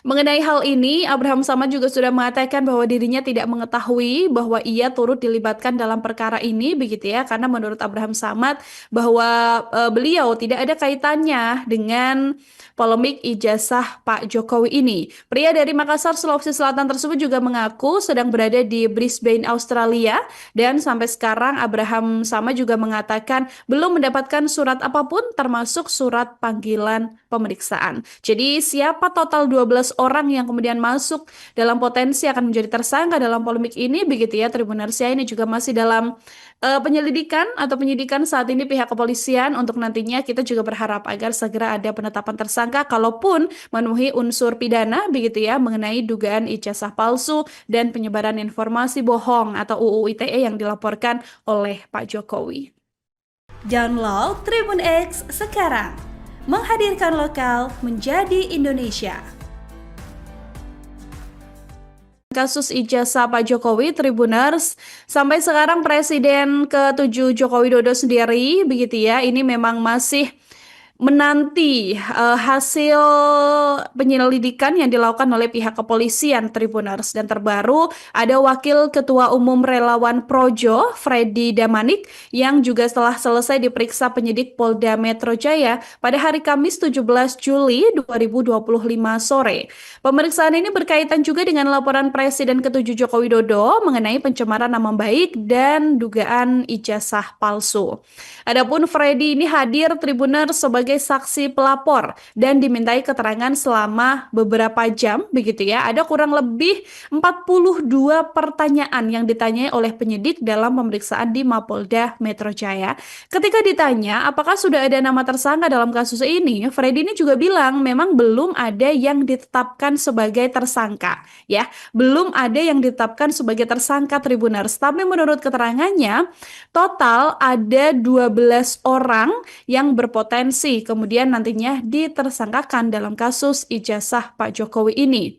Mengenai hal ini, Abraham Samad juga sudah mengatakan bahwa dirinya tidak mengetahui bahwa ia turut dilibatkan dalam perkara ini begitu ya, karena menurut Abraham Samad bahwa beliau tidak ada kaitannya dengan polemik ijazah Pak Jokowi ini. Pria dari Makassar, Sulawesi Selatan tersebut juga mengaku sedang berada di Brisbane, Australia, dan sampai sekarang Abraham Samad juga mengatakan belum mendapatkan surat apapun termasuk surat panggilan pemeriksaan. Jadi siapa total 12 orang yang kemudian masuk dalam potensi akan menjadi tersangka dalam polemik ini begitu ya Tribunarsia, ini juga masih dalam penyelidikan atau penyidikan saat ini pihak kepolisian. Untuk nantinya kita juga berharap agar segera ada penetapan tersangka kalaupun memenuhi unsur pidana begitu ya mengenai dugaan ijazah palsu dan penyebaran informasi bohong atau UU ITE yang dilaporkan oleh Pak Jokowi. Download Tribun X sekarang, menghadirkan lokal menjadi Indonesia. Kasus ijazah Pak Jokowi, Tribuners, sampai sekarang Presiden ke-7 Joko Widodo sendiri begitu ya, ini memang masih menanti hasil penyelidikan yang dilakukan oleh pihak kepolisian Tribuners. Dan terbaru ada Wakil Ketua Umum Relawan Projo, Freddy Damanik, yang juga setelah selesai diperiksa penyidik Polda Metro Jaya pada hari Kamis 17 Juli 2025 sore. Pemeriksaan ini berkaitan juga dengan laporan Presiden ke-7 Joko Widodo mengenai pencemaran nama baik dan dugaan ijazah palsu. Adapun Freddy ini hadir Tribuners sebagai saksi pelapor dan dimintai keterangan selama beberapa jam begitu ya. Ada kurang lebih 42 pertanyaan yang ditanyai oleh penyidik dalam pemeriksaan di Mapolda Metro Jaya. Ketika ditanya apakah sudah ada nama tersangka dalam kasus ini, Freddy ini juga bilang memang belum ada yang ditetapkan sebagai tersangka ya. Belum ada yang ditetapkan sebagai tersangka Tribuners, tapi menurut keterangannya total ada 12 orang yang berpotensi kemudian nantinya ditersangkakan dalam kasus ijazah Pak Jokowi ini.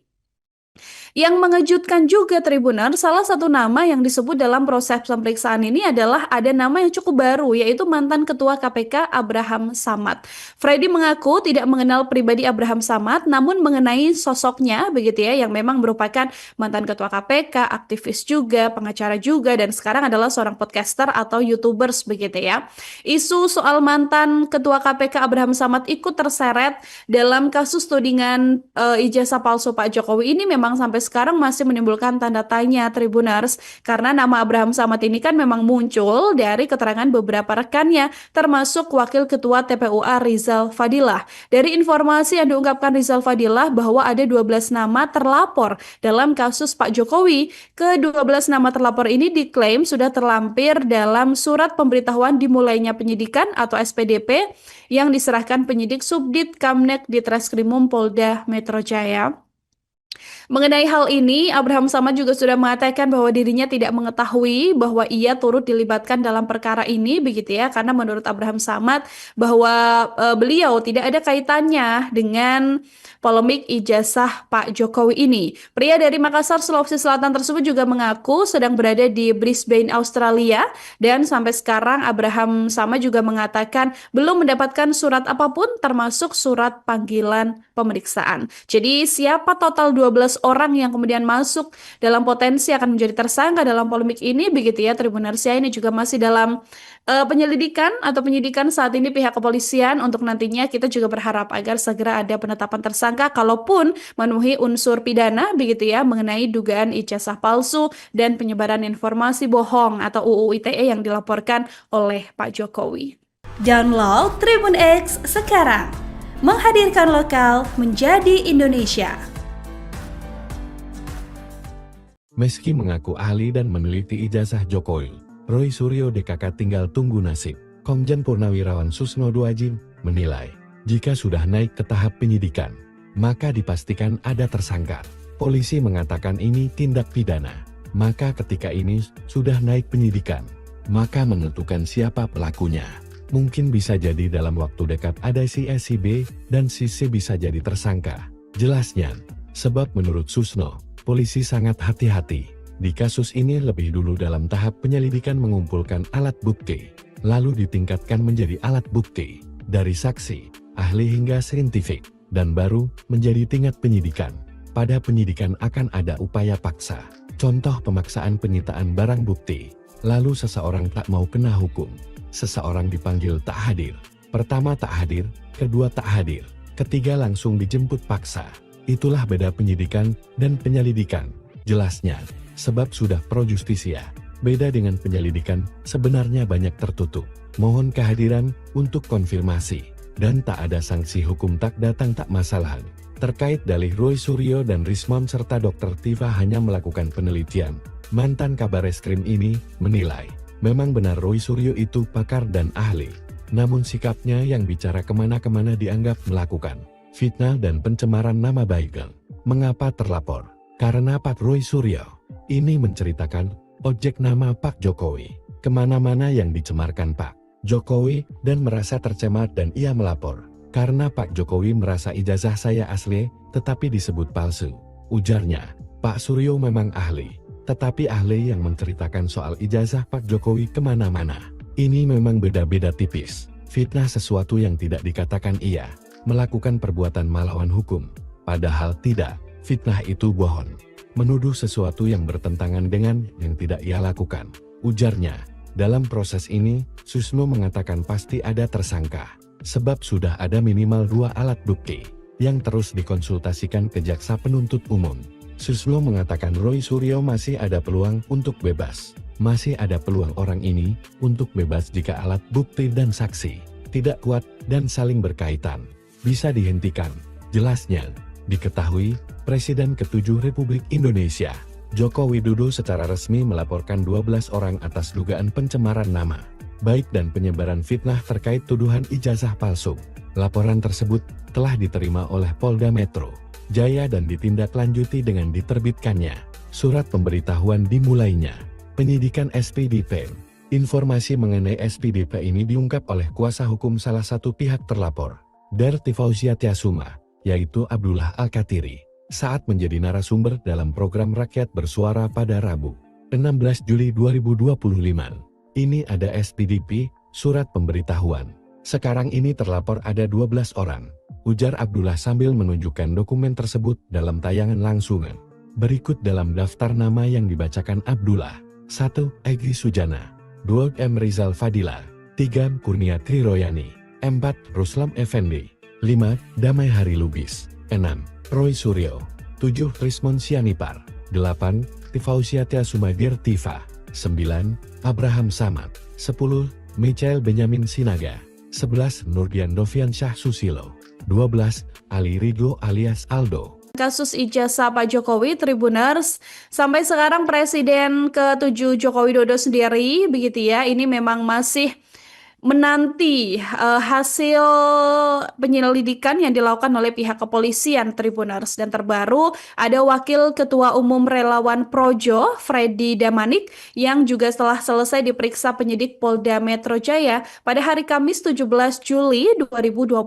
Yang mengejutkan juga Tribuner, salah satu nama yang disebut dalam proses pemeriksaan ini adalah ada nama yang cukup baru, yaitu mantan Ketua KPK Abraham Samad. Freddy mengaku tidak mengenal pribadi Abraham Samad, namun mengenai sosoknya begitu ya, yang memang merupakan mantan Ketua KPK, aktivis juga, pengacara juga, dan sekarang adalah seorang podcaster atau YouTubers begitu ya. Isu soal mantan Ketua KPK Abraham Samad ikut terseret dalam kasus tudingan ijazah palsu Pak Jokowi ini memang sampai sekarang masih menimbulkan tanda tanya Tribuners, karena nama Abraham Samad ini kan memang muncul dari keterangan beberapa rekannya termasuk Wakil Ketua TPUA Rizal Fadilah. Dari informasi yang diungkapkan Rizal Fadilah bahwa ada 12 nama terlapor dalam kasus Pak Jokowi. Ke-12 nama terlapor ini diklaim sudah terlampir dalam surat pemberitahuan dimulainya penyidikan atau SPDP yang diserahkan penyidik Subdit Kamnek di Treskrimum Polda Metro Jaya. Mengenai hal ini, Abraham Samad juga sudah mengatakan bahwa dirinya tidak mengetahui bahwa ia turut dilibatkan dalam perkara ini begitu ya, karena menurut Abraham Samad bahwa beliau tidak ada kaitannya dengan polemik ijazah Pak Jokowi ini. Pria dari Makassar, Sulawesi Selatan tersebut juga mengaku sedang berada di Brisbane, Australia, dan sampai sekarang Abraham Samad juga mengatakan belum mendapatkan surat apapun termasuk surat panggilan pemeriksaan. Jadi siapa total 12 orang yang kemudian masuk dalam potensi akan menjadi tersangka dalam polemik ini begitu ya Tribuners ya. Ini juga masih dalam penyelidikan atau penyidikan saat ini pihak kepolisian. Untuk nantinya kita juga berharap agar segera ada penetapan tersangka kalaupun memenuhi unsur pidana begitu ya mengenai dugaan ijazah palsu dan penyebaran informasi bohong atau UU ITE yang dilaporkan oleh Pak Jokowi. Download Tribun X sekarang, menghadirkan lokal menjadi Indonesia. Meski mengaku ahli dan meneliti ijazah Jokowi, Roy Suryo DKK tinggal tunggu nasib. Komjen Purnawirawan Susno Duajin menilai, jika sudah naik ke tahap penyidikan, maka dipastikan ada tersangka. Polisi mengatakan ini tindak pidana, maka ketika ini sudah naik penyidikan, maka menentukan siapa pelakunya. Mungkin bisa jadi dalam waktu dekat ada si A, si B, dan si C bisa jadi tersangka. Jelasnya, sebab menurut Susno, polisi sangat hati-hati. Di kasus ini lebih dulu dalam tahap penyelidikan mengumpulkan alat bukti, lalu ditingkatkan menjadi alat bukti, dari saksi, ahli hingga saintifik, dan baru menjadi tingkat penyidikan. Pada penyidikan akan ada upaya paksa, contoh pemaksaan penyitaan barang bukti, lalu seseorang tak mau kena hukum. Seseorang dipanggil tak hadir. Pertama tak hadir, kedua tak hadir, ketiga langsung dijemput paksa. Itulah beda penyidikan dan penyelidikan. Jelasnya, sebab sudah pro justisia. Beda dengan penyelidikan, sebenarnya banyak tertutup. Mohon kehadiran untuk konfirmasi. Dan tak ada sanksi hukum tak datang tak masalah. Terkait dalih Roy Suryo dan Rismon serta Dr. Tifa hanya melakukan penelitian. Mantan Kabareskrim ini menilai, memang benar Roy Suryo itu pakar dan ahli. Namun sikapnya yang bicara kemana-kemana dianggap melakukan fitnah dan pencemaran nama baik. Mengapa terlapor? Karena Pak Roy Suryo ini menceritakan objek nama Pak Jokowi kemana-mana yang dicemarkan Pak Jokowi dan merasa tercemar dan ia melapor. Karena Pak Jokowi merasa ijazah saya asli tetapi disebut palsu. Ujarnya, Pak Suryo memang ahli. Tetapi ahli yang menceritakan soal ijazah Pak Jokowi kemana-mana. Ini memang beda-beda tipis. Fitnah sesuatu yang tidak dikatakan ia melakukan perbuatan melawan hukum. Padahal tidak, fitnah itu bohong. Menuduh sesuatu yang bertentangan dengan yang tidak ia lakukan. Ujarnya, dalam proses ini, Susno mengatakan pasti ada tersangka. Sebab sudah ada minimal 2 alat bukti yang terus dikonsultasikan ke jaksa penuntut umum. Susno mengatakan Roy Suryo masih ada peluang untuk bebas. Masih ada peluang orang ini untuk bebas jika alat bukti dan saksi tidak kuat dan saling berkaitan. Bisa dihentikan. Jelasnya, diketahui Presiden ke-7 Republik Indonesia, Joko Widodo secara resmi melaporkan 12 orang atas dugaan pencemaran nama baik dan penyebaran fitnah terkait tuduhan ijazah palsu. Laporan tersebut telah diterima oleh Polda Metro Jaya dan ditindaklanjuti dengan diterbitkannya surat pemberitahuan dimulainya penyidikan SPDP. Informasi mengenai SPDP ini diungkap oleh kuasa hukum salah satu pihak terlapor, Darti Fauzia Tiasuma, yaitu Abdullah Al-Katiri, saat menjadi narasumber dalam program Rakyat Bersuara pada Rabu, 16 Juli 2025. Ini ada SPDP, surat pemberitahuan. Sekarang ini terlapor ada 12 orang, ujar Abdullah sambil menunjukkan dokumen tersebut dalam tayangan langsungan. Berikut dalam daftar nama yang dibacakan Abdullah. 1. Egy Sujana. 2. M. Rizal Fadila. 3. Kurnia Triroyani. 4. Ruslam Effendi. 5. Damai Hari Lubis. 6. Roy Suryo. 7. Rismon Sianipar. 8. Tifausia Tiasumadir Tifa. 9. Abraham Samad. 10. Michael Benyamin Sinaga. 11. Nurdian Dovian Syah Susilo. 12. Ali Ridho alias Aldo. Kasus ijazah Pak Jokowi, Tribuners, sampai sekarang Presiden ke-7 Joko Widodo sendiri, begitu ya, ini memang masih menanti hasil penyelidikan yang dilakukan oleh pihak kepolisian, Tribuners. Dan terbaru ada Wakil Ketua Umum Relawan Projo, Freddy Damanik, yang juga setelah selesai diperiksa penyidik Polda Metro Jaya pada hari Kamis 17 Juli 2025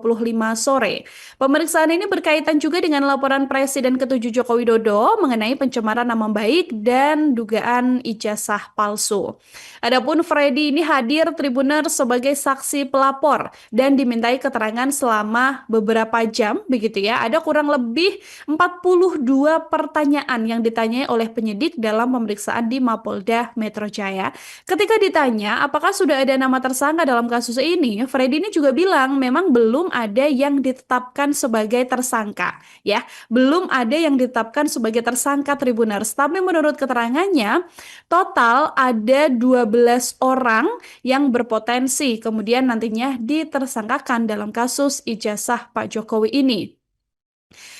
sore. Pemeriksaan ini berkaitan juga dengan laporan Presiden ke-7 Joko Widodo mengenai pencemaran nama baik dan dugaan ijazah palsu. Adapun Freddy ini hadir, Tribuners, sebagai sebagai saksi pelapor dan dimintai keterangan selama beberapa jam begitu ya. Ada kurang lebih 42 pertanyaan yang ditanyai oleh penyidik dalam pemeriksaan di Mapolda Metro Jaya. Ketika ditanya apakah sudah ada nama tersangka dalam kasus ini, Freddy ini juga bilang memang belum ada yang ditetapkan sebagai tersangka ya. Belum ada yang ditetapkan sebagai tersangka Tribuners, tapi menurut keterangannya total ada 12 orang yang berpotensi kemudian nantinya ditersangkakan dalam kasus ijazah Pak Jokowi ini.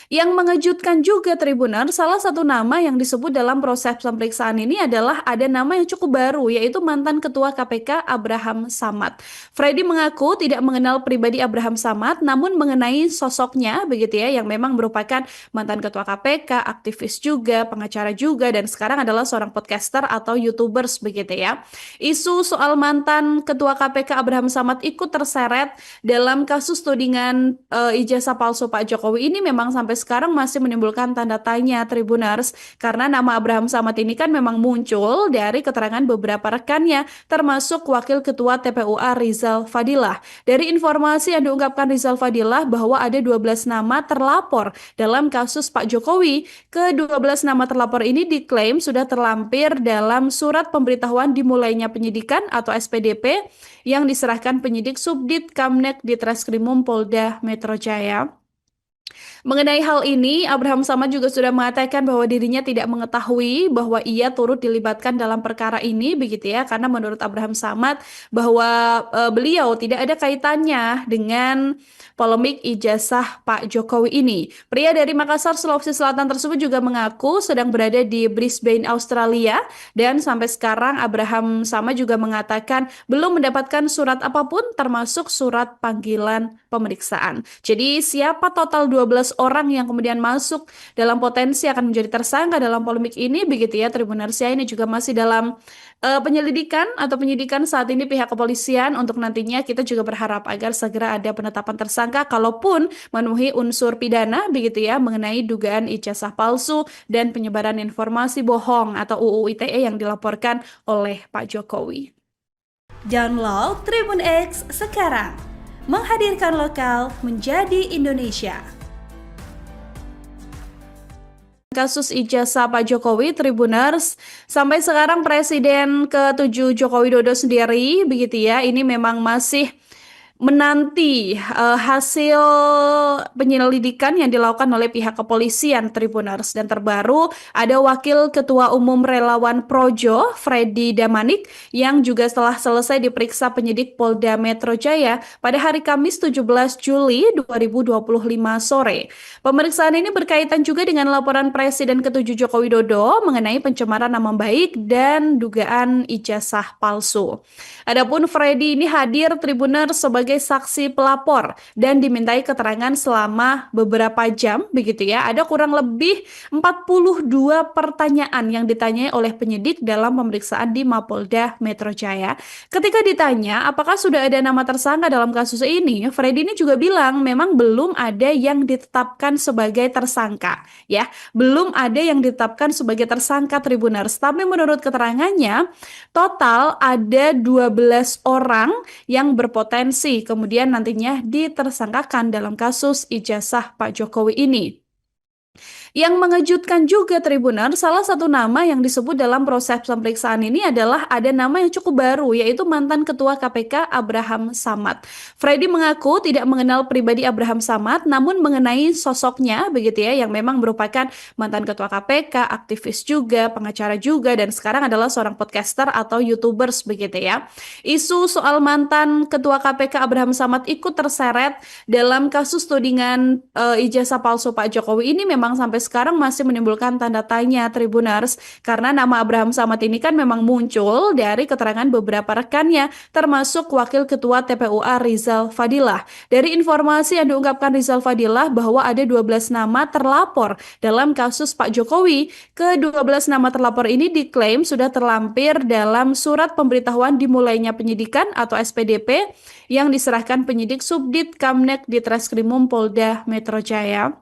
Yang mengejutkan juga Tribuner, salah satu nama yang disebut dalam proses pemeriksaan ini adalah ada nama yang cukup baru, yaitu mantan Ketua KPK Abraham Samad. Freddy mengaku tidak mengenal pribadi Abraham Samad, namun mengenai sosoknya begitu ya, yang memang merupakan mantan Ketua KPK, aktivis juga, pengacara juga, dan sekarang adalah seorang podcaster atau YouTubers begitu ya. Isu soal mantan Ketua KPK Abraham Samad ikut terseret dalam kasus tudingan ijazah palsu Pak Jokowi ini memang sampai sekarang masih menimbulkan tanda tanya Tribuners, karena nama Abraham Samad ini kan memang muncul dari keterangan beberapa rekannya termasuk Wakil Ketua TPUA Rizal Fadilah. Dari informasi yang diungkapkan Rizal Fadilah bahwa ada 12 nama terlapor dalam kasus Pak Jokowi. Ke-12 nama terlapor ini diklaim sudah terlampir dalam surat pemberitahuan dimulainya penyidikan atau SPDP yang diserahkan penyidik Subdit Kamnek di Treskrimum Polda Metro Jaya. Mengenai hal ini, Abraham Samad juga sudah mengatakan bahwa dirinya tidak mengetahui bahwa ia turut dilibatkan dalam perkara ini begitu ya, karena menurut Abraham Samad bahwa beliau tidak ada kaitannya dengan polemik ijazah Pak Jokowi ini. Pria dari Makassar, Sulawesi Selatan tersebut juga mengaku sedang berada di Brisbane, Australia, dan sampai sekarang Abraham Samad juga mengatakan belum mendapatkan surat apapun termasuk surat panggilan pemeriksaan. Jadi siapa total 12 orang yang kemudian masuk dalam potensi akan menjadi tersangka dalam polemik ini begitu ya Tribunarsia, ini juga masih dalam penyelidikan atau penyidikan saat ini pihak kepolisian. Untuk nantinya kita juga berharap agar segera ada penetapan tersangka kalaupun memenuhi unsur pidana begitu ya mengenai dugaan ijazah palsu dan penyebaran informasi bohong atau UU ITE yang dilaporkan oleh Pak Jokowi. Download Tribun X sekarang, menghadirkan lokal menjadi Indonesia. Kasus ijazah Pak Jokowi, Tribuners, sampai sekarang Presiden ke-7 Joko Widodo sendiri begitu ya, ini memang masih menanti hasil penyelidikan yang dilakukan oleh pihak kepolisian Tribuners. Dan terbaru ada Wakil Ketua Umum Relawan Projo, Freddy Damanik, yang juga setelah selesai diperiksa penyidik Polda Metro Jaya pada hari Kamis 17 Juli 2025 sore. Pemeriksaan ini berkaitan juga dengan laporan Presiden ke-7 Joko Widodo mengenai pencemaran nama baik dan dugaan ijazah palsu. Adapun Freddy ini hadir Tribuners sebagai saksi pelapor dan dimintai keterangan selama beberapa jam begitu ya. Ada kurang lebih 42 pertanyaan yang ditanyai oleh penyidik dalam pemeriksaan di Mapolda Metro Jaya. Ketika ditanya apakah sudah ada nama tersangka dalam kasus ini, Freddy ini juga bilang memang belum ada yang ditetapkan sebagai tersangka ya. Belum ada yang ditetapkan sebagai tersangka Tribuners, tapi menurut keterangannya total ada 12 orang yang berpotensi kemudian nantinya ditersangkakan dalam kasus ijazah Pak Jokowi ini. Yang mengejutkan juga Tribuner, salah satu nama yang disebut dalam proses pemeriksaan ini adalah ada nama yang cukup baru, yaitu mantan Ketua KPK Abraham Samad. Freddy mengaku tidak mengenal pribadi Abraham Samad, namun mengenai sosoknya begitu ya, yang memang merupakan mantan Ketua KPK, aktivis juga, pengacara juga, dan sekarang adalah seorang podcaster atau YouTubers begitu ya. Isu soal mantan Ketua KPK Abraham Samad ikut terseret dalam kasus tudingan ijazah palsu Pak Jokowi ini memang sampai sekarang masih menimbulkan tanda tanya Tribuners, karena nama Abraham Samad ini kan memang muncul dari keterangan beberapa rekannya termasuk Wakil Ketua TPUA Rizal Fadilah. Dari informasi yang diungkapkan Rizal Fadilah bahwa ada 12 nama terlapor dalam kasus Pak Jokowi. Ke-12 nama terlapor ini diklaim sudah terlampir dalam surat pemberitahuan dimulainya penyidikan atau SPDP yang diserahkan penyidik Subdit Kamnek di Treskrimum Polda Metro Jaya.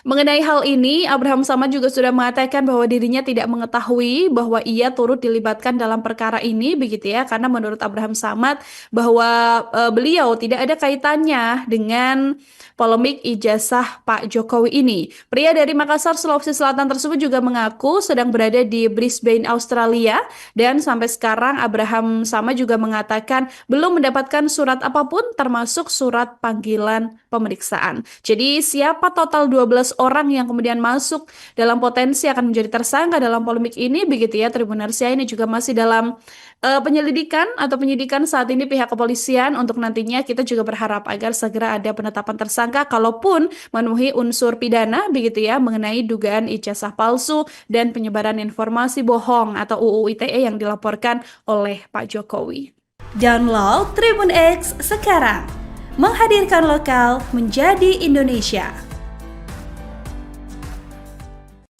Mengenai hal ini, Abraham Samad juga sudah mengatakan bahwa dirinya tidak mengetahui bahwa ia turut dilibatkan dalam perkara ini, begitu ya, karena menurut Abraham Samad bahwa beliau tidak ada kaitannya dengan polemik ijazah Pak Jokowi ini. Pria dari Makassar, Sulawesi Selatan tersebut juga mengaku sedang berada di Brisbane, Australia, dan sampai sekarang Abraham Samad juga mengatakan belum mendapatkan surat apapun termasuk surat panggilan pemeriksaan. Jadi siapa total 12 orang yang kemudian masuk dalam potensi akan menjadi tersangka dalam polemik ini, begitu ya, Tribunarsia, ini juga masih dalam penyelidikan atau penyidikan saat ini pihak kepolisian. Untuk nantinya kita juga berharap agar segera ada penetapan tersangka kalaupun memenuhi unsur pidana, begitu ya, mengenai dugaan ijazah palsu dan penyebaran informasi bohong atau UU ITE yang dilaporkan oleh Pak Jokowi. Download Tribun X sekarang, menghadirkan lokal menjadi Indonesia.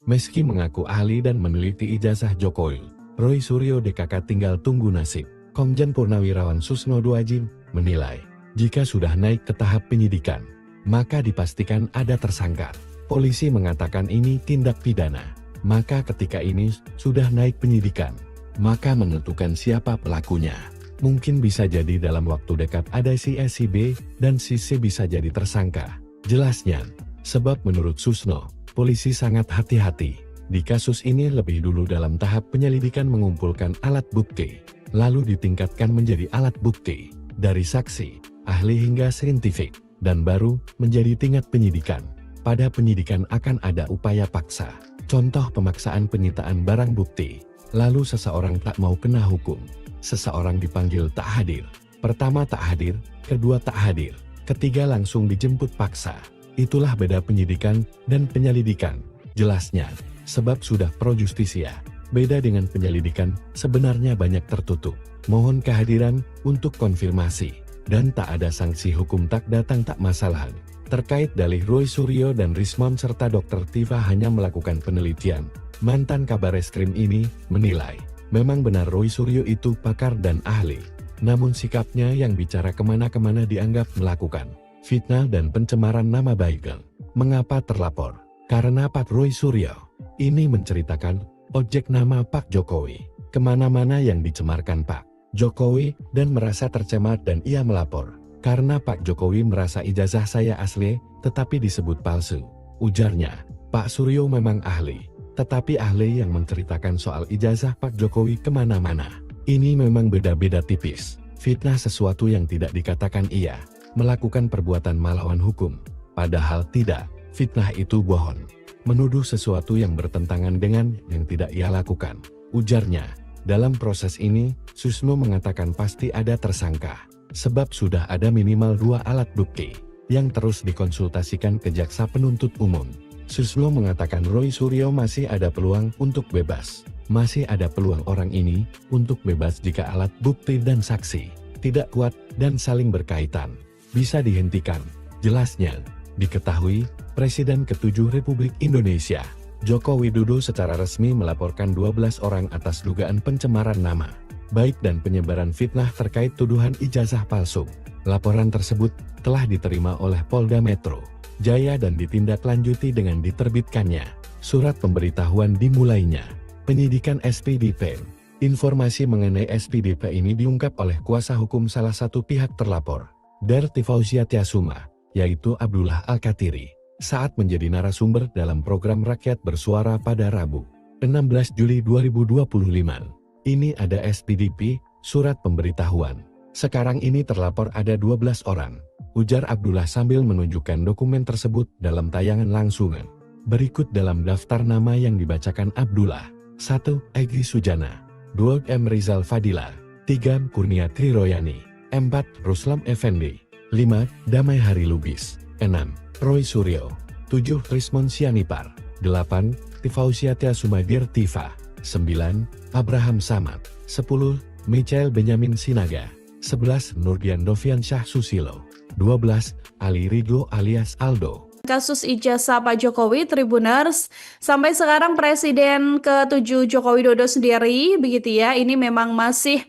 Meski mengaku ahli dan meneliti ijazah Jokowi, Roy Suryo DKK tinggal tunggu nasib. Komjen Purnawirawan Susno Duajin menilai, jika sudah naik ke tahap penyidikan, maka dipastikan ada tersangka. Polisi mengatakan ini tindak pidana, maka ketika ini sudah naik penyidikan, maka menentukan siapa pelakunya. Mungkin bisa jadi dalam waktu dekat ada si A, si B, dan si C bisa jadi tersangka. Jelasnya, sebab menurut Susno, polisi sangat hati-hati. Di kasus ini lebih dulu dalam tahap penyelidikan mengumpulkan alat bukti, lalu ditingkatkan menjadi alat bukti, dari saksi, ahli hingga saintifik, dan baru menjadi tingkat penyidikan. Pada penyidikan akan ada upaya paksa, contoh pemaksaan penyitaan barang bukti, lalu seseorang tak mau kena hukum. Seseorang dipanggil tak hadir. Pertama tak hadir, kedua tak hadir, ketiga langsung dijemput paksa. Itulah beda penyidikan dan penyelidikan. Jelasnya, sebab sudah pro justisia. Beda dengan penyelidikan, sebenarnya banyak tertutup. Mohon kehadiran untuk konfirmasi. Dan tak ada sanksi hukum tak datang tak masalah. Terkait dalih Roy Suryo dan Rismon serta Dr. Tifa hanya melakukan penelitian, mantan kabar eskrim ini menilai, memang benar Roy Suryo itu pakar dan ahli, namun sikapnya yang bicara kemana-kemana dianggap melakukan fitnah dan pencemaran nama baik. Mengapa terlapor? Karena Pak Roy Suryo ini menceritakan objek nama Pak Jokowi, kemana-mana yang dicemarkan Pak Jokowi dan merasa tercemar dan ia melapor. Karena Pak Jokowi merasa ijazah saya asli, tetapi disebut palsu. Ujarnya, Pak Suryo memang ahli. Tetapi ahli yang menceritakan soal ijazah Pak Jokowi kemana-mana. Ini memang beda-beda tipis. Fitnah sesuatu yang tidak dikatakan ia melakukan perbuatan melawan hukum. Padahal tidak, fitnah itu bohong. Menuduh sesuatu yang bertentangan dengan yang tidak ia lakukan. Ujarnya, dalam proses ini, Susno mengatakan pasti ada tersangka. Sebab sudah ada minimal 2 alat bukti yang terus dikonsultasikan ke jaksa penuntut umum. Susno mengatakan Roy Suryo masih ada peluang untuk bebas. Masih ada peluang orang ini untuk bebas jika alat bukti dan saksi tidak kuat dan saling berkaitan. Bisa dihentikan. Jelasnya, diketahui Presiden ke-7 Republik Indonesia, Joko Widodo secara resmi melaporkan 12 orang atas dugaan pencemaran nama baik dan penyebaran fitnah terkait tuduhan ijazah palsu. Laporan tersebut telah diterima oleh Polda Metro Jaya dan ditindaklanjuti dengan diterbitkannya surat pemberitahuan dimulainya penyidikan SPDP. Informasi mengenai SPDP ini diungkap oleh kuasa hukum salah satu pihak terlapor, Der Tifauzia Tiasuma, yaitu Abdullah Al-Katiri, saat menjadi narasumber dalam program Rakyat Bersuara pada Rabu, 16 Juli 2025. Ini ada SPDP, surat pemberitahuan. Sekarang ini terlapor ada 12 orang. Ujar Abdullah sambil menunjukkan dokumen tersebut dalam tayangan langsungan. Berikut dalam daftar nama yang dibacakan Abdullah. 1. Egy Sujana. 2. M. Rizal Fadila. 3. Kurnia Triroyani. 4. Ruslam Effendi. 5. Damai Hari Lubis. 6. Roy Suryo. 7. Rismon Sianipar. 8. Tifauzia Tiasumadir Tifa. 9. Abraham Samad. 10. Michael Benyamin Sinaga. 11. Nurdian Dovian Syah Susilo. 12. Ali Ridho alias Aldo. Kasus ijazah Pak Jokowi, Tribuners, sampai sekarang Presiden ke-7 Joko Widodo sendiri, begitu ya, ini memang masih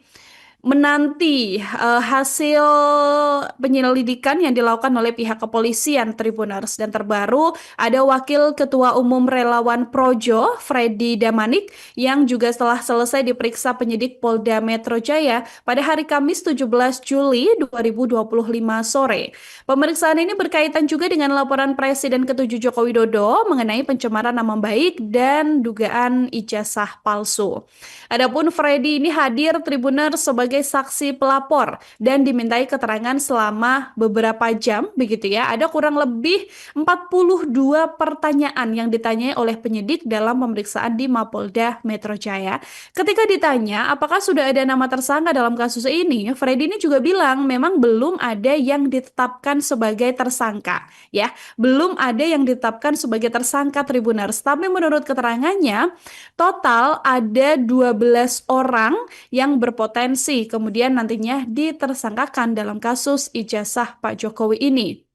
menanti hasil penyelidikan yang dilakukan oleh pihak kepolisian Tribuners. Dan terbaru ada Wakil Ketua Umum Relawan Projo, Freddy Damanik, yang juga setelah selesai diperiksa penyidik Polda Metro Jaya pada hari Kamis 17 Juli 2025 sore. Pemeriksaan ini berkaitan juga dengan laporan Presiden ke-7 Joko Widodo mengenai pencemaran nama baik dan dugaan ijazah palsu. Adapun Freddy ini hadir Tribuners sebagai saksi pelapor dan dimintai keterangan selama beberapa jam begitu ya. Ada kurang lebih 42 pertanyaan yang ditanyai oleh penyidik dalam pemeriksaan di Mapolda Metro Jaya. Ketika ditanya apakah sudah ada nama tersangka dalam kasus ini, Freddy ini juga bilang memang belum ada yang ditetapkan sebagai tersangka ya. Belum ada yang ditetapkan sebagai tersangka Tribuners. Tapi menurut keterangannya total ada 12 orang yang berpotensi kemudian nantinya ditersangkakan dalam kasus ijazah Pak Jokowi ini.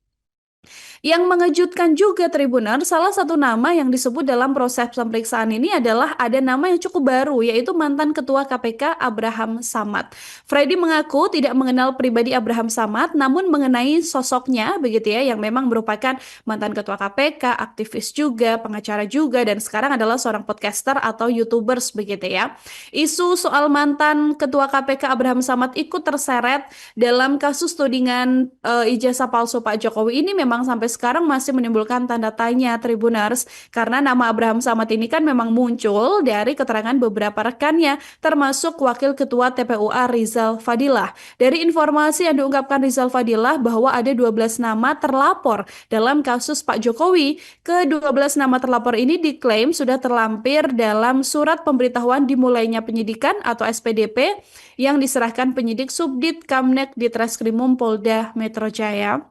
Yang mengejutkan juga Tribuner, salah satu nama yang disebut dalam proses pemeriksaan ini adalah ada nama yang cukup baru, yaitu mantan Ketua KPK Abraham Samad. Freddy mengaku tidak mengenal pribadi Abraham Samad, namun mengenai sosoknya begitu ya, yang memang merupakan mantan Ketua KPK, aktivis juga, pengacara juga, dan sekarang adalah seorang podcaster atau YouTubers begitu ya. Isu soal mantan Ketua KPK Abraham Samad ikut terseret dalam kasus tudingan ijazah palsu Pak Jokowi ini memang sampai sekarang masih menimbulkan tanda tanya Tribuners, karena nama Abraham Samad ini kan memang muncul dari keterangan beberapa rekannya termasuk Wakil Ketua TPUA Rizal Fadilah. Dari informasi yang diungkapkan Rizal Fadilah bahwa ada 12 nama terlapor dalam kasus Pak Jokowi. Ke-12 nama terlapor ini diklaim sudah terlampir dalam surat pemberitahuan dimulainya penyidikan atau SPDP yang diserahkan penyidik Subdit Kamnek di Treskrimum Polda Metro Jaya.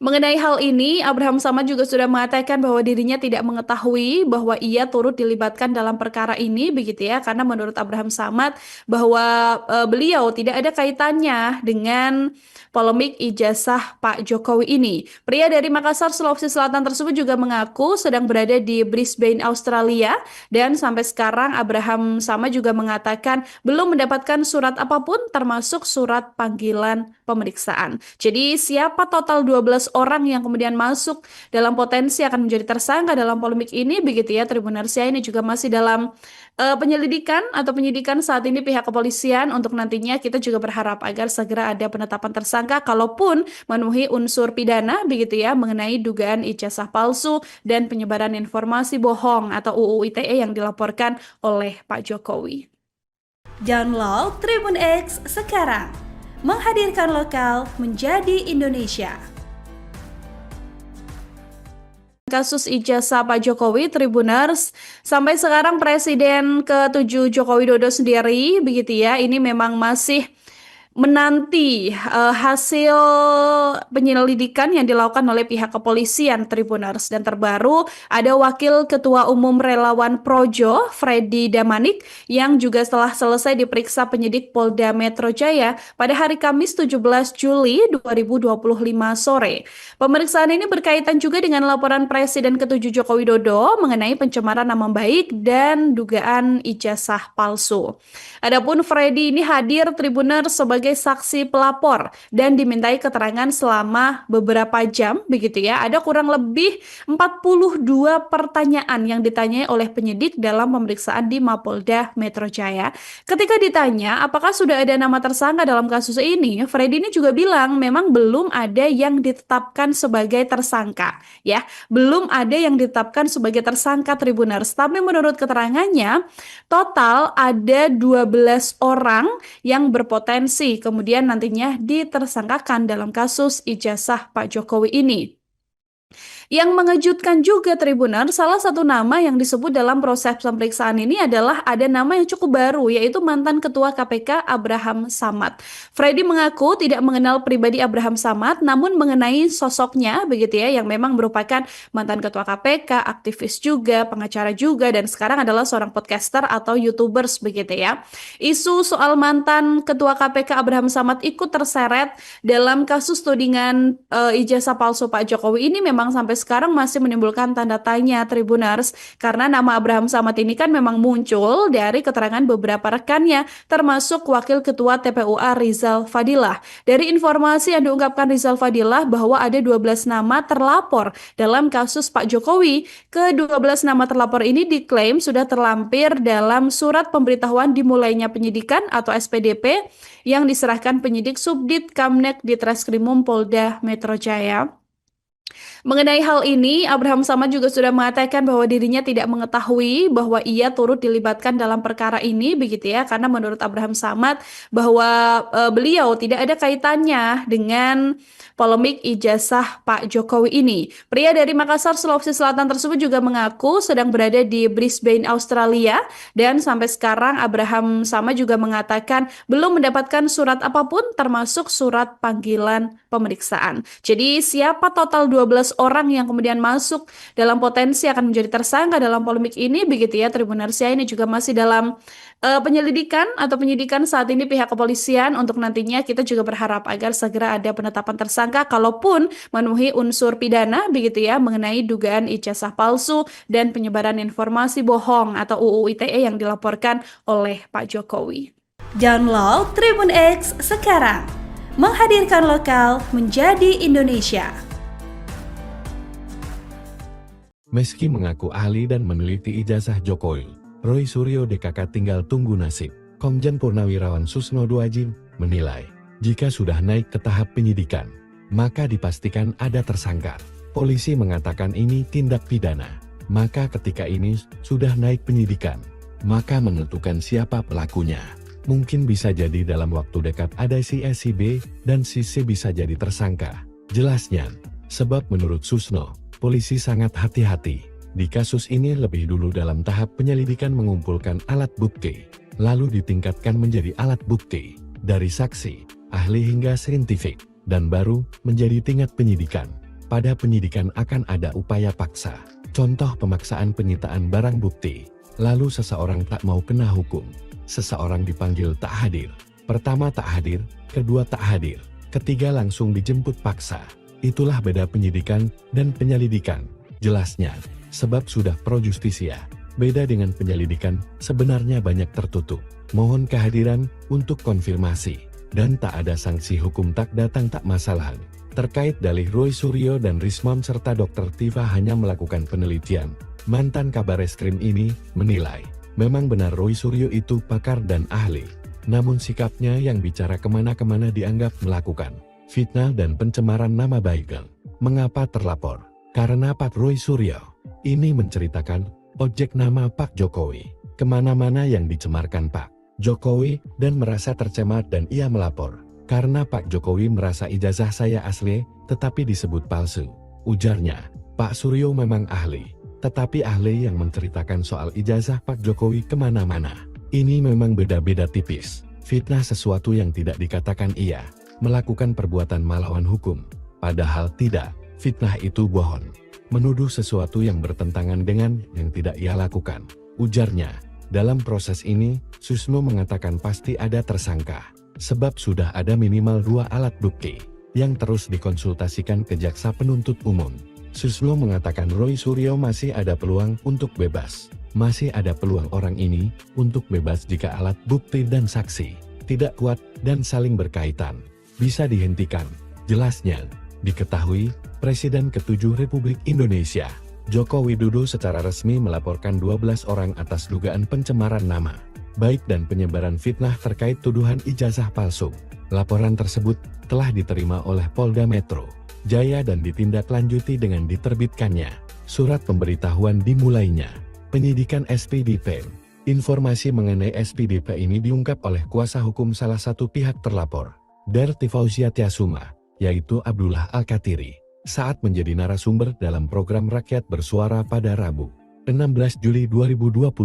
Mengenai hal ini, Abraham Samad juga sudah mengatakan bahwa dirinya tidak mengetahui bahwa ia turut dilibatkan dalam perkara ini begitu ya, karena menurut Abraham Samad bahwa beliau tidak ada kaitannya dengan polemik ijazah Pak Jokowi ini. Pria dari Makassar, Sulawesi Selatan tersebut juga mengaku sedang berada di Brisbane, Australia, dan sampai sekarang Abraham Samad juga mengatakan belum mendapatkan surat apapun termasuk surat panggilan pemeriksaan. Jadi siapa total 12 orang yang kemudian masuk dalam potensi akan menjadi tersangka dalam polemik ini begitu ya Tribuners ya, ini juga masih dalam penyelidikan atau penyidikan saat ini pihak kepolisian. Untuk nantinya kita juga berharap agar segera ada penetapan tersangka kalaupun memenuhi unsur pidana begitu ya mengenai dugaan ijazah palsu dan penyebaran informasi bohong atau UU ITE yang dilaporkan oleh Pak Jokowi. Download Tribun X sekarang, menghadirkan lokal menjadi Indonesia. Kasus ijazah Pak Jokowi, Tribuners, sampai sekarang Presiden ke-7 Joko Widodo sendiri begitu ya, ini memang masih menanti hasil penyelidikan yang dilakukan oleh pihak kepolisian Tribuners. Dan terbaru ada Wakil Ketua Umum Relawan Projo, Freddy Damanik, yang juga setelah selesai diperiksa penyidik Polda Metro Jaya pada hari Kamis 17 Juli 2025 sore. Pemeriksaan ini berkaitan juga dengan laporan Presiden ke-7 Joko Widodo mengenai pencemaran nama baik dan dugaan ijazah palsu. Adapun Freddy ini hadir Tribuners sebagai saksi pelapor dan dimintai keterangan selama beberapa jam begitu ya. Ada kurang lebih 42 pertanyaan yang ditanyai oleh penyidik dalam pemeriksaan di Mapolda Metro Jaya. Ketika ditanya apakah sudah ada nama tersangka dalam kasus ini, Freddy ini juga bilang memang belum ada yang ditetapkan sebagai tersangka ya. Belum ada yang ditetapkan sebagai tersangka Tribuners. Tapi menurut keterangannya total ada 12 orang yang berpotensi kemudian nantinya ditersangkakan dalam kasus ijazah Pak Jokowi ini. Yang mengejutkan juga Tribuners, salah satu nama yang disebut dalam proses pemeriksaan ini adalah ada nama yang cukup baru, yaitu mantan Ketua KPK Abraham Samad. Freddy mengaku tidak mengenal pribadi Abraham Samad, namun mengenai sosoknya begitu ya, yang memang merupakan mantan Ketua KPK, aktivis juga, pengacara juga, dan sekarang adalah seorang podcaster atau YouTubers begitu ya. Isu soal mantan Ketua KPK Abraham Samad ikut terseret dalam kasus tudingan ijazah palsu Pak Jokowi ini memang memang sampai sekarang masih menimbulkan tanda tanya Tribuners, karena nama Abraham Samad ini kan memang muncul dari keterangan beberapa rekannya, termasuk Wakil Ketua TPUA Rizal Fadilah. Dari informasi yang diungkapkan Rizal Fadilah bahwa ada 12 nama terlapor dalam kasus Pak Jokowi. Ke-12 nama terlapor ini diklaim sudah terlampir dalam surat pemberitahuan dimulainya penyidikan atau SPDP yang diserahkan penyidik Subdit Kamnek di Treskrimum Polda Metro Jaya. Mengenai hal ini, Abraham Samad juga sudah mengatakan bahwa dirinya tidak mengetahui bahwa ia turut dilibatkan dalam perkara ini, begitu ya, karena menurut Abraham Samad bahwa beliau tidak ada kaitannya dengan polemik ijazah Pak Jokowi ini. Pria dari Makassar, Sulawesi Selatan tersebut juga mengaku sedang berada di Brisbane, Australia, dan sampai sekarang Abraham Samad juga mengatakan belum mendapatkan surat apapun termasuk surat panggilan pemeriksaan. Jadi siapa total 12 orang yang kemudian masuk dalam potensi akan menjadi tersangka dalam polemik ini, begitu ya Tribunarsia, ini juga masih dalam penyelidikan atau penyidikan saat ini pihak kepolisian. Untuk nantinya kita juga berharap agar segera ada penetapan tersangka kalaupun memenuhi unsur pidana, begitu ya, mengenai dugaan ijazah palsu dan penyebaran informasi bohong atau UU ITE yang dilaporkan oleh Pak Jokowi. Download Tribun X sekarang, menghadirkan lokal menjadi Indonesia. Meski mengaku ahli dan meneliti ijazah Jokowi, Roy Suryo DKK tinggal tunggu nasib. Komjen Purnawirawan Susno Duajin menilai, jika sudah naik ke tahap penyidikan, maka dipastikan ada tersangka. Polisi mengatakan ini tindak pidana, maka ketika ini sudah naik penyidikan, maka menentukan siapa pelakunya. Mungkin bisa jadi dalam waktu dekat ada si A, si B, dan si C bisa jadi tersangka. Jelasnya, sebab menurut Susno, polisi sangat hati-hati. Di kasus ini lebih dulu dalam tahap penyelidikan mengumpulkan alat bukti, lalu ditingkatkan menjadi alat bukti, dari saksi, ahli hingga saintifik, dan baru menjadi tingkat penyidikan. Pada penyidikan akan ada upaya paksa, contoh pemaksaan penyitaan barang bukti, lalu seseorang tak mau kena hukum, seseorang dipanggil tak hadir, pertama tak hadir, kedua tak hadir, ketiga langsung dijemput paksa. Itulah beda penyidikan dan penyelidikan, jelasnya. Sebab sudah pro justisia, beda dengan penyelidikan, sebenarnya banyak tertutup. Mohon kehadiran untuk konfirmasi, dan tak ada sanksi hukum tak datang tak masalah. Terkait dalih Roy Suryo dan Rismon serta Dr. Tifa hanya melakukan penelitian, mantan Kabareskrim ini menilai, memang benar Roy Suryo itu pakar dan ahli, namun sikapnya yang bicara kemana-kemana dianggap melakukan fitnah dan pencemaran nama baik. Mengapa terlapor? Karena Pak Roy Suryo ini menceritakan objek nama Pak Jokowi kemana-mana yang dicemarkan Pak Jokowi dan merasa tercemar dan ia melapor. Karena Pak Jokowi merasa ijazah saya asli tetapi disebut palsu. Ujarnya, Pak Suryo memang ahli, tetapi ahli yang menceritakan soal ijazah Pak Jokowi kemana-mana. Ini memang beda-beda tipis. Fitnah sesuatu yang tidak dikatakan ia melakukan perbuatan melawan hukum, padahal tidak. Fitnah itu bohong, menuduh sesuatu yang bertentangan dengan yang tidak ia lakukan. Ujarnya, dalam proses ini, Susno mengatakan pasti ada tersangka, sebab sudah ada minimal 2 alat bukti, yang terus dikonsultasikan ke jaksa penuntut umum. Susno mengatakan Roy Suryo masih ada peluang untuk bebas. Masih ada peluang orang ini untuk bebas jika alat bukti dan saksi tidak kuat dan saling berkaitan, bisa dihentikan. Jelasnya, diketahui, Presiden ke-7 Republik Indonesia, Joko Widodo secara resmi melaporkan 12 orang atas dugaan pencemaran nama baik dan penyebaran fitnah terkait tuduhan ijazah palsu. Laporan tersebut telah diterima oleh Polda Metro Jaya dan ditindaklanjuti dengan diterbitkannya surat pemberitahuan dimulainya penyidikan SPDP. Informasi mengenai SPDP ini diungkap oleh kuasa hukum salah satu pihak terlapor, Derti Fauzia Tiasuma, yaitu Abdullah Al-Katiri, saat menjadi narasumber dalam program Rakyat Bersuara pada Rabu, 16 Juli 2025.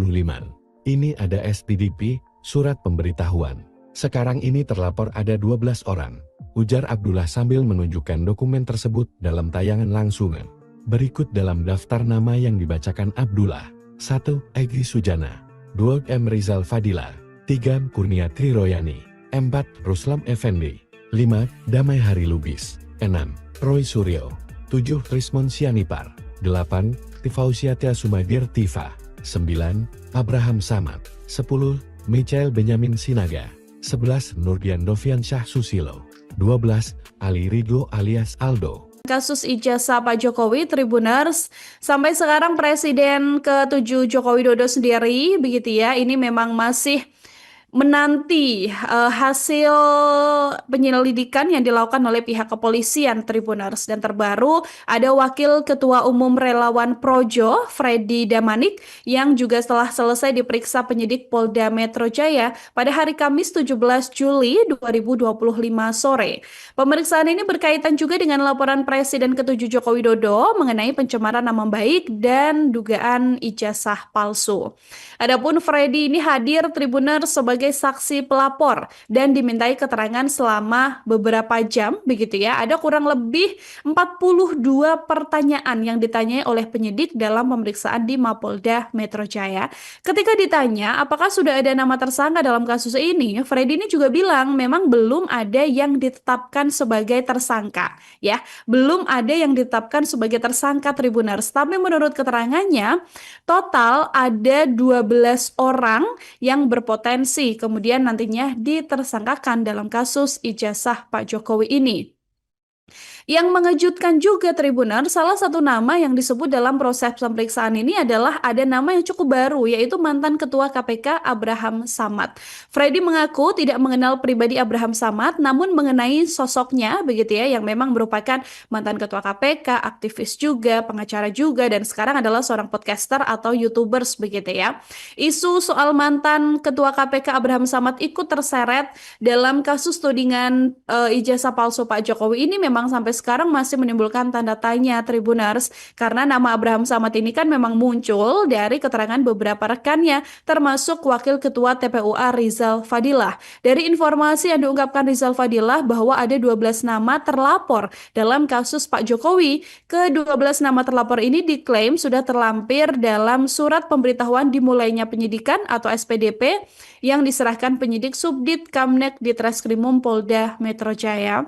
Ini ada SPDP, surat pemberitahuan. Sekarang ini terlapor ada 12 orang, ujar Abdullah sambil menunjukkan dokumen tersebut dalam tayangan langsungan. Berikut dalam daftar nama yang dibacakan Abdullah. 1. Egy Sujana, 2. M. Rizal Fadila, 3. Kurnia Triroyani, 4. Ruslam Effendi, 5. Damai Hari Lubis, 6. Roy Suryo, 7. Trismon Sianipar. 8. Tifausiatia Sumadir Tifa. 9. Abraham Samad. 10. Michael Benyamin Sinaga. 11. Nurdian Dovian Syah Susilo. 12. Ali Ridho alias Aldo. Kasus ijazah Pak Jokowi, Tribuners, sampai sekarang Presiden ke-7 Joko Widodo sendiri, begitu ya, ini memang masih menanti hasil penyelidikan yang dilakukan oleh pihak kepolisian, Tribuners. Dan terbaru ada Wakil Ketua Umum Relawan Projo, Freddy Damanik, yang juga setelah selesai diperiksa penyidik Polda Metro Jaya pada hari Kamis 17 Juli 2025 sore. Pemeriksaan ini berkaitan juga dengan laporan Presiden ke-7 Joko Widodo mengenai pencemaran nama baik dan dugaan ijazah palsu. Adapun Freddy ini hadir, Tribuners, sebagai saksi pelapor dan dimintai keterangan selama beberapa jam, begitu ya. Ada kurang lebih 42 pertanyaan yang ditanyai oleh penyidik dalam pemeriksaan di Mapolda Metro Jaya. Ketika ditanya apakah sudah ada nama tersangka dalam kasus ini, Freddy ini juga bilang memang belum ada yang ditetapkan sebagai tersangka, ya. Belum ada yang ditetapkan sebagai tersangka, Tribuners. Tapi menurut keterangannya, total ada 12 orang yang berpotensi kemudian nantinya ditersangkakan dalam kasus ijazah Pak Jokowi ini. Yang mengejutkan juga, Tribuner, salah satu nama yang disebut dalam proses pemeriksaan ini adalah ada nama yang cukup baru, yaitu mantan Ketua KPK Abraham Samad. Freddy mengaku tidak mengenal pribadi Abraham Samad, namun mengenai sosoknya, begitu ya, yang memang merupakan mantan Ketua KPK, aktivis juga, pengacara juga, dan sekarang adalah seorang podcaster atau YouTubers, begitu ya. Isu soal mantan Ketua KPK Abraham Samad ikut terseret dalam kasus tudingan ijazah palsu Pak Jokowi ini memang sampai sekarang masih menimbulkan tanda tanya, Tribuners, karena nama Abraham Samad ini kan memang muncul dari keterangan beberapa rekannya, termasuk Wakil Ketua TPUA Rizal Fadilah. Dari informasi yang diungkapkan Rizal Fadilah bahwa ada 12 nama terlapor dalam kasus Pak Jokowi. Ke-12 nama terlapor ini diklaim sudah terlampir dalam surat pemberitahuan dimulainya penyidikan atau SPDP yang diserahkan penyidik Subdit Kamnek di Treskrimum Polda Metro Jaya.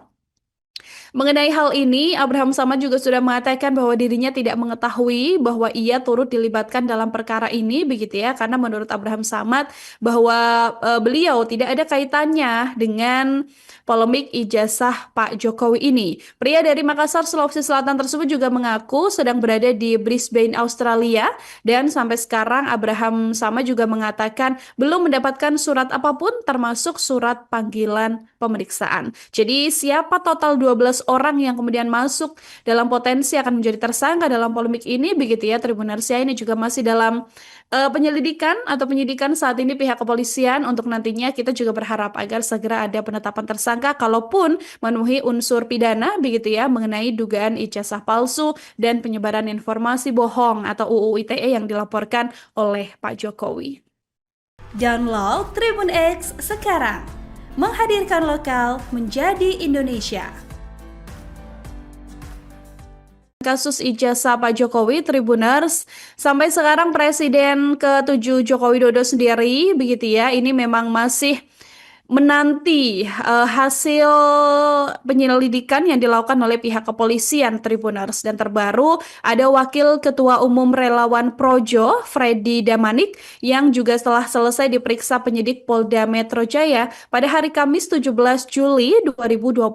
Mengenai hal ini, Abraham Samad juga sudah mengatakan bahwa dirinya tidak mengetahui bahwa ia turut dilibatkan dalam perkara ini, begitu ya, karena menurut Abraham Samad bahwa beliau tidak ada kaitannya dengan polemik ijazah Pak Jokowi ini. Pria dari Makassar, Sulawesi Selatan tersebut juga mengaku sedang berada di Brisbane, Australia, dan sampai sekarang Abraham Samad juga mengatakan belum mendapatkan surat apapun termasuk surat panggilan pemeriksaan. Jadi siapa total 12 orang yang kemudian masuk dalam potensi akan menjadi tersangka dalam polemik ini, begitu ya, Tribuners, ini juga masih dalam penyelidikan atau penyidikan saat ini pihak kepolisian. Untuk nantinya kita juga berharap agar segera ada penetapan tersangka kalaupun memenuhi unsur pidana, begitu ya, mengenai dugaan ijazah palsu dan penyebaran informasi bohong atau UU ITE yang dilaporkan oleh Pak Jokowi. Download Tribun X sekarang, menghadirkan lokal menjadi Indonesia. Kasus ijazah Pak Jokowi, Tribuners, sampai sekarang Presiden ke-7 Joko Widodo sendiri, begitu ya, ini memang masih menanti hasil penyelidikan yang dilakukan oleh pihak kepolisian, Tribuners. Dan terbaru ada Wakil Ketua Umum Relawan Projo, Freddy Damanik, yang juga setelah selesai diperiksa penyidik Polda Metro Jaya pada hari Kamis 17 Juli 2025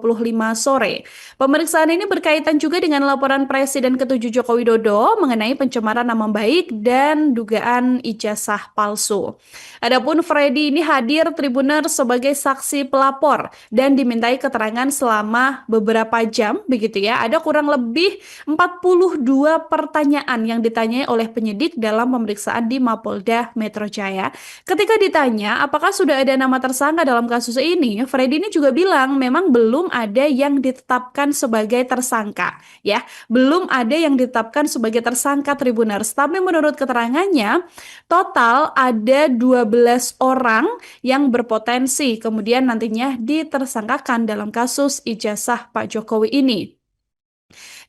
sore. Pemeriksaan ini berkaitan juga dengan laporan Presiden ke-7 Joko Widodo mengenai pencemaran nama baik dan dugaan ijazah palsu. Adapun Freddy ini hadir, Tribuners, sebagai saksi pelapor dan dimintai keterangan selama beberapa jam, begitu ya. Ada kurang lebih 42 pertanyaan yang ditanyai oleh penyidik dalam pemeriksaan di Mapolda Metro Jaya. Ketika ditanya apakah sudah ada nama tersangka dalam kasus ini, Freddy ini juga bilang memang belum ada yang ditetapkan sebagai tersangka, ya. Belum ada yang ditetapkan sebagai tersangka, Tribuners. Tapi menurut keterangannya, total ada 12 orang yang berpotensi kemudian nantinya ditersangkakan dalam kasus ijazah Pak Jokowi ini.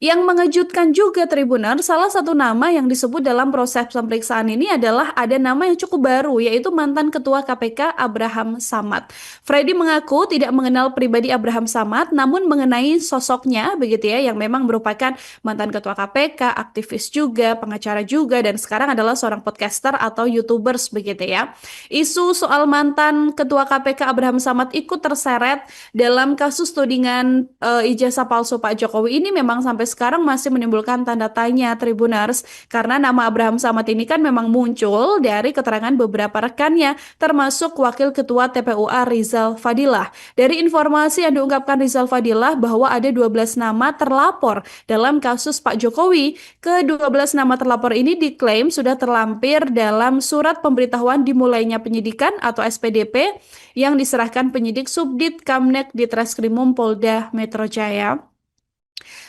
Yang mengejutkan juga Tribuner, salah satu nama yang disebut dalam proses pemeriksaan ini adalah ada nama yang cukup baru, yaitu mantan Ketua KPK Abraham Samad. Freddy mengaku tidak mengenal pribadi Abraham Samad, namun mengenai sosoknya begitu ya, yang memang merupakan mantan Ketua KPK, aktivis juga, pengacara juga, dan sekarang adalah seorang podcaster atau YouTubers begitu ya. Isu soal mantan Ketua KPK Abraham Samad ikut terseret dalam kasus tudingan ijazah palsu Pak Jokowi ini memang sampai sekarang masih menimbulkan tanda tanya Tribuners, karena nama Abraham Samad ini kan memang muncul dari keterangan beberapa rekannya termasuk Wakil Ketua TPUA Rizal Fadilah. Dari informasi yang diungkapkan Rizal Fadilah bahwa ada 12 nama terlapor dalam kasus Pak Jokowi. Ke-12 nama terlapor ini diklaim sudah terlampir dalam surat pemberitahuan dimulainya penyidikan atau SPDP yang diserahkan penyidik Subdit Kamnek di Treskrimum Polda Metro Jaya.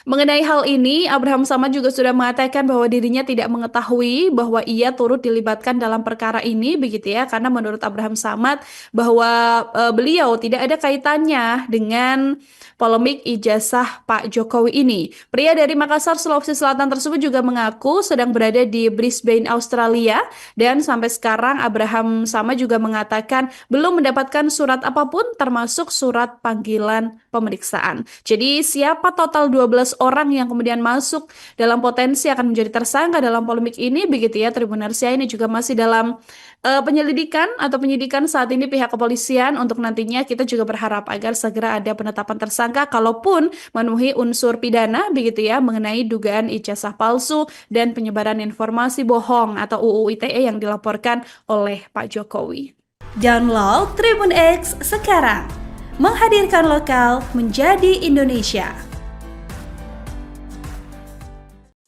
Mengenai hal ini, Abraham Samad juga sudah mengatakan bahwa dirinya tidak mengetahui bahwa ia turut dilibatkan dalam perkara ini begitu ya, karena menurut Abraham Samad bahwa beliau tidak ada kaitannya dengan polemik ijazah Pak Jokowi ini. Pria dari Makassar, Sulawesi Selatan tersebut juga mengaku sedang berada di Brisbane, Australia, dan sampai sekarang Abraham Samad juga mengatakan belum mendapatkan surat apapun termasuk surat panggilan pemeriksaan. Jadi siapa total 12 orang yang kemudian masuk dalam potensi akan menjadi tersangka dalam polemik ini begitu ya Tribunarsia, ini juga masih dalam penyelidikan atau penyidikan saat ini pihak kepolisian. Untuk nantinya kita juga berharap agar segera ada penetapan tersangka kalaupun memenuhi unsur pidana begitu ya mengenai dugaan ijazah palsu dan penyebaran informasi bohong atau UU ITE yang dilaporkan oleh Pak Jokowi. Download Tribun X sekarang, menghadirkan lokal menjadi Indonesia.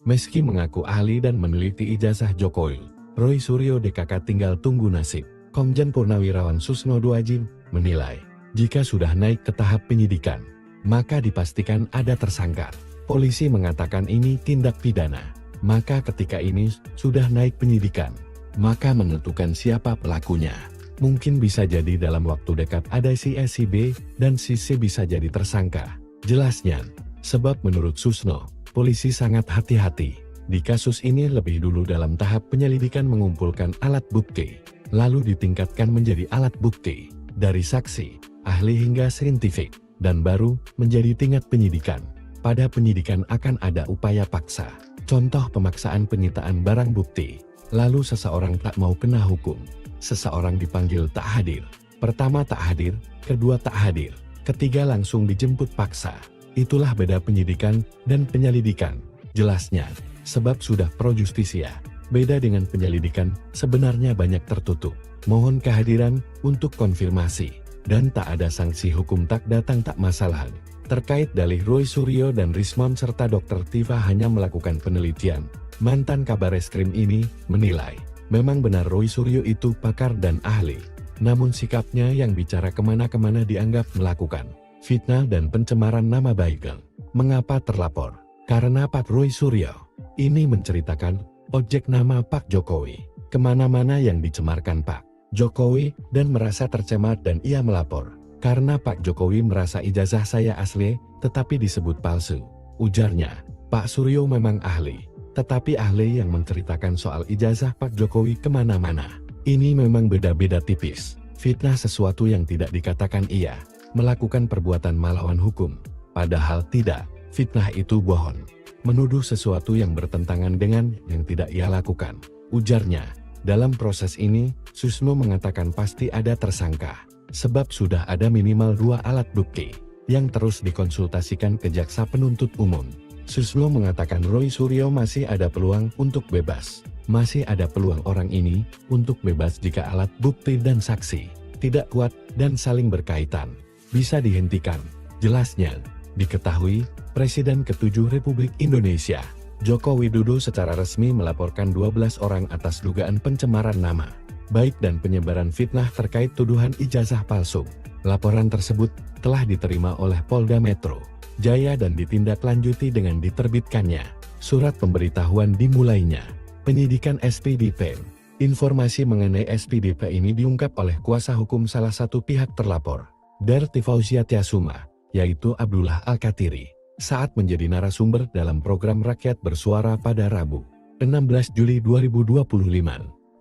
Meski mengaku ahli dan meneliti ijazah Jokowi, Roy Suryo DKK tinggal tunggu nasib. Komjen Purnawirawan Susno Duajin menilai, jika sudah naik ke tahap penyidikan, maka dipastikan ada tersangka. Polisi mengatakan ini tindak pidana. Maka ketika ini sudah naik penyidikan, maka menentukan siapa pelakunya. Mungkin bisa jadi dalam waktu dekat ada si A, si B, dan si C bisa jadi tersangka. Jelasnya, sebab menurut Susno, polisi sangat hati-hati. Di kasus ini lebih dulu dalam tahap penyelidikan mengumpulkan alat bukti, lalu ditingkatkan menjadi alat bukti, dari saksi, ahli hingga saintifik, dan baru menjadi tingkat penyidikan. Pada penyidikan akan ada upaya paksa, contoh pemaksaan penyitaan barang bukti, lalu seseorang tak mau kena hukum, seseorang dipanggil tak hadir. Pertama tak hadir, kedua tak hadir, ketiga langsung dijemput paksa. Itulah beda penyidikan dan penyelidikan, jelasnya, sebab sudah pro justisia. Beda dengan penyelidikan, sebenarnya banyak tertutup. Mohon kehadiran untuk konfirmasi, dan tak ada sanksi hukum tak datang tak masalah. Terkait dalih Roy Suryo dan Rismon serta Dr. Tifa hanya melakukan penelitian, mantan Kabar Eskrim ini menilai, memang benar Roy Suryo itu pakar dan ahli. Namun sikapnya yang bicara kemana-kemana dianggap melakukan fitnah dan pencemaran nama baik. Mengapa terlapor? Karena Pak Roy Suryo ini menceritakan objek nama Pak Jokowi kemana-mana yang dicemarkan Pak Jokowi dan merasa tercemar dan ia melapor. Karena Pak Jokowi merasa ijazah saya asli tetapi disebut palsu. Ujarnya, Pak Suryo memang ahli, tetapi ahli yang menceritakan soal ijazah Pak Jokowi kemana-mana. Ini memang beda-beda tipis. Fitnah sesuatu yang tidak dikatakan ia melakukan perbuatan melawan hukum, padahal tidak. Fitnah itu bohong, menuduh sesuatu yang bertentangan dengan yang tidak ia lakukan. Ujarnya, dalam proses ini, Susno mengatakan pasti ada tersangka, sebab sudah ada minimal 2 alat bukti, yang terus dikonsultasikan ke jaksa penuntut umum. Susno mengatakan Roy Suryo masih ada peluang untuk bebas. Masih ada peluang orang ini untuk bebas jika alat bukti dan saksi tidak kuat dan saling berkaitan. Bisa dihentikan. Jelasnya, diketahui, Presiden ke-7 Republik Indonesia, Joko Widodo secara resmi melaporkan 12 orang atas dugaan pencemaran nama baik dan penyebaran fitnah terkait tuduhan ijazah palsu. Laporan tersebut telah diterima oleh Polda Metro Jaya dan ditindaklanjuti dengan diterbitkannya surat pemberitahuan dimulainya penyidikan SPDP. Informasi mengenai SPDP ini diungkap oleh kuasa hukum salah satu pihak terlapor, Derti Fauzia Tiasuma, yaitu Abdullah Al-Katiri. saat menjadi narasumber dalam program Rakyat Bersuara pada Rabu, 16 Juli 2025.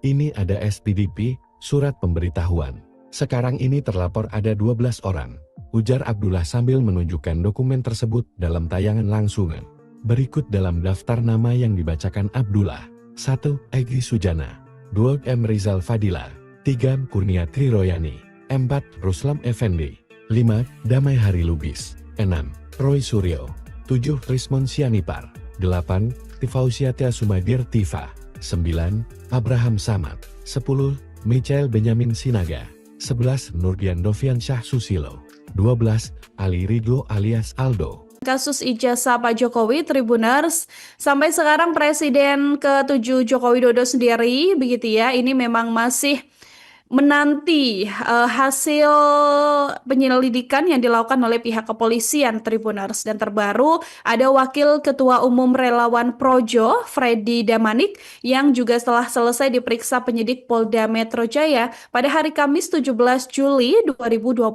Ini ada SPDP, surat pemberitahuan. Sekarang ini terlapor ada 12 orang, ujar Abdullah sambil menunjukkan dokumen tersebut dalam tayangan langsungan. Berikut dalam daftar nama yang dibacakan Abdullah. 1. Egy Sujana. 2. M. Rizal Fadila. 3. Kurnia Triroyani. 4. Ruslam Effendi. 5. Damai Hari Lubis. 6. Roy Suryo. 7. Rismon Sianipar. 8. Tifausiatia Sumadir Tifa. 9. Abraham Samad. 10. Michael Benyamin Sinaga. 11. Nurdian Dovian Syah Susilo. 12. Ali Ridho alias Aldo. Kasus ijazah Pak Jokowi, Tribuners, sampai sekarang Presiden ke-7 Joko Widodo sendiri, begitu ya, ini memang masih menanti hasil penyelidikan yang dilakukan oleh pihak kepolisian, Tribuners. Dan terbaru ada Wakil Ketua Umum Relawan Projo, Freddy Damanik, yang juga setelah selesai diperiksa penyidik Polda Metro Jaya pada hari Kamis 17 Juli 2025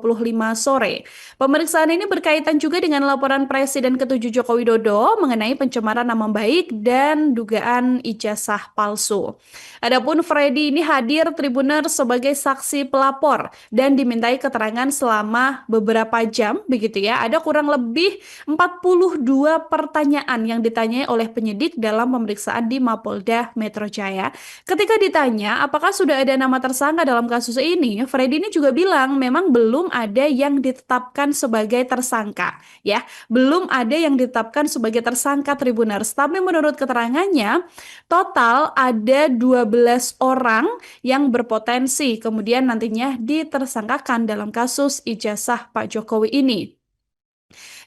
sore. Pemeriksaan ini berkaitan juga dengan laporan Presiden ke-7 Joko Widodo mengenai pencemaran nama baik dan dugaan ijazah palsu. Adapun Freddy ini hadir, Tribuners, sebagai saksi pelapor dan dimintai keterangan selama beberapa jam, begitu ya. Ada kurang lebih 42 pertanyaan yang ditanyai oleh penyidik dalam pemeriksaan di Mapolda Metro Jaya. Ketika ditanya apakah sudah ada nama tersangka dalam kasus ini, Freddy ini juga bilang memang belum ada yang ditetapkan sebagai tersangka, ya. Belum ada yang ditetapkan sebagai tersangka, Tribuners. Tapi menurut keterangannya, total ada 12 orang yang berpotensi kemudian nantinya ditersangkakan dalam kasus ijazah Pak Jokowi ini.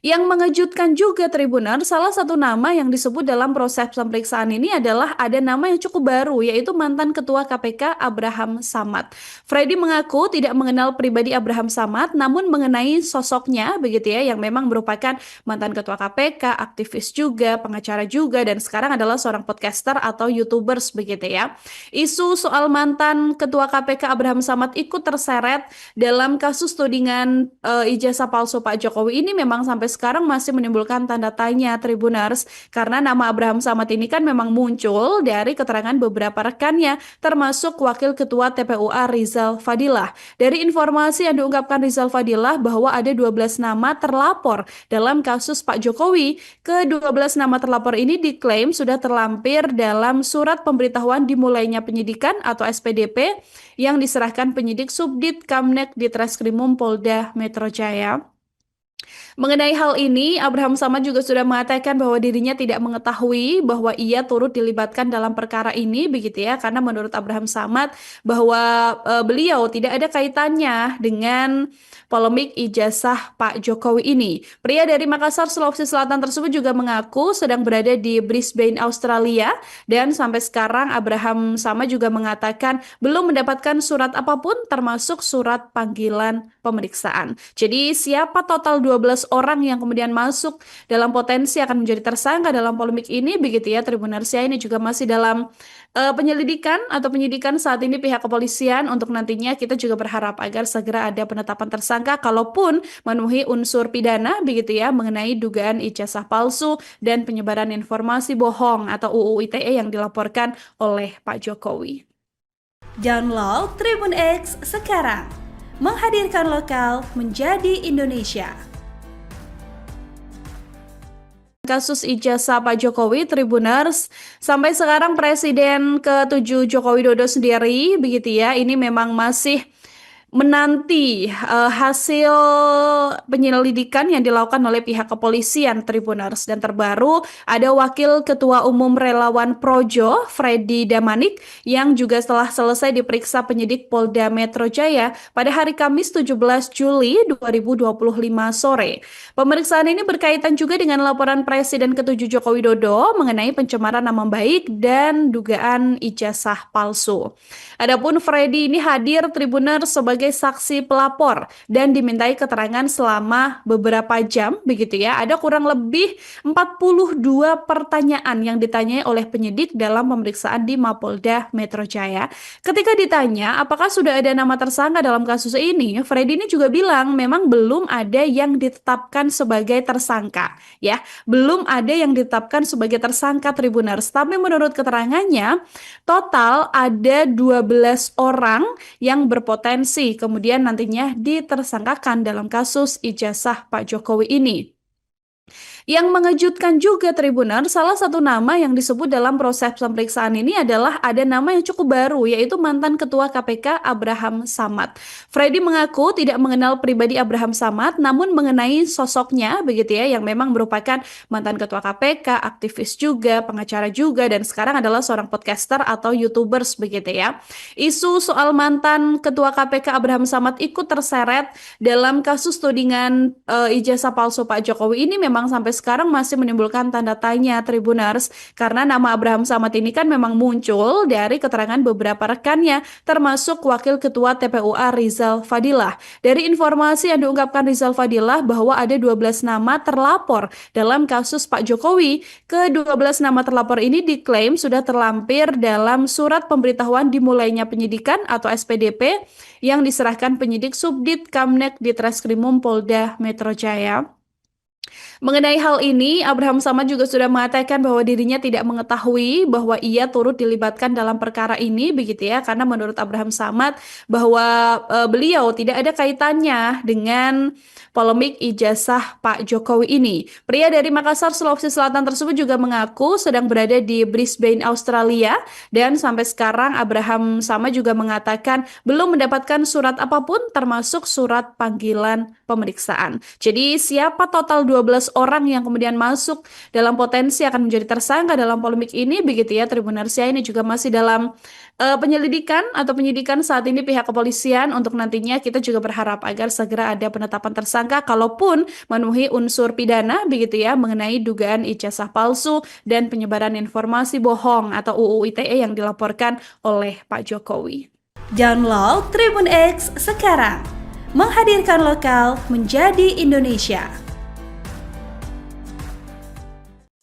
Yang mengejutkan juga, Tribuners, salah satu nama yang disebut dalam proses pemeriksaan ini adalah ada nama yang cukup baru, yaitu mantan Ketua KPK Abraham Samad. Freddy mengaku tidak mengenal pribadi Abraham Samad, namun mengenai sosoknya, begitu ya, yang memang merupakan mantan Ketua KPK, aktivis juga, pengacara juga, dan sekarang adalah seorang podcaster atau YouTubers, begitu ya. Isu soal mantan Ketua KPK Abraham Samad ikut terseret dalam kasus tudingan ijazah palsu Pak Jokowi ini memang sampai sekarang masih menimbulkan tanda tanya, Tribuners, karena nama Abraham Samad ini kan memang muncul dari keterangan beberapa rekannya, termasuk Wakil Ketua TPUA Rizal Fadilah. Dari informasi yang diungkapkan Rizal Fadilah bahwa ada 12 nama terlapor dalam kasus Pak Jokowi. Ke-12 nama terlapor ini diklaim sudah terlampir dalam surat pemberitahuan dimulainya penyidikan atau SPDP yang diserahkan penyidik Subdit Kamnek di Treskrimum Polda Metro Jaya. Mengenai hal ini, Abraham Samad juga sudah mengatakan bahwa dirinya tidak mengetahui bahwa ia turut dilibatkan dalam perkara ini, begitu ya, karena menurut Abraham Samad bahwa beliau tidak ada kaitannya dengan polemik ijazah Pak Jokowi ini. Pria dari Makassar, Sulawesi Selatan tersebut juga mengaku sedang berada di Brisbane, Australia, dan sampai sekarang Abraham Samad juga mengatakan belum mendapatkan surat apapun termasuk surat panggilan pemeriksaan. Jadi siapa total 12 orang yang kemudian masuk dalam potensi akan menjadi tersangka dalam polemik ini, begitu ya, Tribuners, ya, ini juga masih dalam penyelidikan atau penyidikan saat ini pihak kepolisian. Untuk nantinya kita juga berharap agar segera ada penetapan tersangka kalaupun memenuhi unsur pidana, begitu ya, mengenai dugaan ijazah palsu dan penyebaran informasi bohong atau UU ITE yang dilaporkan oleh Pak Jokowi. Download Tribun X sekarang, menghadirkan lokal menjadi Indonesia. Kasus ijazah Pak Jokowi, Tribuners, sampai sekarang Presiden ke-7 Joko Widodo sendiri, begitu ya, ini memang masih menanti hasil penyelidikan yang dilakukan oleh pihak kepolisian, Tribuners. Dan terbaru ada Wakil Ketua Umum Relawan Projo, Freddy Damanik, yang juga setelah selesai diperiksa penyidik Polda Metro Jaya pada hari Kamis 17 Juli 2025 sore. Pemeriksaan ini berkaitan juga dengan laporan Presiden ke-7 Joko Widodo mengenai pencemaran nama baik dan dugaan ijazah palsu. Adapun Freddy ini hadir, Tribuners, sebagai sebagai saksi pelapor dan dimintai keterangan selama beberapa jam begitu ya. Ada kurang lebih 42 pertanyaan yang ditanyai oleh penyidik dalam pemeriksaan di Mapolda Metro Jaya. Ketika ditanya apakah sudah ada nama tersangka dalam kasus ini, Freddy ini juga bilang memang belum ada yang ditetapkan sebagai tersangka ya. Belum ada yang ditetapkan sebagai tersangka Tribuners, tapi menurut keterangannya total ada 12 orang yang berpotensi kemudian nantinya ditersangkakan dalam kasus ijazah Pak Jokowi ini. Yang mengejutkan juga Tribuner, salah satu nama yang disebut dalam proses pemeriksaan ini adalah ada nama yang cukup baru, yaitu mantan Ketua KPK Abraham Samad. Freddy mengaku tidak mengenal pribadi Abraham Samad, namun mengenai sosoknya begitu ya, yang memang merupakan mantan Ketua KPK, aktivis juga, pengacara juga, dan sekarang adalah seorang podcaster atau YouTubers begitu ya. Isu soal mantan Ketua KPK Abraham Samad ikut terseret dalam kasus tudingan ijazah palsu Pak Jokowi ini memang sampai sekarang masih menimbulkan tanda tanya Tribuners, karena nama Abraham Samad ini kan memang muncul dari keterangan beberapa rekannya termasuk Wakil Ketua TPUA Rizal Fadilah. Dari informasi yang diungkapkan Rizal Fadilah bahwa ada 12 nama terlapor dalam kasus Pak Jokowi. Ke-12 nama terlapor ini diklaim sudah terlampir dalam surat pemberitahuan dimulainya penyidikan atau SPDP yang diserahkan penyidik Subdit Kamnek di Treskrimum Polda Metro Jaya. Mengenai hal ini, Abraham Samad juga sudah mengatakan bahwa dirinya tidak mengetahui bahwa ia turut dilibatkan dalam perkara ini begitu ya, karena menurut Abraham Samad bahwa beliau tidak ada kaitannya dengan polemik ijazah Pak Jokowi ini. Pria dari Makassar, Sulawesi Selatan tersebut juga mengaku sedang berada di Brisbane, Australia, dan sampai sekarang Abraham Samad juga mengatakan belum mendapatkan surat apapun termasuk surat panggilan pemeriksaan. Jadi siapa total 12 orang yang kemudian masuk dalam potensi akan menjadi tersangka dalam polemik ini begitu ya Tribuners ya, ini juga masih dalam penyelidikan atau penyidikan saat ini pihak kepolisian. Untuk nantinya kita juga berharap agar segera ada penetapan tersangka kalaupun memenuhi unsur pidana begitu ya mengenai dugaan ijazah palsu dan penyebaran informasi bohong atau UU ITE yang dilaporkan oleh Pak Jokowi. Download Tribun X sekarang, menghadirkan lokal menjadi Indonesia.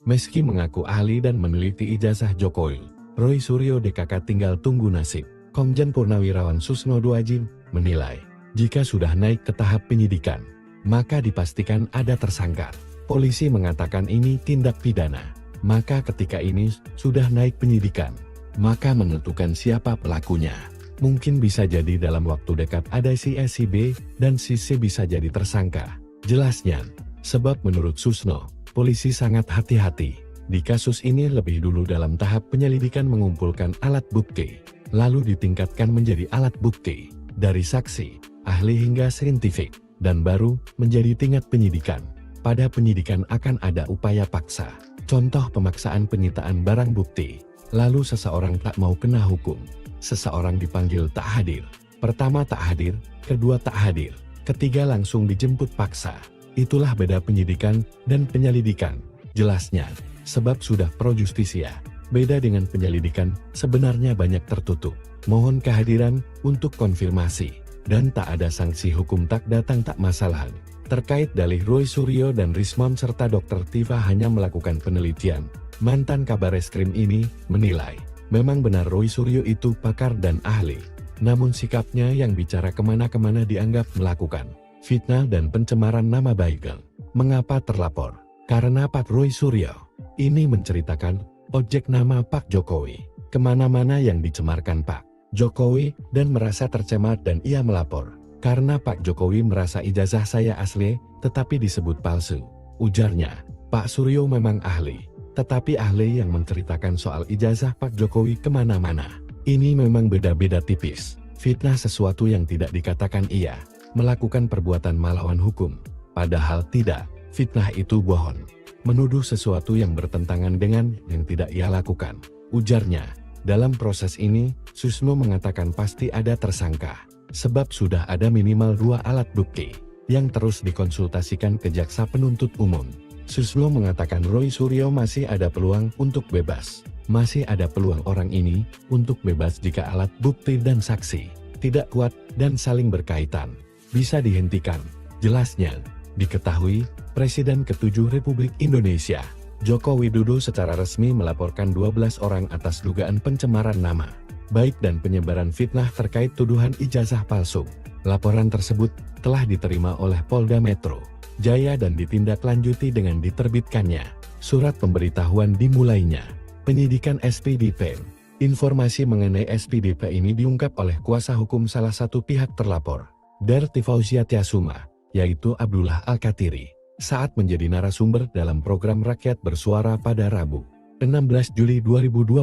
Meski mengaku ahli dan meneliti ijazah Jokowi, Roy Suryo DKK tinggal tunggu nasib. Komjen Purnawirawan Susno Duajin menilai, jika sudah naik ke tahap penyidikan, maka dipastikan ada tersangka. Polisi mengatakan ini tindak pidana, maka ketika ini sudah naik penyidikan, maka menentukan siapa pelakunya. Mungkin bisa jadi dalam waktu dekat ada si A, si B, dan si C bisa jadi tersangka. Jelasnya, sebab menurut Susno, polisi sangat hati-hati. Di kasus ini lebih dulu dalam tahap penyelidikan mengumpulkan alat bukti, lalu ditingkatkan menjadi alat bukti, dari saksi, ahli hingga saintifik, dan baru menjadi tingkat penyidikan. Pada penyidikan akan ada upaya paksa, contoh pemaksaan penyitaan barang bukti, lalu seseorang tak mau kena hukum, seseorang dipanggil tak hadir. Pertama tak hadir, kedua tak hadir, ketiga langsung dijemput paksa. Itulah beda penyidikan dan penyelidikan, jelasnya, sebab sudah pro justisia. Beda dengan penyelidikan, sebenarnya banyak tertutup. Mohon kehadiran untuk konfirmasi, dan tak ada sanksi hukum tak datang tak masalah. Terkait dalih Roy Suryo dan Rismon serta Dr. Tifa hanya melakukan penelitian, mantan Kabareskrim ini menilai, memang benar Roy Suryo itu pakar dan ahli, namun sikapnya yang bicara kemana-kemana dianggap melakukan fitnah dan pencemaran nama baik. Mengapa terlapor? Karena Pak Roy Suryo ini menceritakan objek nama Pak Jokowi kemana-mana yang dicemarkan Pak Jokowi dan merasa tercemar dan ia melapor. Karena Pak Jokowi merasa ijazah saya asli tetapi disebut palsu. Ujarnya, Pak Suryo memang ahli, tetapi ahli yang menceritakan soal ijazah Pak Jokowi kemana-mana. Ini memang beda-beda tipis. Fitnah sesuatu yang tidak dikatakan ia melakukan perbuatan melawan hukum, padahal tidak. Fitnah itu bohong, menuduh sesuatu yang bertentangan dengan yang tidak ia lakukan. Ujarnya, dalam proses ini, Susno mengatakan pasti ada tersangka, sebab sudah ada minimal 2 alat bukti, yang terus dikonsultasikan ke jaksa penuntut umum. Susno mengatakan Roy Suryo masih ada peluang untuk bebas, masih ada peluang orang ini untuk bebas jika alat bukti dan saksi tidak kuat dan saling berkaitan. Bisa dihentikan. Jelasnya, diketahui, Presiden ke-7 Republik Indonesia, Joko Widodo secara resmi melaporkan 12 orang atas dugaan pencemaran nama baik dan penyebaran fitnah terkait tuduhan ijazah palsu. Laporan tersebut telah diterima oleh Polda Metro Jaya dan ditindaklanjuti dengan diterbitkannya surat pemberitahuan dimulainya penyidikan SPDP. Informasi mengenai SPDP ini diungkap oleh kuasa hukum salah satu pihak terlapor, Darti Fauzia Tiasuma, yaitu Abdullah Al-Katiri, saat menjadi narasumber dalam program Rakyat Bersuara pada Rabu, 16 Juli 2025.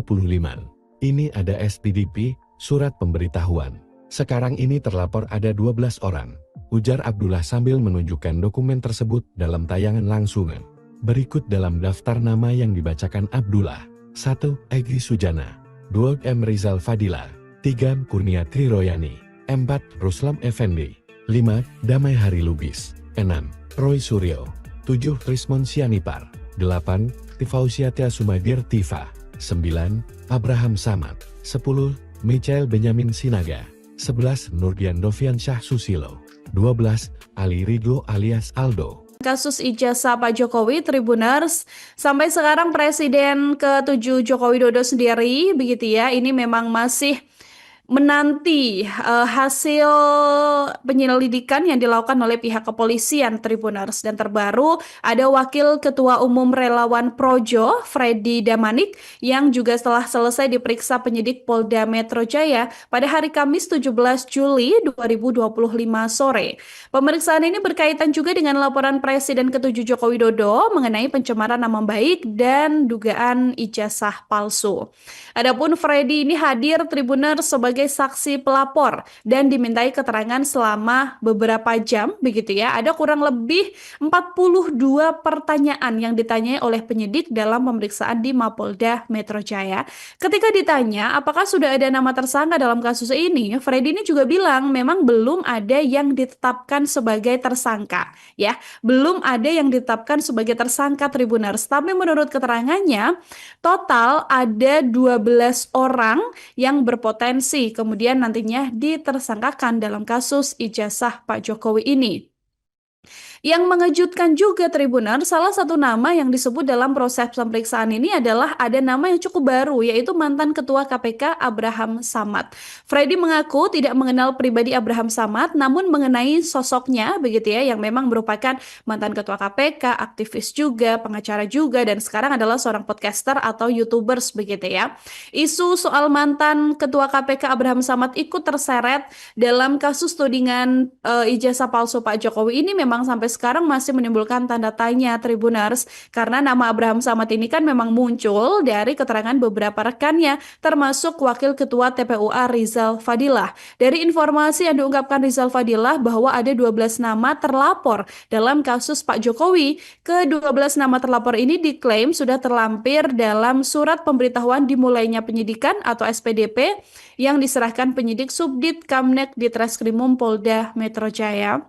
Ini ada SPDP, surat pemberitahuan. Sekarang ini terlapor ada 12 orang, ujar Abdullah sambil menunjukkan dokumen tersebut dalam tayangan langsungan. Berikut dalam daftar nama yang dibacakan Abdullah. 1. Egy Sujana. 2. M. Rizal Fadila. 3. Kurnia Triroyani. 4. Ruslam Effendi. 5. Damai Hari Lubis. 6. Roy Suryo. 7. Rismon Sianipar. 8. Tifausia Tiasuma Dirtiva. 9. Abraham Samad. 10. Michael Benyamin Sinaga. 11. Nurdian Dovian Syah Susilo. 12. Ali Ridho alias Aldo. Kasus ijazah Pak Jokowi, Tribuners, sampai sekarang Presiden ke-7 Joko Widodo sendiri, begitu ya, ini memang masih menanti hasil penyelidikan yang dilakukan oleh pihak kepolisian, Tribuners. Dan terbaru ada Wakil Ketua Umum Relawan Projo, Freddy Damanik, yang juga setelah selesai diperiksa penyidik Polda Metro Jaya pada hari Kamis 17 Juli 2025 sore. Pemeriksaan ini berkaitan juga dengan laporan Presiden ke-7 Joko Widodo mengenai pencemaran nama baik dan dugaan ijazah palsu. Adapun Freddy ini hadir, Tribuners, sebagai saksi pelapor dan dimintai keterangan selama beberapa jam, begitu ya. Ada kurang lebih 42 pertanyaan yang ditanyai oleh penyidik dalam pemeriksaan di Mapolda Metro Jaya. Ketika ditanya apakah sudah ada nama tersangka dalam kasus ini, Freddy ini juga bilang memang belum ada yang ditetapkan sebagai tersangka, ya. Belum ada yang ditetapkan sebagai tersangka, Tribuners. Tapi menurut keterangannya, total ada 12 orang yang berpotensi kemudian nantinya ditersangkakan dalam kasus ijazah Pak Jokowi ini. Yang mengejutkan juga, Tribuner, salah satu nama yang disebut dalam proses pemeriksaan ini adalah ada nama yang cukup baru, yaitu mantan Ketua KPK Abraham Samad. Freddy mengaku tidak mengenal pribadi Abraham Samad, namun mengenai sosoknya, begitu ya, yang memang merupakan mantan Ketua KPK, aktivis juga, pengacara juga, dan sekarang adalah seorang podcaster atau YouTubers, begitu ya. Isu soal mantan Ketua KPK Abraham Samad ikut terseret dalam kasus tudingan ijazah palsu Pak Jokowi ini memang sampai sekarang masih menimbulkan tanda tanya, Tribuners, karena nama Abraham Samad ini kan memang muncul dari keterangan beberapa rekannya, termasuk Wakil Ketua TPUA Rizal Fadilah. Dari informasi yang diungkapkan Rizal Fadilah bahwa ada 12 nama terlapor dalam kasus Pak Jokowi. Ke-12 nama terlapor ini diklaim sudah terlampir dalam surat pemberitahuan dimulainya penyidikan atau SPDP yang diserahkan penyidik Subdit Kamnek di Treskrimum Polda Metro Jaya.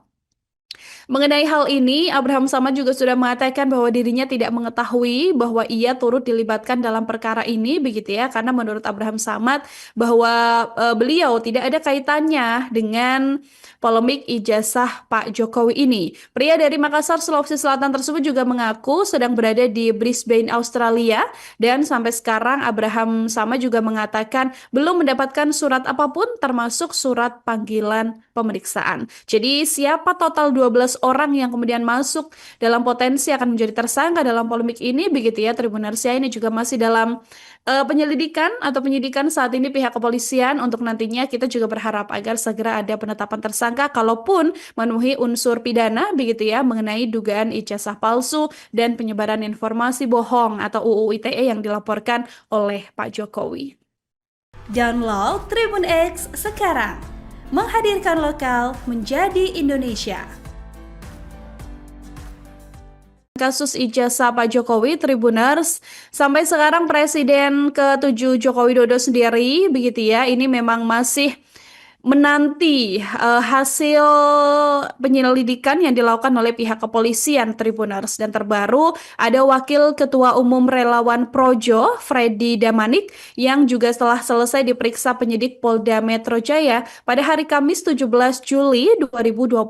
Mengenai hal ini, Abraham Samad juga sudah mengatakan bahwa dirinya tidak mengetahui bahwa ia turut dilibatkan dalam perkara ini, begitu ya, karena menurut Abraham Samad bahwa beliau tidak ada kaitannya dengan polemik ijazah Pak Jokowi ini. Pria dari Makassar, Sulawesi Selatan tersebut juga mengaku sedang berada di Brisbane, Australia, dan sampai sekarang Abraham Samad juga mengatakan belum mendapatkan surat apapun termasuk surat panggilan pemeriksaan. Jadi siapa total 12 orang yang kemudian masuk dalam potensi akan menjadi tersangka dalam polemik ini, begitu ya, Tribuners, ini juga masih dalam penyelidikan atau penyidikan saat ini pihak kepolisian. Untuk nantinya kita juga berharap agar segera ada penetapan tersangka kalaupun memenuhi unsur pidana, begitu ya, mengenai dugaan ijazah palsu dan penyebaran informasi bohong atau UU ITE yang dilaporkan oleh Pak Jokowi. Download Tribun X sekarang, menghadirkan lokal menjadi Indonesia. Kasus ijazah Pak Jokowi, Tribuners, sampai sekarang Presiden ke-7 Joko Widodo sendiri, begitu ya, ini memang masih menanti hasil penyelidikan yang dilakukan oleh pihak kepolisian Tribuners. Dan terbaru ada Wakil Ketua Umum Relawan Projo, Freddy Damanik, yang juga setelah selesai diperiksa penyidik Polda Metro Jaya pada hari Kamis 17 Juli 2025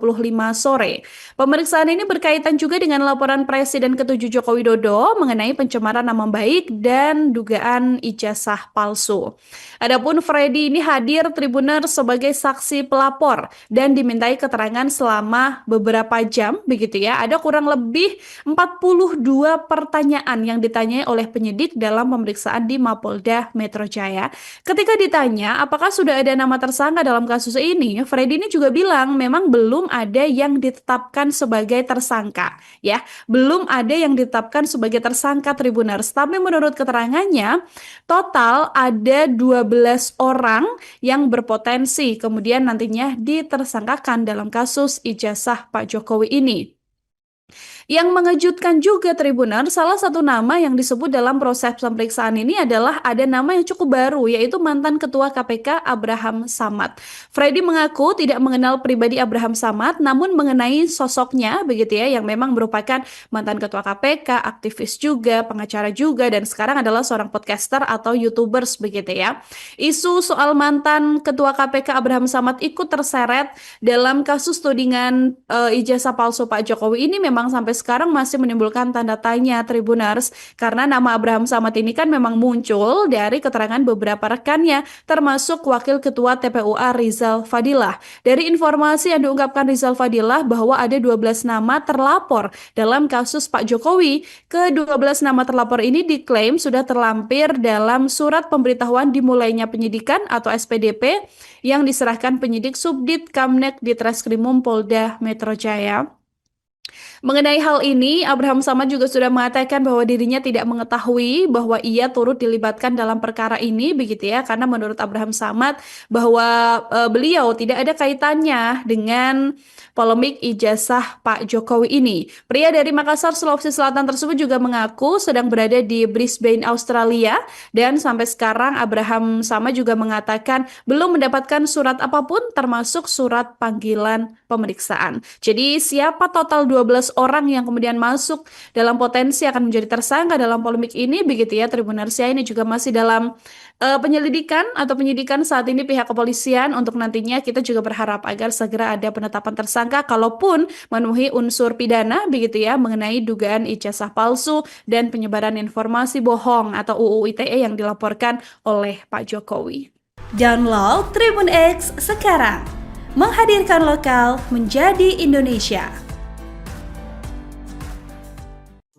sore. Pemeriksaan ini berkaitan juga dengan laporan Presiden ke-7 Joko Widodo mengenai pencemaran nama baik dan dugaan ijazah palsu. Adapun Freddy ini hadir Tribuners sebagai saksi pelapor dan dimintai keterangan selama beberapa jam begitu ya. Ada kurang lebih 42 pertanyaan yang ditanyai oleh penyidik dalam pemeriksaan di Mapolda Metro Jaya. Ketika ditanya apakah sudah ada nama tersangka dalam kasus ini, Freddy ini juga bilang memang belum ada yang ditetapkan sebagai tersangka ya. Belum ada yang ditetapkan sebagai tersangka Tribuners. Tapi menurut keterangannya total ada 12 orang yang berpotensi kemudian nantinya ditersangkakan dalam kasus ijazah Pak Jokowi ini. Yang mengejutkan juga Tribuners, salah satu nama yang disebut dalam proses pemeriksaan ini adalah ada nama yang cukup baru, yaitu mantan Ketua KPK Abraham Samad. Freddy mengaku tidak mengenal pribadi Abraham Samad, namun mengenai sosoknya begitu ya, yang memang merupakan mantan Ketua KPK, aktivis juga, pengacara juga, dan sekarang adalah seorang podcaster atau YouTubers begitu ya. Isu soal mantan Ketua KPK Abraham Samad ikut terseret dalam kasus tudingan ijazah palsu Pak Jokowi ini memang sampai sekarang masih menimbulkan tanda tanya Tribuners, karena nama Abraham Samad ini kan memang muncul dari keterangan beberapa rekannya termasuk Wakil Ketua TPUA Rizal Fadilah. Dari informasi yang diungkapkan Rizal Fadilah bahwa ada 12 nama terlapor dalam kasus Pak Jokowi. Ke-12 nama terlapor ini diklaim sudah terlampir dalam surat pemberitahuan dimulainya penyidikan atau SPDP yang diserahkan penyidik Subdit Kamnek di Treskrimum Polda Metro Jaya. Mengenai hal ini, Abraham Samad juga sudah mengatakan bahwa dirinya tidak mengetahui bahwa ia turut dilibatkan dalam perkara ini begitu ya, karena menurut Abraham Samad bahwa beliau tidak ada kaitannya dengan polemik ijazah Pak Jokowi ini. Pria dari Makassar, Sulawesi Selatan tersebut juga mengaku sedang berada di Brisbane, Australia, dan sampai sekarang Abraham Samad juga mengatakan belum mendapatkan surat apapun termasuk surat panggilan pemeriksaan. Jadi siapa total 12 orang yang kemudian masuk dalam potensi akan menjadi tersangka dalam polemik ini begitu ya Tribuners ya, ini juga masih dalam penyelidikan atau penyidikan saat ini pihak kepolisian. Untuk nantinya kita juga berharap agar segera ada penetapan tersangka kalaupun memenuhi unsur pidana begitu ya mengenai dugaan ijazah palsu dan penyebaran informasi bohong atau UU ITE yang dilaporkan oleh Pak Jokowi. Download Tribun X sekarang, menghadirkan lokal menjadi Indonesia.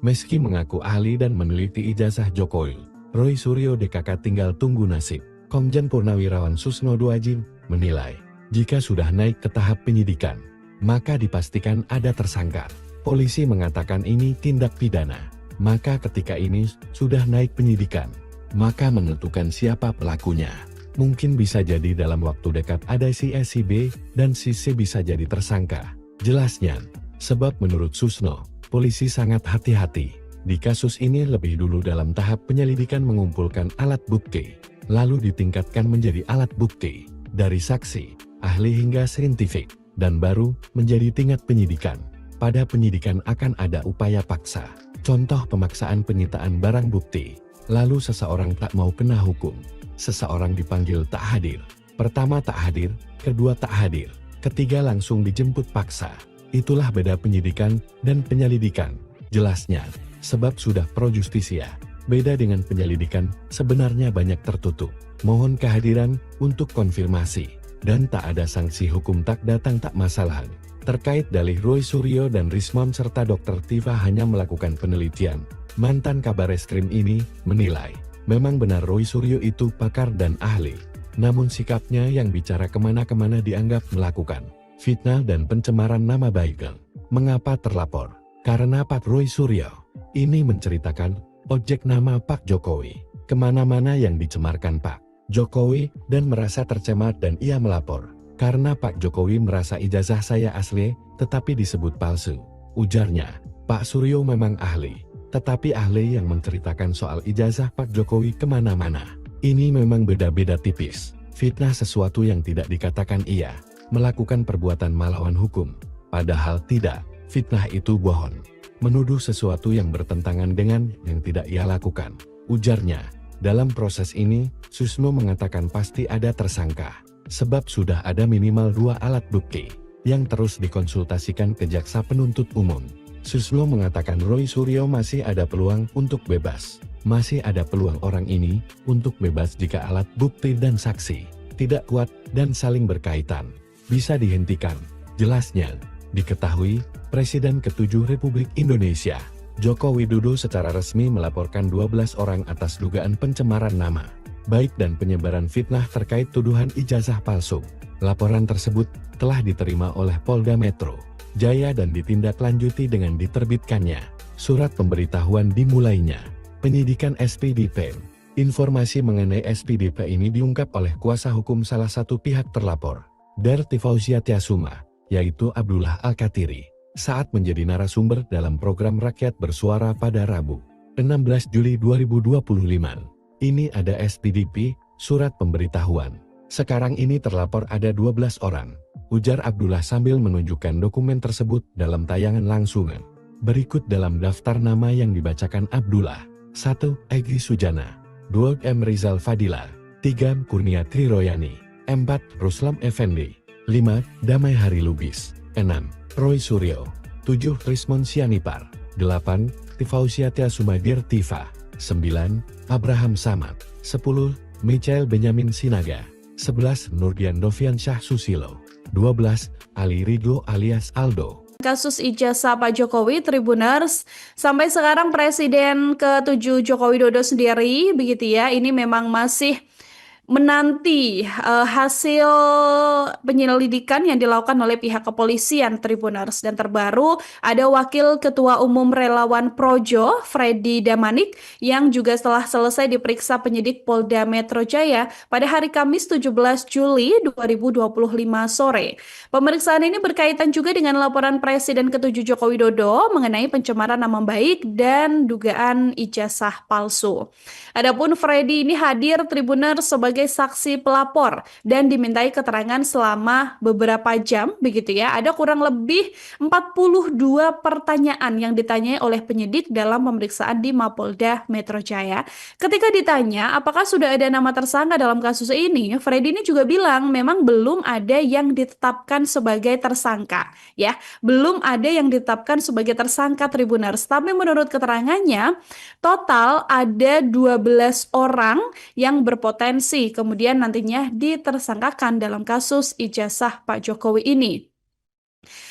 Meski mengaku ahli dan meneliti ijazah Jokowi, Roy Suryo DKK tinggal tunggu nasib. Komjen Purnawirawan Susno Duajin menilai, jika sudah naik ke tahap penyidikan, maka dipastikan ada tersangka. Polisi mengatakan ini tindak pidana, maka ketika ini sudah naik penyidikan, maka menentukan siapa pelakunya. Mungkin bisa jadi dalam waktu dekat ada si A, si B, dan si C bisa jadi tersangka. Jelasnya, sebab menurut Susno, polisi sangat hati-hati. Di kasus ini lebih dulu dalam tahap penyelidikan mengumpulkan alat bukti, lalu ditingkatkan menjadi alat bukti, dari saksi, ahli hingga saintifik, dan baru menjadi tingkat penyidikan. Pada penyidikan akan ada upaya paksa, contoh pemaksaan penyitaan barang bukti, lalu seseorang tak mau kena hukum, seseorang dipanggil tak hadir. Pertama tak hadir, kedua tak hadir, ketiga langsung dijemput paksa. Itulah beda penyidikan dan penyelidikan, jelasnya, sebab sudah pro justisia. Beda dengan penyelidikan, sebenarnya banyak tertutup. Mohon kehadiran untuk konfirmasi, dan tak ada sanksi hukum tak datang tak masalah. Terkait dalih Roy Suryo dan Rismon serta Dr. Tifa hanya melakukan penelitian, mantan Kabareskrim ini menilai, memang benar Roy Suryo itu pakar dan ahli, namun sikapnya yang bicara kemana-kemana dianggap melakukan fitnah dan pencemaran nama baik. Mengapa terlapor? Karena Pak Roy Suryo ini menceritakan ojek nama Pak Jokowi kemana-mana yang dicemarkan Pak Jokowi dan merasa tercemar dan ia melapor. Karena Pak Jokowi merasa ijazah saya asli tetapi disebut palsu. Ujarnya, Pak Suryo memang ahli, tetapi ahli yang menceritakan soal ijazah Pak Jokowi kemana-mana. Ini memang beda-beda tipis. fitnah sesuatu yang tidak dikatakan ia melakukan perbuatan melawan hukum, padahal tidak, fitnah itu bohong. Menuduh sesuatu yang bertentangan dengan yang tidak ia lakukan, ujarnya. Dalam proses ini, Susno mengatakan pasti ada tersangka, sebab sudah ada minimal 2 alat bukti yang terus dikonsultasikan ke jaksa penuntut umum. Susno mengatakan Roy Suryo masih ada peluang untuk bebas. Masih ada peluang orang ini untuk bebas jika alat bukti dan saksi tidak kuat dan saling berkaitan. Bisa dihentikan. Jelasnya, diketahui Presiden ke-7 Republik Indonesia, Joko Widodo secara resmi melaporkan 12 orang atas dugaan pencemaran nama baik dan penyebaran fitnah terkait tuduhan ijazah palsu. Laporan tersebut telah diterima oleh Polda Metro Jaya dan ditindaklanjuti dengan diterbitkannya surat pemberitahuan dimulainya penyidikan SPDP. Informasi mengenai SPDP ini diungkap oleh kuasa hukum salah satu pihak terlapor, Darti Fauzia Tiasuma, yaitu Abdullah Al-Katiri, saat menjadi narasumber dalam program Rakyat Bersuara pada Rabu, 16 Juli 2025. Ini ada SPDP, surat pemberitahuan. Sekarang ini terlapor ada 12 orang, ujar Abdullah sambil menunjukkan dokumen tersebut dalam tayangan langsungan. Berikut dalam daftar nama yang dibacakan Abdullah. 1. Egy Sujana. 2. M. Rizal Fadila. 3. Kurnia Triroyani. 4. Ruslam Effendi. 5. Damai Hari Lubis. 6. Roy Suryo. 7. Rismon Sianipar. 8. Tifausia Tiasumadir Tifa. 9. Abraham Samad. 10. Michael Benyamin Sinaga. 11. Nurdian Dovian Syah Susilo. 12. Ali Ridlo alias Aldo. Kasus ijazah Pak Jokowi, Tribuners, sampai sekarang Presiden ke-7 Joko Widodo sendiri, begitu ya, ini memang masih menanti hasil penyelidikan yang dilakukan oleh pihak kepolisian, Tribuners. Dan terbaru ada Wakil Ketua Umum Relawan Projo, Freddy Damanik, yang juga setelah selesai diperiksa penyidik Polda Metro Jaya pada hari Kamis 17 Juli 2025 sore. Pemeriksaan ini berkaitan juga dengan laporan Presiden ke-7 Joko Widodo mengenai pencemaran nama baik dan dugaan ijazah palsu. Adapun Freddy ini hadir, Tribuners, sebagai saksi pelapor dan dimintai keterangan selama beberapa jam, begitu ya. Ada kurang lebih 42 pertanyaan yang ditanyai oleh penyidik dalam pemeriksaan di Mapolda Metro Jaya. Ketika ditanya apakah sudah ada nama tersangka dalam kasus ini, Freddy ini juga bilang memang belum ada yang ditetapkan sebagai tersangka, ya. Belum ada yang ditetapkan sebagai tersangka, Tribuners. Tapi menurut keterangannya, total ada 12 orang yang berpotensi kemudian nantinya ditersangkakan dalam kasus ijazah Pak Jokowi ini.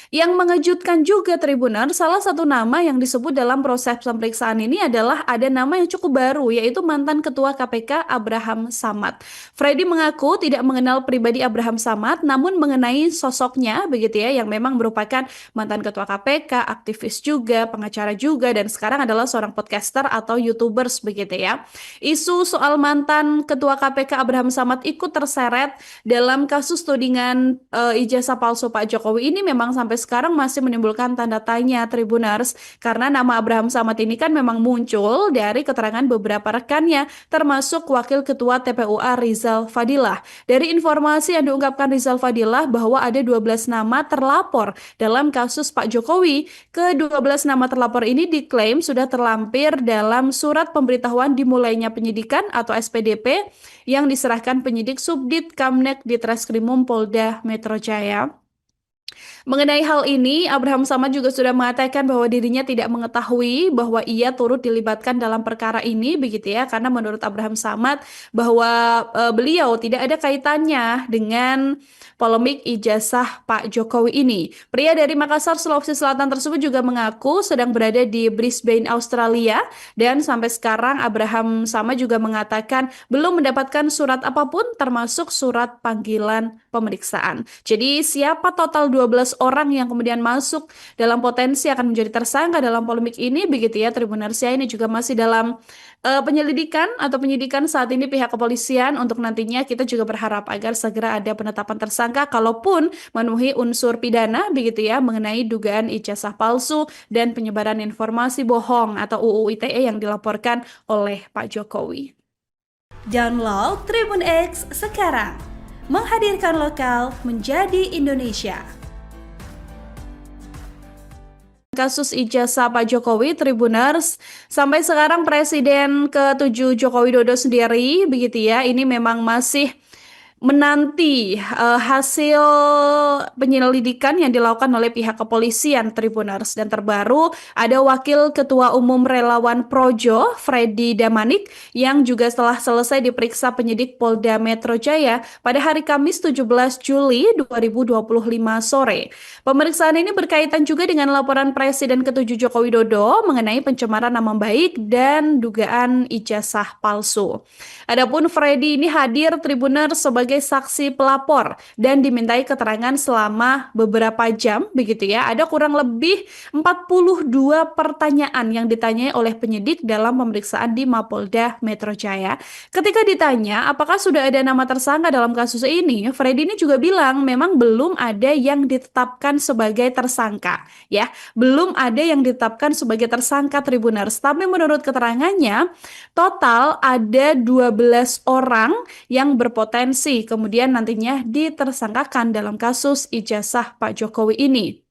Yang mengejutkan juga, Tribuner, salah satu nama yang disebut dalam proses pemeriksaan ini adalah ada nama yang cukup baru, yaitu mantan Ketua KPK Abraham Samad. Freddy mengaku tidak mengenal pribadi Abraham Samad, namun mengenai sosoknya, begitu ya, yang memang merupakan mantan Ketua KPK, aktivis juga, pengacara juga, dan sekarang adalah seorang podcaster atau YouTubers, begitu ya. Isu soal mantan Ketua KPK Abraham Samad ikut terseret dalam kasus tudingan ijazah palsu Pak Jokowi ini memang sampai sekarang masih menimbulkan tanda tanya, Tribuners, karena nama Abraham Samad ini kan memang muncul dari keterangan beberapa rekannya, termasuk Wakil Ketua TPUA Rizal Fadilah. Dari informasi yang diungkapkan Rizal Fadilah bahwa ada 12 nama terlapor dalam kasus Pak Jokowi. Ke-12 nama terlapor ini diklaim sudah terlampir dalam surat pemberitahuan dimulainya penyidikan atau SPDP yang diserahkan penyidik Subdit Kamnek di Treskrimum Polda Metro Jaya. Mengenai hal ini, Abraham Samad juga sudah mengatakan bahwa dirinya tidak mengetahui bahwa ia turut dilibatkan dalam perkara ini, begitu ya, karena menurut Abraham Samad bahwa beliau tidak ada kaitannya dengan polemik ijazah Pak Jokowi ini. Pria dari Makassar, Sulawesi Selatan tersebut juga mengaku sedang berada di Brisbane, Australia, dan sampai sekarang Abraham Samad juga mengatakan belum mendapatkan surat apapun termasuk surat panggilan pemeriksaan. Jadi siapa total 12 orang yang kemudian masuk dalam potensi akan menjadi tersangka dalam polemik ini, begitu ya, Tribuners, ini juga masih dalam penyelidikan atau penyidikan saat ini pihak kepolisian. Untuk nantinya kita juga berharap agar segera ada penetapan tersangka kalaupun memenuhi unsur pidana, begitu ya, mengenai dugaan ijazah palsu dan penyebaran informasi bohong atau UU ITE yang dilaporkan oleh Pak Jokowi. Download Tribun X sekarang, menghadirkan lokal menjadi Indonesia. Kasus ijazah Pak Jokowi, Tribuners, sampai sekarang Presiden ke-7 Joko Widodo sendiri, begitu ya, ini memang masih menanti hasil penyelidikan yang dilakukan oleh pihak kepolisian, Tribuners. Dan terbaru ada Wakil Ketua Umum Relawan Projo, Freddy Damanik, yang juga setelah selesai diperiksa penyidik Polda Metro Jaya pada hari Kamis 17 Juli 2025 sore. Pemeriksaan ini berkaitan juga dengan laporan Presiden ke-7 Joko Widodo mengenai pencemaran nama baik dan dugaan ijazah palsu. Adapun Freddy ini hadir, Tribuners, sebagai saksi pelapor dan dimintai keterangan selama beberapa jam, begitu ya. Ada kurang lebih 42 pertanyaan yang ditanyai oleh penyidik dalam pemeriksaan di Mapolda Metro Jaya. Ketika ditanya apakah sudah ada nama tersangka dalam kasus ini, Freddy ini juga bilang memang belum ada yang ditetapkan sebagai tersangka, ya. Belum ada yang ditetapkan sebagai tersangka, Tribuners. Tapi menurut keterangannya, total ada 12 orang yang berpotensi kemudian nantinya ditersangkakan dalam kasus ijazah Pak Jokowi ini.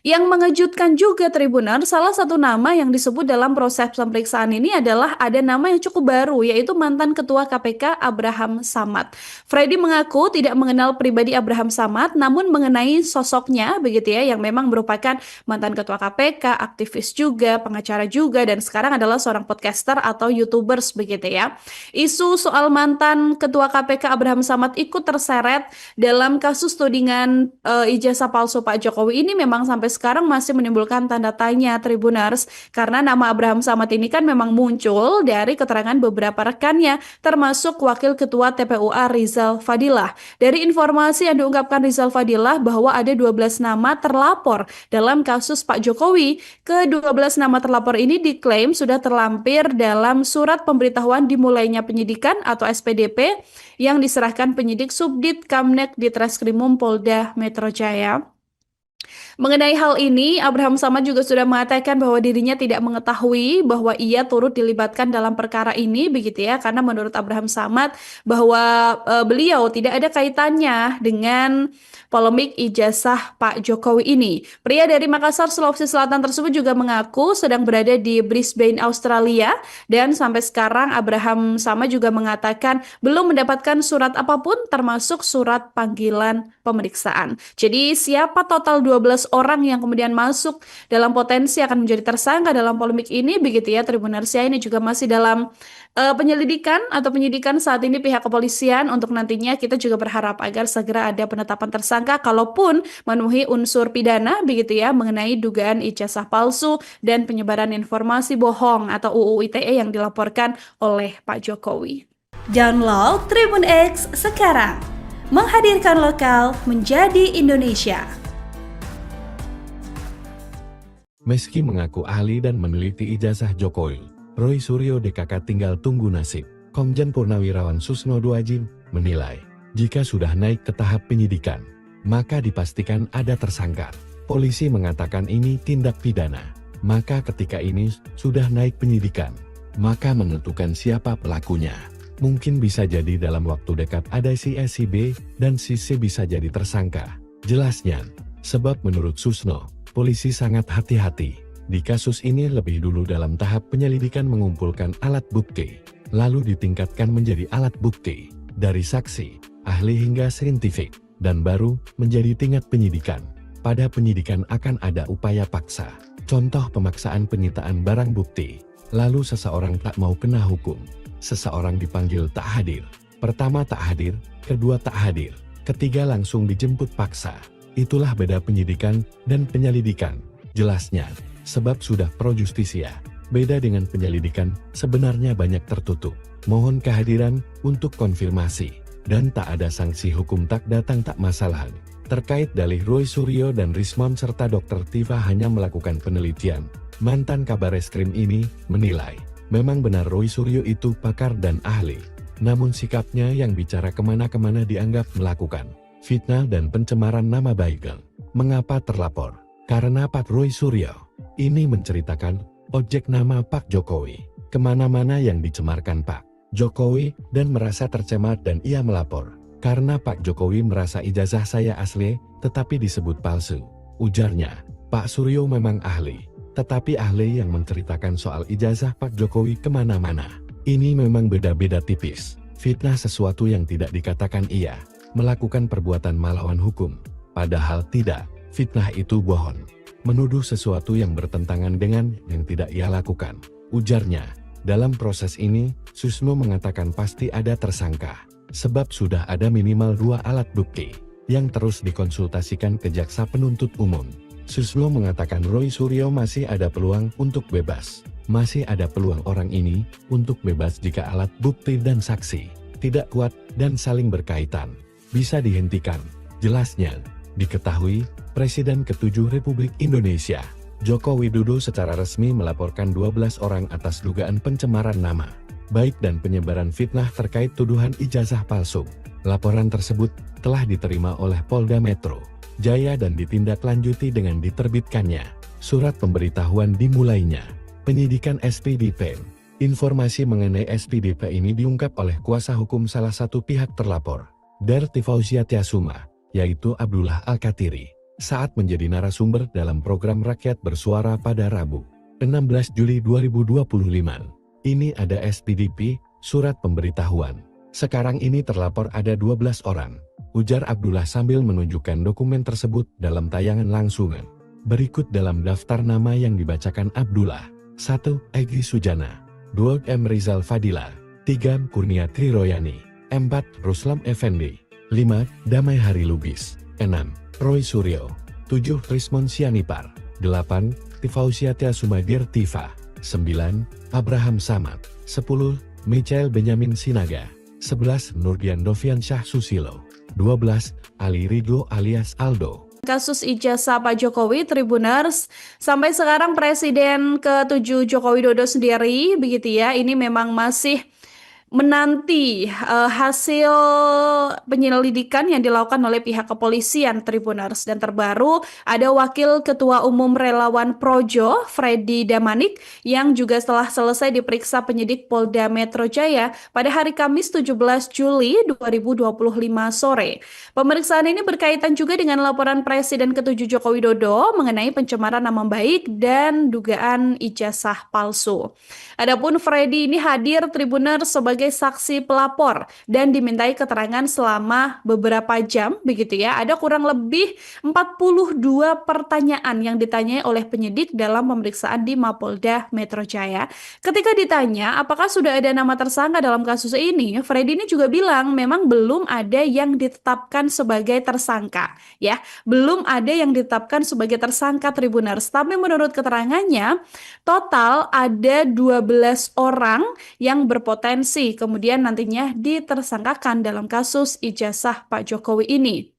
Yang mengejutkan juga, Tribuner, salah satu nama yang disebut dalam proses pemeriksaan ini adalah ada nama yang cukup baru, yaitu mantan Ketua KPK Abraham Samad. Freddy mengaku tidak mengenal pribadi Abraham Samad, namun mengenai sosoknya, begitu ya, yang memang merupakan mantan Ketua KPK, aktivis juga, pengacara juga, dan sekarang adalah seorang podcaster atau YouTubers, begitu ya. Isu soal mantan Ketua KPK Abraham Samad ikut terseret dalam kasus tudingan ijazah palsu Pak Jokowi ini memang sampai sekarang masih menimbulkan tanda tanya, Tribuners, karena nama Abraham Samad ini kan memang muncul dari keterangan beberapa rekannya, termasuk Wakil Ketua TPUA Rizal Fadilah. Dari informasi yang diungkapkan Rizal Fadilah bahwa ada 12 nama terlapor dalam kasus Pak Jokowi. Ke-12 nama terlapor ini diklaim sudah terlampir dalam surat pemberitahuan dimulainya penyidikan atau SPDP yang diserahkan penyidik Subdit Kamnek di Treskrimum Polda Metro Jaya. Mengenai hal ini, Abraham Samad juga sudah mengatakan bahwa dirinya tidak mengetahui bahwa ia turut dilibatkan dalam perkara ini, begitu ya, karena menurut Abraham Samad bahwa beliau tidak ada kaitannya dengan polemik ijazah Pak Jokowi ini. Pria dari Makassar, Sulawesi Selatan tersebut juga mengaku sedang berada di Brisbane, Australia, dan sampai sekarang Abraham Samad juga mengatakan belum mendapatkan surat apapun termasuk surat panggilan pemeriksaan. Jadi siapa total 12 orang yang kemudian masuk dalam potensi akan menjadi tersangka dalam polemik ini, begitu ya, Tribunarsia, ini juga masih dalam penyelidikan atau penyidikan saat ini pihak kepolisian. Untuk nantinya kita juga berharap agar segera ada penetapan tersangka kalaupun memenuhi unsur pidana, begitu ya, mengenai dugaan ijazah palsu dan penyebaran informasi bohong atau UU ITE yang dilaporkan oleh Pak Jokowi. Download Tribun X sekarang, menghadirkan lokal menjadi Indonesia. Meski mengaku ahli dan meneliti ijazah Jokowi, Roy Suryo DKK tinggal tunggu nasib. Komjen Purnawirawan Susno Duajin menilai, jika sudah naik ke tahap penyidikan, maka dipastikan ada tersangka. Polisi mengatakan ini tindak pidana. Maka ketika ini sudah naik penyidikan, maka menentukan siapa pelakunya. Mungkin bisa jadi dalam waktu dekat ada si A, si B, dan si C bisa jadi tersangka. Jelasnya, sebab menurut Susno, polisi sangat hati-hati. Di kasus ini lebih dulu dalam tahap penyelidikan mengumpulkan alat bukti, lalu ditingkatkan menjadi alat bukti, dari saksi, ahli hingga saintifik, dan baru menjadi tingkat penyidikan. Pada penyidikan akan ada upaya paksa, contoh pemaksaan penyitaan barang bukti, lalu seseorang tak mau kena hukum, seseorang dipanggil tak hadir, pertama tak hadir, kedua tak hadir, ketiga langsung dijemput paksa. Itulah beda penyidikan dan penyelidikan, jelasnya. Sebab sudah pro justisia, beda dengan penyelidikan, sebenarnya banyak tertutup. Mohon kehadiran untuk konfirmasi, dan tak ada sanksi hukum tak datang tak masalah. Terkait dalih Roy Suryo dan Rismon serta Dr. Tifa hanya melakukan penelitian, mantan Kabareskrim ini menilai, memang benar Roy Suryo itu pakar dan ahli. Namun sikapnya yang bicara kemana-kemana dianggap melakukan fitnah dan pencemaran nama baik. Mengapa terlapor? Karena Pak Roy Suryo ini menceritakan objek nama Pak Jokowi kemana-mana yang dicemarkan Pak Jokowi dan merasa tercemar dan ia melapor. Karena Pak Jokowi merasa ijazah saya asli, tetapi disebut palsu. Ujarnya, Pak Suryo memang ahli, tetapi ahli yang menceritakan soal ijazah Pak Jokowi kemana-mana. Ini memang beda-beda tipis. Fitnah sesuatu yang tidak dikatakan ia melakukan perbuatan melawan hukum. Padahal tidak, fitnah itu bohong. Menuduh sesuatu yang bertentangan dengan yang tidak ia lakukan. Ujarnya, dalam proses ini, Susno mengatakan pasti ada tersangka. Sebab sudah ada minimal 2 alat bukti yang terus dikonsultasikan ke jaksa penuntut umum. Susno mengatakan Roy Suryo masih ada peluang untuk bebas. Masih ada peluang orang ini untuk bebas jika alat bukti dan saksi tidak kuat dan saling berkaitan. Bisa dihentikan. Jelasnya, diketahui Presiden ke-7 Republik Indonesia, Joko Widodo secara resmi melaporkan 12 orang atas dugaan pencemaran nama baik dan penyebaran fitnah terkait tuduhan ijazah palsu. Laporan tersebut telah diterima oleh Polda Metro Jaya dan ditindaklanjuti dengan diterbitkannya surat pemberitahuan dimulainya penyidikan SPDP. Informasi mengenai SPDP ini diungkap oleh kuasa hukum salah satu pihak terlapor, Darti Fauzia Tiasuma, yaitu Abdullah Al-Katiri, saat menjadi narasumber dalam program Rakyat Bersuara pada Rabu, 16 Juli 2025. Ini ada SPDP, surat pemberitahuan. Sekarang ini terlapor ada 12 orang, ujar Abdullah sambil menunjukkan dokumen tersebut dalam tayangan langsungan. Berikut dalam daftar nama yang dibacakan Abdullah. 1. Egy Sujana. 2. M. Rizal Fadila. 3. Kurnia Triroyani. 4. Ruslam Effendi. 5. Damai Hari Lubis. 6. Roy Suryo. 7. Rismon Sianipar. 8. Tifausia Tiasumadir Tifa. 9. Abraham Samad. 10. Michael Benyamin Sinaga. 11. Nurdian Dovian Syah Susilo. 12. Ali Ridho alias Aldo. Kasus ijazah Pak Jokowi, Tribuners, sampai sekarang Presiden ke-7 Joko Widodo sendiri, begitu ya, ini memang masih menanti hasil penyelidikan yang dilakukan oleh pihak kepolisian, Tribuners. Dan terbaru ada Wakil Ketua Umum Relawan Projo, Freddy Damanik, yang juga setelah selesai diperiksa penyidik Polda Metro Jaya pada hari Kamis 17 Juli 2025 sore. Pemeriksaan ini berkaitan juga dengan laporan Presiden ke-7 Joko Widodo mengenai pencemaran nama baik dan dugaan ijazah palsu. Adapun Freddy ini hadir, Tribuners, sebagai saksi pelapor dan dimintai keterangan selama beberapa jam, begitu ya. Ada kurang lebih 42 pertanyaan yang ditanyai oleh penyidik dalam pemeriksaan di Mapolda Metro Jaya. Ketika ditanya apakah sudah ada nama tersangka dalam kasus ini, Freddy ini juga bilang memang belum ada yang ditetapkan sebagai tersangka, ya. Belum ada yang ditetapkan sebagai tersangka, Tribuners. Tapi menurut keterangannya, total ada 12 orang yang berpotensi kemudian nantinya ditersangkakan dalam kasus ijazah Pak Jokowi ini.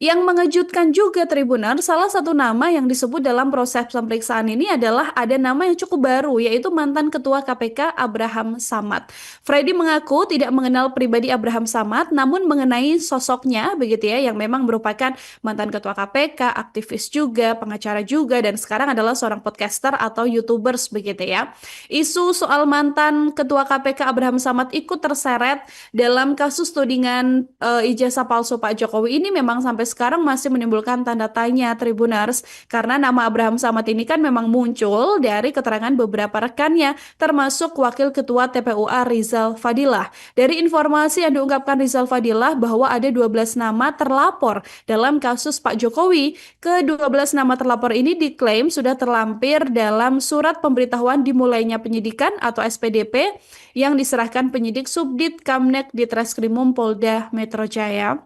Yang mengejutkan juga, Tribuners, salah satu nama yang disebut dalam proses pemeriksaan ini adalah ada nama yang cukup baru, yaitu mantan Ketua KPK Abraham Samad. Freddy mengaku tidak mengenal pribadi Abraham Samad, namun mengenai sosoknya, begitu ya, yang memang merupakan mantan Ketua KPK, aktivis juga, pengacara juga, dan sekarang adalah seorang podcaster atau YouTubers, begitu ya. Isu soal mantan Ketua KPK Abraham Samad ikut terseret dalam kasus tudingan ijazah palsu Pak Jokowi ini memang sampai sekarang masih menimbulkan tanda tanya, Tribuners, karena nama Abraham Samad ini kan memang muncul dari keterangan beberapa rekannya, termasuk Wakil Ketua TPUA Rizal Fadilah. Dari informasi yang diungkapkan Rizal Fadilah bahwa ada 12 nama terlapor dalam kasus Pak Jokowi. Ke-12 nama terlapor ini diklaim sudah terlampir dalam surat pemberitahuan dimulainya penyidikan atau SPDP yang diserahkan penyidik Subdit Kamnek di Treskrimum Polda Metro Jaya.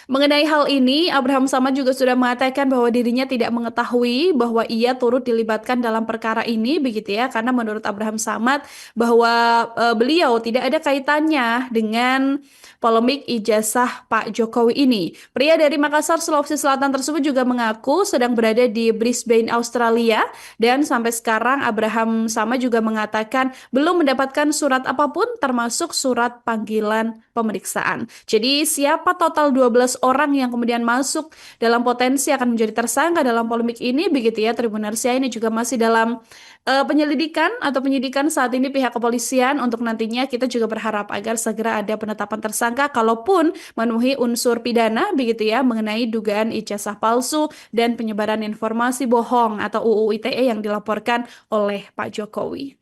Mengenai hal ini, Abraham Samad juga sudah mengatakan bahwa dirinya tidak mengetahui bahwa ia turut dilibatkan dalam perkara ini, begitu ya, karena menurut Abraham Samad bahwa beliau tidak ada kaitannya dengan polemik ijazah Pak Jokowi ini. Pria dari Makassar, Sulawesi Selatan tersebut juga mengaku sedang berada di Brisbane, Australia, dan sampai sekarang Abraham Samad juga mengatakan belum mendapatkan surat apapun termasuk surat panggilan pemeriksaan. Jadi siapa total 12 orang yang kemudian masuk dalam potensi akan menjadi tersangka dalam polemik ini begitu ya Tribuners ya. Ini juga masih dalam penyelidikan atau penyidikan saat ini pihak kepolisian. Untuk nantinya kita juga berharap agar segera ada penetapan tersangka kalaupun memenuhi unsur pidana begitu ya mengenai dugaan ijazah palsu dan penyebaran informasi bohong atau UU ITE yang dilaporkan oleh Pak Jokowi.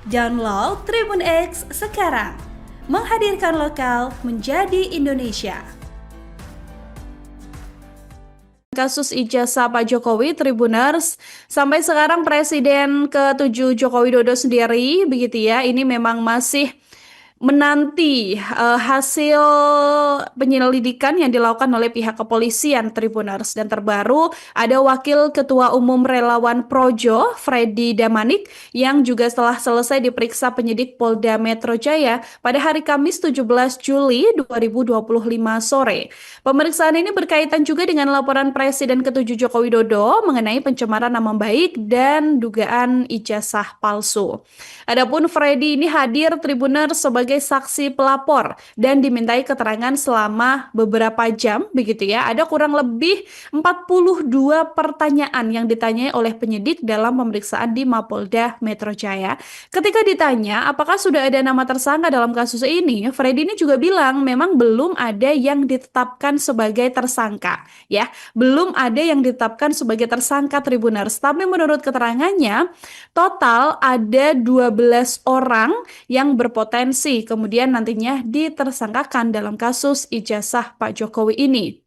Download Tribun X sekarang, menghadirkan lokal menjadi Indonesia. Kasus ijazah Pak Jokowi, Tribuners, sampai sekarang Presiden ke-7 Joko Widodo sendiri, begitu ya, ini memang masih menanti hasil penyelidikan yang dilakukan oleh pihak kepolisian Tribuners. Dan terbaru ada Wakil Ketua Umum Relawan Projo, Freddy Damanik, yang juga setelah selesai diperiksa penyidik Polda Metro Jaya pada hari Kamis 17 Juli 2025 sore. Pemeriksaan ini berkaitan juga dengan laporan Presiden ke-7 Joko Widodo mengenai pencemaran nama baik dan dugaan ijazah palsu. Adapun Freddy ini hadir Tribuners sebagai saksi pelapor dan dimintai keterangan selama beberapa jam begitu ya. Ada kurang lebih 42 pertanyaan yang ditanyai oleh penyidik dalam pemeriksaan di Mapolda Metro Jaya. Ketika ditanya apakah sudah ada nama tersangka dalam kasus ini, Freddy ini juga bilang memang belum ada yang ditetapkan sebagai tersangka ya. Belum ada yang ditetapkan sebagai tersangka Tribuners. Tapi menurut keterangannya total ada 12 orang yang berpotensi kemudian nantinya ditersangkakan dalam kasus ijazah Pak Jokowi ini.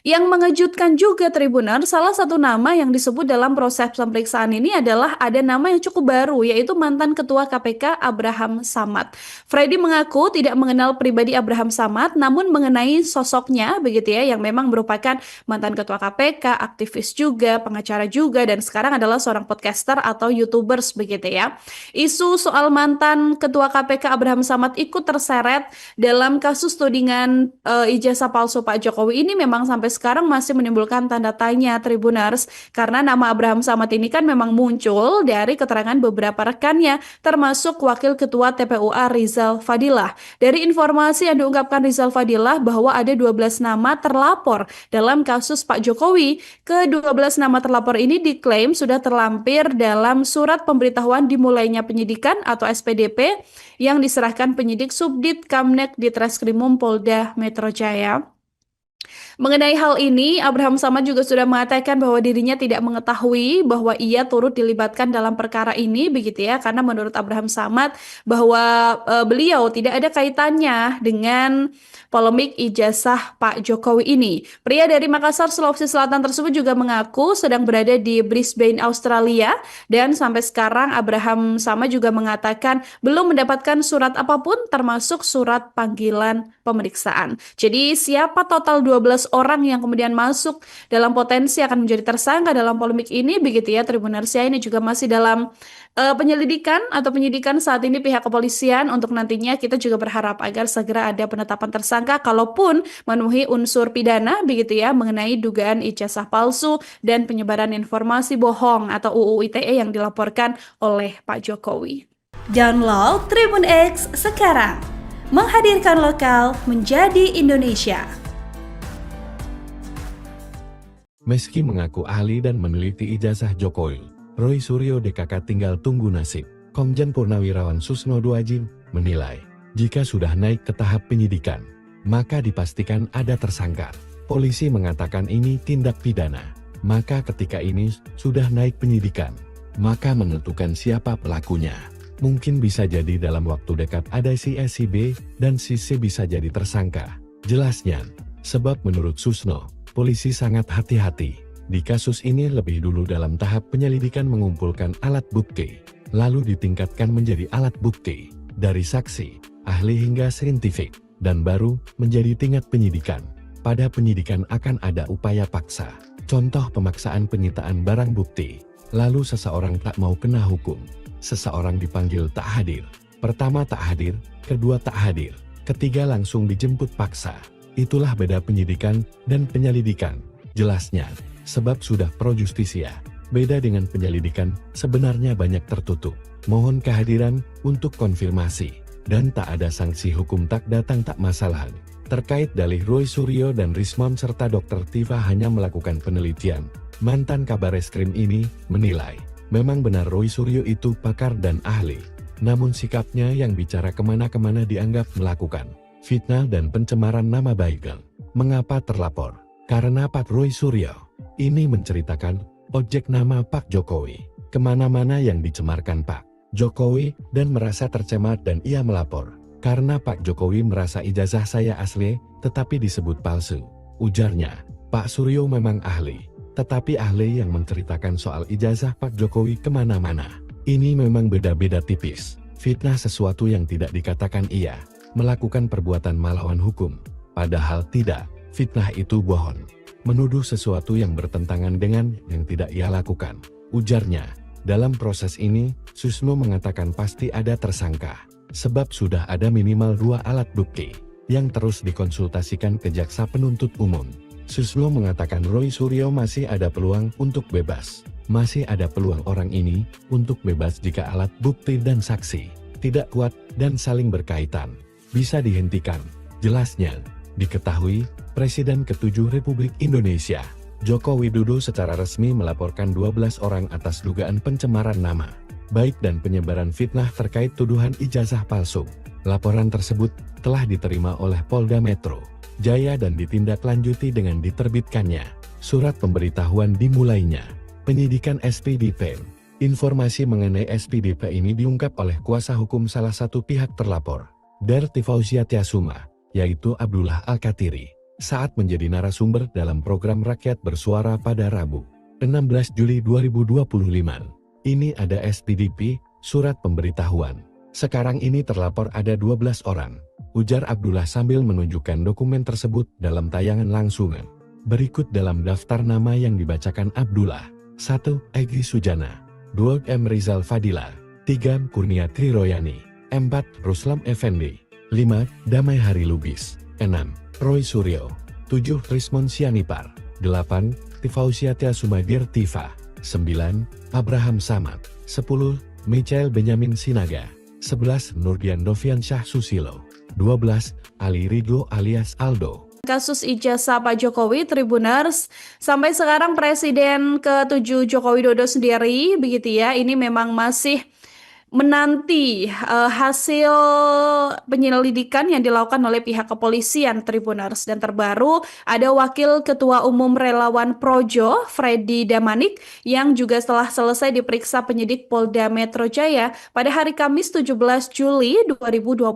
Yang mengejutkan juga Tribuners, salah satu nama yang disebut dalam proses pemeriksaan ini adalah ada nama yang cukup baru, yaitu mantan Ketua KPK Abraham Samad. Freddy mengaku tidak mengenal pribadi Abraham Samad, namun mengenai sosoknya begitu ya, yang memang merupakan mantan Ketua KPK, aktivis juga, pengacara juga, dan sekarang adalah seorang podcaster atau YouTubers begitu ya. Isu soal mantan Ketua KPK Abraham Samad ikut terseret dalam kasus tudingan ijazah palsu Pak Jokowi ini memang sampai sekarang masih menimbulkan tanda tanya Tribuners, karena nama Abraham Samad ini kan memang muncul dari keterangan beberapa rekannya termasuk Wakil Ketua TPUA Rizal Fadilah. Dari informasi yang diungkapkan Rizal Fadilah bahwa ada 12 nama terlapor dalam kasus Pak Jokowi. Ke-12 nama terlapor ini diklaim sudah terlampir dalam surat pemberitahuan dimulainya penyidikan atau SPDP yang diserahkan penyidik Subdit Kamnek di Treskrimum Polda Metro Jaya. Mengenai hal ini, Abraham Samad juga sudah mengatakan bahwa dirinya tidak mengetahui bahwa ia turut dilibatkan dalam perkara ini begitu ya, karena menurut Abraham Samad bahwa beliau tidak ada kaitannya dengan polemik ijazah Pak Jokowi ini. Pria dari Makassar, Sulawesi Selatan tersebut juga mengaku sedang berada di Brisbane, Australia, dan sampai sekarang Abraham Samad juga mengatakan belum mendapatkan surat apapun termasuk surat panggilan pemeriksaan. Jadi siapa total 12 orang yang kemudian masuk dalam potensi akan menjadi tersangka dalam polemik ini begitu ya Tribuners ya. Ini juga masih dalam penyelidikan atau penyidikan saat ini pihak kepolisian. Untuk nantinya kita juga berharap agar segera ada penetapan tersangka kalaupun memenuhi unsur pidana begitu ya mengenai dugaan ijazah palsu dan penyebaran informasi bohong atau UU ITE yang dilaporkan oleh Pak Jokowi. Download Tribun X sekarang, menghadirkan lokal menjadi Indonesia. Meski mengaku ahli dan meneliti ijazah Jokowi, Roy Suryo DKK tinggal tunggu nasib. Komjen Purnawirawan Susno Duajin menilai, jika sudah naik ke tahap penyidikan, maka dipastikan ada tersangka. Polisi mengatakan ini tindak pidana, maka ketika ini sudah naik penyidikan, maka menentukan siapa pelakunya. Mungkin bisa jadi dalam waktu dekat ada si A, si B, dan si C bisa jadi tersangka. Jelasnya, sebab menurut Susno, polisi sangat hati-hati. Di kasus ini lebih dulu dalam tahap penyelidikan mengumpulkan alat bukti, lalu ditingkatkan menjadi alat bukti, dari saksi, ahli hingga saintifik, dan baru menjadi tingkat penyidikan. Pada penyidikan akan ada upaya paksa, contoh pemaksaan penyitaan barang bukti, lalu seseorang tak mau kena hukum, seseorang dipanggil tak hadir. Pertama tak hadir, kedua tak hadir, ketiga langsung dijemput paksa. Itulah beda penyidikan dan penyelidikan, jelasnya, sebab sudah pro justisia. Beda dengan penyelidikan, sebenarnya banyak tertutup. Mohon kehadiran untuk konfirmasi, dan tak ada sanksi hukum tak datang tak masalah. Terkait dalih Roy Suryo dan Rismon serta Dr. Tifa hanya melakukan penelitian, mantan Kabareskrim ini menilai, memang benar Roy Suryo itu pakar dan ahli. Namun sikapnya yang bicara kemana-kemana dianggap melakukan fitnah dan pencemaran nama baik. Mengapa terlapor? Karena Pak Roy Suryo ini menceritakan objek nama Pak Jokowi kemana-mana yang dicemarkan Pak Jokowi dan merasa tercemar dan ia melapor. Karena Pak Jokowi merasa ijazah saya asli, tetapi disebut palsu. Ujarnya, Pak Suryo memang ahli, tetapi ahli yang menceritakan soal ijazah Pak Jokowi kemana-mana. Ini memang beda-beda tipis. Fitnah sesuatu yang tidak dikatakan ia melakukan perbuatan melawan hukum. Padahal tidak, fitnah itu bohong. Menuduh sesuatu yang bertentangan dengan yang tidak ia lakukan. Ujarnya, dalam proses ini, Susno mengatakan pasti ada tersangka. Sebab sudah ada minimal 2 alat bukti yang terus dikonsultasikan ke jaksa penuntut umum. Susno mengatakan Roy Suryo masih ada peluang untuk bebas. Masih ada peluang orang ini untuk bebas jika alat bukti dan saksi tidak kuat dan saling berkaitan. Bisa dihentikan. Jelasnya, diketahui Presiden ke-7 Republik Indonesia, Joko Widodo secara resmi melaporkan 12 orang atas dugaan pencemaran nama baik dan penyebaran fitnah terkait tuduhan ijazah palsu. Laporan tersebut telah diterima oleh Polda Metro Jaya dan ditindaklanjuti dengan diterbitkannya surat pemberitahuan dimulainya penyidikan SPDP. Informasi mengenai SPDP ini diungkap oleh kuasa hukum salah satu pihak terlapor, Darti Fauzia Tiasuma, yaitu Abdullah Al-Katiri, saat menjadi narasumber dalam program Rakyat Bersuara pada Rabu, 16 Juli 2025. Ini ada SPDP, surat pemberitahuan. Sekarang ini terlapor ada 12 orang, ujar Abdullah sambil menunjukkan dokumen tersebut dalam tayangan langsung. Berikut dalam daftar nama yang dibacakan Abdullah. 1. Egy Sujana. 2. M. Rizal Fadila. 3. Kurnia Triroyani. 4. Ruslam Effendi. 5. Damai Hari Lubis. 6. Roy Suryo. 7. Rismon Sianipar. 8. Tifausia Tiasumadir Tifa. 9. Abraham Samad. 10. Michael Benyamin Sinaga. 11. Nurdian Dovian Syah Susilo. 12. Ali Ridho alias Aldo. Kasus ijazah Pak Jokowi, Tribuners, sampai sekarang Presiden ke-7 Joko Widodo sendiri, begitu ya, ini memang masih menanti hasil penyelidikan yang dilakukan oleh pihak kepolisian, Tribuners. Dan terbaru ada Wakil Ketua Umum Relawan Projo, Freddy Damanik, yang juga setelah selesai diperiksa penyidik Polda Metro Jaya pada hari Kamis 17 Juli 2025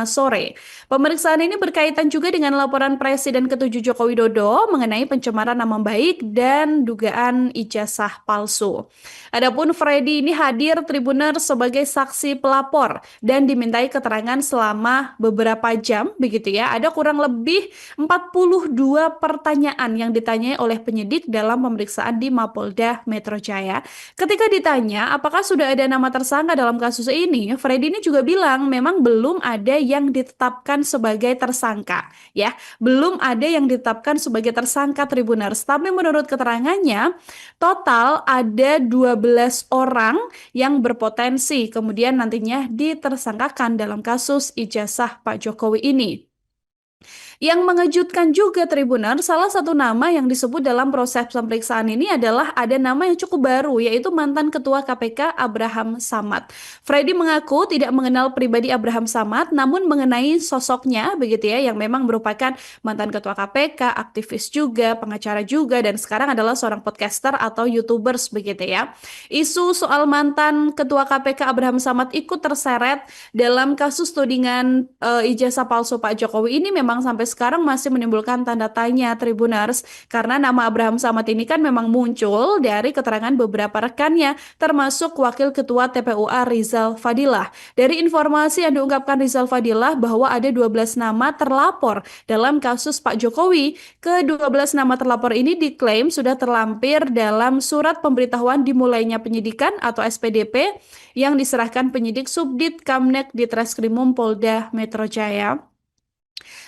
sore. Pemeriksaan ini berkaitan juga dengan laporan Presiden ke-7 Joko Widodo mengenai pencemaran nama baik dan dugaan ijazah palsu. Adapun Freddy ini hadir, Tribuners, sebagai saksi pelapor dan dimintai keterangan selama beberapa jam, begitu ya. Ada kurang lebih 42 pertanyaan yang ditanyai oleh penyidik dalam pemeriksaan di Mapolda Metro Jaya. Ketika ditanya apakah sudah ada nama tersangka dalam kasus ini, Freddy ini juga bilang memang belum ada yang ditetapkan sebagai tersangka, ya. Belum ada yang ditetapkan sebagai tersangka, Tribuners. Tapi menurut keterangannya, total ada 12 orang yang berpotensi kemudian nantinya ditersangkakan dalam kasus ijazah Pak Jokowi ini. Yang mengejutkan juga, Tribuner, salah satu nama yang disebut dalam proses pemeriksaan ini adalah ada nama yang cukup baru, yaitu mantan Ketua KPK Abraham Samad. Freddy mengaku tidak mengenal pribadi Abraham Samad, namun mengenai sosoknya, begitu ya, yang memang merupakan mantan Ketua KPK, aktivis juga, pengacara juga, dan sekarang adalah seorang podcaster atau YouTubers, begitu ya. Isu soal mantan Ketua KPK Abraham Samad ikut terseret dalam kasus tudingan ijazah palsu Pak Jokowi ini memang sampai sekarang masih menimbulkan tanda tanya, Tribuners, karena nama Abraham Samad ini kan memang muncul dari keterangan beberapa rekannya, termasuk Wakil Ketua TPUA Rizal Fadilah. Dari informasi yang diungkapkan Rizal Fadilah bahwa ada 12 nama terlapor dalam kasus Pak Jokowi. Ke-12 nama terlapor ini diklaim sudah terlampir dalam surat pemberitahuan dimulainya penyidikan atau SPDP yang diserahkan penyidik Subdit Kamnek di Treskrimum Polda Metro Jaya.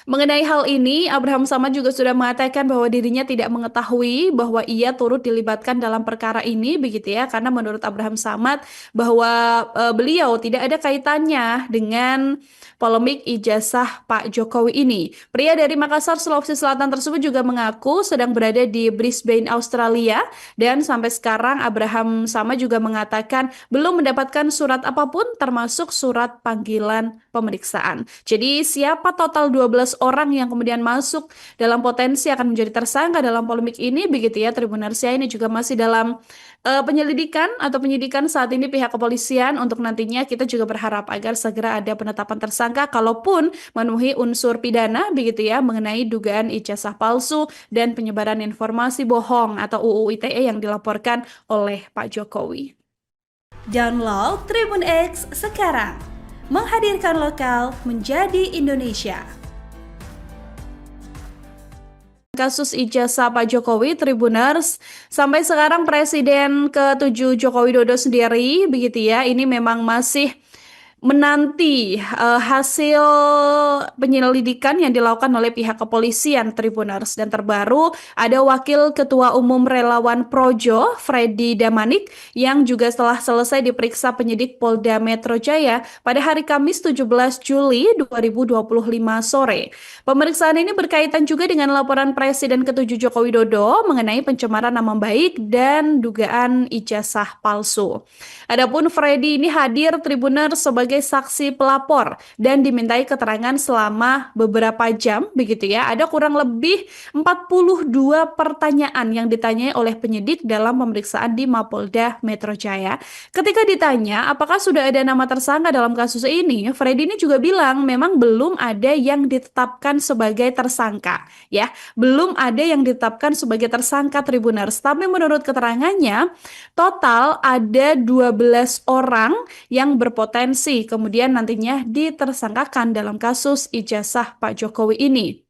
Mengenai hal ini, Abraham Samad juga sudah mengatakan bahwa dirinya tidak mengetahui bahwa ia turut dilibatkan dalam perkara ini, begitu ya, karena menurut Abraham Samad bahwa beliau tidak ada kaitannya dengan polemik ijazah Pak Jokowi ini. Pria dari Makassar, Sulawesi Selatan tersebut juga mengaku sedang berada di Brisbane, Australia, dan sampai sekarang Abraham Samad juga mengatakan belum mendapatkan surat apapun termasuk surat panggilan pemeriksaan. Jadi siapa total 12 orang yang kemudian masuk dalam potensi akan menjadi tersangka dalam polemik ini, begitu ya Tribunarsia, ini juga masih dalam penyelidikan atau penyidikan saat ini pihak kepolisian. Untuk nantinya kita juga berharap agar segera ada penetapan tersangka kalaupun memenuhi unsur pidana, begitu ya, mengenai dugaan ijazah palsu dan penyebaran informasi bohong atau UU ITE yang dilaporkan oleh Pak Jokowi. Download Tribun X sekarang, menghadirkan lokal menjadi Indonesia. Kasus ijazah Pak Jokowi, Tribuners, sampai sekarang Presiden ke-7 Joko Widodo sendiri, begitu ya, ini memang masih menanti hasil penyelidikan yang dilakukan oleh pihak kepolisian, Tribuners. Dan terbaru ada Wakil Ketua Umum Relawan Projo, Freddy Damanik, yang juga setelah selesai diperiksa penyidik Polda Metro Jaya pada hari Kamis 17 Juli 2025 sore. Pemeriksaan ini berkaitan juga dengan laporan Presiden ke-7 Joko Widodo mengenai pencemaran nama baik dan dugaan ijazah palsu. Adapun Freddy ini hadir, Tribuners, sebagai saksi pelapor dan dimintai keterangan selama beberapa jam, begitu ya. Ada kurang lebih 42 pertanyaan yang ditanyai oleh penyidik dalam pemeriksaan di Mapolda Metro Jaya. Ketika ditanya apakah sudah ada nama tersangka dalam kasus ini, Freddy ini juga bilang memang belum ada yang ditetapkan sebagai tersangka, ya. Belum ada yang ditetapkan sebagai tersangka, Tribuners. Tapi menurut keterangannya, total ada 12 orang yang berpotensi kemudian nantinya ditersangkakan dalam kasus ijazah Pak Jokowi ini.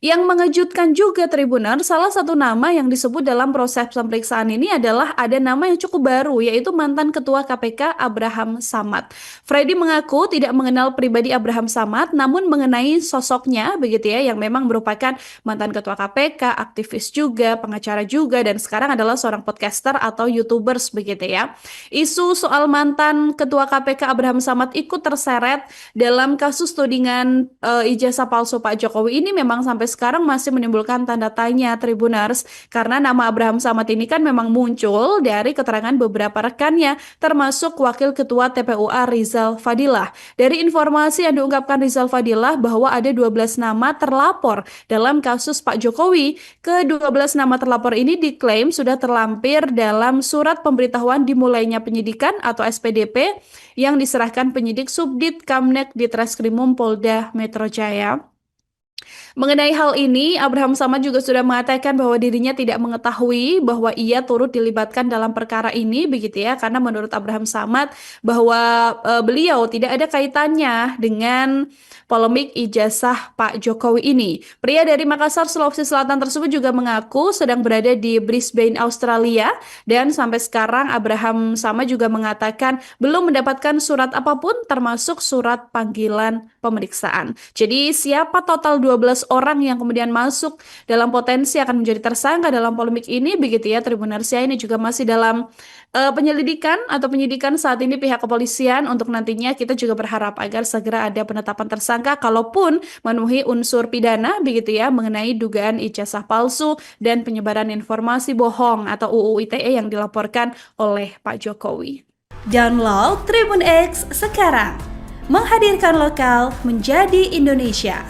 Yang mengejutkan juga, Tribuners, salah satu nama yang disebut dalam proses pemeriksaan ini adalah ada nama yang cukup baru, yaitu mantan Ketua KPK Abraham Samad. Freddy mengaku tidak mengenal pribadi Abraham Samad, namun mengenai sosoknya, begitu ya, yang memang merupakan mantan Ketua KPK, aktivis juga, pengacara juga, dan sekarang adalah seorang podcaster atau YouTubers, begitu ya. Isu soal mantan Ketua KPK Abraham Samad ikut terseret dalam kasus tudingan ijazah palsu Pak Jokowi ini memang sampai sekarang masih menimbulkan tanda tanya, Tribuners, karena nama Abraham Samad ini kan memang muncul dari keterangan beberapa rekannya, termasuk Wakil Ketua TPUA Rizal Fadilah. Dari informasi yang diungkapkan Rizal Fadilah bahwa ada 12 nama terlapor dalam kasus Pak Jokowi. Ke-12 nama terlapor ini diklaim sudah terlampir dalam surat pemberitahuan dimulainya penyidikan atau SPDP yang diserahkan penyidik Subdit Kamnek di Treskrimum Polda Metro Jaya. Mengenai hal ini, Abraham Samad juga sudah mengatakan bahwa dirinya tidak mengetahui bahwa ia turut dilibatkan dalam perkara ini, begitu ya, karena menurut Abraham Samad bahwa beliau tidak ada kaitannya dengan polemik ijazah Pak Jokowi ini. Pria dari Makassar, Sulawesi Selatan tersebut juga mengaku sedang berada di Brisbane, Australia, dan sampai sekarang Abraham Samad juga mengatakan belum mendapatkan surat apapun termasuk surat panggilan pemeriksaan. Jadi siapa total 12 orang yang kemudian masuk dalam potensi akan menjadi tersangka dalam polemik ini, begitu ya Tribunarsia, ini juga masih dalam penyelidikan atau penyidikan saat ini pihak kepolisian. Untuk nantinya kita juga berharap agar segera ada penetapan tersangka kalaupun memenuhi unsur pidana, begitu ya, mengenai dugaan ijazah palsu dan penyebaran informasi bohong atau UU ITE yang dilaporkan oleh Pak Jokowi. Download Tribun X sekarang, menghadirkan lokal menjadi Indonesia.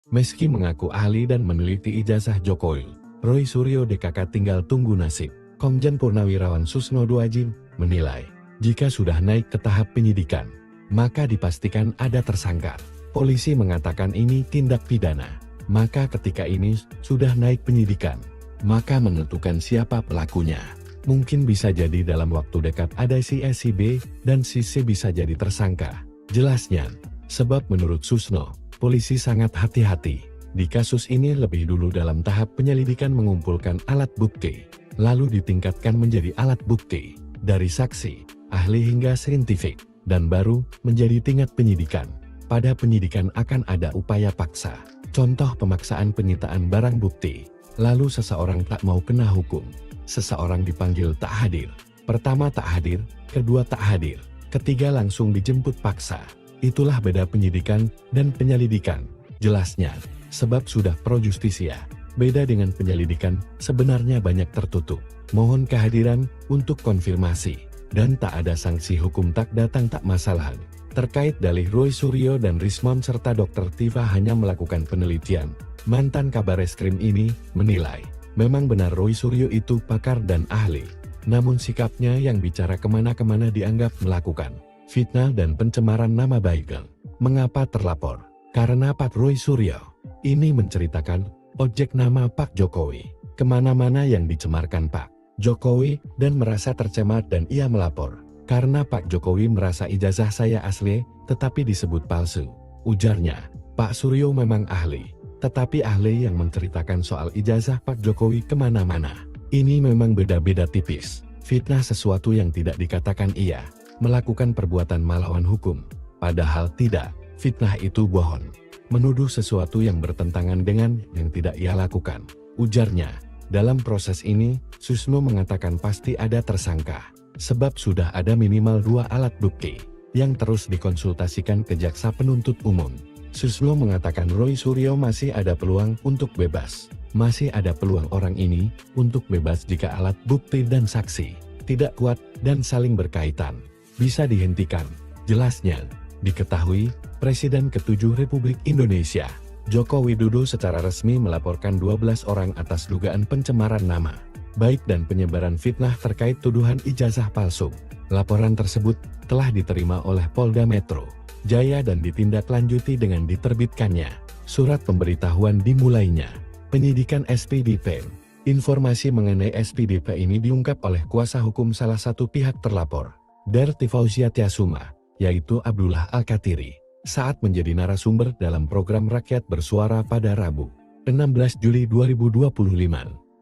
Meski mengaku ahli dan meneliti ijazah Jokowi, Roy Suryo DKK tinggal tunggu nasib. Komjen Purnawirawan Susno Duajin menilai, jika sudah naik ke tahap penyidikan, maka dipastikan ada tersangka. Polisi mengatakan ini tindak pidana, maka ketika ini sudah naik penyidikan, maka menentukan siapa pelakunya. Mungkin bisa jadi dalam waktu dekat ada si A, si B, dan si C bisa jadi tersangka. Jelasnya, sebab menurut Susno, polisi sangat hati-hati. Di kasus ini lebih dulu dalam tahap penyelidikan mengumpulkan alat bukti, lalu ditingkatkan menjadi alat bukti, dari saksi, ahli hingga saintifik. dan baru menjadi tingkat penyidikan. Pada penyidikan akan ada upaya paksa, contoh pemaksaan penyitaan barang bukti. Lalu seseorang tak mau kena hukum, seseorang dipanggil tak hadir. Pertama tak hadir, kedua tak hadir, ketiga langsung dijemput paksa. Itulah beda penyidikan dan penyelidikan. Jelasnya, sebab sudah pro justisia. Beda dengan penyelidikan, sebenarnya banyak tertutup. Mohon kehadiran untuk konfirmasi. Dan tak ada sanksi hukum tak datang tak masalah. Terkait dalih Roy Suryo dan Rismond serta Dr. Tifa hanya melakukan penelitian. Mantan kabar eskrim ini menilai, memang benar Roy Suryo itu pakar dan ahli. Namun sikapnya yang bicara kemana-kemana dianggap melakukan fitnah dan pencemaran nama baik. Mengapa terlapor? Karena Pak Roy Suryo ini menceritakan ojek nama Pak Jokowi kemana-mana yang dicemarkan Pak Jokowi dan merasa tercemar dan ia melapor. Karena Pak Jokowi merasa ijazah saya asli, tetapi disebut palsu. Ujarnya, Pak Suryo memang ahli, tetapi ahli yang menceritakan soal ijazah Pak Jokowi kemana-mana. Ini memang beda-beda tipis. Fitnah sesuatu yang tidak dikatakan ia melakukan perbuatan melawan hukum. Padahal tidak, fitnah itu bohong. Menuduh sesuatu yang bertentangan dengan yang tidak ia lakukan. Ujarnya, dalam proses ini, Susno mengatakan pasti ada tersangka. Sebab sudah ada minimal 2 alat bukti yang terus dikonsultasikan ke jaksa penuntut umum. Susno mengatakan Roy Suryo masih ada peluang untuk bebas. Masih ada peluang orang ini untuk bebas jika alat bukti dan saksi tidak kuat dan saling berkaitan. Bisa dihentikan. Jelasnya, diketahui Presiden ke-7 Republik Indonesia, Joko Widodo secara resmi melaporkan 12 orang atas dugaan pencemaran nama baik dan penyebaran fitnah terkait tuduhan ijazah palsu. Laporan tersebut telah diterima oleh Polda Metro Jaya dan ditindaklanjuti dengan diterbitkannya surat pemberitahuan dimulainya penyidikan SPDP. Informasi mengenai SPDP ini diungkap oleh kuasa hukum salah satu pihak terlapor, Derti Fauzia Tiasuma, yaitu Abdullah Al-Katiri, saat menjadi narasumber dalam program Rakyat Bersuara pada Rabu, 16 Juli 2025.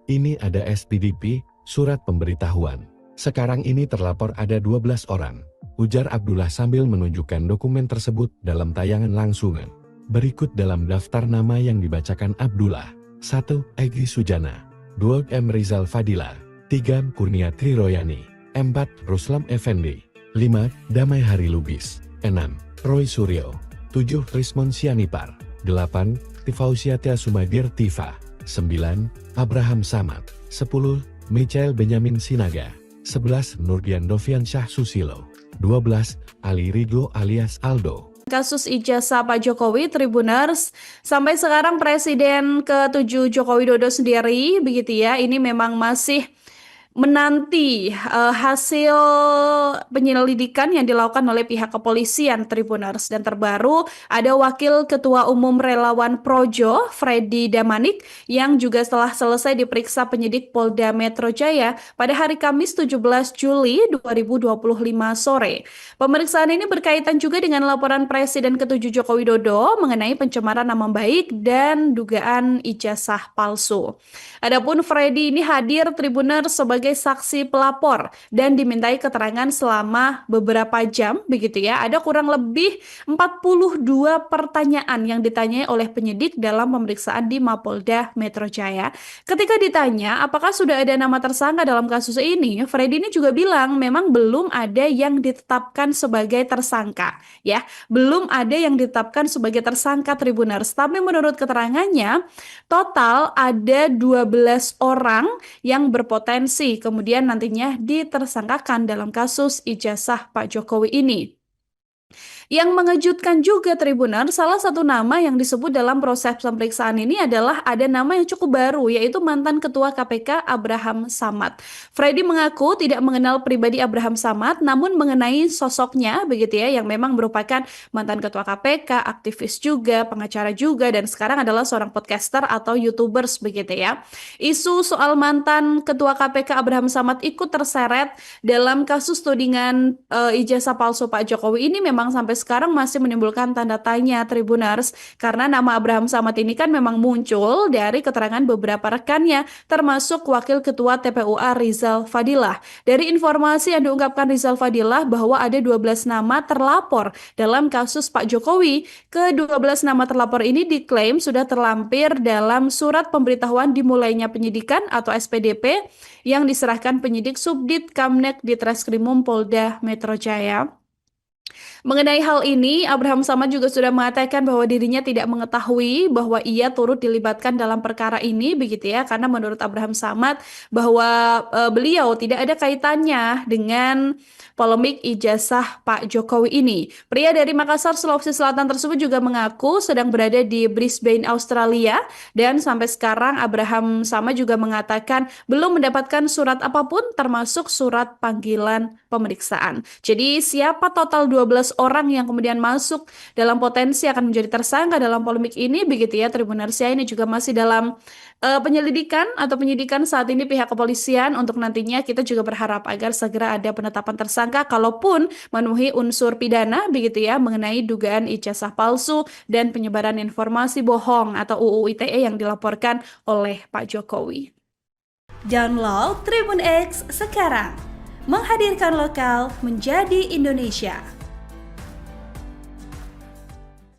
Ini ada SPDP, surat pemberitahuan. Sekarang ini terlapor ada 12 orang, ujar Abdullah sambil menunjukkan dokumen tersebut dalam tayangan langsungan. Berikut dalam daftar nama yang dibacakan Abdullah. 1. Egy Sujana. 2. M. Rizal Fadila. 3. Kurnia Triroyani. 4. Ruslam Effendi. 5. Damai Hari Lubis. 6. Roy Suryo. 7. Rismond Sianipar. 8. Tifausia Tiasumadir Tifa. 9. Abraham Samad. 10. Michael Benyamin Sinaga. 11. Nurdian Dovian Syah Susilo. 12. Ali Ridho alias Aldo. Kasus ijazah Pak Jokowi, Tribuners, sampai sekarang Presiden ke-7 Joko Widodo sendiri, begitu ya, ini memang masih menanti hasil penyelidikan yang dilakukan oleh pihak kepolisian, Tribuners. Dan terbaru ada Wakil Ketua Umum Relawan Projo, Freddy Damanik, yang juga setelah selesai diperiksa penyidik Polda Metro Jaya pada hari Kamis 17 Juli 2025 sore. Pemeriksaan ini berkaitan juga dengan laporan Presiden ke-7 Joko Widodo mengenai pencemaran nama baik dan dugaan ijazah palsu. Adapun Freddy ini hadir, Tribuners, sebagai saksi pelapor dan dimintai keterangan selama beberapa jam, begitu ya. Ada kurang lebih 42 pertanyaan yang ditanyai oleh penyidik dalam pemeriksaan di Mapolda Metro Jaya. Ketika ditanya apakah sudah ada nama tersangka dalam kasus ini, Freddy ini juga bilang memang belum ada yang ditetapkan sebagai tersangka, ya. Belum ada yang ditetapkan sebagai tersangka, Tribuners. Tapi menurut keterangannya, total ada 12 orang yang berpotensi kemudian nantinya ditersangkakan dalam kasus ijazah Pak Jokowi ini. Yang mengejutkan juga, Tribuners, salah satu nama yang disebut dalam proses pemeriksaan ini adalah ada nama yang cukup baru, yaitu mantan Ketua KPK Abraham Samad. Freddy mengaku tidak mengenal pribadi Abraham Samad, namun mengenai sosoknya, begitu ya, yang memang merupakan mantan Ketua KPK, aktivis juga, pengacara juga, dan sekarang adalah seorang podcaster atau YouTubers, begitu ya. Isu soal mantan Ketua KPK Abraham Samad ikut terseret dalam kasus tudingan ijazah palsu Pak Jokowi ini memang sampai sekarang masih menimbulkan tanda tanya Tribuners, karena nama Abraham Samad ini kan memang muncul dari keterangan beberapa rekannya, termasuk Wakil Ketua TPUA Rizal Fadilah. Dari informasi yang diungkapkan Rizal Fadilah bahwa ada 12 nama terlapor dalam kasus Pak Jokowi. Ke-12 nama terlapor ini diklaim sudah terlampir dalam surat pemberitahuan dimulainya penyidikan atau SPDP yang diserahkan penyidik Subdit Kamnek di Treskrimum Polda Metro Jaya. Mengenai hal ini, Abraham Samad juga sudah mengatakan bahwa dirinya tidak mengetahui bahwa ia turut dilibatkan dalam perkara ini, begitu ya, karena menurut Abraham Samad bahwa beliau tidak ada kaitannya dengan polemik ijazah Pak Jokowi ini. Pria dari Makassar, Sulawesi Selatan tersebut juga mengaku sedang berada di Brisbane, Australia, dan sampai sekarang Abraham Samad juga mengatakan belum mendapatkan surat apapun termasuk surat panggilan pemeriksaan. Jadi siapa total 12 orang yang kemudian masuk dalam potensi akan menjadi tersangka dalam polemik ini, begitu ya Tribunarsia, ini juga masih dalam penyelidikan atau penyidikan saat ini pihak kepolisian. Untuk nantinya kita juga berharap agar segera ada penetapan tersangka kalaupun memenuhi unsur pidana, begitu ya, mengenai dugaan ijazah palsu dan penyebaran informasi bohong atau UU ITE yang dilaporkan oleh Pak Jokowi. Download Tribun X sekarang, menghadirkan lokal menjadi Indonesia.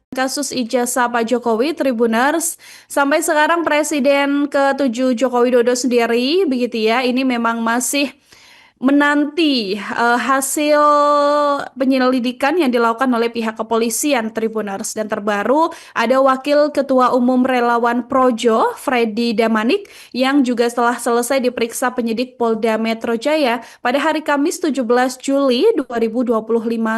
Kasus ijazah Pak Jokowi, Tribuners, sampai sekarang Presiden ke-7 Joko Widodo sendiri, begitu ya, ini memang masih menanti hasil penyelidikan yang dilakukan oleh pihak kepolisian, Tribuners. Dan terbaru ada Wakil Ketua Umum Relawan Projo, Freddy Damanik, yang juga setelah selesai diperiksa penyidik Polda Metro Jaya pada hari Kamis 17 Juli 2025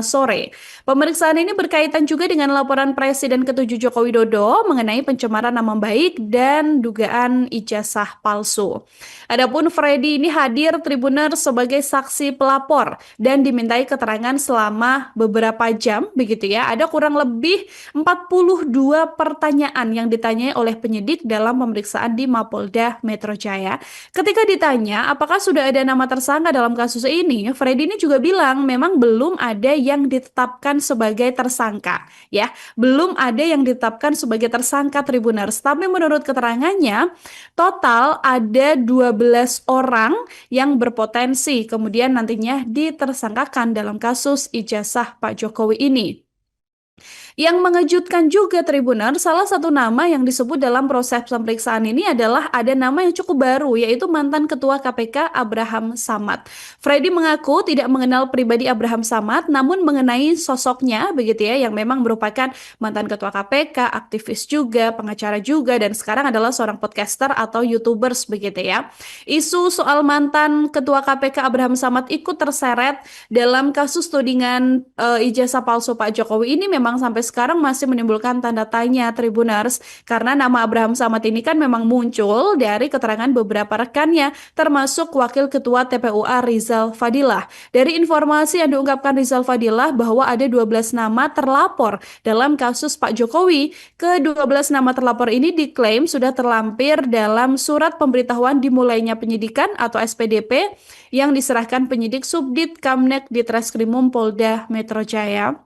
sore. Pemeriksaan ini berkaitan juga dengan laporan Presiden ke-7 Joko Widodo mengenai pencemaran nama baik dan dugaan ijazah palsu. Adapun Freddy ini hadir, Tribuners, sebagai saksi pelapor dan dimintai keterangan selama beberapa jam, begitu ya. Ada kurang lebih 42 pertanyaan yang ditanyai oleh penyidik dalam pemeriksaan di Mapolda Metro Jaya. Ketika ditanya apakah sudah ada nama tersangka dalam kasus ini, Freddy ini juga bilang memang belum ada yang ditetapkan sebagai tersangka, ya. Belum ada yang ditetapkan sebagai tersangka, Tribuners. Tapi menurut keterangannya, total ada 12 orang yang berpotensi kemudian nantinya ditersangkakan dalam kasus ijazah Pak Jokowi ini. Yang mengejutkan juga, Tribuner, salah satu nama yang disebut dalam proses pemeriksaan ini adalah ada nama yang cukup baru, yaitu mantan Ketua KPK Abraham Samad. Freddy mengaku tidak mengenal pribadi Abraham Samad, namun mengenai sosoknya, begitu ya, yang memang merupakan mantan Ketua KPK, aktivis juga, pengacara juga, dan sekarang adalah seorang podcaster atau YouTubers, begitu ya. Isu soal mantan Ketua KPK Abraham Samad ikut terseret dalam kasus tudingan ijazah palsu Pak Jokowi ini memang sampai sekarang masih menimbulkan tanda tanya, Tribuners, karena nama Abraham Samad ini kan memang muncul dari keterangan beberapa rekannya, termasuk Wakil Ketua TPUA Rizal Fadilah. Dari informasi yang diungkapkan Rizal Fadilah bahwa ada 12 nama terlapor dalam kasus Pak Jokowi. Ke-12 nama terlapor ini diklaim sudah terlampir dalam surat pemberitahuan dimulainya penyidikan atau SPDP yang diserahkan penyidik Subdit Kamnek di Treskrimum Polda Metro Jaya.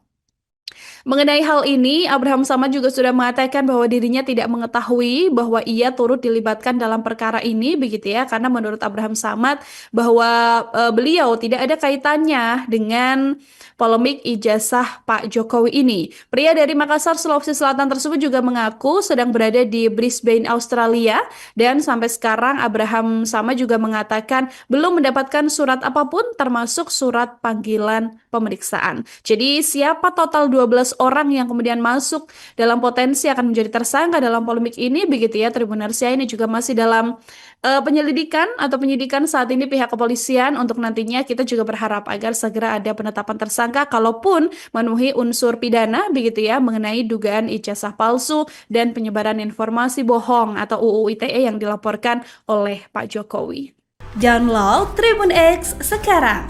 Mengenai hal ini, Abraham Samad juga sudah mengatakan bahwa dirinya tidak mengetahui bahwa ia turut dilibatkan dalam perkara ini, begitu ya, karena menurut Abraham Samad bahwa beliau tidak ada kaitannya dengan polemik ijazah Pak Jokowi ini. Pria dari Makassar, Sulawesi Selatan tersebut juga mengaku sedang berada di Brisbane, Australia, dan sampai sekarang Abraham Samad juga mengatakan belum mendapatkan surat apapun termasuk surat panggilan pemeriksaan. Jadi siapa total 12 orang yang kemudian masuk dalam potensi akan menjadi tersangka dalam polemik ini, begitu ya Tribunarsia, ini juga masih dalam penyelidikan atau penyidikan saat ini pihak kepolisian. Untuk nantinya kita juga berharap agar segera ada penetapan tersangka kalaupun memenuhi unsur pidana, begitu ya, mengenai dugaan ijazah palsu dan penyebaran informasi bohong atau UU ITE yang dilaporkan oleh Pak Jokowi. Download Tribun X sekarang,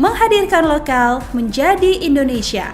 menghadirkan lokal menjadi Indonesia.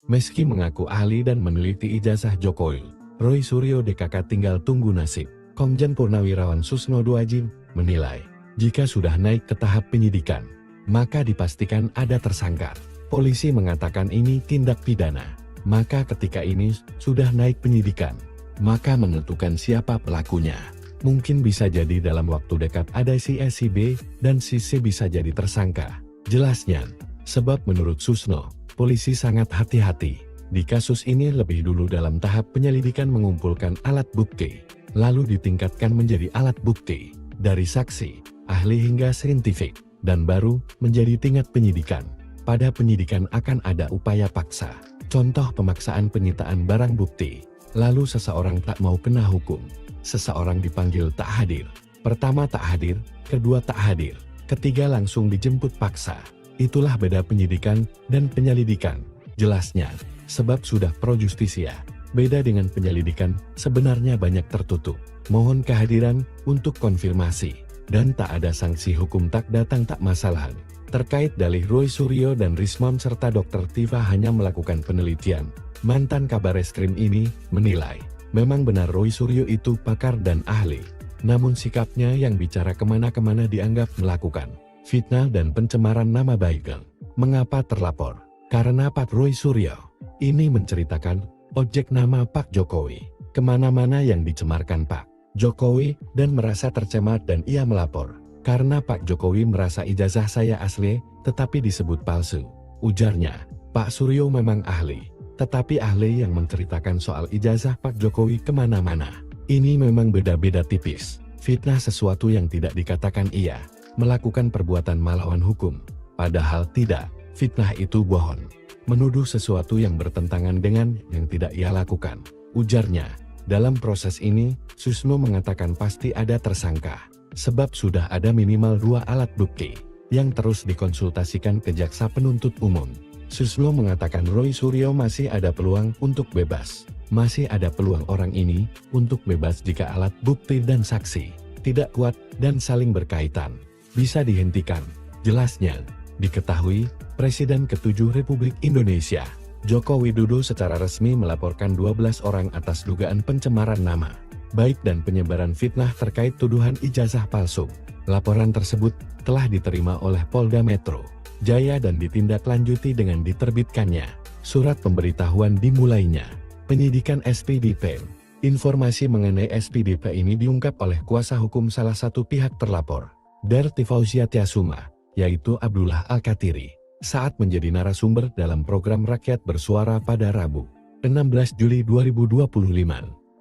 Meski mengaku ahli dan meneliti ijazah Jokowi, Roy Suryo DKK tinggal tunggu nasib. Komjen Purnawirawan Susno Duajin menilai, jika sudah naik ke tahap penyidikan, maka dipastikan ada tersangka. Polisi mengatakan ini tindak pidana. Maka ketika ini sudah naik penyidikan, maka menentukan siapa pelakunya. Mungkin bisa jadi dalam waktu dekat ada si A, si B, dan si C bisa jadi tersangka. Jelasnya, sebab menurut Susno, polisi sangat hati-hati. Di kasus ini lebih dulu dalam tahap penyelidikan mengumpulkan alat bukti, lalu ditingkatkan menjadi alat bukti, dari saksi, ahli hingga saintifik, dan baru menjadi tingkat penyidikan. Pada penyidikan akan ada upaya paksa, contoh pemaksaan penyitaan barang bukti, lalu seseorang tak mau kena hukum, seseorang dipanggil tak hadir, pertama tak hadir, kedua tak hadir, ketiga langsung dijemput paksa. Itulah beda penyidikan dan penyelidikan, jelasnya. Sebab sudah pro justisia, beda dengan penyelidikan, sebenarnya banyak tertutup. Mohon kehadiran untuk konfirmasi, dan tak ada sanksi hukum tak datang tak masalah. Terkait dalih Roy Suryo dan Rismon serta Dr. Tifa hanya melakukan penelitian, mantan Kabareskrim ini menilai, memang benar Roy Suryo itu pakar dan ahli. Namun sikapnya yang bicara kemana-kemana dianggap melakukan fitnah dan pencemaran nama baik. Mengapa terlapor? Karena Pak Roy Suryo ini menceritakan objek nama Pak Jokowi kemana-mana yang dicemarkan Pak Jokowi dan merasa tercemar dan ia melapor. Karena Pak Jokowi merasa ijazah saya asli tetapi disebut palsu. Ujarnya, Pak Suryo memang ahli, tetapi ahli yang menceritakan soal ijazah Pak Jokowi kemana-mana. Ini memang beda-beda tipis. Fitnah sesuatu yang tidak dikatakan ia melakukan perbuatan melawan hukum. Padahal tidak. Fitnah itu bohong, menuduh sesuatu yang bertentangan dengan yang tidak ia lakukan. Ujarnya, dalam proses ini, Susno mengatakan pasti ada tersangka, sebab sudah ada minimal 2 alat bukti, yang terus dikonsultasikan ke jaksa penuntut umum. Susno mengatakan Roy Suryo masih ada peluang untuk bebas. Masih ada peluang orang ini untuk bebas jika alat bukti dan saksi tidak kuat dan saling berkaitan. Bisa dihentikan, jelasnya. Diketahui, Presiden ke-7 Republik Indonesia, Joko Widodo secara resmi melaporkan 12 orang atas dugaan pencemaran nama baik dan penyebaran fitnah terkait tuduhan ijazah palsu. Laporan tersebut telah diterima oleh Polda Metro Jaya dan ditindaklanjuti dengan diterbitkannya surat pemberitahuan dimulainya penyidikan SPDP. Informasi mengenai SPDP ini diungkap oleh kuasa hukum salah satu pihak terlapor, Darti Fauzia Tiasuma, yaitu Abdullah Al-Katiri, saat menjadi narasumber dalam program Rakyat Bersuara pada Rabu, 16 Juli 2025.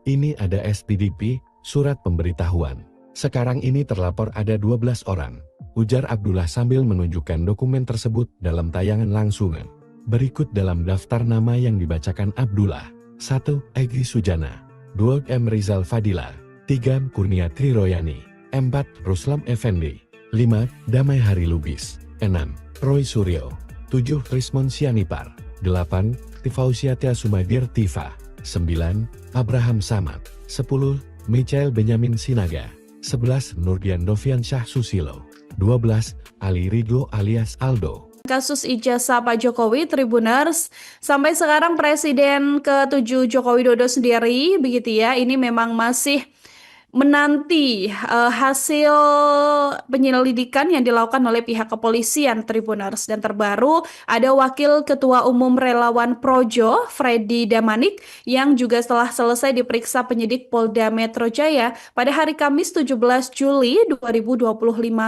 Ini ada SPDP, surat pemberitahuan. Sekarang ini terlapor ada 12 orang, ujar Abdullah sambil menunjukkan dokumen tersebut dalam tayangan langsungan. Berikut dalam daftar nama yang dibacakan Abdullah. 1. Egy Sujana. 2. M. Rizal Fadila. 3. Kurnia Triroyani. 4. Ruslam Effendi. 5. Damai Hari Lubis. 6. Roy Suryo. 7. Rismon Sianipar. 8. Tifausia Tiasumadir Tifa. 9. Abraham Samad. 10. Michael Benyamin Sinaga. 11. Nurdian Dovian Syah Susilo. 12. Ali Ridho alias Aldo. Kasus ijazah Pak Jokowi, Tribuners, sampai sekarang Presiden ke-7 Joko Widodo sendiri, begitu ya, ini memang masih menanti hasil penyelidikan yang dilakukan oleh pihak kepolisian, Tribuners. Dan terbaru ada Wakil Ketua Umum Relawan Projo, Freddy Damanik, yang juga setelah selesai diperiksa penyidik Polda Metro Jaya pada hari Kamis 17 Juli 2025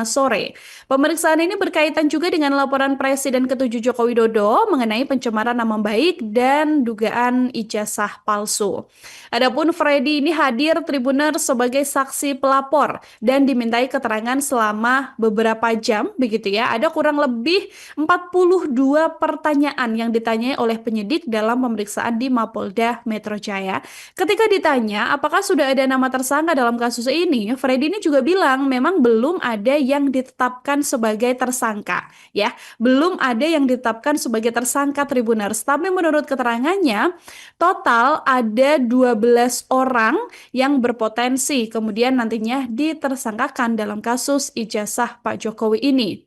sore. Pemeriksaan ini berkaitan juga dengan laporan Presiden ke-7 Joko Widodo mengenai pencemaran nama baik dan dugaan ijazah palsu. Adapun Freddy ini hadir, Tribuners, sebagai saksi pelapor dan dimintai keterangan selama beberapa jam, begitu ya. Ada kurang lebih 42 pertanyaan yang ditanyai oleh penyidik dalam pemeriksaan di Mapolda Metro Jaya. Ketika ditanya apakah sudah ada nama tersangka dalam kasus ini, Freddy ini juga bilang memang belum ada yang ditetapkan sebagai tersangka, ya. Belum ada yang ditetapkan sebagai tersangka, Tribuners. Tapi menurut keterangannya, total ada 12 orang yang berpotensi kemudian nantinya ditersangkakan dalam kasus ijazah Pak Jokowi ini.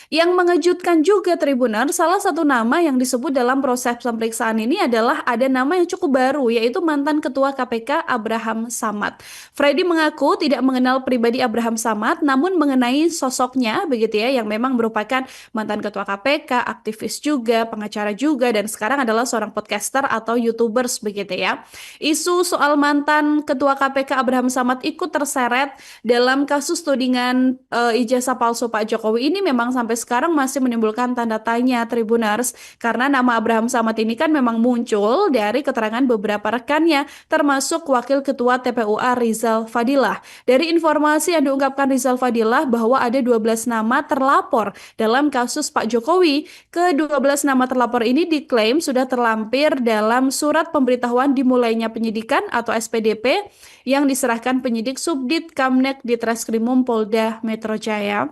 Yang mengejutkan juga Tribuners, salah satu nama yang disebut dalam proses pemeriksaan ini adalah ada nama yang cukup baru, yaitu mantan Ketua KPK Abraham Samad. Freddy mengaku tidak mengenal pribadi Abraham Samad, namun mengenai sosoknya begitu ya, yang memang merupakan mantan Ketua KPK, aktivis juga, pengacara juga, dan sekarang adalah seorang podcaster atau YouTubers begitu ya. Isu soal mantan Ketua KPK Abraham Samad ikut terseret dalam kasus tudingan ijazah palsu Pak Jokowi ini memang sampai sekarang masih menimbulkan tanda tanya Tribuners, karena nama Abraham Samad ini kan memang muncul dari keterangan beberapa rekannya termasuk Wakil Ketua TPUA Rizal Fadilah. Dari informasi yang diungkapkan Rizal Fadilah bahwa ada 12 nama terlapor dalam kasus Pak Jokowi. Ke-12 nama terlapor ini diklaim sudah terlampir dalam surat pemberitahuan dimulainya penyidikan atau SPDP yang diserahkan penyidik Subdit Kamnek di Treskrimum Polda Metro Jaya.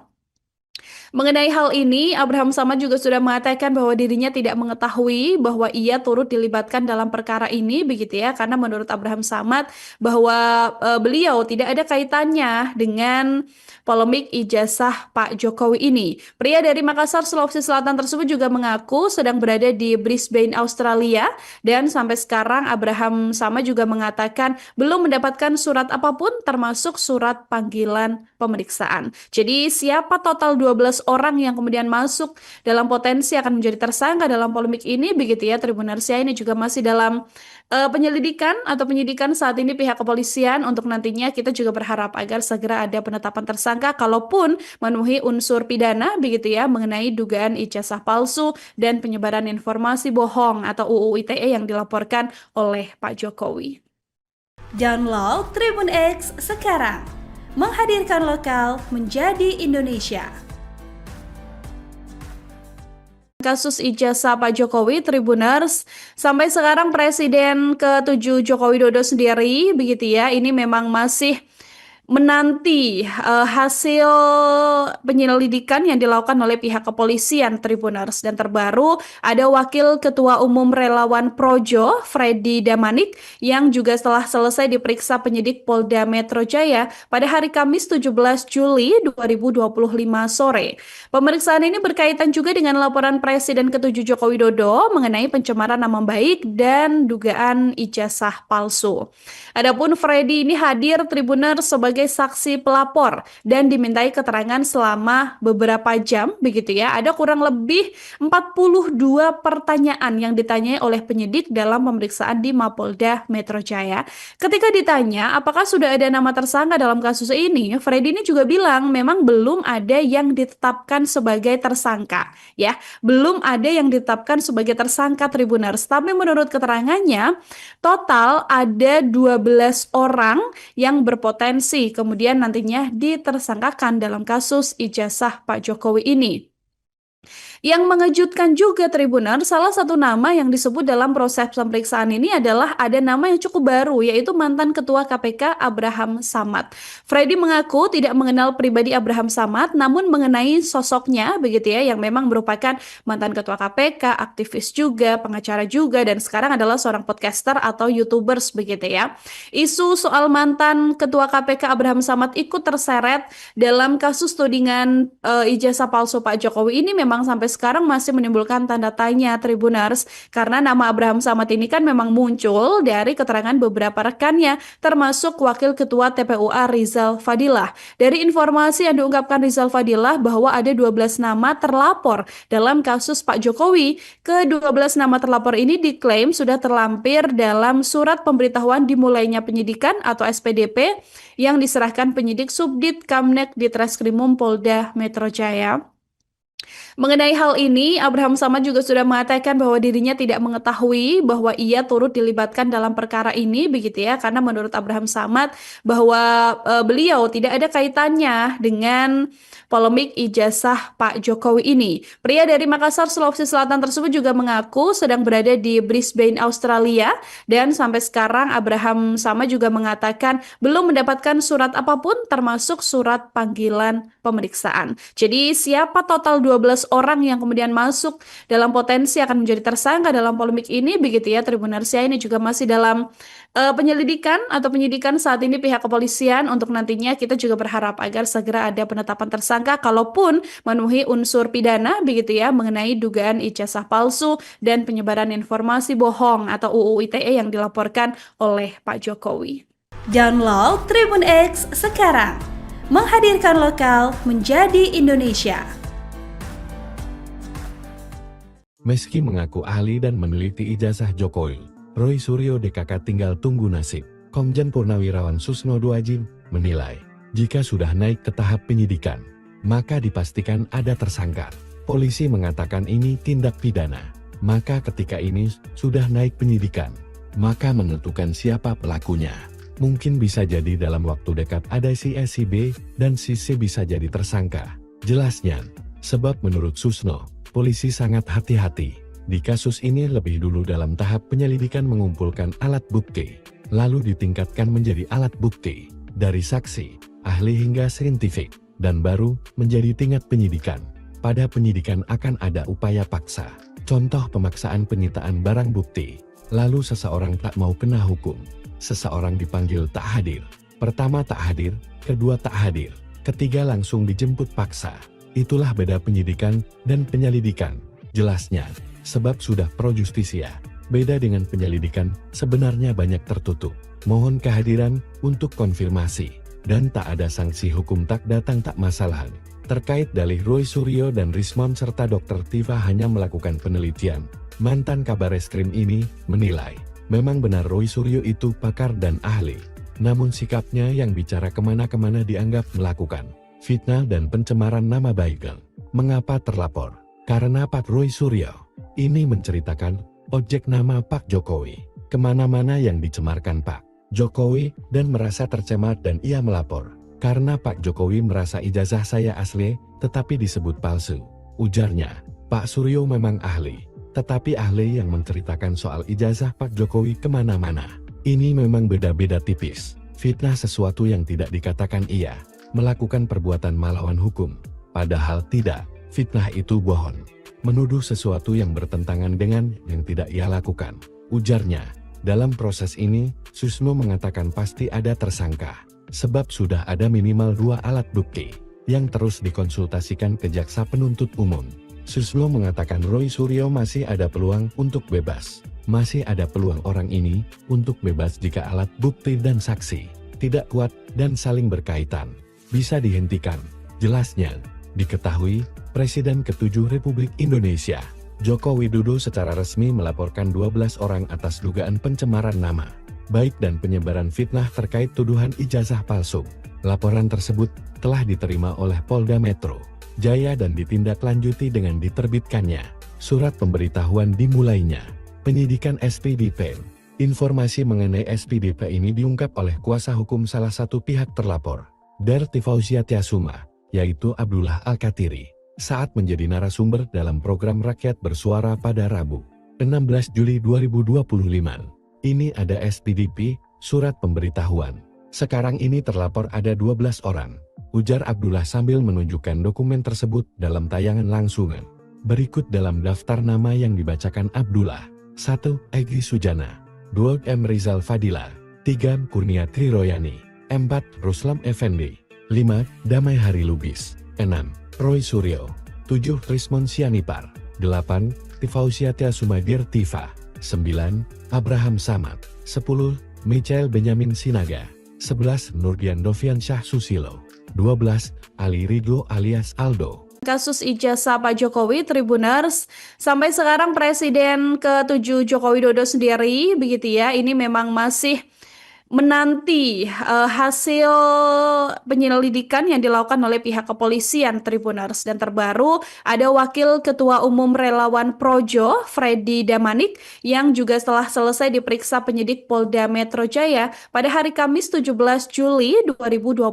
Mengenai hal ini, Abraham Samad juga sudah mengatakan bahwa dirinya tidak mengetahui bahwa ia turut dilibatkan dalam perkara ini begitu ya, karena menurut Abraham Samad bahwa beliau tidak ada kaitannya dengan polemik ijazah Pak Jokowi ini. Pria dari Makassar, Sulawesi Selatan tersebut juga mengaku sedang berada di Brisbane, Australia, dan sampai sekarang Abraham Samad juga mengatakan belum mendapatkan surat apapun termasuk surat panggilan pemeriksaan. Jadi siapa total 12 orang yang kemudian masuk dalam potensi akan menjadi tersangka dalam polemik ini begitu ya Tribuners ya, ini juga masih dalam penyelidikan atau penyidikan saat ini pihak kepolisian. Untuk nantinya kita juga berharap agar segera ada penetapan tersangka kalaupun memenuhi unsur pidana begitu ya mengenai dugaan ijazah palsu dan penyebaran informasi bohong atau UU ITE yang dilaporkan oleh Pak Jokowi. Download Tribun X sekarang, menghadirkan lokal menjadi Indonesia. Kasus ijazah Pak Jokowi, Tribuners, sampai sekarang Presiden ke-7 Joko Widodo sendiri begitu ya, ini memang masih menanti hasil penyelidikan yang dilakukan oleh pihak kepolisian Tribuners. Dan terbaru ada Wakil Ketua Umum Relawan Projo, Freddy Damanik, yang juga setelah selesai diperiksa penyidik Polda Metro Jaya pada hari Kamis 17 Juli 2025 sore. Pemeriksaan ini berkaitan juga dengan laporan Presiden ke-7 Joko Widodo mengenai pencemaran nama baik dan dugaan ijazah palsu. Adapun Freddy ini hadir Tribuners sebagai saksi pelapor dan dimintai keterangan selama beberapa jam begitu ya. Ada kurang lebih 42 pertanyaan yang ditanyai oleh penyidik dalam pemeriksaan di Mapolda Metro Jaya. Ketika ditanya apakah sudah ada nama tersangka dalam kasus ini, Freddy ini juga bilang memang belum ada yang ditetapkan sebagai tersangka ya. Belum ada yang ditetapkan sebagai tersangka Tribuners, tapi menurut keterangannya total ada 12 orang yang berpotensi kemudian nantinya ditersangkakan dalam kasus ijazah Pak Jokowi ini. Yang mengejutkan juga Tribuners, salah satu nama yang disebut dalam proses pemeriksaan ini adalah ada nama yang cukup baru, yaitu mantan Ketua KPK Abraham Samad. Freddy mengaku tidak mengenal pribadi Abraham Samad, namun mengenai sosoknya begitu ya, yang memang merupakan mantan Ketua KPK, aktivis juga, pengacara juga, dan sekarang adalah seorang podcaster atau YouTubers begitu ya. Isu soal mantan Ketua KPK Abraham Samad ikut terseret dalam kasus tudingan ijazah palsu Pak Jokowi ini memang sampai sekarang masih menimbulkan tanda tanya Tribuners, karena nama Abraham Samad ini kan memang muncul dari keterangan beberapa rekannya termasuk Wakil Ketua TPUA Rizal Fadilah. Dari informasi yang diungkapkan Rizal Fadilah bahwa ada 12 nama terlapor dalam kasus Pak Jokowi. Ke-12 nama terlapor ini diklaim sudah terlampir dalam surat pemberitahuan dimulainya penyidikan atau SPDP yang diserahkan penyidik Subdit Kamnek di Treskrimum Polda Metro Jaya. Mengenai hal ini, Abraham Samad juga sudah mengatakan bahwa dirinya tidak mengetahui bahwa ia turut dilibatkan dalam perkara ini begitu ya, karena menurut Abraham Samad bahwa beliau tidak ada kaitannya dengan polemik ijazah Pak Jokowi ini. Pria dari Makassar, Sulawesi Selatan tersebut juga mengaku sedang berada di Brisbane, Australia, dan sampai sekarang Abraham Samad juga mengatakan belum mendapatkan surat apapun termasuk surat panggilan pemeriksaan. Jadi siapa total 12 orang yang kemudian masuk dalam potensi akan menjadi tersangka dalam polemik ini begitu ya Tribuners ya. Ini juga masih dalam penyelidikan atau penyidikan saat ini pihak kepolisian. Untuk nantinya kita juga berharap agar segera ada penetapan tersangka kalaupun memenuhi unsur pidana begitu ya mengenai dugaan ijazah palsu dan penyebaran informasi bohong atau UU ITE yang dilaporkan oleh Pak Jokowi. Download Tribun X sekarang, menghadirkan lokal menjadi Indonesia. Meski mengaku ahli dan meneliti ijazah Jokowi, Roy Suryo DKK tinggal tunggu nasib. Komjen Purnawirawan Susno Duaji menilai, jika sudah naik ke tahap penyidikan, maka dipastikan ada tersangka. Polisi mengatakan ini tindak pidana, maka ketika ini sudah naik penyidikan, maka menentukan siapa pelakunya. Mungkin bisa jadi dalam waktu dekat ada si A, si B, dan si C bisa jadi tersangka. Jelasnya, sebab menurut Susno, polisi sangat hati-hati. Di kasus ini lebih dulu dalam tahap penyelidikan mengumpulkan alat bukti, lalu ditingkatkan menjadi alat bukti, dari saksi, ahli hingga saintifik, dan baru menjadi tingkat penyidikan. Pada penyidikan akan ada upaya paksa, contoh pemaksaan penyitaan barang bukti, lalu seseorang tak mau kena hukum. Seseorang dipanggil tak hadir. Pertama tak hadir, kedua tak hadir, ketiga langsung dijemput paksa. Itulah beda penyidikan dan penyelidikan. Jelasnya, sebab sudah pro justisia. Beda dengan penyelidikan, sebenarnya banyak tertutup. Mohon kehadiran untuk konfirmasi. Dan tak ada sanksi hukum tak datang tak masalah. Terkait dalih Roy Suryo dan Rismon serta Dr. Tifa hanya melakukan penelitian. Mantan Kabar Eskrim ini menilai, memang benar Roy Suryo itu pakar dan ahli, namun sikapnya yang bicara kemana-kemana dianggap melakukan fitnah dan pencemaran nama baik. Mengapa terlapor? Karena Pak Roy Suryo ini menceritakan objek nama Pak Jokowi, kemana-mana yang dicemarkan Pak Jokowi dan merasa tercemar dan ia melapor. Karena Pak Jokowi merasa ijazah saya asli, tetapi disebut palsu. Ujarnya, Pak Suryo memang ahli. Tetapi ahli yang menceritakan soal ijazah Pak Jokowi kemana-mana. Ini memang beda-beda tipis. Fitnah sesuatu yang tidak dikatakan ia melakukan perbuatan melawan hukum. Padahal tidak, fitnah itu bohong. Menuduh sesuatu yang bertentangan dengan yang tidak ia lakukan. Ujarnya, dalam proses ini, Susno mengatakan pasti ada tersangka. Sebab sudah ada minimal 2 alat bukti yang terus dikonsultasikan ke jaksa penuntut umum. Susno mengatakan Roy Suryo masih ada peluang untuk bebas. Masih ada peluang orang ini untuk bebas jika alat bukti dan saksi tidak kuat dan saling berkaitan. Bisa dihentikan. Jelasnya, diketahui Presiden ke-7 Republik Indonesia, Joko Widodo secara resmi melaporkan 12 orang atas dugaan pencemaran nama baik dan penyebaran fitnah terkait tuduhan ijazah palsu. Laporan tersebut telah diterima oleh Polda Metro Jaya dan ditindaklanjuti dengan diterbitkannya surat pemberitahuan dimulainya penyidikan SPDP. Informasi mengenai SPDP ini diungkap oleh kuasa hukum salah satu pihak terlapor, Derti Fauzia Tiasuma, yaitu Abdullah Al-Katiri, saat menjadi narasumber dalam program Rakyat Bersuara pada Rabu, 16 Juli 2025. Ini ada SPDP, surat pemberitahuan. Sekarang ini terlapor ada 12 orang. Ujar Abdullah sambil menunjukkan dokumen tersebut dalam tayangan langsungan. Berikut dalam daftar nama yang dibacakan Abdullah. 1. Egy Sujana. 2. M. Rizal Fadila. 3. Kurnia Triroyani. 4. Ruslam Effendi. 5. Damai Hari Lubis. 6. Roy Suryo. 7. Rismon Sianipar. 8. Tifausia Tiasumadir Tifa. 9. Abraham Samad. 10. Michael Benyamin Sinaga. 11. Nurdian Dovian Syah Susilo. 12. Ali Ridho alias Aldo. Kasus ijazah Pak Jokowi, Tribuners, sampai sekarang Presiden ke-7 Joko Widodo sendiri, begitu ya, ini memang masih menanti hasil penyelidikan yang dilakukan oleh pihak kepolisian, Tribuners. Dan terbaru ada Wakil Ketua Umum Relawan Projo, Freddy Damanik, yang juga setelah selesai diperiksa penyidik Polda Metro Jaya pada hari Kamis 17 Juli 2025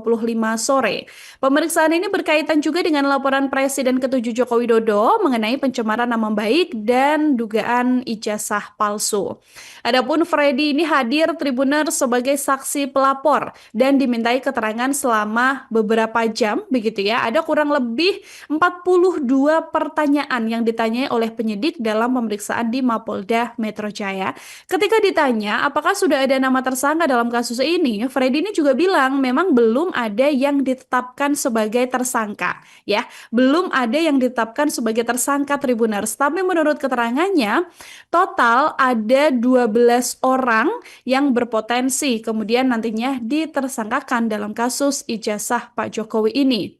sore. Pemeriksaan ini berkaitan juga dengan laporan Presiden ke-7 Joko Widodo mengenai pencemaran nama baik dan dugaan ijazah palsu. Adapun Freddy ini hadir, Tribuners, sebagai sebagai saksi pelapor dan dimintai keterangan selama beberapa jam begitu ya. Ada kurang lebih 42 pertanyaan yang ditanyai oleh penyidik dalam pemeriksaan di Mapolda Metro Jaya. Ketika ditanya apakah sudah ada nama tersangka dalam kasus ini, Freddy ini juga bilang memang belum ada yang ditetapkan sebagai tersangka ya. Belum ada yang ditetapkan sebagai tersangka Tribuners, tapi menurut keterangannya total ada 12 orang yang berpotensi kemudian nantinya ditersangkakan dalam kasus ijazah Pak Jokowi ini.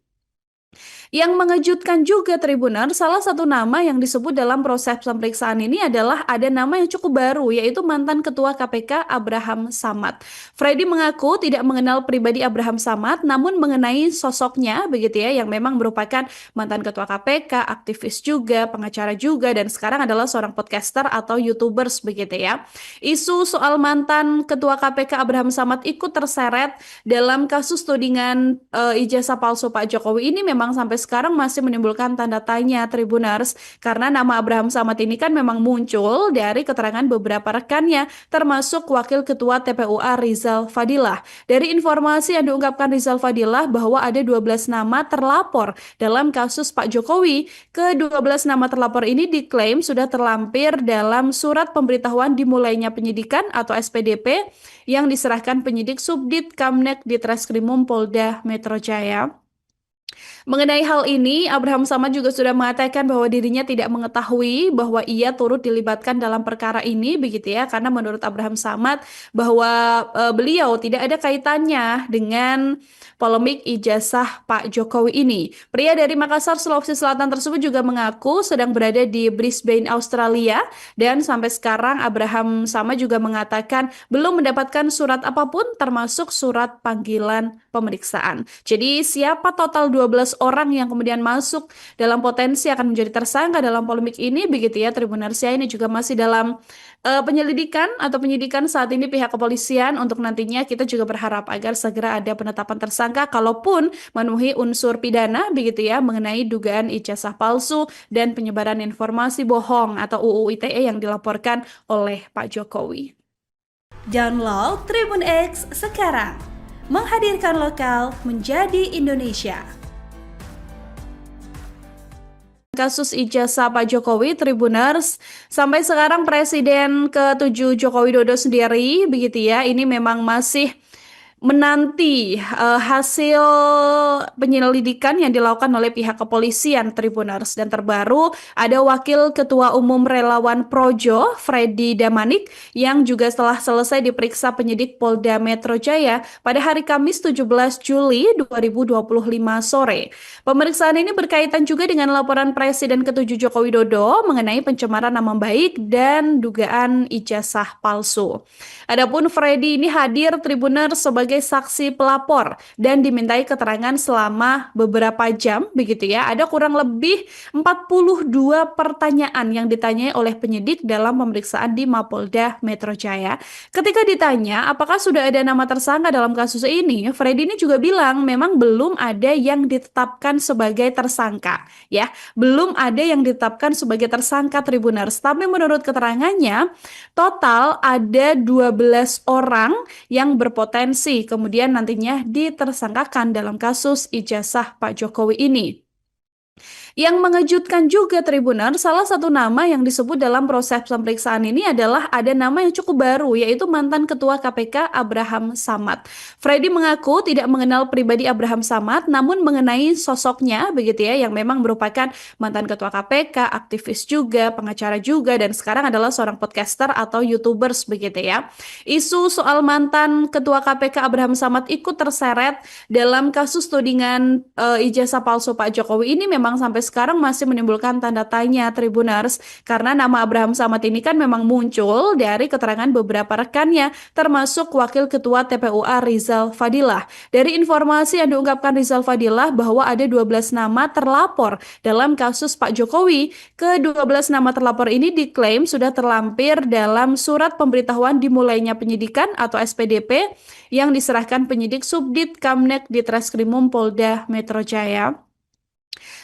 Yang mengejutkan juga Tribuners, salah satu nama yang disebut dalam proses pemeriksaan ini adalah ada nama yang cukup baru, yaitu mantan Ketua KPK Abraham Samad. Freddy mengaku tidak mengenal pribadi Abraham Samad, namun mengenai sosoknya begitu ya, yang memang merupakan mantan Ketua KPK, aktivis juga, pengacara juga, dan sekarang adalah seorang podcaster atau YouTubers begitu ya. Isu soal mantan Ketua KPK Abraham Samad ikut terseret dalam kasus tudingan ijazah palsu Pak Jokowi ini memang sampai sekarang masih menimbulkan tanda tanya Tribuners, karena nama Abraham Samad ini kan memang muncul dari keterangan beberapa rekannya termasuk Wakil Ketua TPUA Rizal Fadilah. Dari informasi yang diungkapkan Rizal Fadilah bahwa ada 12 nama terlapor dalam kasus Pak Jokowi. Ke-12 nama terlapor ini diklaim sudah terlampir dalam surat pemberitahuan dimulainya penyidikan atau SPDP yang diserahkan penyidik Subdit Kamnek di Treskrimum Polda Metro Jaya. Mengenai hal ini, Abraham Samad juga sudah mengatakan bahwa dirinya tidak mengetahui bahwa ia turut dilibatkan dalam perkara ini begitu ya, karena menurut Abraham Samad bahwa beliau tidak ada kaitannya dengan polemik ijazah Pak Jokowi ini. Pria dari Makassar, Sulawesi Selatan tersebut juga mengaku sedang berada di Brisbane, Australia, dan sampai sekarang Abraham Samad juga mengatakan belum mendapatkan surat apapun termasuk surat panggilan pemeriksaan. Jadi siapa total 12 orang yang kemudian masuk dalam potensi akan menjadi tersangka dalam polemik ini begitu ya Tribuners ya, ini juga masih dalam penyelidikan atau penyidikan saat ini pihak kepolisian. Untuk nantinya kita juga berharap agar segera ada penetapan tersangka kalaupun memenuhi unsur pidana begitu ya mengenai dugaan ijazah palsu dan penyebaran informasi bohong atau UU ITE yang dilaporkan oleh Pak Jokowi. Download Tribun X sekarang, menghadirkan lokal menjadi Indonesia. Kasus ijazah Pak Jokowi, Tribuners, sampai sekarang Presiden ke-7 Joko Widodo sendiri begitu ya, ini memang masih menanti hasil penyelidikan yang dilakukan oleh pihak kepolisian Tribuners. Dan terbaru ada Wakil Ketua Umum Relawan Projo, Freddy Damanik, yang juga setelah selesai diperiksa penyidik Polda Metro Jaya pada hari Kamis 17 Juli 2025 sore. Pemeriksaan ini berkaitan juga dengan laporan Presiden ke-7 Joko Widodo mengenai pencemaran nama baik dan dugaan ijazah palsu. Adapun Freddy ini hadir Tribuners sebagai saksi pelapor dan dimintai keterangan selama beberapa jam begitu ya. Ada kurang lebih 42 pertanyaan yang ditanyai oleh penyidik dalam pemeriksaan di Mapolda Metro Jaya. Ketika ditanya apakah sudah ada nama tersangka dalam kasus ini, Freddy ini juga bilang memang belum ada yang ditetapkan sebagai tersangka ya. Belum ada yang ditetapkan sebagai tersangka Tribuners, tapi menurut keterangannya total ada 12 orang yang berpotensi kemudian nantinya ditersangkakan dalam kasus ijazah Pak Jokowi ini. Yang mengejutkan juga Tribuners, salah satu nama yang disebut dalam proses pemeriksaan ini adalah ada nama yang cukup baru, yaitu mantan Ketua KPK Abraham Samad. Freddy mengaku tidak mengenal pribadi Abraham Samad, namun mengenai sosoknya begitu ya, yang memang merupakan mantan Ketua KPK, aktivis juga, pengacara juga, dan sekarang adalah seorang podcaster atau YouTubers begitu ya. Isu soal mantan Ketua KPK Abraham Samad ikut terseret dalam kasus tudingan ijazah palsu Pak Jokowi ini memang sampai sekarang masih menimbulkan tanda tanya Tribuners, karena nama Abraham Samad ini kan memang muncul dari keterangan beberapa rekannya termasuk Wakil Ketua TPUA Rizal Fadilah. Dari informasi yang diungkapkan Rizal Fadilah bahwa ada 12 nama terlapor dalam kasus Pak Jokowi. Ke-12 nama terlapor ini diklaim sudah terlampir dalam surat pemberitahuan dimulainya penyidikan atau SPDP yang diserahkan penyidik Subdit Kamnek di Treskrimum Polda Metro Jaya.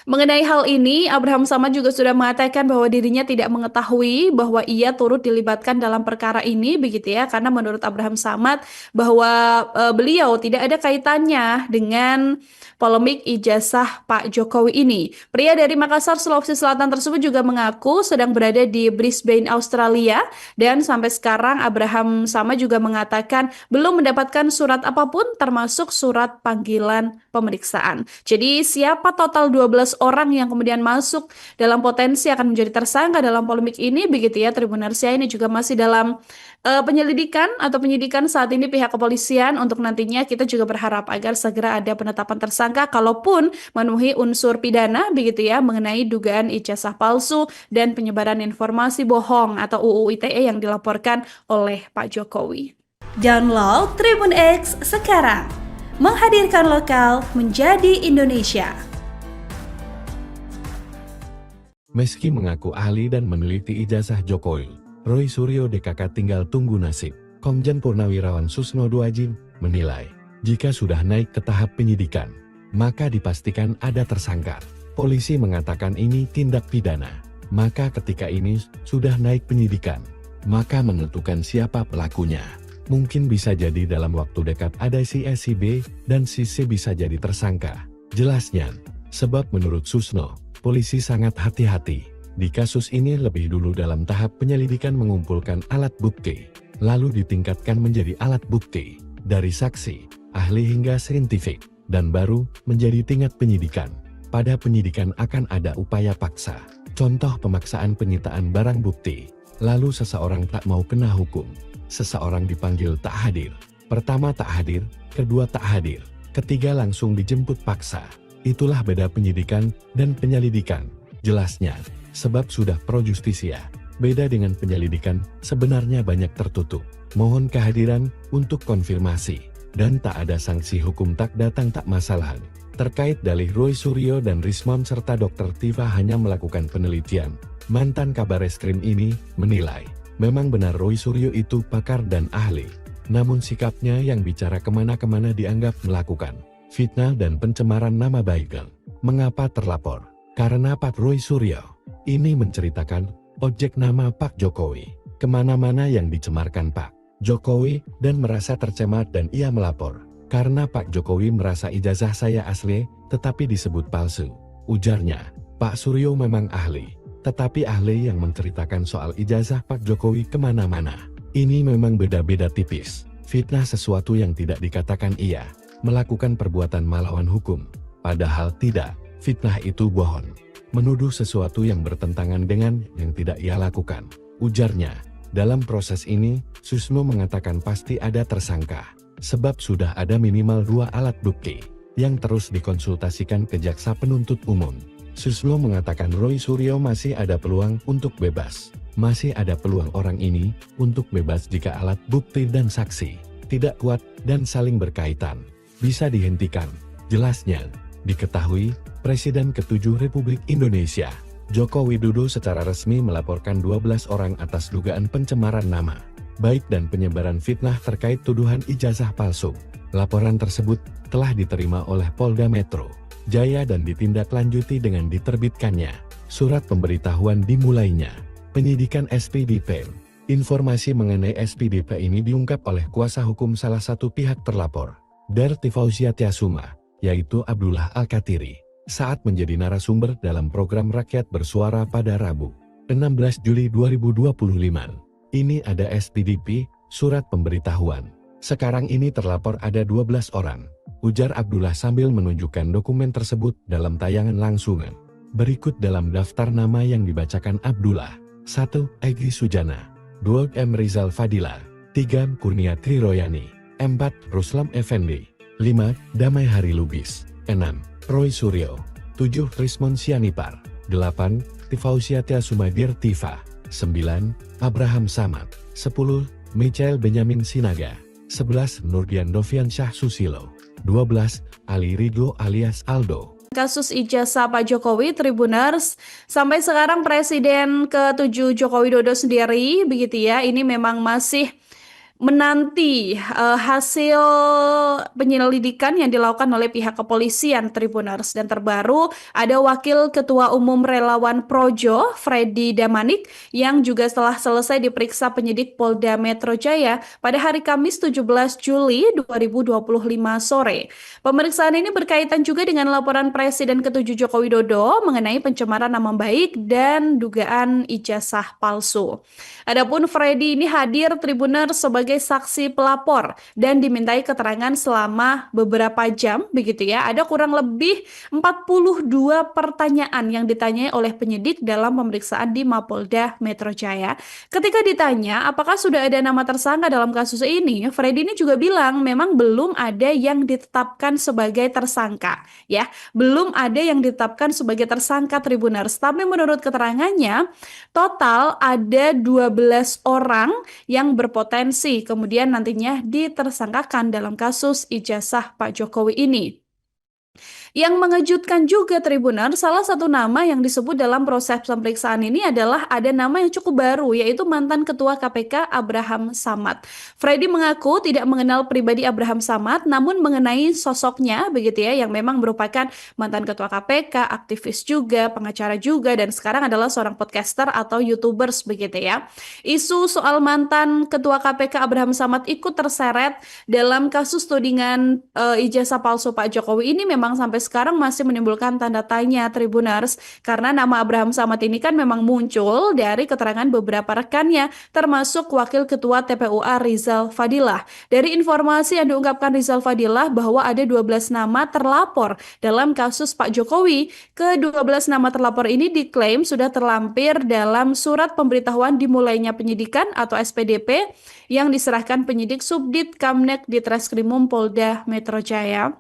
Mengenai hal ini, Abraham Samad juga sudah mengatakan bahwa dirinya tidak mengetahui bahwa ia turut dilibatkan dalam perkara ini, begitu ya, karena menurut Abraham Samad bahwa beliau tidak ada kaitannya dengan polemik ijazah Pak Jokowi ini. Pria dari Makassar, Sulawesi Selatan tersebut juga mengaku sedang berada di Brisbane, Australia, dan sampai sekarang Abraham Samad juga mengatakan belum mendapatkan surat apapun termasuk surat panggilan pemeriksaan. Jadi siapa total 12 orang yang kemudian masuk dalam potensi akan menjadi tersangka dalam polemik ini, begitu ya Tribuners ya, ini juga masih dalam penyelidikan atau penyidikan saat ini pihak kepolisian. Untuk nantinya kita juga berharap agar segera ada penetapan tersangka kalaupun memenuhi unsur pidana, begitu ya, mengenai dugaan ijazah palsu dan penyebaran informasi bohong atau UU ITE yang dilaporkan oleh Pak Jokowi. Download Tribun X sekarang, menghadirkan lokal menjadi Indonesia. Meski mengaku ahli dan meneliti ijazah Jokowi, Roy Suryo DKK tinggal tunggu nasib. Komjen Purnawirawan Susno Duajin menilai, jika sudah naik ke tahap penyidikan, maka dipastikan ada tersangka. Polisi mengatakan ini tindak pidana, maka ketika ini sudah naik penyidikan, maka menentukan siapa pelakunya. Mungkin bisa jadi dalam waktu dekat ada si A, si B, dan si C bisa jadi tersangka. Jelasnya, sebab menurut Susno, polisi sangat hati-hati. Di kasus ini lebih dulu dalam tahap penyelidikan mengumpulkan alat bukti, lalu ditingkatkan menjadi alat bukti, dari saksi, ahli hingga saintifik, dan baru menjadi tingkat penyidikan. Pada penyidikan akan ada upaya paksa, contoh pemaksaan penyitaan barang bukti, lalu seseorang tak mau kena hukum. Seseorang dipanggil tak hadir. Pertama tak hadir, kedua tak hadir, ketiga langsung dijemput paksa. Itulah beda penyidikan dan penyelidikan. Jelasnya, sebab sudah pro justisia. Beda dengan penyelidikan, sebenarnya banyak tertutup. Mohon kehadiran untuk konfirmasi. Dan tak ada sanksi hukum tak datang tak masalah. Terkait dalih Roy Suryo dan Rismon serta Dr. Tifa hanya melakukan penelitian. Mantan Kabareskrim ini menilai, memang benar Roy Suryo itu pakar dan ahli. Namun sikapnya yang bicara kemana-kemana dianggap melakukan fitnah dan pencemaran nama baik. Mengapa terlapor? Karena Pak Roy Suryo ini menceritakan objek nama Pak Jokowi kemana-mana yang dicemarkan Pak Jokowi dan merasa tercemar dan ia melapor. Karena Pak Jokowi merasa ijazah saya asli tetapi disebut palsu. Ujarnya, Pak Suryo memang ahli, tetapi ahli yang menceritakan soal ijazah Pak Jokowi kemana-mana. Ini memang beda-beda tipis. Fitnah sesuatu yang tidak dikatakan ia melakukan perbuatan melawan hukum. Padahal tidak, fitnah itu bohong. Menuduh sesuatu yang bertentangan dengan yang tidak ia lakukan. Ujarnya, dalam proses ini, Susno mengatakan pasti ada tersangka. Sebab sudah ada minimal 2 alat bukti yang terus dikonsultasikan ke jaksa penuntut umum. Susno mengatakan Roy Suryo masih ada peluang untuk bebas. Masih ada peluang orang ini untuk bebas jika alat bukti dan saksi tidak kuat dan saling berkaitan. Bisa dihentikan. Jelasnya, diketahui Presiden ke-7 Republik Indonesia, Joko Widodo secara resmi melaporkan 12 orang atas dugaan pencemaran nama baik dan penyebaran fitnah terkait tuduhan ijazah palsu. Laporan tersebut telah diterima oleh Polda Metro Jaya dan ditindaklanjuti dengan diterbitkannya surat pemberitahuan dimulainya penyidikan SPDP. Informasi mengenai SPDP ini diungkap oleh kuasa hukum salah satu pihak terlapor, Darti Fauzia Tiasuma, yaitu Abdullah Al-Katiri, saat menjadi narasumber dalam program Rakyat Bersuara pada Rabu, 16 Juli 2025. Ini ada SPDP, surat pemberitahuan. Sekarang ini terlapor ada 12 orang, ujar Abdullah sambil menunjukkan dokumen tersebut dalam tayangan langsungan. Berikut dalam daftar nama yang dibacakan Abdullah. 1. Egy Sujana. 2. M. Rizal Fadila. 3. Kurnia Triroyani. 4. Ruslam Effendi. 5. Damai Hari Lubis. 6. Roy Suryo. 7. Rismon Sianipar. 8. Tifausia Tiasumadir Tifa. 9. Abraham Samad. 10. Michael Benyamin Sinaga. 11. Nurdian Dovian Syah Susilo. 12. Ali Ridho alias Aldo. Kasus ijazah Pak Jokowi, Tribuners, sampai sekarang Presiden ke-7 Joko Widodo sendiri, begitu ya, ini memang masih menanti hasil penyelidikan yang dilakukan oleh pihak kepolisian Tribuners. Dan terbaru ada Wakil Ketua Umum Relawan Projo, Freddy Damanik, yang juga setelah selesai diperiksa penyidik Polda Metro Jaya pada hari Kamis 17 Juli 2025 sore. Pemeriksaan ini berkaitan juga dengan laporan Presiden ke-7 Joko Widodo mengenai pencemaran nama baik dan dugaan ijazah palsu. Adapun Freddy ini hadir Tribuners sebagai saksi pelapor dan dimintai keterangan selama beberapa jam begitu ya. Ada kurang lebih 42 pertanyaan yang ditanyai oleh penyidik dalam pemeriksaan di Mapolda Metro Jaya. Ketika ditanya apakah sudah ada nama tersangka dalam kasus ini, Freddy ini juga bilang memang belum ada yang ditetapkan sebagai tersangka ya. Belum ada yang ditetapkan sebagai tersangka Tribuners. Tapi menurut keterangannya total ada 12 orang yang berpotensi kemudian nantinya ditersangkakan dalam kasus ijazah Pak Jokowi ini. Yang mengejutkan juga Tribuner, salah satu nama yang disebut dalam proses pemeriksaan ini adalah ada nama yang cukup baru, yaitu mantan Ketua KPK Abraham Samad. Freddy mengaku tidak mengenal pribadi Abraham Samad, namun mengenai sosoknya begitu ya, yang memang merupakan mantan Ketua KPK, aktivis juga, pengacara juga, dan sekarang adalah seorang podcaster atau YouTubers begitu ya. Isu soal mantan Ketua KPK Abraham Samad ikut terseret dalam kasus tudingan ijazah palsu Pak Jokowi ini memang sampai sekarang masih menimbulkan tanda tanya Tribuners, karena nama Abraham Samad ini kan memang muncul dari keterangan beberapa rekannya termasuk Wakil Ketua TPUA Rizal Fadilah. Dari informasi yang diungkapkan Rizal Fadilah bahwa ada 12 nama terlapor dalam kasus Pak Jokowi. Ke-12 nama terlapor ini diklaim sudah terlampir dalam surat pemberitahuan dimulainya penyidikan atau SPDP yang diserahkan penyidik Subdit Kamnek di Treskrimum Polda Metro Jaya.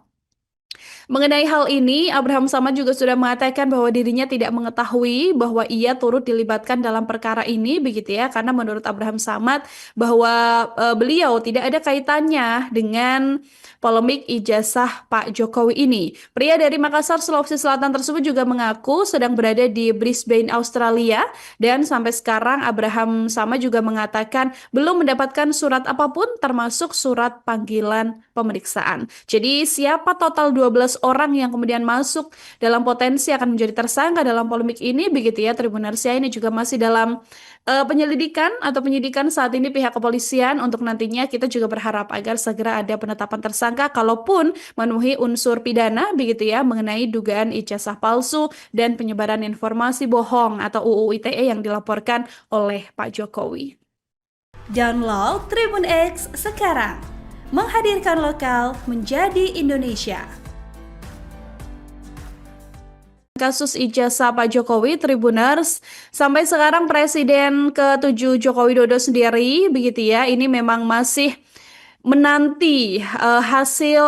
Mengenai hal ini, Abraham Samad juga sudah mengatakan bahwa dirinya tidak mengetahui bahwa ia turut dilibatkan dalam perkara ini begitu ya, karena menurut Abraham Samad bahwa beliau tidak ada kaitannya dengan polemik ijazah Pak Jokowi ini. Pria dari Makassar, Sulawesi Selatan tersebut juga mengaku sedang berada di Brisbane, Australia, dan sampai sekarang Abraham Samad juga mengatakan belum mendapatkan surat apapun termasuk surat panggilan pemeriksaan. Jadi siapa total 12 orang yang kemudian masuk dalam potensi akan menjadi tersangka dalam polemik ini begitu ya Tribunarsia, ini juga masih dalam penyelidikan atau penyidikan saat ini pihak kepolisian. Untuk nantinya kita juga berharap agar segera ada penetapan tersangka kalaupun memenuhi unsur pidana begitu ya mengenai dugaan ijazah palsu dan penyebaran informasi bohong atau UU ITE yang dilaporkan oleh Pak Jokowi. Download Tribun X sekarang, menghadirkan lokal menjadi Indonesia. Kasus ijazah Pak Jokowi, Tribuners, sampai sekarang Presiden ke-7 Joko Widodo sendiri begitu ya, ini memang masih menanti hasil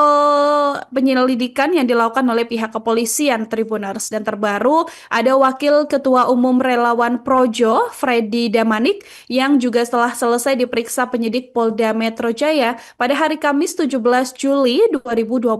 penyelidikan yang dilakukan oleh pihak kepolisian Tribuners. Dan terbaru ada Wakil Ketua Umum Relawan Projo, Freddy Damanik, yang juga setelah selesai diperiksa penyidik Polda Metro Jaya pada hari Kamis 17 Juli 2025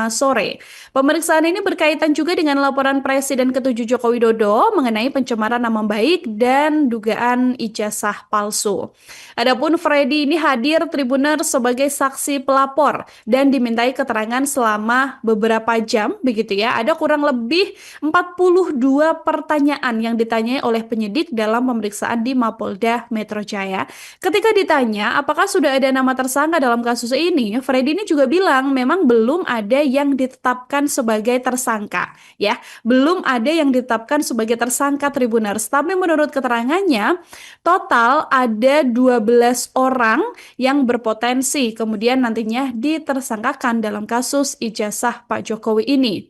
sore. Pemeriksaan ini berkaitan juga dengan laporan Presiden ke-7 Joko Widodo mengenai pencemaran nama baik dan dugaan ijazah palsu. Adapun Freddy ini hadir Tribuners sebagai saksi pelapor dan dimintai keterangan selama beberapa jam begitu ya. Ada kurang lebih 42 pertanyaan yang ditanyai oleh penyidik dalam pemeriksaan di Mapolda Metro Jaya. Ketika ditanya apakah sudah ada nama tersangka dalam kasus ini, Freddy ini juga bilang memang belum ada yang ditetapkan sebagai tersangka ya. Belum ada yang ditetapkan sebagai tersangka Tribuners. Tapi menurut keterangannya total ada 12 orang yang berpotensi kemudian nantinya ditersangkakan dalam kasus ijazah Pak Jokowi ini.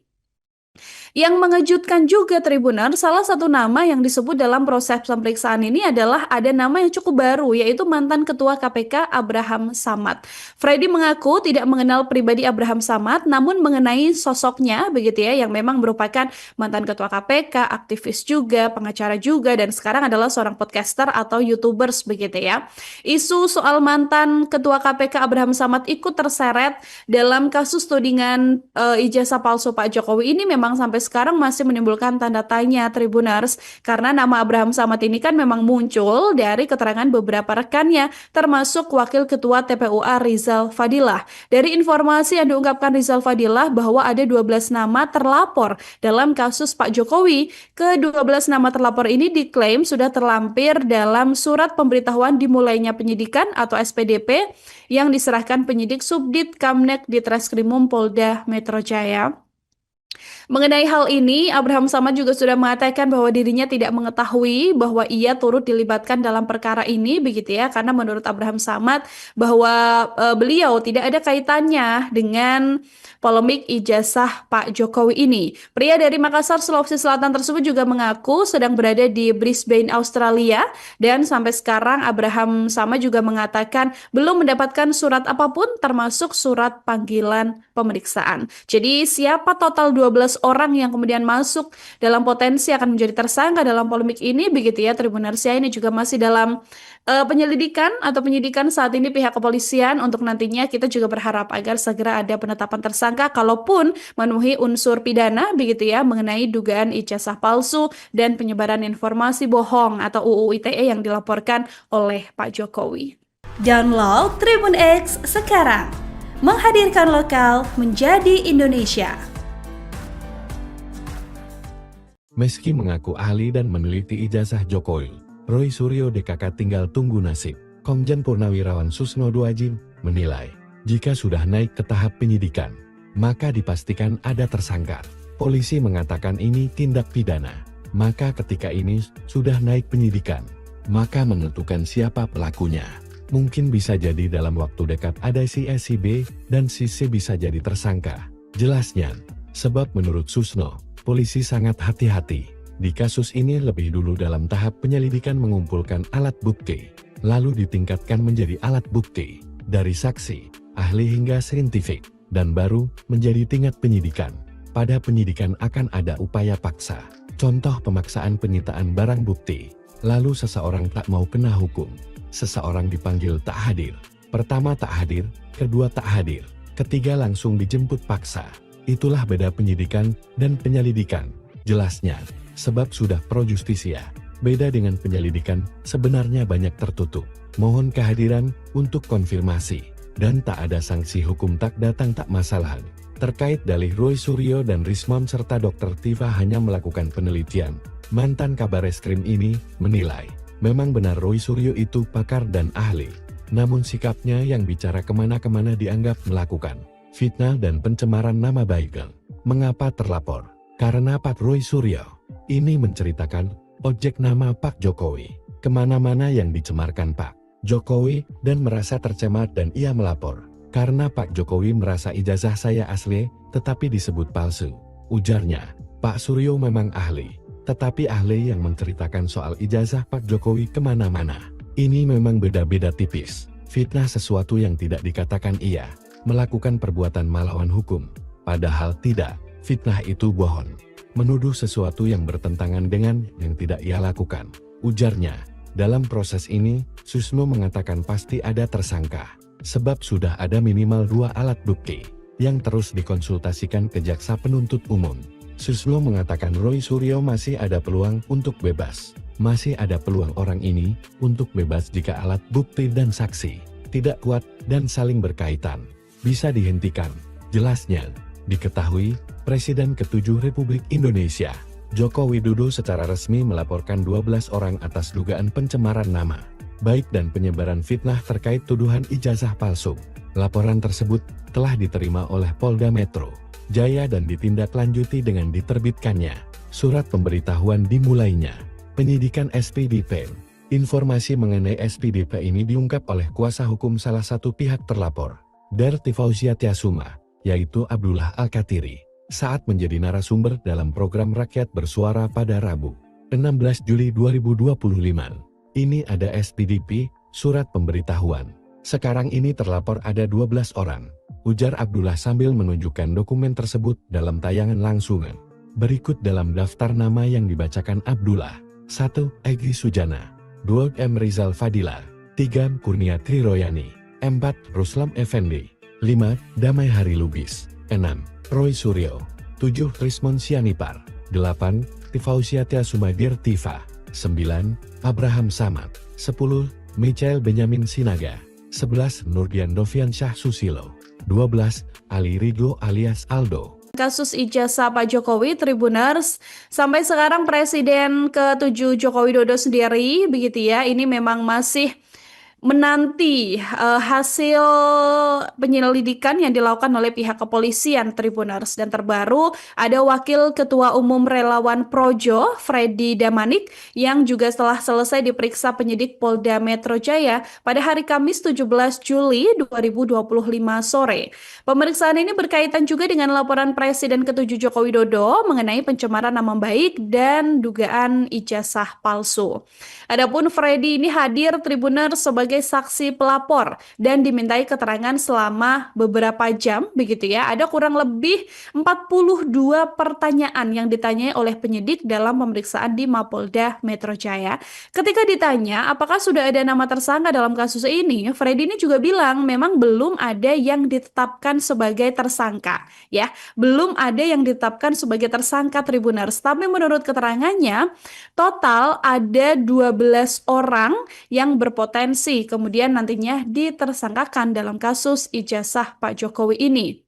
Yang mengejutkan juga Tribuner, salah satu nama yang disebut dalam proses pemeriksaan ini adalah ada nama yang cukup baru, yaitu mantan Ketua KPK Abraham Samad. Freddy mengaku tidak mengenal pribadi Abraham Samad, namun mengenai sosoknya begitu ya, yang memang merupakan mantan Ketua KPK, aktivis juga, pengacara juga, dan sekarang adalah seorang podcaster atau YouTubers begitu ya. Isu soal mantan Ketua KPK Abraham Samad ikut terseret dalam kasus tudingan ijazah palsu Pak Jokowi ini memang sampai sekarang masih menimbulkan tanda tanya Tribuners, karena nama Abraham Samad ini kan memang muncul dari keterangan beberapa rekannya, termasuk Wakil Ketua TPUA Rizal Fadilah. Dari informasi yang diungkapkan Rizal Fadilah bahwa ada 12 nama terlapor dalam kasus Pak Jokowi. Ke-12 nama terlapor ini diklaim sudah terlampir dalam surat pemberitahuan dimulainya penyidikan atau SPDP yang diserahkan penyidik Subdit Kamnek di Treskrimum Polda Metro Jaya. Mengenai hal ini, Abraham Samad juga sudah mengatakan bahwa dirinya tidak mengetahui bahwa ia turut dilibatkan dalam perkara ini, begitu ya, karena menurut Abraham Samad bahwa beliau tidak ada kaitannya dengan polemik ijazah Pak Jokowi ini. Pria dari Makassar, Sulawesi Selatan tersebut juga mengaku sedang berada di Brisbane, Australia, dan sampai sekarang Abraham Samad juga mengatakan belum mendapatkan surat apapun termasuk surat panggilan pemeriksaan. Jadi siapa total 12 orang yang kemudian masuk dalam potensi akan menjadi tersangka dalam polemik ini, begitu ya Tribuners ya, ini juga masih dalam penyelidikan atau penyidikan saat ini pihak kepolisian. Untuk nantinya kita juga berharap agar segera ada penetapan tersangka kalaupun memenuhi unsur pidana, begitu ya, mengenai dugaan ijazah palsu dan penyebaran informasi bohong atau UU ITE yang dilaporkan oleh Pak Jokowi. Download Tribun X sekarang, menghadirkan lokal menjadi Indonesia. Meski mengaku ahli dan meneliti ijazah Jokowi, Roy Suryo DKK tinggal tunggu nasib. Komjen Purnawirawan Susno Duajin menilai, jika sudah naik ke tahap penyidikan, maka dipastikan ada tersangka. Polisi mengatakan ini tindak pidana, maka ketika ini sudah naik penyidikan, maka menentukan siapa pelakunya. Mungkin bisa jadi dalam waktu dekat ada si A, si B, dan si C bisa jadi tersangka. Jelasnya, sebab menurut Susno, polisi sangat hati-hati. Di kasus ini lebih dulu dalam tahap penyelidikan mengumpulkan alat bukti, lalu ditingkatkan menjadi alat bukti, dari saksi, ahli hingga saintifik, dan baru menjadi tingkat penyidikan. Pada penyidikan akan ada upaya paksa, contoh pemaksaan penyitaan barang bukti, lalu seseorang tak mau kena hukum, seseorang dipanggil tak hadir. Pertama tak hadir, kedua tak hadir, ketiga langsung dijemput paksa. Itulah beda penyidikan dan penyelidikan, jelasnya, sebab sudah pro justisia. Beda dengan penyelidikan, sebenarnya banyak tertutup. Mohon kehadiran untuk konfirmasi, dan tak ada sanksi hukum tak datang tak masalah. Terkait dalih Roy Suryo dan Rismon serta Dr. Tifa hanya melakukan penelitian, mantan Kabareskrim ini menilai, memang benar Roy Suryo itu pakar dan ahli, namun sikapnya yang bicara kemana-kemana dianggap melakukan fitnah dan pencemaran nama baik. Mengapa terlapor? Karena Pak Roy Suryo ini menceritakan objek nama Pak Jokowi kemana-mana yang dicemarkan Pak Jokowi dan merasa tercemar dan ia melapor. Karena Pak Jokowi merasa ijazah saya asli tetapi disebut palsu. Ujarnya, Pak Suryo memang ahli, tetapi ahli yang menceritakan soal ijazah Pak Jokowi kemana-mana. Ini memang beda-beda tipis. Fitnah sesuatu yang tidak dikatakan ia melakukan perbuatan melawan hukum, padahal tidak. Fitnah itu bohong, menuduh sesuatu yang bertentangan dengan yang tidak ia lakukan. Ujarnya, dalam proses ini, Susno mengatakan pasti ada tersangka, sebab sudah ada minimal 2 alat bukti, yang terus dikonsultasikan ke jaksa penuntut umum. Susno mengatakan Roy Suryo masih ada peluang untuk bebas. Masih ada peluang orang ini untuk bebas jika alat bukti dan saksi tidak kuat dan saling berkaitan. Bisa dihentikan. Jelasnya, diketahui, Presiden ke-7 Republik Indonesia, Joko Widodo secara resmi melaporkan 12 orang atas dugaan pencemaran nama baik dan penyebaran fitnah terkait tuduhan ijazah palsu. Laporan tersebut telah diterima oleh Polda Metro Jaya dan ditindaklanjuti dengan diterbitkannya surat pemberitahuan dimulainya penyidikan SPDP. Informasi mengenai SPDP ini diungkap oleh kuasa hukum salah satu pihak terlapor, Darti Fauzia Tiasuma, yaitu Abdullah Al-Katiri, saat menjadi narasumber dalam program Rakyat Bersuara pada Rabu, 16 Juli 2025. Ini ada SPDP, surat pemberitahuan. Sekarang ini terlapor ada 12 orang, ujar Abdullah sambil menunjukkan dokumen tersebut dalam tayangan langsungan. Berikut dalam daftar nama yang dibacakan Abdullah. 1. Egy Sujana. 2. M. Rizal Fadila. 3. Kurnia Triroyani. 4. Ruslam Effendi. 5. Damai Hari Lubis. 6. Roy Suryo. 7. Trismon Sianipar. 8. Tifausiatia Sumadir Tifa. 9. Abraham Samad. 10. Michael Benyamin Sinaga. 11. Nurdian Dovian Syah Susilo. 12. Ali Ridho alias Aldo. Kasus ijazah Pak Jokowi, Tribuners, sampai sekarang Presiden ke-7 Joko Widodo sendiri, begitu ya, ini memang masih menanti hasil penyelidikan yang dilakukan oleh pihak kepolisian, Tribuners. Dan terbaru ada Wakil Ketua Umum Relawan Projo, Freddy Damanik, yang juga setelah selesai diperiksa penyidik Polda Metro Jaya pada hari Kamis 17 Juli 2025 sore. Pemeriksaan ini berkaitan juga dengan laporan Presiden ke-7 Joko Widodo mengenai pencemaran nama baik dan dugaan ijazah palsu. Adapun Freddy ini hadir, Tribuners, sebagai saksi pelapor dan dimintai keterangan selama beberapa jam, begitu ya. Ada kurang lebih 42 pertanyaan yang ditanyai oleh penyidik dalam pemeriksaan di Mapolda Metro Jaya. Ketika ditanya apakah sudah ada nama tersangka dalam kasus ini, Freddy ini juga bilang memang belum ada yang ditetapkan sebagai tersangka, ya. Belum ada yang ditetapkan sebagai tersangka, Tribuners. Tapi menurut keterangannya, total ada 12 orang yang berpotensi kemudian nantinya ditersangkakan dalam kasus ijazah Pak Jokowi ini.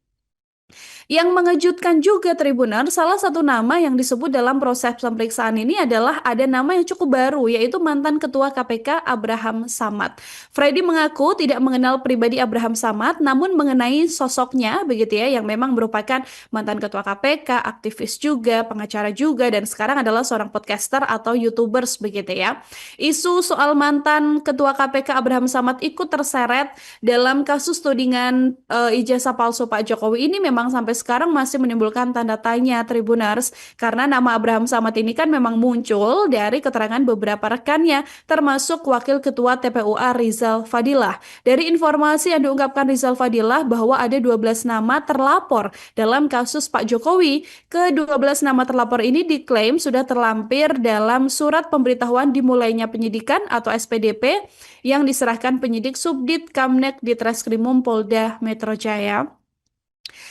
Yang mengejutkan juga, Tribuner, salah satu nama yang disebut dalam proses pemeriksaan ini adalah ada nama yang cukup baru, yaitu mantan Ketua KPK Abraham Samad. Freddy mengaku tidak mengenal pribadi Abraham Samad, namun mengenai sosoknya, begitu ya, yang memang merupakan mantan Ketua KPK, aktivis juga, pengacara juga, dan sekarang adalah seorang podcaster atau YouTubers, begitu ya. Isu soal mantan Ketua KPK Abraham Samad ikut terseret dalam kasus tudingan ijazah palsu Pak Jokowi ini memang sampai sekarang masih menimbulkan tanda tanya, Tribuners, karena nama Abraham Samad ini kan memang muncul dari keterangan beberapa rekannya, termasuk Wakil Ketua TPUA Rizal Fadilah. Dari informasi yang diungkapkan Rizal Fadilah bahwa ada 12 nama terlapor dalam kasus Pak Jokowi. Ke-12 nama terlapor ini diklaim sudah terlampir dalam surat pemberitahuan dimulainya penyidikan atau SPDP yang diserahkan penyidik Subdit Kamnek di Treskrimum Polda Metro Jaya.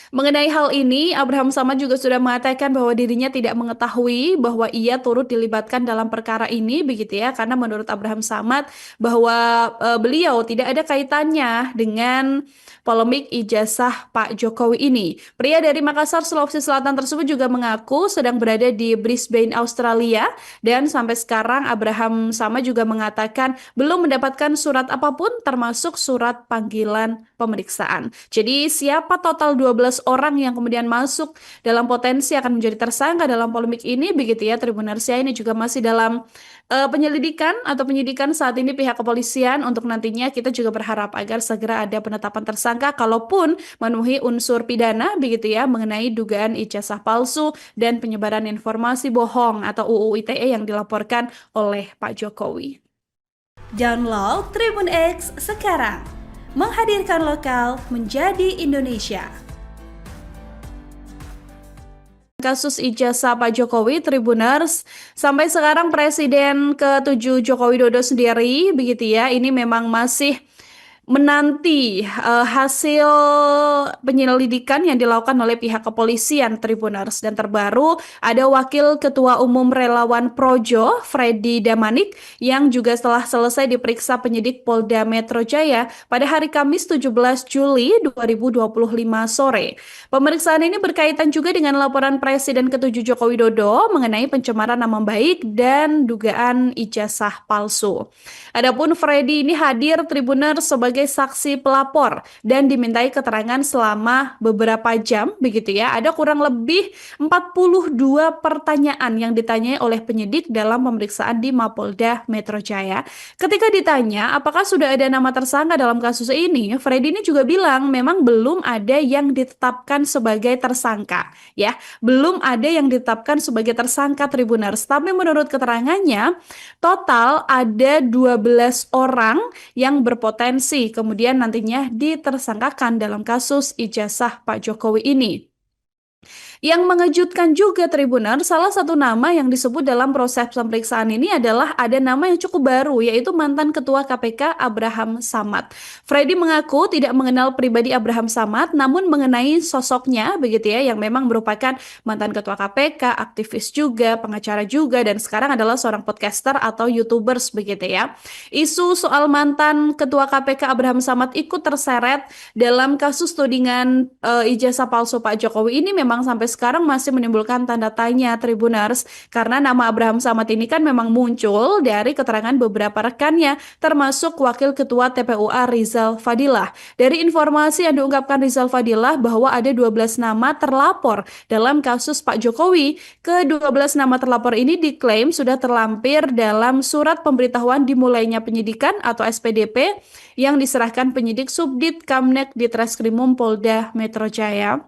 Mengenai hal ini, Abraham Samad juga sudah mengatakan bahwa dirinya tidak mengetahui bahwa ia turut dilibatkan dalam perkara ini, begitu ya, karena menurut Abraham Samad bahwa beliau tidak ada kaitannya dengan polemik ijazah Pak Jokowi ini. Pria dari Makassar, Sulawesi Selatan tersebut juga mengaku sedang berada di Brisbane, Australia, dan sampai sekarang Abraham Samad juga mengatakan belum mendapatkan surat apapun termasuk surat panggilan pemeriksaan. Jadi siapa total 12 orang yang kemudian masuk dalam potensi akan menjadi tersangka dalam polemik ini, begitu ya, Tribuners, ini juga masih dalam penyelidikan atau penyidikan saat ini pihak kepolisian. Untuk nantinya kita juga berharap agar segera ada penetapan tersangka kalaupun memenuhi unsur pidana, begitu ya, mengenai dugaan ijazah palsu dan penyebaran informasi bohong atau UU ITE yang dilaporkan oleh Pak Jokowi. Download Tribun X sekarang, menghadirkan lokal menjadi Indonesia. Kasus ijazah Pak Jokowi, Tribuners, sampai sekarang Presiden ke-7 Joko Widodo sendiri, begitu ya, ini memang masih menanti hasil penyelidikan yang dilakukan oleh pihak kepolisian, Tribuners. Dan terbaru ada Wakil Ketua Umum Relawan Projo, Freddy Damanik, yang juga setelah selesai diperiksa penyidik Polda Metro Jaya pada hari Kamis 17 Juli 2025 sore. Pemeriksaan ini berkaitan juga dengan laporan Presiden ke-7 Joko Widodo mengenai pencemaran nama baik dan dugaan ijazah palsu. Adapun Freddy ini hadir, Tribuners, sebagai saksi pelapor dan dimintai keterangan selama beberapa jam, begitu ya. Ada kurang lebih 42 pertanyaan yang ditanyai oleh penyidik dalam pemeriksaan di Mapolda Metro Jaya. Ketika ditanya apakah sudah ada nama tersangka dalam kasus ini, Freddy ini juga bilang memang belum ada yang ditetapkan sebagai tersangka, ya. Belum ada yang ditetapkan sebagai tersangka, Tribuners. Tapi menurut keterangannya, total ada 12 orang yang berpotensi kemudian nantinya ditersangkakan dalam kasus ijazah Pak Jokowi ini. Yang mengejutkan juga Tribuner, salah satu nama yang disebut dalam proses pemeriksaan ini adalah ada nama yang cukup baru, yaitu mantan Ketua KPK Abraham Samad. Freddy mengaku tidak mengenal pribadi Abraham Samad, namun mengenai sosoknya begitu ya, yang memang merupakan mantan Ketua KPK, aktivis juga, pengacara juga, dan sekarang adalah seorang podcaster atau YouTubers begitu ya. Isu soal mantan Ketua KPK Abraham Samad ikut terseret dalam kasus tudingan ijazah palsu Pak Jokowi ini memang sampai sekarang masih menimbulkan tanda tanya Tribuners, karena nama Abraham Samad ini kan memang muncul dari keterangan beberapa rekannya termasuk Wakil Ketua TPUA Rizal Fadilah. Dari informasi yang diungkapkan Rizal Fadilah bahwa ada 12 nama terlapor dalam kasus Pak Jokowi. Ke-12 nama terlapor ini diklaim sudah terlampir dalam surat pemberitahuan dimulainya penyidikan atau SPDP yang diserahkan penyidik Subdit Kamnek di Treskrimum Polda Metro Jaya.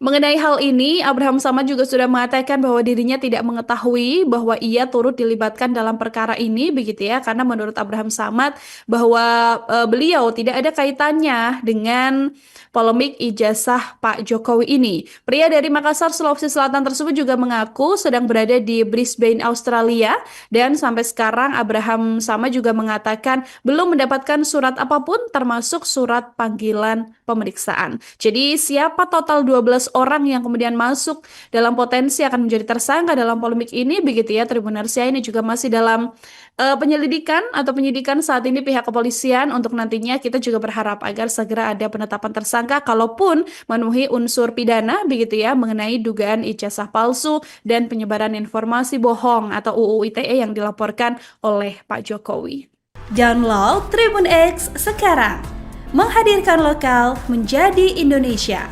Mengenai hal ini, Abraham Samad juga sudah mengatakan bahwa dirinya tidak mengetahui bahwa ia turut dilibatkan dalam perkara ini, begitu ya, karena menurut Abraham Samad bahwa beliau tidak ada kaitannya dengan polemik ijazah Pak Jokowi ini. Pria dari Makassar, Sulawesi Selatan tersebut juga mengaku sedang berada di Brisbane, Australia, dan sampai sekarang Abraham Samad juga mengatakan belum mendapatkan surat apapun termasuk surat panggilan pemeriksaan. Jadi siapa total 12 orang yang kemudian masuk dalam potensi akan menjadi tersangka dalam polemik ini begitu ya Tribunarsia, ini juga masih dalam penyelidikan atau penyidikan saat ini pihak kepolisian. Untuk nantinya kita juga berharap agar segera ada penetapan tersangka kalaupun memenuhi unsur pidana begitu ya mengenai dugaan ijazah palsu dan penyebaran informasi bohong atau UU ITE yang dilaporkan oleh Pak Jokowi. Download Tribun X sekarang, menghadirkan lokal menjadi Indonesia.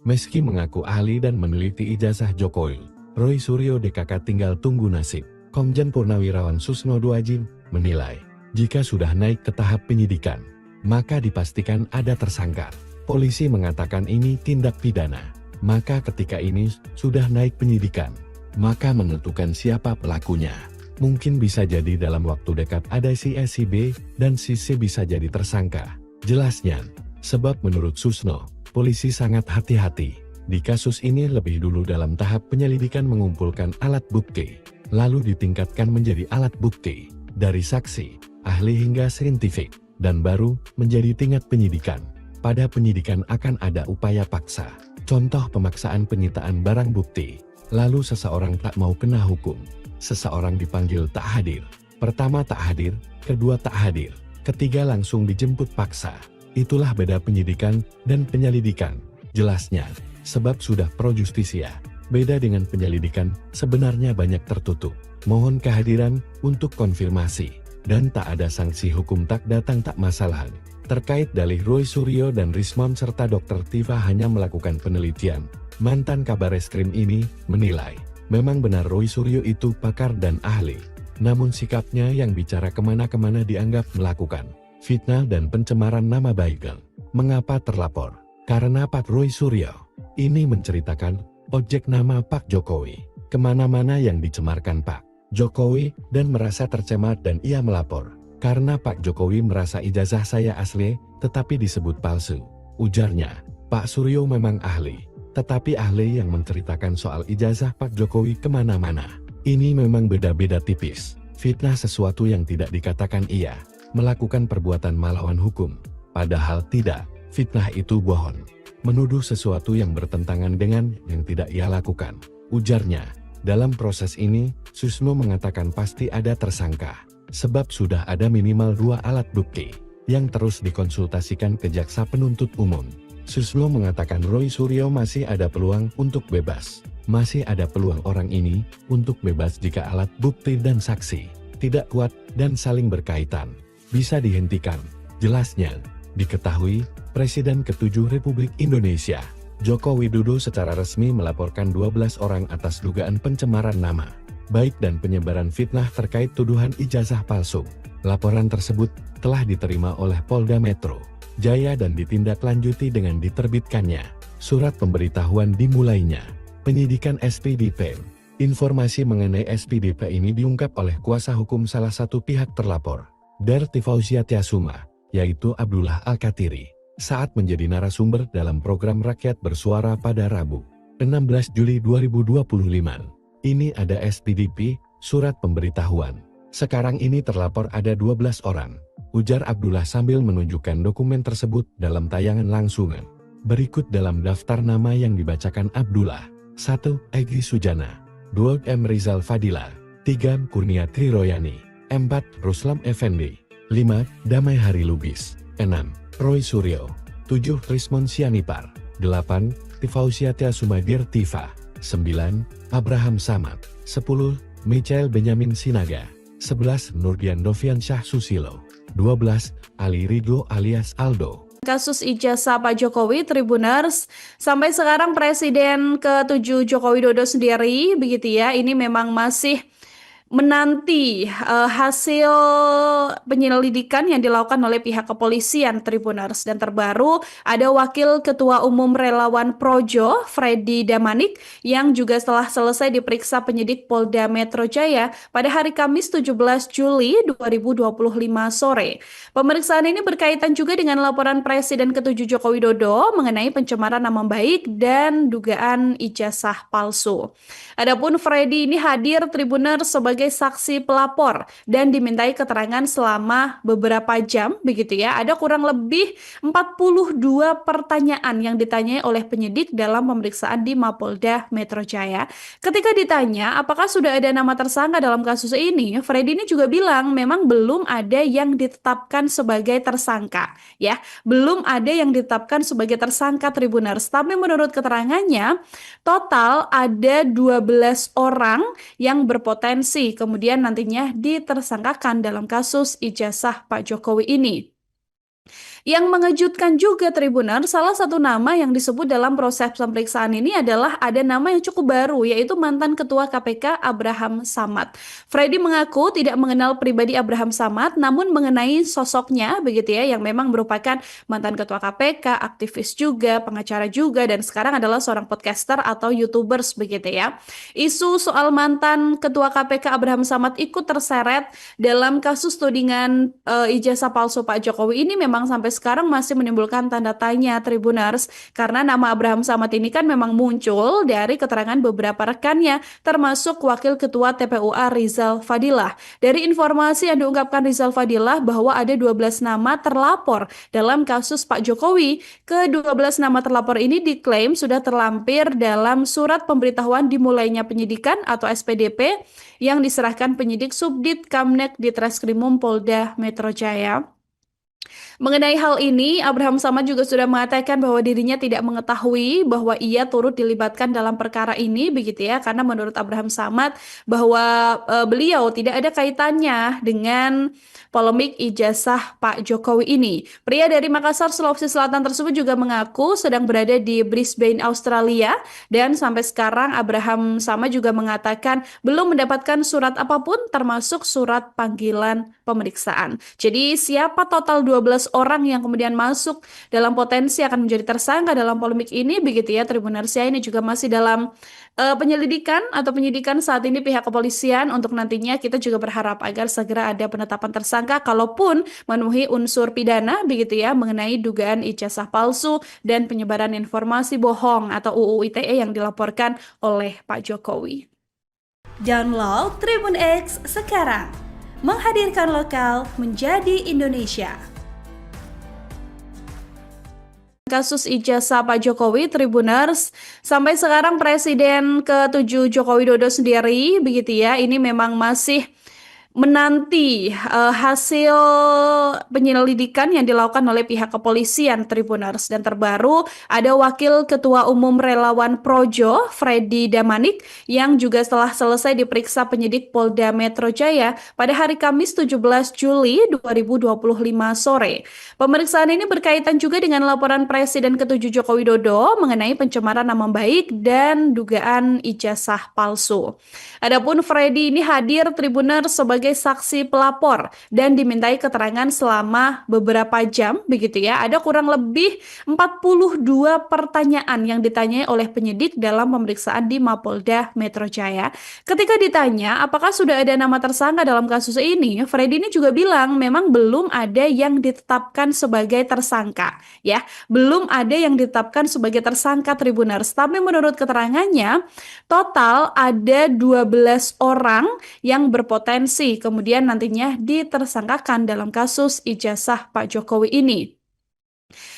Meski mengaku ahli dan meneliti ijazah Jokowi, Roy Suryo DKK tinggal tunggu nasib. Komjen Purnawirawan Susno Duaji menilai, jika sudah naik ke tahap penyidikan, maka dipastikan ada tersangka. Polisi mengatakan ini tindak pidana. Maka ketika ini sudah naik penyidikan, maka menentukan siapa pelakunya. Mungkin bisa jadi dalam waktu dekat ada si A, si B, dan si C bisa jadi tersangka. Jelasnya, sebab menurut Susno, polisi sangat hati-hati. Di kasus ini lebih dulu dalam tahap penyelidikan mengumpulkan alat bukti, lalu ditingkatkan menjadi alat bukti, dari saksi, ahli hingga saintifik, dan baru menjadi tingkat penyidikan. Pada penyidikan akan ada upaya paksa, contoh pemaksaan penyitaan barang bukti, lalu seseorang tak mau kena hukum, seseorang dipanggil tak hadir. Pertama tak hadir, kedua tak hadir, ketiga langsung dijemput paksa. Itulah beda penyidikan dan penyelidikan, jelasnya, sebab sudah pro justisia. Beda dengan penyelidikan, sebenarnya banyak tertutup. Mohon kehadiran untuk konfirmasi, dan tak ada sanksi hukum tak datang tak masalah. Terkait dalih Roy Suryo dan Rismon serta Dr. Tifa hanya melakukan penelitian, mantan Kabar Eskrim ini menilai, memang benar Roy Suryo itu pakar dan ahli. Namun sikapnya yang bicara kemana-kemana dianggap melakukan fitnah dan pencemaran nama baik. Mengapa terlapor? Karena Pak Roy Suryo ini menceritakan objek nama Pak Jokowi kemana-mana yang dicemarkan Pak Jokowi dan merasa tercemar dan ia melapor. Karena Pak Jokowi merasa ijazah saya asli tetapi disebut palsu. Ujarnya, Pak Suryo memang ahli, tetapi ahli yang menceritakan soal ijazah Pak Jokowi kemana-mana. Ini memang beda-beda tipis. Fitnah sesuatu yang tidak dikatakan ia melakukan perbuatan melawan hukum, padahal tidak. Fitnah itu bohong, menuduh sesuatu yang bertentangan dengan yang tidak ia lakukan. Ujarnya, dalam proses ini, Susno mengatakan pasti ada tersangka, sebab sudah ada minimal 2 alat bukti, yang terus dikonsultasikan ke jaksa penuntut umum. Susno mengatakan Roy Suryo masih ada peluang untuk bebas. Masih ada peluang orang ini untuk bebas jika alat bukti dan saksi tidak kuat dan saling berkaitan. Bisa dihentikan. Jelasnya, diketahui, Presiden ke-7 Republik Indonesia, Joko Widodo secara resmi melaporkan 12 orang atas dugaan pencemaran nama baik dan penyebaran fitnah terkait tuduhan ijazah palsu. Laporan tersebut telah diterima oleh Polda Metro Jaya dan ditindaklanjuti dengan diterbitkannya surat pemberitahuan dimulainya penyidikan SPDP. Informasi mengenai SPDP ini diungkap oleh kuasa hukum salah satu pihak terlapor, Derti Fauzia Tiasuma, yaitu Abdullah Al-Katiri. saat menjadi narasumber dalam program Rakyat Bersuara pada Rabu, 16 Juli 2025. Ini ada SPDP, surat pemberitahuan. Sekarang ini terlapor ada 12 orang, ujar Abdullah sambil menunjukkan dokumen tersebut dalam tayangan langsungan. Berikut dalam daftar nama yang dibacakan Abdullah. 1. Egy Sujana. 2. M. Rizal Fadila. 3. Kurnia Triroyani. 4. Ruslam Effendi. 5. Damai Hari Lubis. 6. Roy Suryo. 7. Rismon Sianipar. 8. Tifausiatia Sumadir Tifa. 9. Abraham Samad. 10. Michael Benyamin Sinaga. 11. Nurdian Dovian Syah Susilo. 12. Ali Ridho alias Aldo. Kasus ijazah Pak Jokowi, Tribuners, sampai sekarang Presiden ke-7 Joko Widodo sendiri, begitu ya, ini memang masih menanti hasil penyelidikan yang dilakukan oleh pihak kepolisian, Tribuners. Dan terbaru ada Wakil Ketua Umum Relawan Projo, Freddy Damanik, yang juga setelah selesai diperiksa penyidik Polda Metro Jaya pada hari Kamis 17 Juli 2025 sore. Pemeriksaan ini berkaitan juga dengan laporan Presiden ke-7 Joko Widodo mengenai pencemaran nama baik dan dugaan ijazah palsu. Adapun Freddy ini hadir, Tribuners, sebagai saksi pelapor dan dimintai keterangan selama beberapa jam, begitu ya. Ada kurang lebih 42 pertanyaan yang ditanyai oleh penyidik dalam pemeriksaan di Mapolda Metro Jaya. Ketika ditanya apakah sudah ada nama tersangka dalam kasus ini, Freddy ini juga bilang memang belum ada yang ditetapkan sebagai tersangka, ya. Belum ada yang ditetapkan sebagai tersangka, Tribuners. Tapi menurut keterangannya, total ada 12 orang yang berpotensi kemudian nantinya ditersangkakan dalam kasus ijazah Pak Jokowi ini. Yang mengejutkan juga, Tribuners, salah satu nama yang disebut dalam proses pemeriksaan ini adalah ada nama yang cukup baru, yaitu mantan Ketua KPK Abraham Samad. Freddy mengaku tidak mengenal pribadi Abraham Samad, namun mengenai sosoknya, begitu ya, yang memang merupakan mantan Ketua KPK, aktivis juga, pengacara juga, dan sekarang adalah seorang podcaster atau YouTubers, begitu ya. Isu soal mantan Ketua KPK Abraham Samad ikut terseret dalam kasus tudingan ijazah palsu Pak Jokowi ini memang sampai sekarang masih menimbulkan tanda tanya, Tribuners, karena nama Abraham Samad ini kan memang muncul dari keterangan beberapa rekannya, termasuk Wakil Ketua TPUA Rizal Fadilah. Dari informasi yang diungkapkan Rizal Fadilah bahwa ada 12 nama terlapor dalam kasus Pak Jokowi. Ke-12 nama terlapor ini diklaim sudah terlampir dalam surat pemberitahuan dimulainya penyidikan atau SPDP yang diserahkan penyidik Subdit Kamnek di Treskrimum Polda Metro Jaya. Mengenai hal ini, Abraham Samad juga sudah mengatakan bahwa dirinya tidak mengetahui bahwa ia turut dilibatkan dalam perkara ini, begitu ya, karena menurut Abraham Samad bahwa beliau tidak ada kaitannya dengan polemik ijazah Pak Jokowi ini. Pria dari Makassar, Sulawesi Selatan tersebut juga mengaku sedang berada di Brisbane, Australia, dan sampai sekarang Abraham Samad juga mengatakan belum mendapatkan surat apapun termasuk surat panggilan pemeriksaan. Jadi siapa total 12 orang yang kemudian masuk dalam potensi akan menjadi tersangka dalam polemik ini, begitu ya, Tribuners, ya, ini juga masih dalam penyelidikan atau penyidikan saat ini pihak kepolisian. Untuk nantinya kita juga berharap agar segera ada penetapan tersangka kalaupun memenuhi unsur pidana, begitu ya, mengenai dugaan ijazah palsu dan penyebaran informasi bohong atau UU ITE yang dilaporkan oleh Pak Jokowi. Download Tribun X sekarang, menghadirkan lokal menjadi Indonesia. Kasus ijazah Pak Jokowi, Tribuners, sampai sekarang Presiden ke-7 Joko Widodo sendiri, begitu ya, ini memang masih menanti hasil penyelidikan yang dilakukan oleh pihak kepolisian, Tribuners. Dan terbaru ada Wakil Ketua Umum Relawan Projo, Freddy Damanik, yang juga setelah selesai diperiksa penyidik Polda Metro Jaya pada hari Kamis 17 Juli 2025 sore. Pemeriksaan ini berkaitan juga dengan laporan Presiden ke-7 Joko Widodo mengenai pencemaran nama baik dan dugaan ijazah palsu. Adapun Freddy ini hadir, Tribuners, sebagai sebagai saksi pelapor dan dimintai keterangan selama beberapa jam begitu ya. Ada kurang lebih 42 pertanyaan yang ditanyai oleh penyidik dalam pemeriksaan di Mapolda Metro Jaya. Ketika ditanya apakah sudah ada nama tersangka dalam kasus ini, Freddy ini juga bilang memang belum ada yang ditetapkan sebagai tersangka ya. Belum ada yang ditetapkan sebagai tersangka Tribuners, tapi menurut keterangannya total ada 12 orang yang berpotensi kemudian nantinya ditersangkakan dalam kasus ijazah Pak Jokowi ini.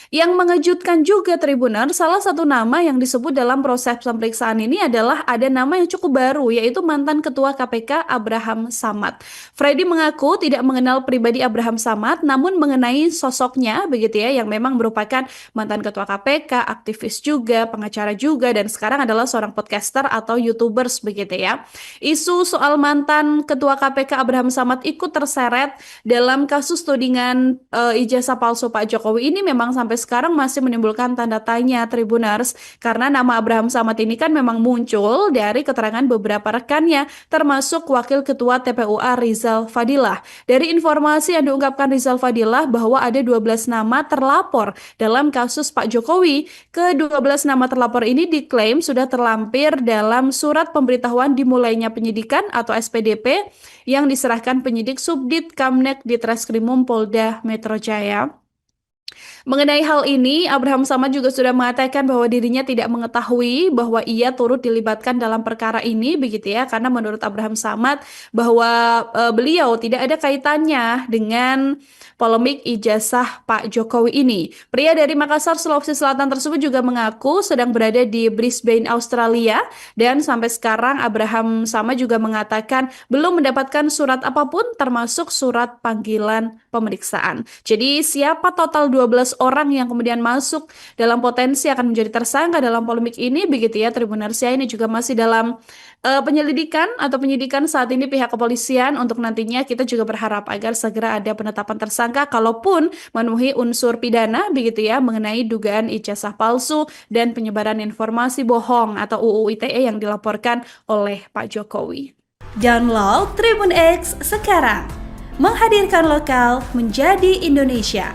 Yang mengejutkan juga Tribuner, salah satu nama yang disebut dalam proses pemeriksaan ini adalah ada nama yang cukup baru, yaitu mantan Ketua KPK Abraham Samad. Freddy mengaku tidak mengenal pribadi Abraham Samad, namun mengenai sosoknya begitu ya, yang memang merupakan mantan Ketua KPK, aktivis juga, pengacara juga, dan sekarang adalah seorang podcaster atau YouTubers begitu ya. Isu soal mantan Ketua KPK Abraham Samad ikut terseret dalam kasus tudingan ijazah palsu Pak Jokowi ini memang sampai sekarang masih menimbulkan tanda tanya Tribuners, karena nama Abraham Samad ini kan memang muncul dari keterangan beberapa rekannya termasuk Wakil Ketua TPUA Rizal Fadilah. Dari informasi yang diungkapkan Rizal Fadilah bahwa ada 12 nama terlapor dalam kasus Pak Jokowi. Ke-12 nama terlapor ini diklaim sudah terlampir dalam surat pemberitahuan dimulainya penyidikan atau SPDP yang diserahkan penyidik Subdit Kamnek di Treskrimum Polda Metro Jaya. Mengenai hal ini, Abraham Samad juga sudah mengatakan bahwa dirinya tidak mengetahui bahwa ia turut dilibatkan dalam perkara ini begitu ya, karena menurut Abraham Samad bahwa beliau tidak ada kaitannya dengan polemik ijazah Pak Jokowi ini. Pria dari Makassar, Sulawesi Selatan tersebut juga mengaku sedang berada di Brisbane, Australia, dan sampai sekarang Abraham Samad juga mengatakan belum mendapatkan surat apapun termasuk surat panggilan pemeriksaan. Jadi siapa total 12 orang yang kemudian masuk dalam potensi akan menjadi tersangka dalam polemik ini begitu ya Tribuners ya, ini juga masih dalam penyelidikan atau penyidikan saat ini pihak kepolisian. Untuk nantinya kita juga berharap agar segera ada penetapan tersangka kalaupun memenuhi unsur pidana begitu ya mengenai dugaan ijazah palsu dan penyebaran informasi bohong atau UU ITE yang dilaporkan oleh Pak Jokowi. Download Tribun X sekarang, menghadirkan lokal menjadi Indonesia.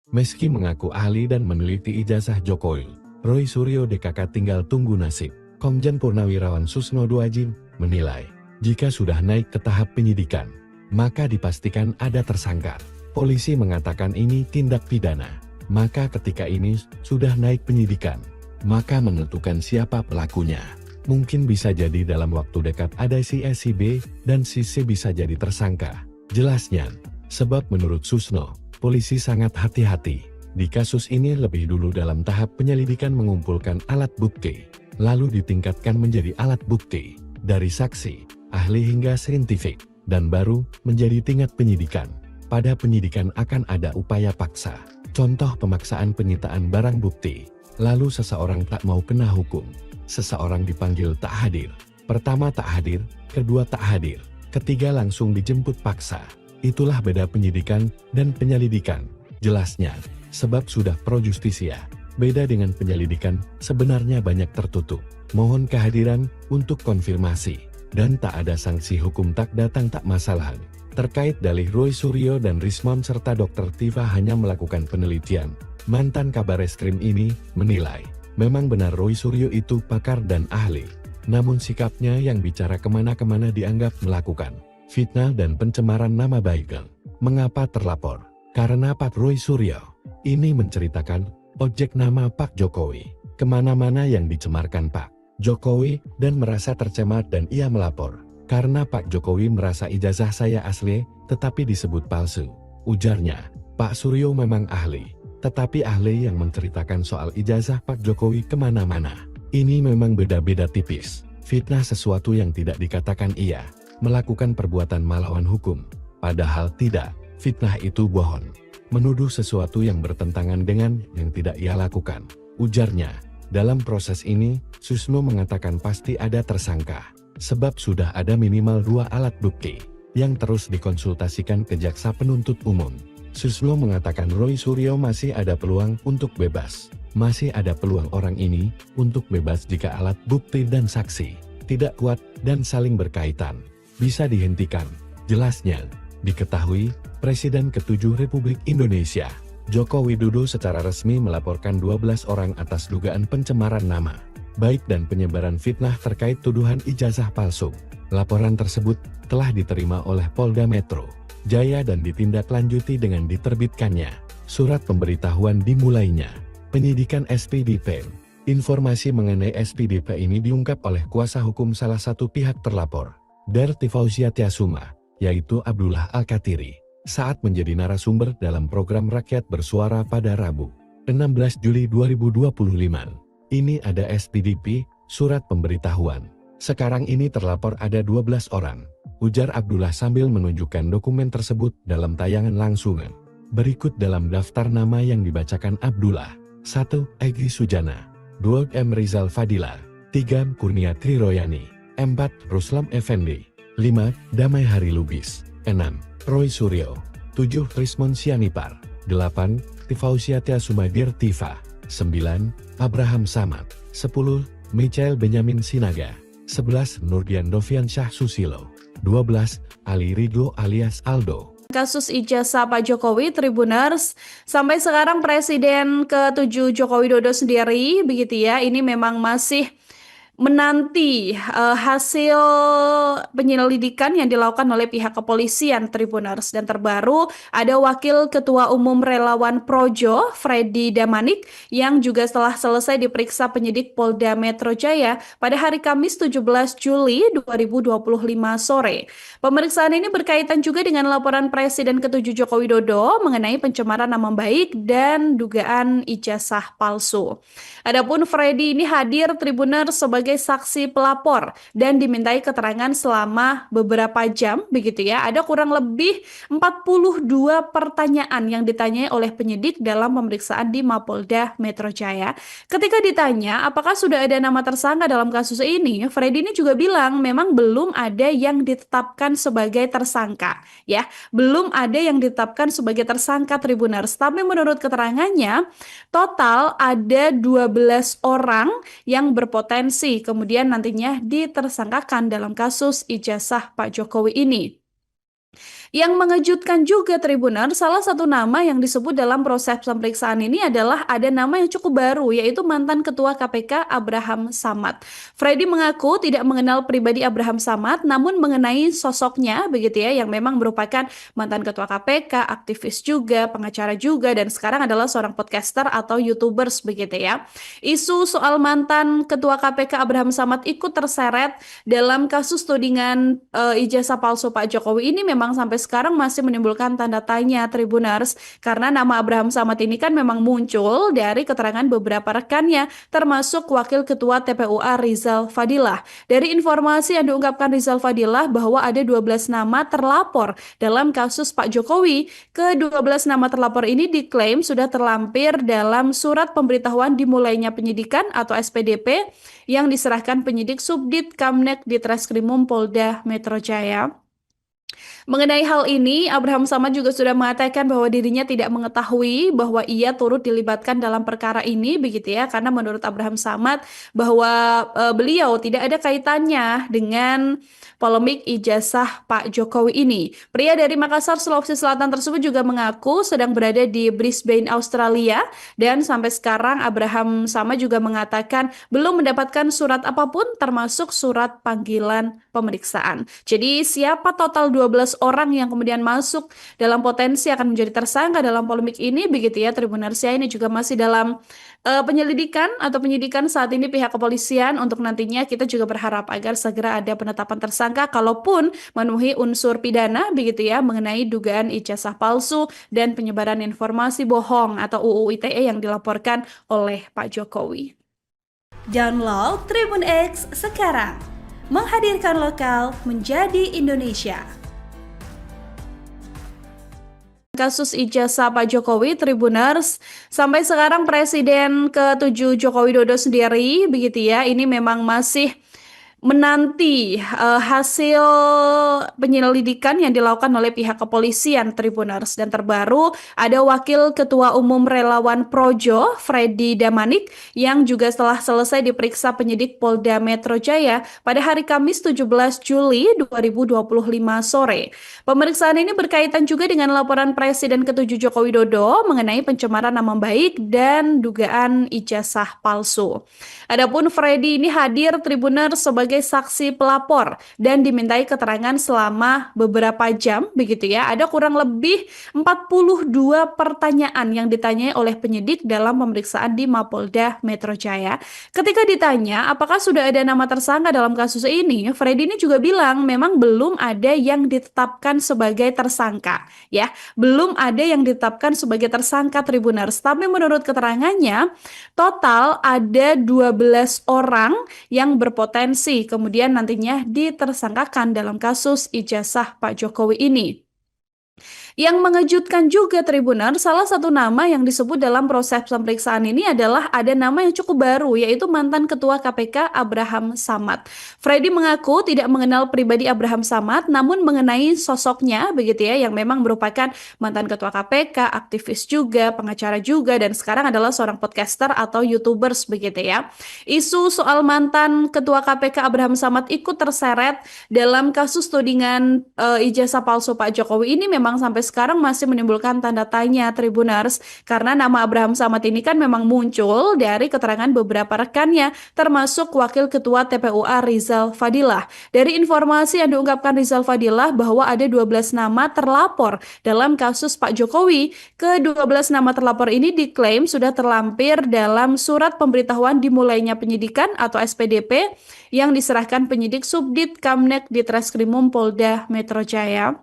Meski mengaku ahli dan meneliti ijazah Jokowi, Roy Suryo DKK tinggal tunggu nasib. Komjen Purnawirawan Susno Duajin menilai, jika sudah naik ke tahap penyidikan, maka dipastikan ada tersangka. Polisi mengatakan ini tindak pidana, maka ketika ini sudah naik penyidikan, maka menentukan siapa pelakunya. Mungkin bisa jadi dalam waktu dekat ada si A, si B, dan si C bisa jadi tersangka. Jelasnya, sebab menurut Susno, polisi sangat hati-hati. Di kasus ini lebih dulu dalam tahap penyelidikan mengumpulkan alat bukti, lalu ditingkatkan menjadi alat bukti, dari saksi, ahli hingga saintifik, dan baru menjadi tingkat penyidikan. Pada penyidikan akan ada upaya paksa, contoh pemaksaan penyitaan barang bukti, lalu seseorang tak mau kena hukum, seseorang dipanggil tak hadir, pertama tak hadir, kedua tak hadir, ketiga langsung dijemput paksa. Itulah beda penyidikan dan penyelidikan, jelasnya, sebab sudah pro justisia. Beda dengan penyelidikan, sebenarnya banyak tertutup. Mohon kehadiran untuk konfirmasi, dan tak ada sanksi hukum tak datang tak masalah. Terkait dalih Roy Suryo dan Rismon serta Dr. Tifa hanya melakukan penelitian, mantan Kabareskrim ini menilai, memang benar Roy Suryo itu pakar dan ahli, namun sikapnya yang bicara kemana-kemana dianggap melakukan fitnah dan pencemaran nama baik. Mengapa terlapor? Karena Pak Roy Suryo ini menceritakan objek nama Pak Jokowi kemana-mana yang dicemarkan Pak Jokowi dan merasa tercemar dan ia melapor. Karena Pak Jokowi merasa ijazah saya asli tetapi disebut palsu. Ujarnya, Pak Suryo memang ahli, tetapi ahli yang menceritakan soal ijazah Pak Jokowi kemana-mana. Ini memang beda-beda tipis. Fitnah sesuatu yang tidak dikatakan ia melakukan perbuatan melawan hukum, padahal tidak. Fitnah itu bohong, menuduh sesuatu yang bertentangan dengan yang tidak ia lakukan. Ujarnya, dalam proses ini, Susno mengatakan pasti ada tersangka, sebab sudah ada minimal 2 alat bukti, yang terus dikonsultasikan ke jaksa penuntut umum. Susno mengatakan Roy Suryo masih ada peluang untuk bebas, masih ada peluang orang ini untuk bebas jika alat bukti dan saksi tidak kuat dan saling berkaitan. Bisa dihentikan. Jelasnya, diketahui, Presiden ke-7 Republik Indonesia, Joko Widodo secara resmi melaporkan 12 orang atas dugaan pencemaran nama baik dan penyebaran fitnah terkait tuduhan ijazah palsu. Laporan tersebut telah diterima oleh Polda Metro Jaya dan ditindaklanjuti dengan diterbitkannya surat pemberitahuan dimulainya penyidikan SPDP. Informasi mengenai SPDP ini diungkap oleh kuasa hukum salah satu pihak terlapor, Darti Fauzia Tiasuma, yaitu Abdullah Al-Katiri, saat menjadi narasumber dalam program Rakyat Bersuara pada Rabu, 16 Juli 2025. Ini ada SPDP, surat pemberitahuan. Sekarang ini terlapor ada 12 orang, ujar Abdullah sambil menunjukkan dokumen tersebut dalam tayangan langsungan. Berikut dalam daftar nama yang dibacakan Abdullah. 1. Egy Sujana. 2. M. Rizal Fadila. 3. Kurnia Triroyani. 4. Ruslam Effendi. 5. Damai Hari Lubis. 6. Roy Suryo. 7. Rismon Sianipar. 8. Tifausia Tiasuma Dirtiva. 9. Abraham Samad. 10. Michael Benyamin Sinaga. 11. Nurdian Dovian Syah Susilo. 12. Ali Ridho alias Aldo. Kasus ijazah Pak Jokowi, Tribuners, sampai sekarang Presiden ke-7 Joko Widodo sendiri, begitu ya, ini memang masih menanti hasil penyelidikan yang dilakukan oleh pihak kepolisian, Tribuners. Dan terbaru ada Wakil Ketua Umum Relawan Projo, Freddy Damanik, yang juga setelah selesai diperiksa penyidik Polda Metro Jaya pada hari Kamis 17 Juli 2025 sore. Pemeriksaan ini berkaitan juga dengan laporan Presiden ke-7 Joko Widodo mengenai pencemaran nama baik dan dugaan ijazah palsu. Adapun Freddy ini hadir, Tribuners, sebagai saksi pelapor dan dimintai keterangan selama beberapa jam, begitu ya. Ada kurang lebih 42 pertanyaan yang ditanyai oleh penyidik dalam pemeriksaan di Mapolda Metro Jaya. Ketika ditanya apakah sudah ada nama tersangka dalam kasus ini, Freddy ini juga bilang memang belum ada yang ditetapkan sebagai tersangka, ya. Belum ada yang ditetapkan sebagai tersangka, Tribuners. Tapi menurut keterangannya, total ada 12 orang yang berpotensi kemudian nantinya ditersangkakan dalam kasus ijazah Pak Jokowi ini. Yang mengejutkan juga, Tribuner, salah satu nama yang disebut dalam proses pemeriksaan ini adalah ada nama yang cukup baru, yaitu mantan Ketua KPK Abraham Samad. Freddy mengaku tidak mengenal pribadi Abraham Samad, namun mengenai sosoknya, begitu ya, yang memang merupakan mantan Ketua KPK, aktivis juga, pengacara juga, dan sekarang adalah seorang podcaster atau YouTubers, begitu ya. Isu soal mantan Ketua KPK Abraham Samad ikut terseret dalam kasus tudingan ijazah palsu Pak Jokowi ini memang sampai sekarang masih menimbulkan tanda tanya, Tribuners, karena nama Abraham Samad ini kan memang muncul dari keterangan beberapa rekannya, termasuk Wakil Ketua TPUA Rizal Fadilah. Dari informasi yang diungkapkan Rizal Fadilah bahwa ada 12 nama terlapor dalam kasus Pak Jokowi. Ke-12 nama terlapor ini diklaim sudah terlampir dalam surat pemberitahuan dimulainya penyidikan atau SPDP yang diserahkan penyidik Subdit Kamnek di Treskrimum Polda Metro Jaya. Mengenai hal ini, Abraham Samad juga sudah mengatakan bahwa dirinya tidak mengetahui bahwa ia turut dilibatkan dalam perkara ini, begitu ya, karena menurut Abraham Samad bahwa beliau tidak ada kaitannya dengan polemik ijazah Pak Jokowi ini. Pria dari Makassar, Sulawesi Selatan tersebut juga mengaku sedang berada di Brisbane, Australia, dan sampai sekarang Abraham Samad juga mengatakan belum mendapatkan surat apapun termasuk surat panggilan pemeriksaan. Jadi siapa total 12 orang yang kemudian masuk dalam potensi akan menjadi tersangka dalam polemik ini, begitu ya, Tribuners, ini juga masih dalam penyelidikan atau penyidikan saat ini pihak kepolisian. Untuk nantinya kita juga berharap agar segera ada penetapan tersangka kalaupun memenuhi unsur pidana, begitu ya, mengenai dugaan ijazah palsu dan penyebaran informasi bohong atau UU ITE yang dilaporkan oleh Pak Jokowi. Download Tribun X sekarang, menghadirkan lokal menjadi Indonesia. Kasus ijazah Pak Jokowi, Tribuners, sampai sekarang Presiden ke-7 Joko Widodo sendiri, begitu ya, ini memang masih menanti hasil penyelidikan yang dilakukan oleh pihak kepolisian Tribuners. Dan terbaru ada Wakil Ketua Umum Relawan Projo, Freddy Damanik, yang juga setelah selesai diperiksa penyidik Polda Metro Jaya pada hari Kamis 17 Juli 2025 sore. Pemeriksaan ini berkaitan juga dengan laporan Presiden ke-7 Joko Widodo mengenai pencemaran nama baik dan dugaan ijazah palsu. Adapun Freddy ini hadir Tribuners sebagai saksi pelapor dan dimintai keterangan selama beberapa jam begitu ya. Ada kurang lebih 42 pertanyaan yang ditanyai oleh penyidik dalam pemeriksaan di Mapolda Metro Jaya. Ketika ditanya apakah sudah ada nama tersangka dalam kasus ini, Freddy ini juga bilang memang belum ada yang ditetapkan sebagai tersangka ya. Belum ada yang ditetapkan sebagai tersangka Tribuners. Tapi menurut keterangannya total ada 12 orang yang berpotensi kemudian nantinya ditersangkakan dalam kasus ijazah Pak Jokowi ini. Yang mengejutkan juga Tribuners, salah satu nama yang disebut dalam proses pemeriksaan ini adalah ada nama yang cukup baru, yaitu mantan Ketua KPK Abraham Samad. Freddy mengaku tidak mengenal pribadi Abraham Samad, namun mengenai sosoknya begitu ya, yang memang merupakan mantan Ketua KPK, aktivis juga, pengacara juga, dan sekarang adalah seorang podcaster atau YouTubers begitu ya. Isu soal mantan Ketua KPK Abraham Samad ikut terseret dalam kasus tudingan ijazah palsu Pak Jokowi ini memang sampai sekarang masih menimbulkan tanda tanya Tribuners, karena nama Abraham Samad ini kan memang muncul dari keterangan beberapa rekannya termasuk Wakil Ketua TPUA Rizal Fadilah. Dari informasi yang diungkapkan Rizal Fadilah bahwa ada 12 nama terlapor dalam kasus Pak Jokowi. Ke-12 nama terlapor ini diklaim sudah terlampir dalam surat pemberitahuan dimulainya penyidikan atau SPDP yang diserahkan penyidik Subdit Kamnek di Treskrimum Polda Metro Jaya.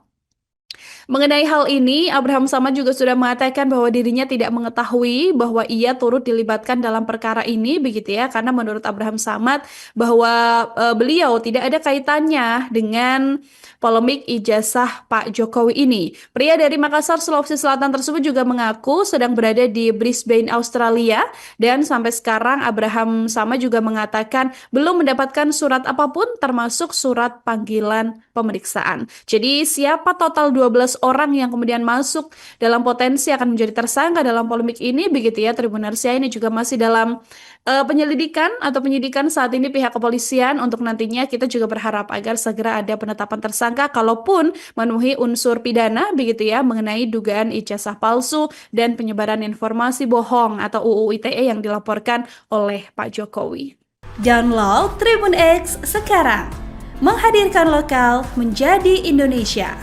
Mengenai hal ini, Abraham Samad juga sudah mengatakan bahwa dirinya tidak mengetahui bahwa ia turut dilibatkan dalam perkara ini begitu ya, karena menurut Abraham Samad bahwa beliau tidak ada kaitannya dengan polemik ijazah Pak Jokowi ini. Pria dari Makassar, Sulawesi Selatan tersebut juga mengaku sedang berada di Brisbane, Australia, dan sampai sekarang Abraham Samad juga mengatakan belum mendapatkan surat apapun termasuk surat panggilan pemeriksaan. Jadi siapa total 12 orang yang kemudian masuk dalam potensi akan menjadi tersangka dalam polemik ini begitu ya Tribuners ya, ini juga masih dalam penyelidikan atau penyidikan saat ini pihak kepolisian. Untuk nantinya kita juga berharap agar segera ada penetapan tersangka kalaupun memenuhi unsur pidana begitu ya mengenai dugaan ijazah palsu dan penyebaran informasi bohong atau UU ITE yang dilaporkan oleh Pak Jokowi. Download Tribun X sekarang, menghadirkan lokal menjadi Indonesia.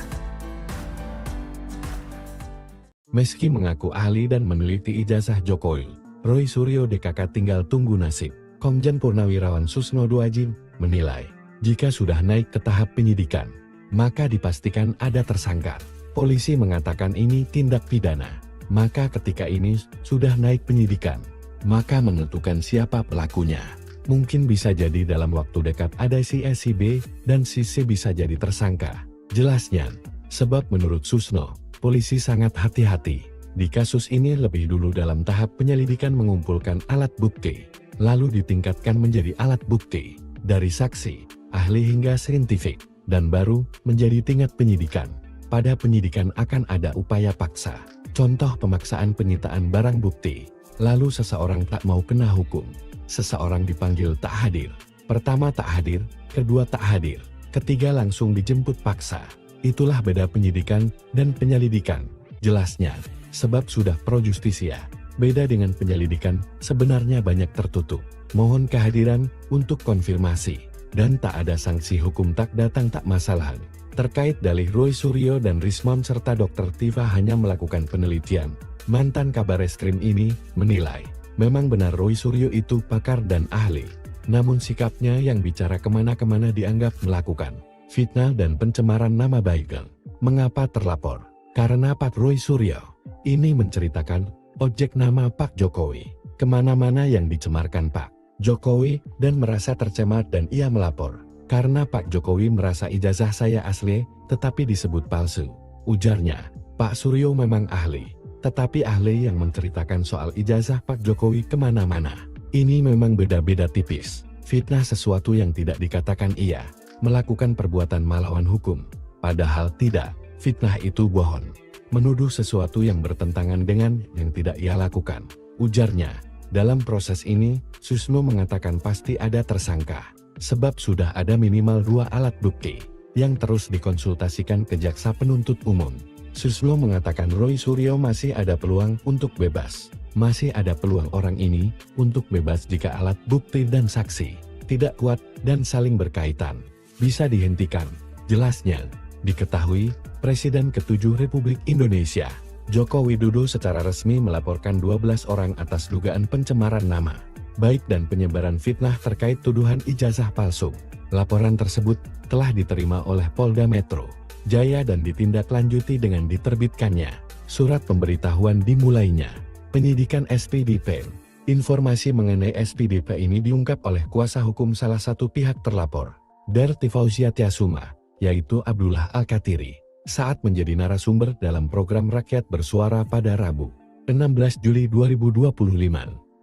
Meski mengaku ahli dan meneliti ijazah Jokowi, Roy Suryo DKK tinggal tunggu nasib. Komjen Purnawirawan Susno Duajin menilai, jika sudah naik ke tahap penyidikan, maka dipastikan ada tersangka. Polisi mengatakan ini tindak pidana, maka ketika ini sudah naik penyidikan, maka menentukan siapa pelakunya. Mungkin bisa jadi dalam waktu dekat ada si A, si B, dan si C bisa jadi tersangka. Jelasnya, sebab menurut Susno, polisi sangat hati-hati. Di kasus ini lebih dulu dalam tahap penyelidikan mengumpulkan alat bukti, lalu ditingkatkan menjadi alat bukti, dari saksi, ahli hingga saintifik, dan baru menjadi tingkat penyidikan. Pada penyidikan akan ada upaya paksa, contoh pemaksaan penyitaan barang bukti, lalu seseorang tak mau kena hukum, seseorang dipanggil tak hadir, pertama tak hadir, kedua tak hadir, ketiga langsung dijemput paksa. Itulah beda penyidikan dan penyelidikan, jelasnya, sebab sudah pro justisia. Beda dengan penyelidikan, sebenarnya banyak tertutup. Mohon kehadiran untuk konfirmasi, dan tak ada sanksi hukum tak datang tak masalah. Terkait dalih Roy Suryo dan Rismon serta Dr. Tifa hanya melakukan penelitian, mantan Kabareskrim ini menilai, memang benar Roy Suryo itu pakar dan ahli, namun sikapnya yang bicara kemana-kemana dianggap melakukan fitnah dan pencemaran nama baik. Mengapa terlapor? Karena Pak Roy Suryo ini menceritakan objek nama Pak Jokowi kemana-mana yang dicemarkan Pak Jokowi dan merasa tercemar dan ia melapor. Karena Pak Jokowi merasa ijazah saya asli tetapi disebut palsu. Ujarnya, Pak Suryo memang ahli, tetapi ahli yang menceritakan soal ijazah Pak Jokowi kemana-mana. Ini memang beda-beda tipis. Fitnah sesuatu yang tidak dikatakan ia melakukan perbuatan melawan hukum. Padahal tidak, fitnah itu bohong. Menuduh sesuatu yang bertentangan dengan yang tidak ia lakukan. Ujarnya, dalam proses ini, Susno mengatakan pasti ada tersangka. Sebab sudah ada minimal 2 alat bukti yang terus dikonsultasikan ke jaksa penuntut umum. Susno mengatakan Roy Suryo masih ada peluang untuk bebas. Masih ada peluang orang ini untuk bebas jika alat bukti dan saksi tidak kuat dan saling berkaitan. Bisa dihentikan. Jelasnya, diketahui, Presiden ke-7 Republik Indonesia, Joko Widodo secara resmi melaporkan 12 orang atas dugaan pencemaran nama baik dan penyebaran fitnah terkait tuduhan ijazah palsu. Laporan tersebut telah diterima oleh Polda Metro Jaya dan ditindaklanjuti dengan diterbitkannya surat pemberitahuan dimulainya penyidikan SPDP. Informasi mengenai SPDP ini diungkap oleh kuasa hukum salah satu pihak terlapor, Darti Fauzia Tiasuma, yaitu Abdullah Al-Katiri, saat menjadi narasumber dalam program Rakyat Bersuara pada Rabu, 16 Juli 2025.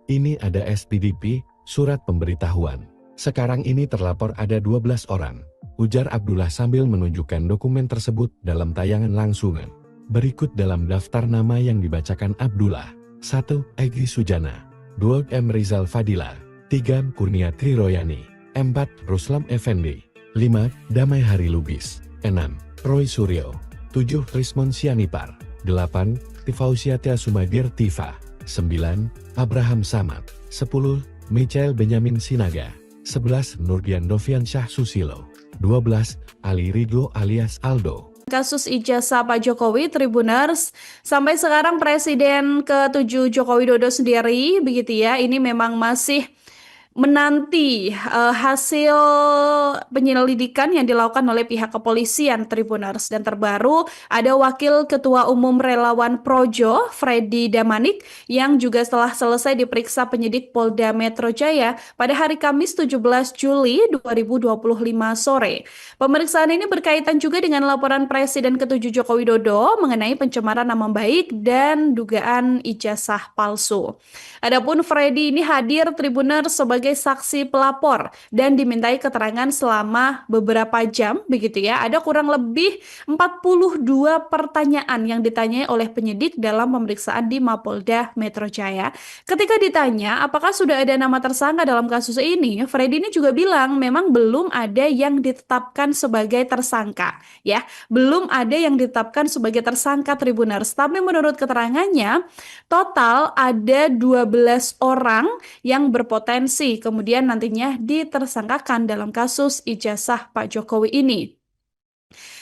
Ini ada SPDP, surat pemberitahuan. Sekarang ini terlapor ada 12 orang, ujar Abdullah sambil menunjukkan dokumen tersebut dalam tayangan langsungan. Berikut dalam daftar nama yang dibacakan Abdullah. 1. Egy Sujana. 2. M. Rizal Fadila. 3. Kurnia Triroyani. 4. Ruslam Effendi. 5. Damai Hari Lubis. 6. Roy Suryo. 7. Trismon Sianipar. 8. Tifausia Tiasumadir Tifa. 9. Abraham Samad. 10. Michael Benyamin Sinaga. 11. Nurdian Dovian Syah Susilo. 12. Ali Ridho alias Aldo. Kasus ijazah Pak Jokowi, Tribuners, sampai sekarang Presiden ke-7 Joko Widodo sendiri, begitu ya, ini memang masih menanti hasil penyelidikan yang dilakukan oleh pihak kepolisian, Tribuners. Dan terbaru ada Wakil Ketua Umum Relawan Projo, Freddy Damanik, yang juga setelah selesai diperiksa penyidik Polda Metro Jaya pada hari Kamis 17 Juli 2025 sore. Pemeriksaan ini berkaitan juga dengan laporan Presiden ke-7 Joko Widodo mengenai pencemaran nama baik dan dugaan ijazah palsu. Adapun Freddy ini hadir, Tribuners, sebagai saksi pelapor dan dimintai keterangan selama beberapa jam, begitu ya. Ada kurang lebih 42 pertanyaan yang ditanyai oleh penyidik dalam pemeriksaan di Mapolda Metro Jaya. Ketika ditanya apakah sudah ada nama tersangka dalam kasus ini, Freddy ini juga bilang memang belum ada yang ditetapkan sebagai tersangka, ya. Belum ada yang ditetapkan sebagai tersangka, Tribuners. Tapi menurut keterangannya, total ada 12 orang yang berpotensi kemudian nantinya ditersangkakan dalam kasus ijazah Pak Jokowi ini.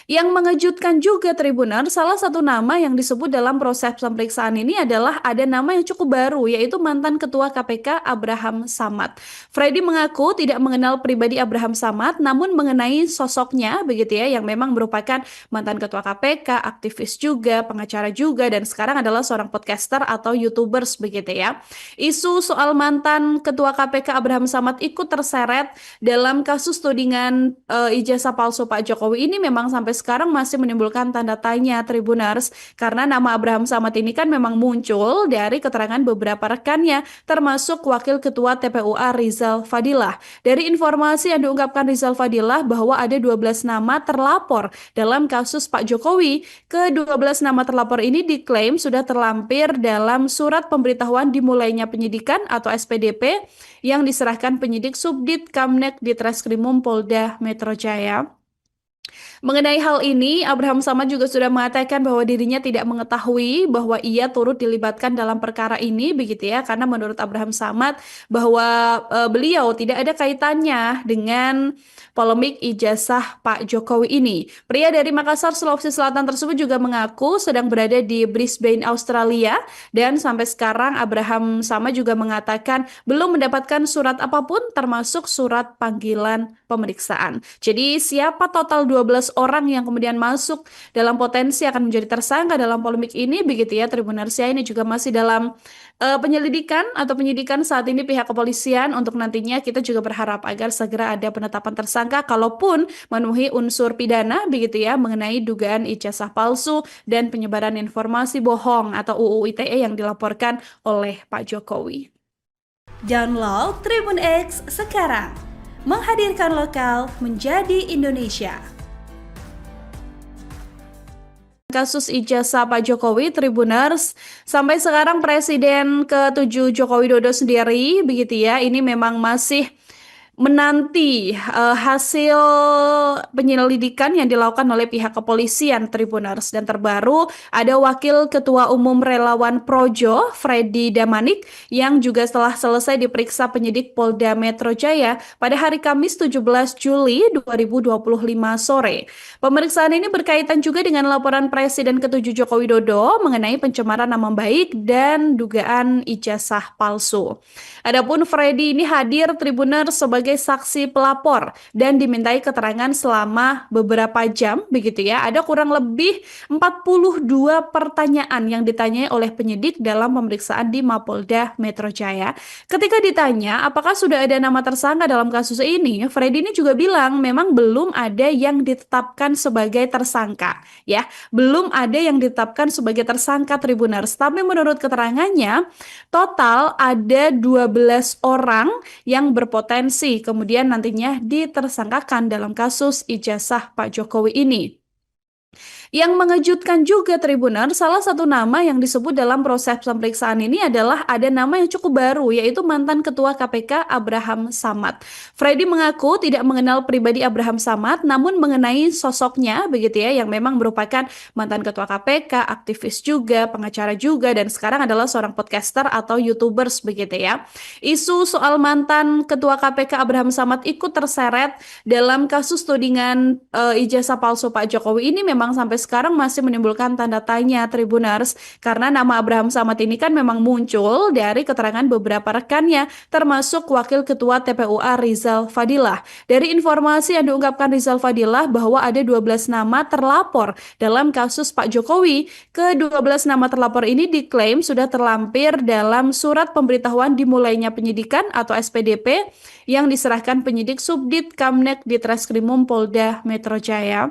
Yang mengejutkan juga, Tribuners, salah satu nama yang disebut dalam proses pemeriksaan ini adalah ada nama yang cukup baru, yaitu mantan Ketua KPK Abraham Samad. Freddy mengaku tidak mengenal pribadi Abraham Samad, namun mengenai sosoknya, begitu ya, yang memang merupakan mantan Ketua KPK, aktivis juga, pengacara juga, dan sekarang adalah seorang podcaster atau YouTubers, begitu ya. Isu soal mantan Ketua KPK Abraham Samad ikut terseret dalam kasus tudingan ijazah palsu Pak Jokowi ini memang sampai sekarang masih menimbulkan tanda tanya, Tribuners, karena nama Abraham Samad ini kan memang muncul dari keterangan beberapa rekannya, termasuk Wakil Ketua TPUA Rizal Fadilah. Dari informasi yang diungkapkan Rizal Fadilah bahwa ada 12 nama terlapor dalam kasus Pak Jokowi. Ke-12 nama terlapor ini diklaim sudah terlampir dalam surat pemberitahuan dimulainya penyidikan atau SPDP yang diserahkan penyidik Subdit Kamnek di Treskrimum Polda Metro Jaya. Mengenai hal ini, Abraham Samad juga sudah mengatakan bahwa dirinya tidak mengetahui bahwa ia turut dilibatkan dalam perkara ini, begitu ya, karena menurut Abraham Samad bahwa beliau tidak ada kaitannya dengan polemik ijazah Pak Jokowi ini. Pria dari Makassar, Sulawesi Selatan tersebut juga mengaku sedang berada di Brisbane, Australia, dan sampai sekarang Abraham Samad juga mengatakan belum mendapatkan surat apapun termasuk surat panggilan pemeriksaan. Jadi siapa total 12 orang yang kemudian masuk dalam potensi akan menjadi tersangka dalam polemik ini, begitu ya, Tribuners, ini juga masih dalam penyelidikan atau penyidikan saat ini pihak kepolisian. Untuk nantinya kita juga berharap agar segera ada penetapan tersangka kalaupun memenuhi unsur pidana, begitu ya, mengenai dugaan ijazah palsu dan penyebaran informasi bohong atau UU ITE yang dilaporkan oleh Pak Jokowi. Download Tribun X sekarang, menghadirkan lokal menjadi Indonesia. Kasus ijazah Pak Jokowi, Tribuners, sampai sekarang Presiden ke-7 Joko Widodo sendiri, begitu ya, ini memang masih menanti hasil penyelidikan yang dilakukan oleh pihak kepolisian, Tribuners. Dan terbaru ada Wakil Ketua Umum Relawan Projo, Freddy Damanik, yang juga setelah selesai diperiksa penyidik Polda Metro Jaya pada hari Kamis 17 Juli 2025 sore. Pemeriksaan ini berkaitan juga dengan laporan Presiden ke-7 Joko Widodo mengenai pencemaran nama baik dan dugaan ijazah palsu. Adapun Freddy ini hadir, Tribuners, sebagai saksi pelapor dan dimintai keterangan selama beberapa jam, begitu ya. Ada kurang lebih 42 pertanyaan yang ditanyai oleh penyidik dalam pemeriksaan di Mapolda Metro Jaya. Ketika ditanya apakah sudah ada nama tersangka dalam kasus ini, Freddy ini juga bilang memang belum ada yang ditetapkan sebagai tersangka, ya. Belum ada yang ditetapkan sebagai tersangka, Tribuners. Tapi menurut keterangannya, total ada 12 orang yang berpotensi kemudian nantinya ditersangkakan dalam kasus ijazah Pak Jokowi ini. Yang mengejutkan juga, Tribuner, salah satu nama yang disebut dalam proses pemeriksaan ini adalah ada nama yang cukup baru, yaitu mantan Ketua KPK Abraham Samad. Freddy mengaku tidak mengenal pribadi Abraham Samad, namun mengenai sosoknya, begitu ya, yang memang merupakan mantan Ketua KPK, aktivis juga, pengacara juga, dan sekarang adalah seorang podcaster atau YouTubers, begitu ya. Isu soal mantan Ketua KPK Abraham Samad ikut terseret dalam kasus tudingan ijazah palsu Pak Jokowi ini memang sampai sekarang masih menimbulkan tanda tanya, Tribuners, karena nama Abraham Samad ini kan memang muncul dari keterangan beberapa rekannya, termasuk Wakil Ketua TPUA Rizal Fadilah. Dari informasi yang diungkapkan Rizal Fadilah bahwa ada 12 nama terlapor dalam kasus Pak Jokowi. Ke-12 nama terlapor ini diklaim sudah terlampir dalam surat pemberitahuan dimulainya penyidikan atau SPDP yang diserahkan penyidik Subdit Kamnek di Treskrimum Polda Metro Jaya.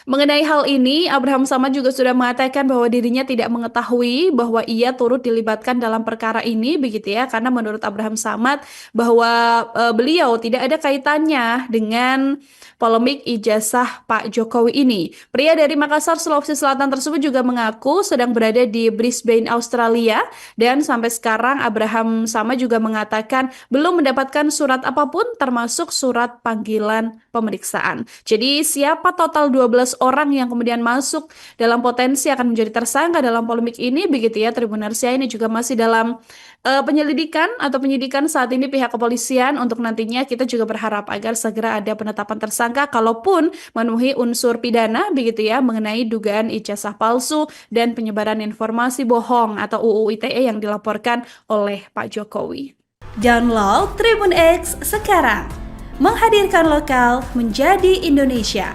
Mengenai hal ini, Abraham Samad juga sudah mengatakan bahwa dirinya tidak mengetahui bahwa ia turut dilibatkan dalam perkara ini, begitu ya, karena menurut Abraham Samad bahwa beliau tidak ada kaitannya dengan polemik ijazah Pak Jokowi ini. Pria dari Makassar, Sulawesi Selatan tersebut juga mengaku sedang berada di Brisbane, Australia, dan sampai sekarang Abraham Samad juga mengatakan belum mendapatkan surat apapun termasuk surat panggilan pemeriksaan. Jadi siapa total 12 orang yang kemudian masuk dalam potensi akan menjadi tersangka dalam polemik ini, begitu ya, Tribunarsia, ini juga masih dalam penyelidikan atau penyidikan saat ini pihak kepolisian. Untuk nantinya kita juga berharap agar segera ada penetapan tersangka kalaupun memenuhi unsur pidana, begitu ya, mengenai dugaan ijazah palsu dan penyebaran informasi bohong atau UU ITE yang dilaporkan oleh Pak Jokowi. Download Tribun X sekarang, menghadirkan lokal menjadi Indonesia.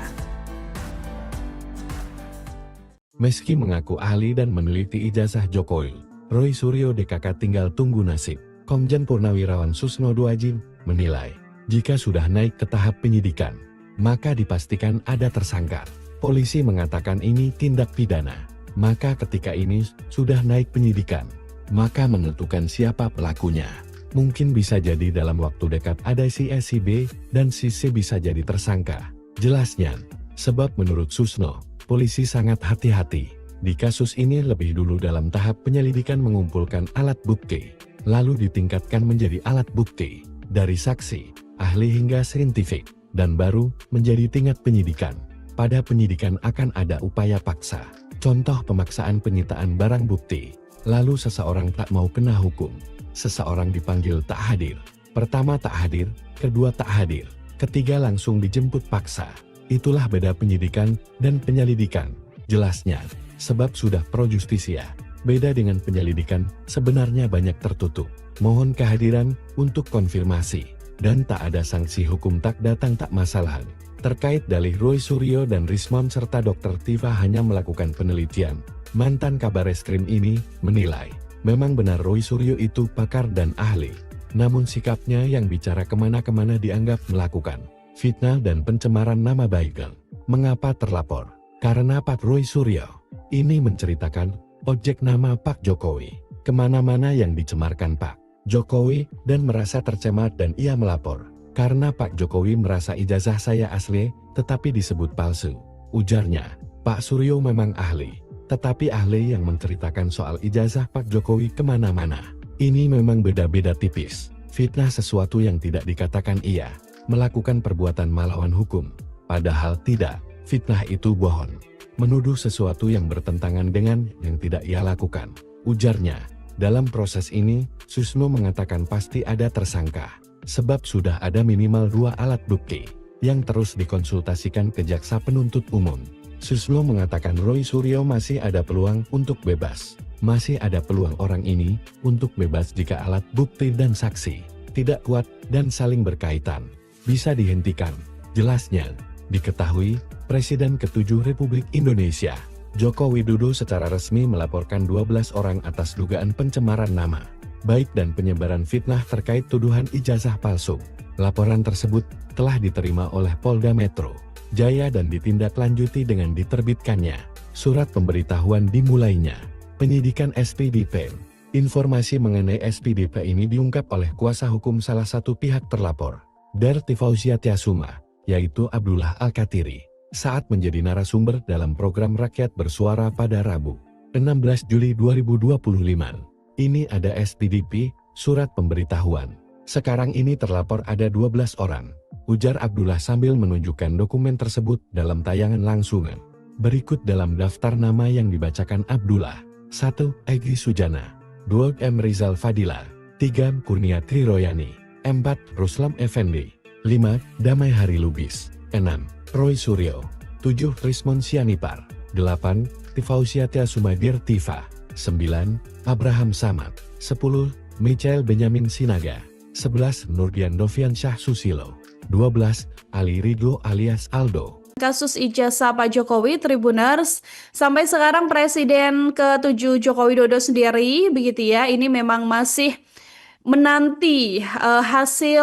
Meski mengaku ahli dan meneliti ijazah Jokowi, Roy Suryo DKK tinggal tunggu nasib. Komjen Purnawirawan Susno Duajin menilai, jika sudah naik ke tahap penyidikan, maka dipastikan ada tersangka. Polisi mengatakan ini tindak pidana. Maka ketika ini sudah naik penyidikan, maka menentukan siapa pelakunya. Mungkin bisa jadi dalam waktu dekat ada si A, si B, dan si C bisa jadi tersangka. Jelasnya, sebab menurut Susno, polisi sangat hati-hati. Di kasus ini lebih dulu dalam tahap penyelidikan mengumpulkan alat bukti, lalu ditingkatkan menjadi alat bukti, dari saksi, ahli hingga saintifik, dan baru menjadi tingkat penyidikan. Pada penyidikan akan ada upaya paksa, contoh pemaksaan penyitaan barang bukti, lalu seseorang tak mau kena hukum, seseorang dipanggil tak hadir. Pertama tak hadir, kedua tak hadir, ketiga langsung dijemput paksa. Itulah beda penyidikan dan penyelidikan, jelasnya, sebab sudah pro justisia. Beda dengan penyelidikan, sebenarnya banyak tertutup. Mohon kehadiran untuk konfirmasi, dan tak ada sanksi hukum tak datang tak masalah. Terkait dalih Roy Suryo dan Rismon serta Dr. Tifa hanya melakukan penelitian, mantan Kabar Eskrim ini menilai, memang benar Roy Suryo itu pakar dan ahli. Namun sikapnya yang bicara kemana-kemana dianggap melakukan fitnah dan pencemaran nama baik. Mengapa terlapor? Karena Pak Roy Suryo ini menceritakan objek nama Pak Jokowi kemana-mana yang dicemarkan Pak Jokowi dan merasa tercemar dan ia melapor. Karena Pak Jokowi merasa ijazah saya asli, tetapi disebut palsu. Ujarnya, Pak Suryo memang ahli, tetapi ahli yang menceritakan soal ijazah Pak Jokowi kemana-mana. Ini memang beda-beda tipis. Fitnah sesuatu yang tidak dikatakan ia melakukan perbuatan melawan hukum. Padahal tidak, fitnah itu bohong. Menuduh sesuatu yang bertentangan dengan yang tidak ia lakukan. Ujarnya, dalam proses ini, Susno mengatakan pasti ada tersangka. Sebab sudah ada minimal 2 alat bukti yang terus dikonsultasikan ke jaksa penuntut umum. Susno mengatakan Roy Suryo masih ada peluang untuk bebas. Masih ada peluang orang ini untuk bebas jika alat bukti dan saksi tidak kuat dan saling berkaitan. Bisa dihentikan. Jelasnya, diketahui Presiden ke-7 Republik Indonesia, Joko Widodo secara resmi melaporkan 12 orang atas dugaan pencemaran nama baik dan penyebaran fitnah terkait tuduhan ijazah palsu. Laporan tersebut telah diterima oleh Polda Metro Jaya dan ditindaklanjuti dengan diterbitkannya surat pemberitahuan dimulainya penyidikan SPDP. Informasi mengenai SPDP ini diungkap oleh kuasa hukum salah satu pihak terlapor, Darti Fauzia Tiasuma, yaitu Abdullah Al-Katiri, saat menjadi narasumber dalam program Rakyat Bersuara pada Rabu, 16 Juli 2025. Ini ada SPDP, surat pemberitahuan. Sekarang ini terlapor ada 12 orang, ujar Abdullah sambil menunjukkan dokumen tersebut dalam tayangan langsungan. Berikut dalam daftar nama yang dibacakan Abdullah. 1. Egy Sujana. 2. M. Rizal Fadila. 3. Kurnia Triroyani. 4. Ruslam Effendi. 5. Damai Hari Lubis. 6. Roy Suryo. 7. Rismon Sianipar. 8. Tifausia Tiasuma Dirtiva. 9. Abraham Samad. 10. Michael Benyamin Sinaga. 11. Nurdian Dovian Syah Susilo. 12. Ali Ridho alias Aldo. Kasus ijazah Pak Jokowi, Tribuners, sampai sekarang Presiden ke-7 Joko Widodo sendiri, begitu ya, ini memang masih menanti hasil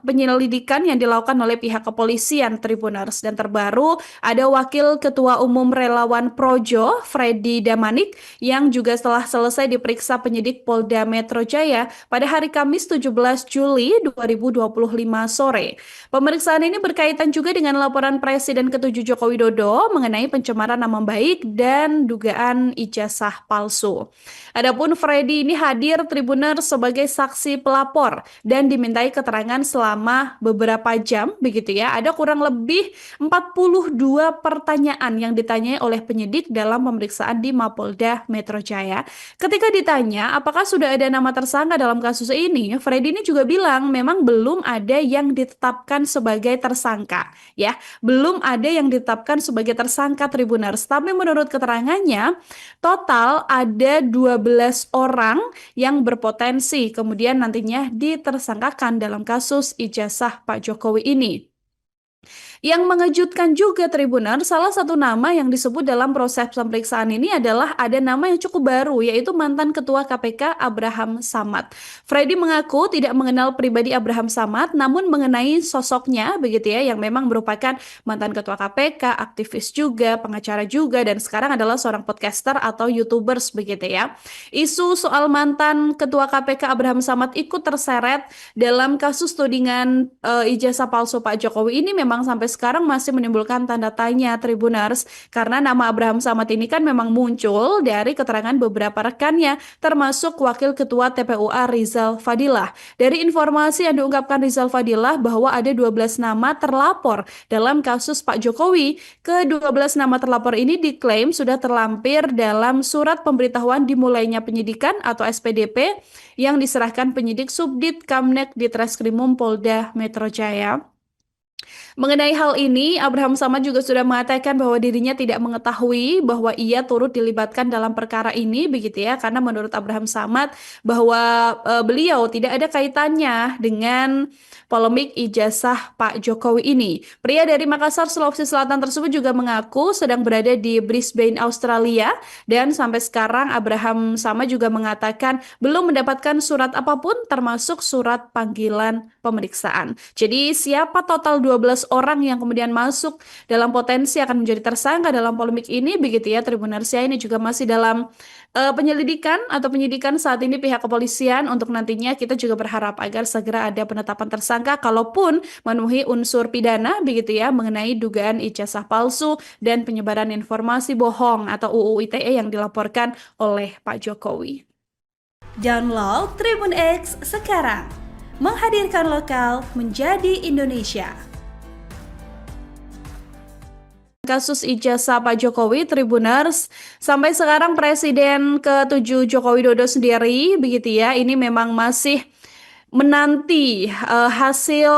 penyelidikan yang dilakukan oleh pihak kepolisian, Tribuners. Dan terbaru ada Wakil Ketua Umum Relawan Projo, Freddy Damanik, yang juga setelah selesai diperiksa penyidik Polda Metro Jaya pada hari Kamis 17 Juli 2025 sore. Pemeriksaan ini berkaitan juga dengan laporan Presiden ke-7 Joko Widodo mengenai pencemaran nama baik dan dugaan ijazah palsu. Adapun Freddy ini hadir, Tribuners, sebagai saksi pelapor dan dimintai keterangan selama beberapa jam, begitu ya. Ada kurang lebih 42 pertanyaan yang ditanyai oleh penyidik dalam pemeriksaan di Mapolda Metro Jaya. Ketika ditanya apakah sudah ada nama tersangka dalam kasus ini, Freddy ini juga bilang memang belum ada yang ditetapkan sebagai tersangka, ya. Belum ada yang ditetapkan sebagai tersangka, Tribuners. Tapi menurut keterangannya, total ada 12 orang yang berpotensi kemudian nantinya ditersangkakan dalam kasus ijazah Pak Jokowi ini. Yang mengejutkan juga, Tribuners, salah satu nama yang disebut dalam proses pemeriksaan ini adalah ada nama yang cukup baru, yaitu mantan Ketua KPK Abraham Samad. Freddy mengaku tidak mengenal pribadi Abraham Samad, namun mengenai sosoknya, begitu ya, yang memang merupakan mantan Ketua KPK, aktivis juga, pengacara juga, dan sekarang adalah seorang podcaster atau YouTubers, begitu ya. Isu soal mantan Ketua KPK Abraham Samad ikut terseret dalam kasus tudingan ijazah palsu Pak Jokowi ini memang sampai sekarang masih menimbulkan tanda tanya, Tribuners, karena nama Abraham Samad ini kan memang muncul dari keterangan beberapa rekannya, termasuk Wakil Ketua TPUA Rizal Fadilah. Dari informasi yang diungkapkan Rizal Fadilah bahwa ada 12 nama terlapor dalam kasus Pak Jokowi. Ke-12 nama terlapor ini diklaim sudah terlampir dalam surat pemberitahuan dimulainya penyidikan atau SPDP yang diserahkan penyidik Subdit Kamnek di Treskrimum Polda Metro Jaya. Mengenai hal ini, Abraham Samad juga sudah mengatakan bahwa dirinya tidak mengetahui bahwa ia turut dilibatkan dalam perkara ini, begitu ya, karena menurut Abraham Samad bahwa beliau tidak ada kaitannya dengan polemik ijazah Pak Jokowi ini. Pria dari Makassar, Sulawesi Selatan tersebut juga mengaku sedang berada di Brisbane, Australia, dan sampai sekarang Abraham Samad juga mengatakan belum mendapatkan surat apapun termasuk surat panggilan pemeriksaan. Jadi siapa total 12 orang yang kemudian masuk dalam potensi akan menjadi tersangka dalam polemik ini begitu ya Tribuners ya. Ini juga masih dalam penyelidikan atau penyidikan saat ini pihak kepolisian. Untuk nantinya kita juga berharap agar segera ada penetapan tersangka kalaupun memenuhi unsur pidana begitu ya mengenai dugaan ijazah palsu dan penyebaran informasi bohong atau UU ITE yang dilaporkan oleh Pak Jokowi. Download Tribun X sekarang, menghadirkan lokal menjadi Indonesia. Kasus ijazah Pak Jokowi, Tribuners, sampai sekarang Presiden ke-7 Joko Widodo sendiri, begitu ya, ini memang masih menanti hasil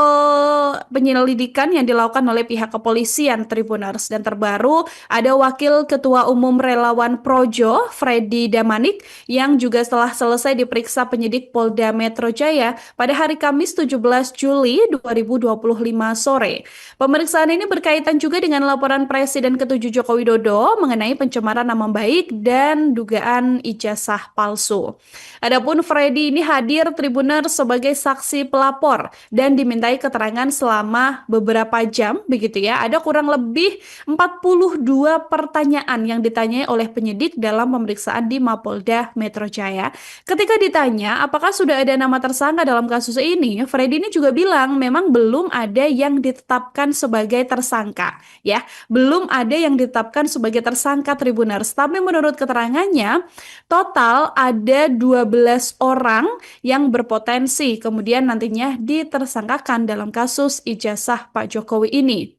penyelidikan yang dilakukan oleh pihak kepolisian Tribuners. Dan terbaru ada Wakil Ketua Umum Relawan Projo, Freddy Damanik, yang juga setelah selesai diperiksa penyidik Polda Metro Jaya pada hari Kamis 17 Juli 2025 sore. Pemeriksaan ini berkaitan juga dengan laporan Presiden ke-7 Joko Widodo mengenai pencemaran nama baik dan dugaan ijazah palsu. Adapun Freddy ini hadir Tribuners sebagai saksi pelapor dan dimintai keterangan selama beberapa jam begitu ya. Ada kurang lebih 42 pertanyaan yang ditanyai oleh penyidik dalam pemeriksaan di Mapolda Metro Jaya. Ketika ditanya apakah sudah ada nama tersangka dalam kasus ini, Freddy ini juga bilang memang belum ada yang ditetapkan sebagai tersangka ya. Belum ada yang ditetapkan sebagai tersangka Tribuners. Tapi menurut keterangannya total ada 12 orang yang berpotensi kemudian nantinya ditersangkakan dalam kasus ijazah Pak Jokowi ini.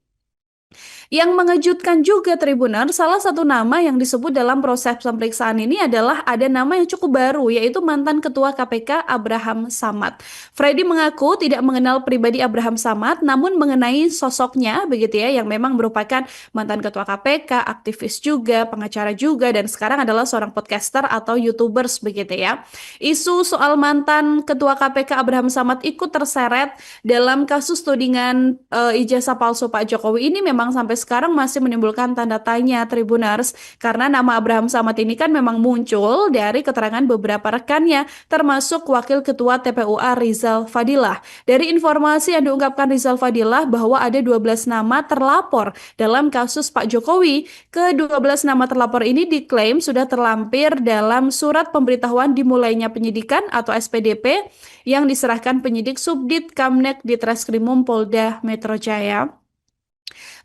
Yang mengejutkan juga Tribuners, salah satu nama yang disebut dalam proses pemeriksaan ini adalah ada nama yang cukup baru, yaitu mantan Ketua KPK Abraham Samad. Freddy mengaku tidak mengenal pribadi Abraham Samad, namun mengenai sosoknya begitu ya, yang memang merupakan mantan Ketua KPK, aktivis juga, pengacara juga, dan sekarang adalah seorang podcaster atau YouTubers begitu ya. Isu soal mantan Ketua KPK Abraham Samad ikut terseret dalam kasus tudingan ijazah palsu Pak Jokowi ini memang sampai sekarang masih menimbulkan tanda tanya Tribuners, karena nama Abraham Samad ini kan memang muncul dari keterangan beberapa rekannya termasuk Wakil Ketua TPUA Rizal Fadilah. Dari informasi yang diungkapkan Rizal Fadilah bahwa ada 12 nama terlapor dalam kasus Pak Jokowi. Ke-12 nama terlapor ini diklaim sudah terlampir dalam surat pemberitahuan dimulainya penyidikan atau SPDP yang diserahkan penyidik Subdit Kamnek di Treskrimum Polda Metro Jaya.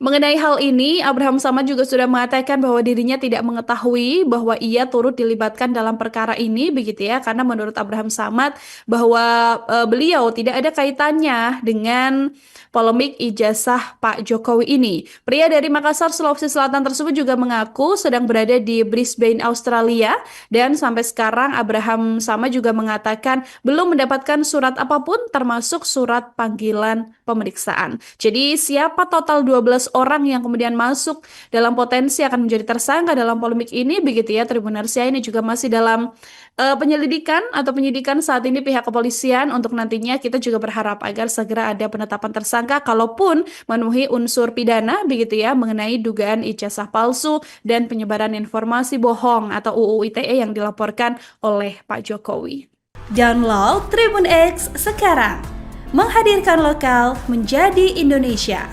Mengenai hal ini, Abraham Samad juga sudah mengatakan bahwa dirinya tidak mengetahui bahwa ia turut dilibatkan dalam perkara ini begitu ya, karena menurut Abraham Samad bahwa beliau tidak ada kaitannya dengan polemik ijazah Pak Jokowi ini. Pria dari Makassar, Sulawesi Selatan tersebut juga mengaku sedang berada di Brisbane, Australia, dan sampai sekarang Abraham Samad juga mengatakan belum mendapatkan surat apapun termasuk surat panggilan pemeriksaan. Jadi siapa total 12 orang yang kemudian masuk dalam potensi akan menjadi tersangka dalam polemik ini begitu ya Tribuners ya. Ini juga masih dalam penyelidikan atau penyidikan saat ini pihak kepolisian. Untuk nantinya kita juga berharap agar segera ada penetapan tersangka kalaupun memenuhi unsur pidana begitu ya mengenai dugaan ijazah palsu dan penyebaran informasi bohong atau UU ITE yang dilaporkan oleh Pak Jokowi. Download Tribun X sekarang, menghadirkan lokal menjadi Indonesia.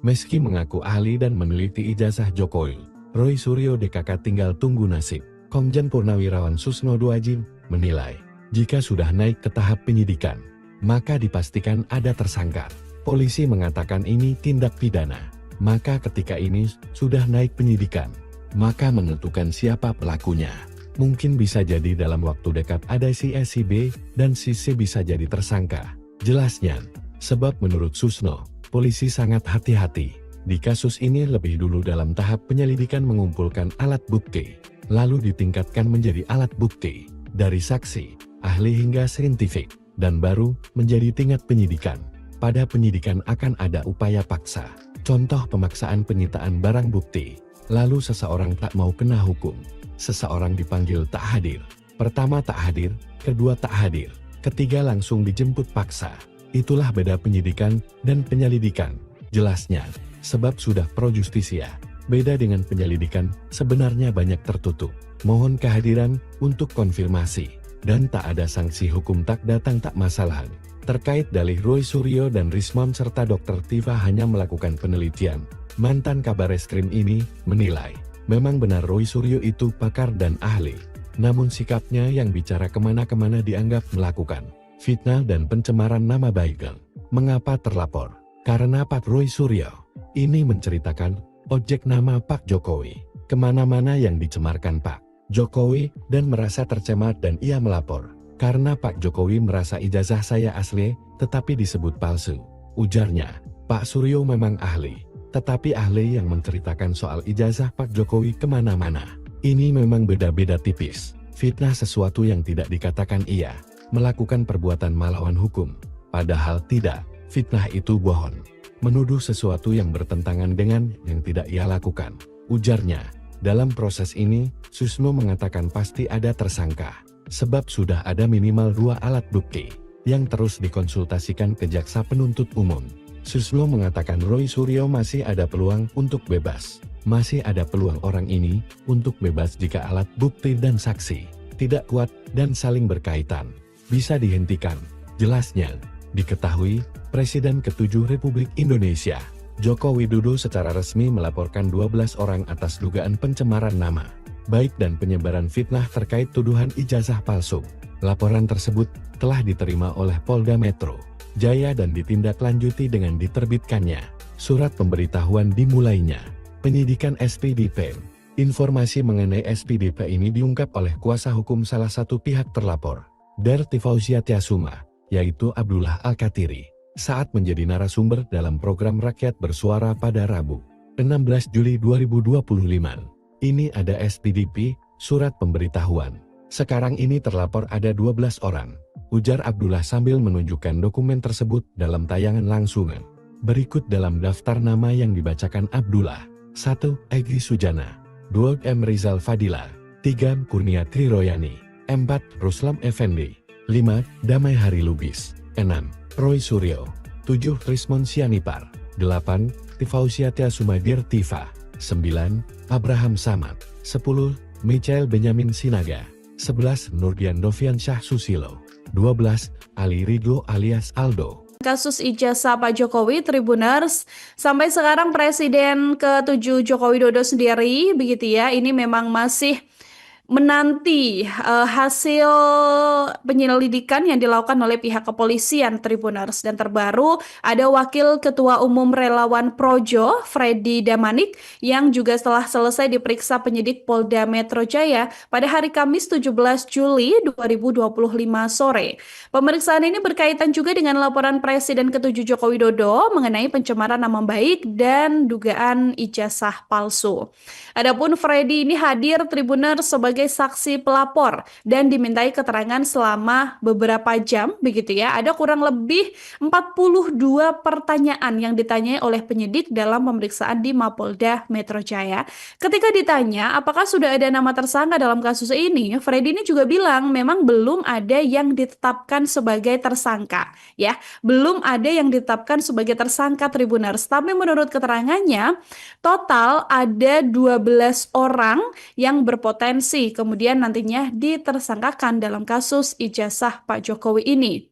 Meski mengaku ahli dan meneliti ijazah Jokowi, Roy Suryo DKK tinggal tunggu nasib. Komjen Purnawirawan Susno Duajin menilai, jika sudah naik ke tahap penyidikan, maka dipastikan ada tersangka. Polisi mengatakan ini tindak pidana. Maka ketika ini sudah naik penyidikan, maka menentukan siapa pelakunya. Mungkin bisa jadi dalam waktu dekat ada si A, si B, dan si C bisa jadi tersangka. Jelasnya, sebab menurut Susno, polisi sangat hati-hati. Di kasus ini lebih dulu dalam tahap penyelidikan mengumpulkan alat bukti, lalu ditingkatkan menjadi alat bukti, dari saksi, ahli hingga saintifik, dan baru menjadi tingkat penyidikan. Pada penyidikan akan ada upaya paksa, contoh pemaksaan penyitaan barang bukti, lalu seseorang tak mau kena hukum, seseorang dipanggil tak hadir. Pertama tak hadir, kedua tak hadir, ketiga langsung dijemput paksa. Itulah beda penyidikan dan penyelidikan, jelasnya, sebab sudah pro justisia. Beda dengan penyelidikan, sebenarnya banyak tertutup. Mohon kehadiran untuk konfirmasi, dan tak ada sanksi hukum tak datang tak masalah. Terkait dalih Roy Suryo dan Rismon serta Dr. Tifa hanya melakukan penelitian, mantan kabar eskrim ini menilai, memang benar Roy Suryo itu pakar dan ahli. Namun sikapnya yang bicara kemana-kemana dianggap melakukan fitnah dan pencemaran nama baik. Mengapa terlapor? Karena Pak Roy Suryo ini menceritakan objek nama Pak Jokowi kemana-mana yang dicemarkan Pak Jokowi dan merasa tercemar dan ia melapor. Karena Pak Jokowi merasa ijazah saya asli, tetapi disebut palsu. Ujarnya, Pak Suryo memang ahli, tetapi ahli yang menceritakan soal ijazah Pak Jokowi kemana-mana. Ini memang beda-beda tipis. Fitnah sesuatu yang tidak dikatakan ia melakukan perbuatan melawan hukum. Padahal tidak, fitnah itu bohong. Menuduh sesuatu yang bertentangan dengan yang tidak ia lakukan. Ujarnya, dalam proses ini, Susno mengatakan pasti ada tersangka. Sebab sudah ada minimal 2 alat bukti yang terus dikonsultasikan ke jaksa penuntut umum. Susno mengatakan Roy Suryo masih ada peluang untuk bebas. Masih ada peluang orang ini untuk bebas jika alat bukti dan saksi tidak kuat dan saling berkaitan. Bisa dihentikan. Jelasnya, diketahui Presiden ke-7 Republik Indonesia, Joko Widodo secara resmi melaporkan 12 orang atas dugaan pencemaran nama baik dan penyebaran fitnah terkait tuduhan ijazah palsu. Laporan tersebut telah diterima oleh Polda Metro Jaya dan ditindaklanjuti dengan diterbitkannya surat pemberitahuan dimulainya penyidikan SPDP. Informasi mengenai SPDP ini diungkap oleh kuasa hukum salah satu pihak terlapor, Darti Fauziatyasuma, yaitu Abdullah Al-Katiri, saat menjadi narasumber dalam program Rakyat Bersuara pada Rabu, 16 Juli 2025. Ini ada SPDP, surat pemberitahuan. Sekarang ini terlapor ada 12 orang, ujar Abdullah sambil menunjukkan dokumen tersebut dalam tayangan langsungan. Berikut dalam daftar nama yang dibacakan Abdullah. 1. Egy Sujana. 2. M. Rizal Fadila. 3. Kurnia Triroyani. 4. Ruslam Effendi. 5. Damai Hari Lubis. 6. Roy Suryo. 7. Rismon Sianipar. 8. Tifauziatyasuma Tifa. 9. Abraham Samad. 10. Michael Benyamin Sinaga. 11. Nurdian Noviansyah Susilo. 12. Ali Ridho alias Aldo. Kasus ijazah Pak Jokowi, Tribuners, sampai sekarang Presiden ke-7 Joko Widodo sendiri, begitu ya, ini memang masih menanti hasil penyelidikan yang dilakukan oleh pihak kepolisian, Tribuners. Dan terbaru ada Wakil Ketua Umum Relawan Projo, Freddy Damanik, yang juga setelah selesai diperiksa penyidik Polda Metro Jaya pada hari Kamis 17 Juli 2025 sore. Pemeriksaan ini berkaitan juga dengan laporan Presiden ke-7 Joko Widodo mengenai pencemaran nama baik dan dugaan ijazah palsu. Adapun Freddy ini hadir, Tribuners, sebagai saksi pelapor dan dimintai keterangan selama beberapa jam, begitu ya. Ada kurang lebih 42 pertanyaan yang ditanyai oleh penyidik dalam pemeriksaan di Mapolda Metro Jaya. Ketika ditanya apakah sudah ada nama tersangka dalam kasus ini, Freddy ini juga bilang memang belum ada yang ditetapkan sebagai tersangka, ya. Belum ada yang ditetapkan sebagai tersangka, Tribuners. Tapi menurut keterangannya, total ada 12 orang yang berpotensi kemudian nantinya ditersangkakan dalam kasus ijazah Pak Jokowi ini.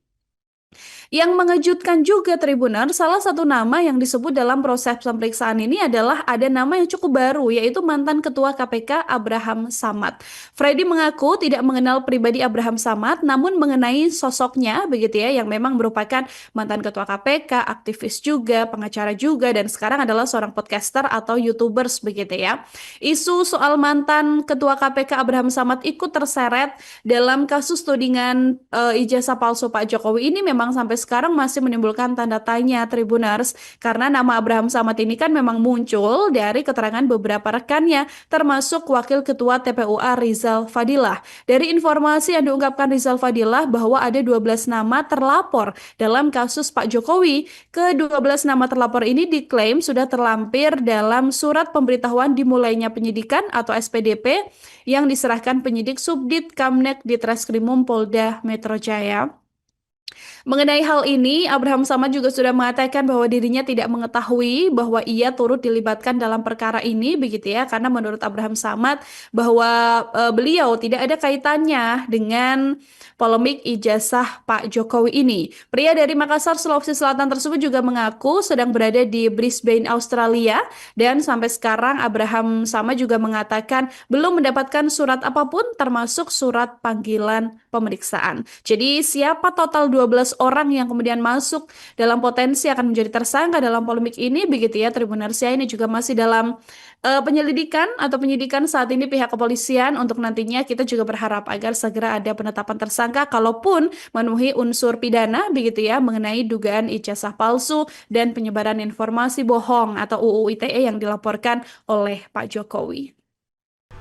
Yang mengejutkan juga, Tribuners, salah satu nama yang disebut dalam proses pemeriksaan ini adalah ada nama yang cukup baru, yaitu mantan Ketua KPK Abraham Samad. Freddy mengaku tidak mengenal pribadi Abraham Samad, namun mengenai sosoknya, begitu ya, yang memang merupakan mantan Ketua KPK, aktivis juga, pengacara juga, dan sekarang adalah seorang podcaster atau YouTubers, begitu ya. Isu soal mantan Ketua KPK Abraham Samad ikut terseret dalam kasus tudingan ijazah palsu Pak Jokowi ini memang sampai sekarang masih menimbulkan tanda tanya, Tribuners, karena nama Abraham Samad ini kan memang muncul dari keterangan beberapa rekannya, termasuk Wakil Ketua TPUA Rizal Fadilah. Dari informasi yang diungkapkan Rizal Fadilah bahwa ada 12 nama terlapor dalam kasus Pak Jokowi. Ke-12 nama terlapor ini diklaim sudah terlampir dalam surat pemberitahuan dimulainya penyidikan atau SPDP yang diserahkan penyidik Subdit Kamnek di Treskrimum Polda Metro Jaya. Mengenai hal ini, Abraham Samad juga sudah mengatakan bahwa dirinya tidak mengetahui bahwa ia turut dilibatkan dalam perkara ini, begitu ya, karena menurut Abraham Samad bahwa beliau tidak ada kaitannya dengan polemik ijazah Pak Jokowi ini. Pria dari Makassar, Sulawesi Selatan tersebut juga mengaku sedang berada di Brisbane, Australia, dan sampai sekarang Abraham Samad juga mengatakan belum mendapatkan surat apapun termasuk surat panggilan pemeriksaan. Jadi siapa total 12 orang yang kemudian masuk dalam potensi akan menjadi tersangka dalam polemik ini, begitu ya, Tribunarsia, ini juga masih dalam penyelidikan atau penyidikan saat ini pihak kepolisian. Untuk nantinya kita juga berharap agar segera ada penetapan tersangka kalaupun memenuhi unsur pidana, begitu ya, mengenai dugaan ijazah palsu dan penyebaran informasi bohong atau UU ITE yang dilaporkan oleh Pak Jokowi.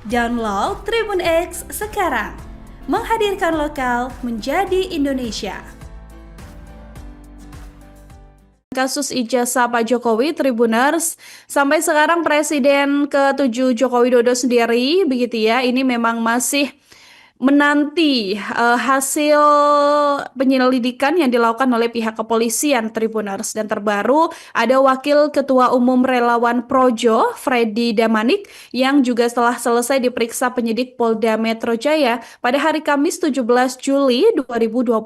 Download Tribun X sekarang, menghadirkan lokal menjadi Indonesia. Kasus ijazah Pak Jokowi, Tribuners, sampai sekarang Presiden ke-7 Joko Widodo sendiri, begitu ya, ini memang masih menanti hasil penyelidikan yang dilakukan oleh pihak kepolisian, Tribuners. Dan terbaru ada Wakil Ketua Umum Relawan Projo, Freddy Damanik, yang juga setelah selesai diperiksa penyidik Polda Metro Jaya pada hari Kamis 17 Juli 2025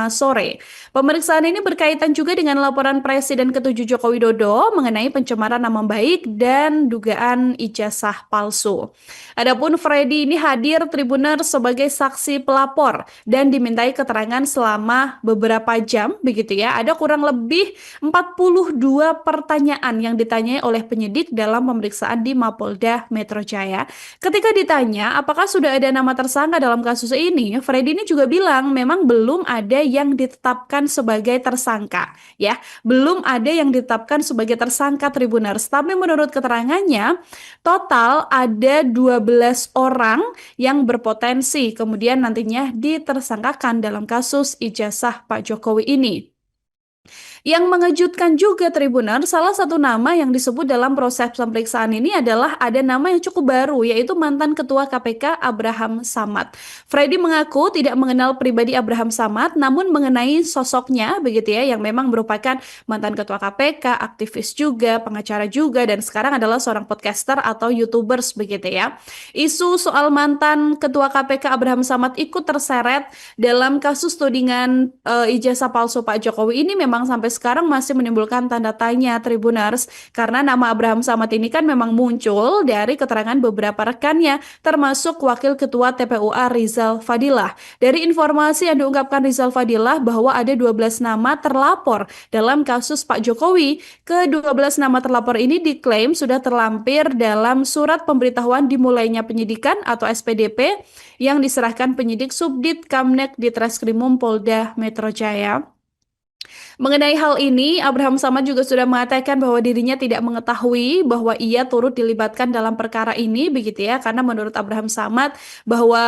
sore. Pemeriksaan ini berkaitan juga dengan laporan Presiden ke-7 Joko Widodo mengenai pencemaran nama baik dan dugaan ijazah palsu. Adapun Freddy ini hadir, Tribuners, sebagai saksi pelapor dan dimintai keterangan selama beberapa jam, begitu ya. Ada kurang lebih 42 pertanyaan yang ditanyai oleh penyidik dalam pemeriksaan di Mapolda Metro Jaya. Ketika ditanya apakah sudah ada nama tersangka dalam kasus ini, Freddy ini juga bilang memang belum ada yang ditetapkan sebagai tersangka, ya. Belum ada yang ditetapkan sebagai tersangka, Tribuners. Tapi menurut keterangannya, total ada 12 orang yang berpotensi kemudian nantinya ditersangkakan dalam kasus ijazah Pak Jokowi ini. Yang mengejutkan juga, Tribuner, salah satu nama yang disebut dalam proses pemeriksaan ini adalah ada nama yang cukup baru, yaitu mantan Ketua KPK Abraham Samad. Freddy mengaku tidak mengenal pribadi Abraham Samad, namun mengenai sosoknya, begitu ya, yang memang merupakan mantan Ketua KPK, aktivis juga, pengacara juga, dan sekarang adalah seorang podcaster atau YouTubers, begitu ya. Isu soal mantan Ketua KPK Abraham Samad ikut terseret dalam kasus tudingan ijazah palsu Pak Jokowi ini memang sampai sekarang masih menimbulkan tanda tanya, Tribuners, karena nama Abraham Samad ini kan memang muncul dari keterangan beberapa rekannya, termasuk Wakil Ketua TPUA Rizal Fadilah. Dari informasi yang diungkapkan Rizal Fadilah bahwa ada 12 nama terlapor dalam kasus Pak Jokowi. Ke-12 nama terlapor ini diklaim sudah terlampir dalam surat pemberitahuan dimulainya penyidikan atau SPDP yang diserahkan penyidik Subdit Kamnek di Treskrimum Polda Metro Jaya. Mengenai hal ini, Abraham Samad juga sudah mengatakan bahwa dirinya tidak mengetahui bahwa ia turut dilibatkan dalam perkara ini, begitu ya, karena menurut Abraham Samad bahwa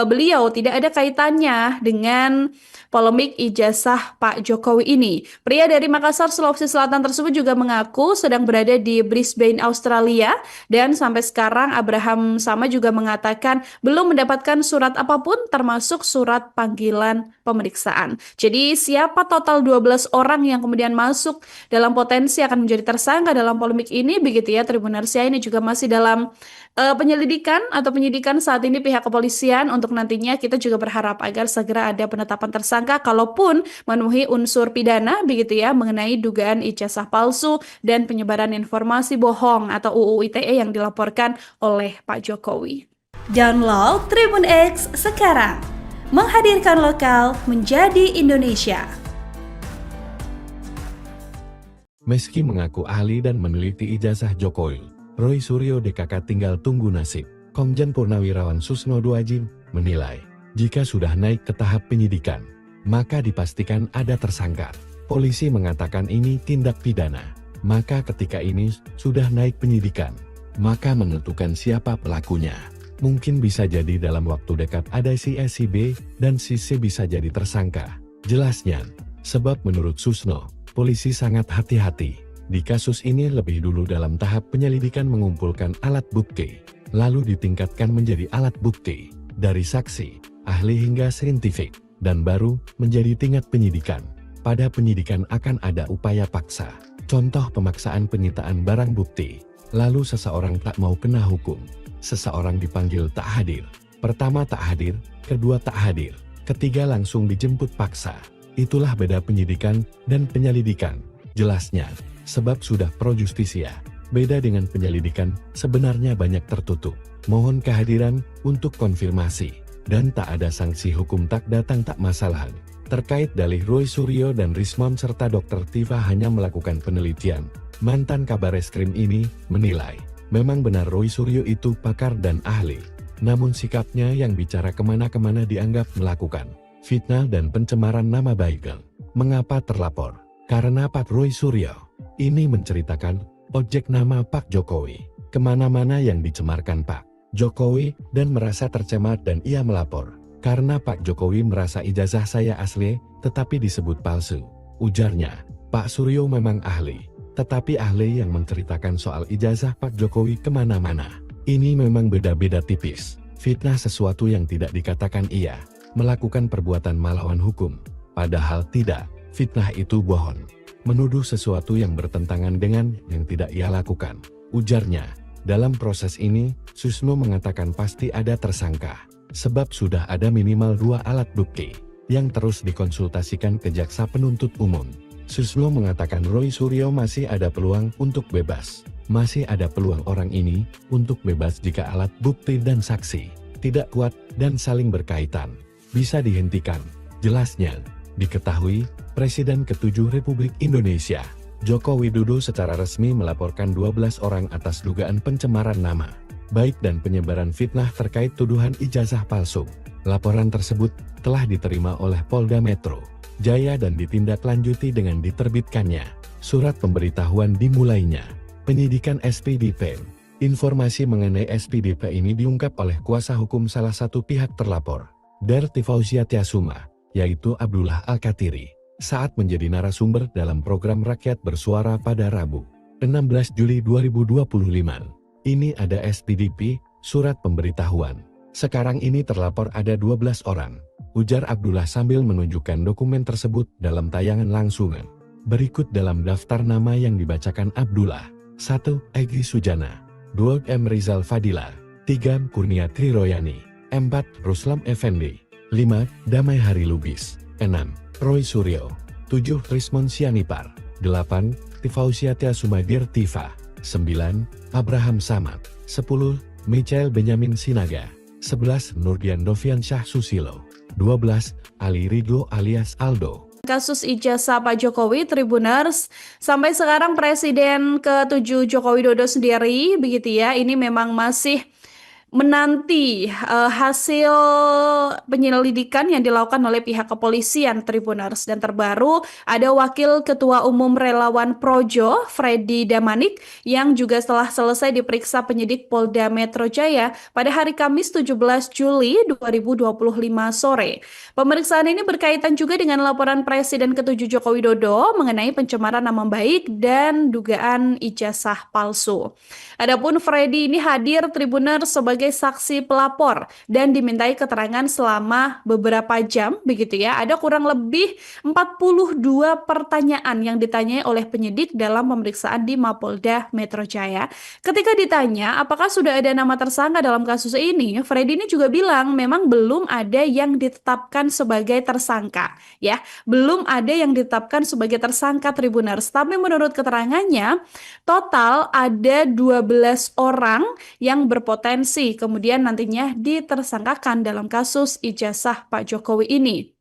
beliau tidak ada kaitannya dengan polemik ijazah Pak Jokowi ini. Pria dari Makassar, Sulawesi Selatan tersebut juga mengaku sedang berada di Brisbane, Australia, dan sampai sekarang Abraham Samad juga mengatakan belum mendapatkan surat apapun termasuk surat panggilan pemeriksaan. Jadi siapa total 12 orang yang kemudian masuk dalam potensi akan menjadi tersangka dalam polemik ini, begitu ya, Tribunarsia, ini juga masih dalam penyelidikan atau penyidikan saat ini pihak kepolisian. Untuk nantinya kita juga berharap agar segera ada penetapan tersangka kalaupun memenuhi unsur pidana, begitu ya, mengenai dugaan ijazah palsu dan penyebaran informasi bohong atau UU ITE yang dilaporkan oleh Pak Jokowi. Download Tribun X sekarang, menghadirkan lokal menjadi Indonesia. Meski mengaku ahli dan meneliti ijazah Jokowi, Roy Suryo DKK tinggal tunggu nasib. Komjen Purnawirawan Susno Duajin menilai, jika sudah naik ke tahap penyidikan, maka dipastikan ada tersangka. Polisi mengatakan ini tindak pidana, maka ketika ini sudah naik penyidikan, maka menentukan siapa pelakunya. Mungkin bisa jadi dalam waktu dekat ada si A, si B, dan si C bisa jadi tersangka. Jelasnya, sebab menurut Susno, polisi sangat hati-hati. Di kasus ini lebih dulu dalam tahap penyelidikan mengumpulkan alat bukti, lalu ditingkatkan menjadi alat bukti, dari saksi, ahli hingga saintifik. dan baru menjadi tingkat penyidikan. Pada penyidikan akan ada upaya paksa, contoh pemaksaan penyitaan barang bukti, lalu seseorang tak mau kena hukum, seseorang dipanggil tak hadir. Pertama tak hadir, kedua tak hadir, ketiga langsung dijemput paksa. Itulah beda penyidikan dan penyelidikan. Jelasnya, sebab sudah pro justisia. Beda dengan penyelidikan, sebenarnya banyak tertutup. Mohon kehadiran untuk konfirmasi. Dan tak ada sanksi hukum tak datang tak masalah. Terkait dalih Roy Suryo dan Rismon serta Dr. Tifa hanya melakukan penelitian. Mantan Kabareskrim ini menilai, memang benar Roy Suryo itu pakar dan ahli. Namun sikapnya yang bicara kemana-kemana dianggap melakukan fitnah dan pencemaran nama baik. Mengapa terlapor? Karena Pak Roy Suryo ini menceritakan objek nama Pak Jokowi kemana-mana yang dicemarkan Pak Jokowi dan merasa tercemar dan ia melapor. Karena Pak Jokowi merasa ijazah saya asli, tetapi disebut palsu. Ujarnya, Pak Suryo memang ahli, tetapi ahli yang menceritakan soal ijazah Pak Jokowi kemana-mana. Ini memang beda-beda tipis. Fitnah sesuatu yang tidak dikatakan ia melakukan perbuatan melawan hukum. Padahal tidak, fitnah itu bohong. Menuduh sesuatu yang bertentangan dengan yang tidak ia lakukan. Ujarnya, dalam proses ini, Susno mengatakan pasti ada tersangka. Sebab sudah ada minimal 2 alat bukti yang terus dikonsultasikan ke jaksa penuntut umum. Susno mengatakan Roy Suryo masih ada peluang untuk bebas. Masih ada peluang orang ini untuk bebas jika alat bukti dan saksi tidak kuat dan saling berkaitan. Bisa dihentikan. Jelasnya, diketahui Presiden ke-7 Republik Indonesia, Joko Widodo secara resmi melaporkan 12 orang atas dugaan pencemaran nama baik dan penyebaran fitnah terkait tuduhan ijazah palsu. Laporan tersebut telah diterima oleh Polda Metro Jaya dan ditindaklanjuti dengan diterbitkannya surat pemberitahuan dimulainya penyidikan SPDP. Informasi mengenai SPDP ini diungkap oleh kuasa hukum salah satu pihak terlapor, Darti Fauzia Tiasuma, yaitu Abdullah Al-Katiri, saat menjadi narasumber dalam program Rakyat Bersuara pada Rabu, 16 Juli 2025. Ini ada SPDP, surat pemberitahuan. Sekarang ini terlapor ada 12 orang, ujar Abdullah sambil menunjukkan dokumen tersebut dalam tayangan langsungan. Berikut dalam daftar nama yang dibacakan Abdullah. 1. Egy Sujana. 2. M. Rizal Fadila. 3. Kurnia Triroyani. 4. Ruslam Effendi. 5. Damai Hari Lubis. 6. Roy Suryo. 7. Rismon Sianipar. 8. Tifausia Tiasumadir Tifa. 9. Abraham Samad. 10. Michael Benyamin Sinaga. 11. Nurdian Dovian Syah Susilo. 12. Ali Ridho alias Aldo. Kasus ijazah Pak Jokowi, Tribuners, sampai sekarang Presiden ke-7 Joko Widodo sendiri, begitu ya, ini memang masih menanti hasil penyelidikan yang dilakukan oleh pihak kepolisian, Tribuners. Dan terbaru ada Wakil Ketua Umum Relawan Projo, Freddy Damanik, yang juga setelah selesai diperiksa penyidik Polda Metro Jaya pada hari Kamis 17 Juli 2025 sore. Pemeriksaan ini berkaitan juga dengan laporan Presiden ke-7 Joko Widodo mengenai pencemaran nama baik dan dugaan ijazah palsu. Adapun Freddy ini hadir, Tribuners, sebagai saksi pelapor dan dimintai keterangan selama beberapa jam, begitu ya. Ada kurang lebih 42 pertanyaan yang ditanyai oleh penyidik dalam pemeriksaan di Mapolda Metro Jaya. Ketika ditanya apakah sudah ada nama tersangka dalam kasus ini, Freddy ini juga bilang memang belum ada yang ditetapkan sebagai tersangka, ya. Belum ada yang ditetapkan sebagai tersangka, Tribuners. Tapi menurut keterangannya, total ada 12 orang yang berpotensi kemudian nantinya ditersangkakan dalam kasus ijazah Pak Jokowi ini.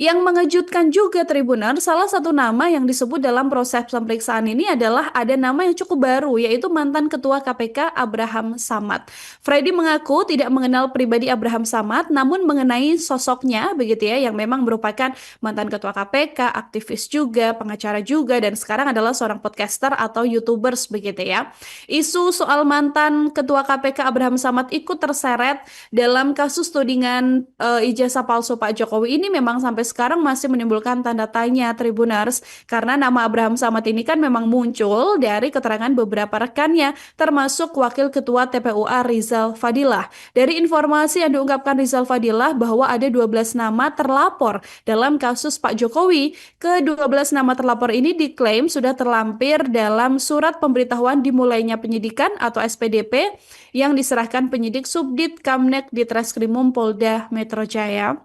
Yang mengejutkan juga, Tribuner, salah satu nama yang disebut dalam proses pemeriksaan ini adalah ada nama yang cukup baru, yaitu mantan Ketua KPK Abraham Samad. Freddy mengaku tidak mengenal pribadi Abraham Samad, namun mengenai sosoknya, begitu ya, yang memang merupakan mantan Ketua KPK, aktivis juga, pengacara juga, dan sekarang adalah seorang podcaster atau YouTubers, begitu ya. Isu soal mantan Ketua KPK Abraham Samad ikut terseret dalam kasus tudingan ijazah palsu Pak Jokowi ini memang memang sampai sekarang masih menimbulkan tanda tanya Tribuners, karena nama Abraham Samad ini kan memang muncul dari keterangan beberapa rekannya, termasuk Wakil Ketua TPUA Rizal Fadilah. Dari informasi yang diungkapkan Rizal Fadilah bahwa ada 12 nama terlapor dalam kasus Pak Jokowi. Ke-12 nama terlapor ini diklaim sudah terlampir dalam surat pemberitahuan dimulainya penyidikan atau SPDP yang diserahkan penyidik Subdit Kamnek di Treskrimum Polda Metro Jaya.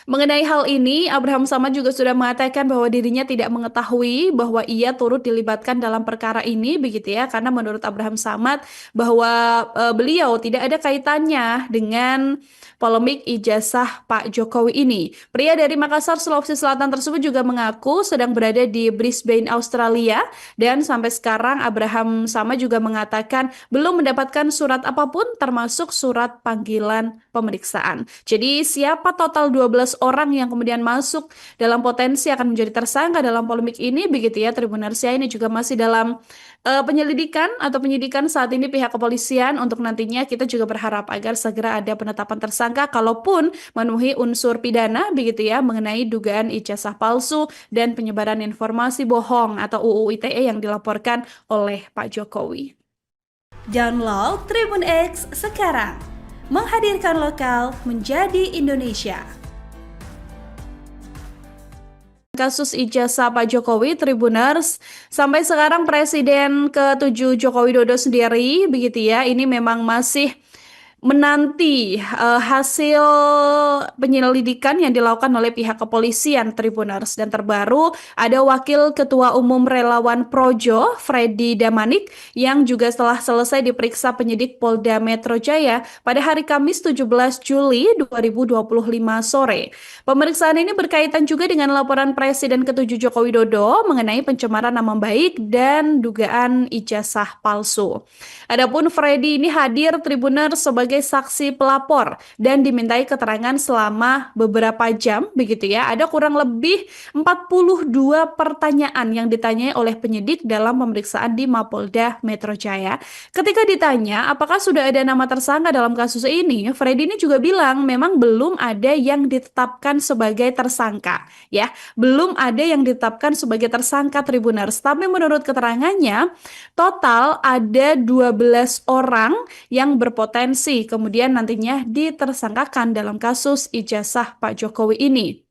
Mengenai hal ini, Abraham Samad juga sudah mengatakan bahwa dirinya tidak mengetahui bahwa ia turut dilibatkan dalam perkara ini, begitu ya, karena menurut Abraham Samad bahwa beliau tidak ada kaitannya dengan polemik ijazah Pak Jokowi ini. Pria dari Makassar, Sulawesi Selatan tersebut juga mengaku sedang berada di Brisbane, Australia, dan sampai sekarang Abraham Samad juga mengatakan belum mendapatkan surat apapun termasuk surat panggilan pemeriksaan. Jadi siapa total 12 orang yang kemudian masuk dalam potensi akan menjadi tersangka dalam polemik ini, begitu ya Tribunarsia, ini juga masih dalam penyelidikan atau penyidikan saat ini pihak kepolisian. Untuk nantinya kita juga berharap agar segera ada penetapan tersangka kalaupun memenuhi unsur pidana, begitu ya, mengenai dugaan ijazah palsu dan penyebaran informasi bohong atau UU ITE yang dilaporkan oleh Pak Jokowi. Download Tribun X sekarang, menghadirkan lokal menjadi Indonesia. Kasus ijazah Pak Jokowi, Tribuners, sampai sekarang Presiden ke-7 Joko Widodo sendiri, begitu ya, ini memang masih menanti hasil penyelidikan yang dilakukan oleh pihak kepolisian, Tribuners. Dan terbaru ada Wakil Ketua Umum Relawan Projo, Freddy Damanik, yang juga setelah selesai diperiksa penyidik Polda Metro Jaya pada hari Kamis 17 Juli 2025 sore. Pemeriksaan ini berkaitan juga dengan laporan Presiden ke-7 Joko Widodo mengenai pencemaran nama baik dan dugaan ijazah palsu. Adapun Freddy ini hadir, Tribuners, sebagai saksi pelapor dan dimintai keterangan selama beberapa jam, begitu ya. Ada kurang lebih 42 pertanyaan yang ditanyai oleh penyidik dalam pemeriksaan di Mapolda Metro Jaya. Ketika ditanya apakah sudah ada nama tersangka dalam kasus ini, Freddy ini juga bilang memang belum ada yang ditetapkan sebagai tersangka, ya. Belum ada yang ditetapkan sebagai tersangka, Tribuners. Tapi menurut keterangannya, total ada 12 orang yang berpotensi kemudian nantinya ditersangkakan dalam kasus ijazah Pak Jokowi ini.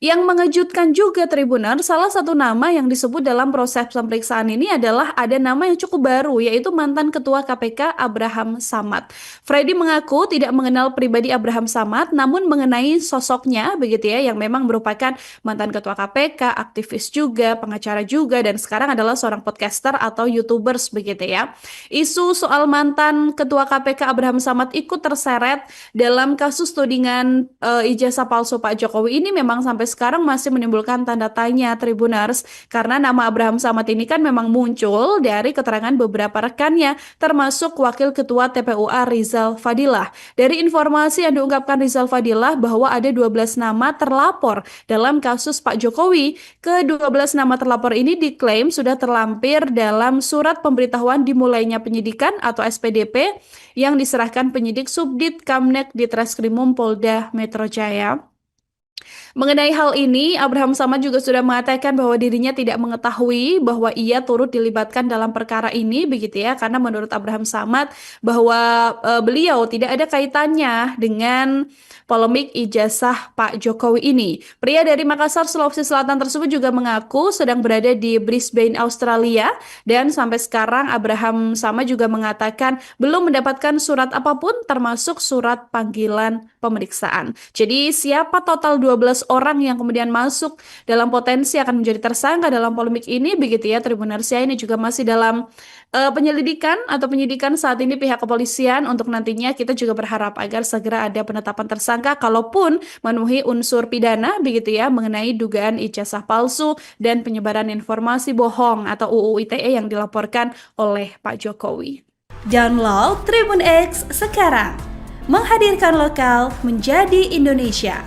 Yang mengejutkan juga, Tribuners, salah satu nama yang disebut dalam proses pemeriksaan ini adalah ada nama yang cukup baru, yaitu mantan Ketua KPK Abraham Samad. Freddy mengaku tidak mengenal pribadi Abraham Samad, namun mengenai sosoknya, begitu ya, yang memang merupakan mantan Ketua KPK, aktivis juga, pengacara juga, dan sekarang adalah seorang podcaster atau YouTubers, begitu ya. Isu soal mantan Ketua KPK Abraham Samad ikut terseret dalam kasus tudingan ijazah palsu Pak Jokowi ini memang sampai sekarang masih menimbulkan tanda tanya, Tribuners, karena nama Abraham Samad ini kan memang muncul dari keterangan beberapa rekannya, termasuk Wakil Ketua TPUA Rizal Fadilah. Dari informasi yang diungkapkan Rizal Fadilah bahwa ada 12 nama terlapor dalam kasus Pak Jokowi. Ke-12 nama terlapor ini diklaim sudah terlampir dalam surat pemberitahuan dimulainya penyidikan atau SPDP yang diserahkan penyidik Subdit Kamnek di Treskrimum Polda Metro Jaya. Mengenai hal ini, Abraham Samad juga sudah mengatakan bahwa dirinya tidak mengetahui bahwa ia turut dilibatkan dalam perkara ini, begitu ya, karena menurut Abraham Samad bahwa beliau tidak ada kaitannya dengan polemik ijazah Pak Jokowi ini. Pria dari Makassar, Sulawesi Selatan tersebut juga mengaku sedang berada di Brisbane, Australia, dan sampai sekarang Abraham Samad juga mengatakan belum mendapatkan surat apapun termasuk surat panggilan pemeriksaan. Jadi siapa total 12 orang yang kemudian masuk dalam potensi akan menjadi tersangka dalam polemik ini, begitu ya Tribunarsia, ini juga masih dalam penyelidikan atau penyidikan saat ini pihak kepolisian. Untuk nantinya kita juga berharap agar segera ada penetapan tersangka kalaupun memenuhi unsur pidana, begitu ya, mengenai dugaan ijazah palsu dan penyebaran informasi bohong atau UU ITE yang dilaporkan oleh Pak Jokowi. Download Tribun X sekarang, menghadirkan lokal menjadi Indonesia.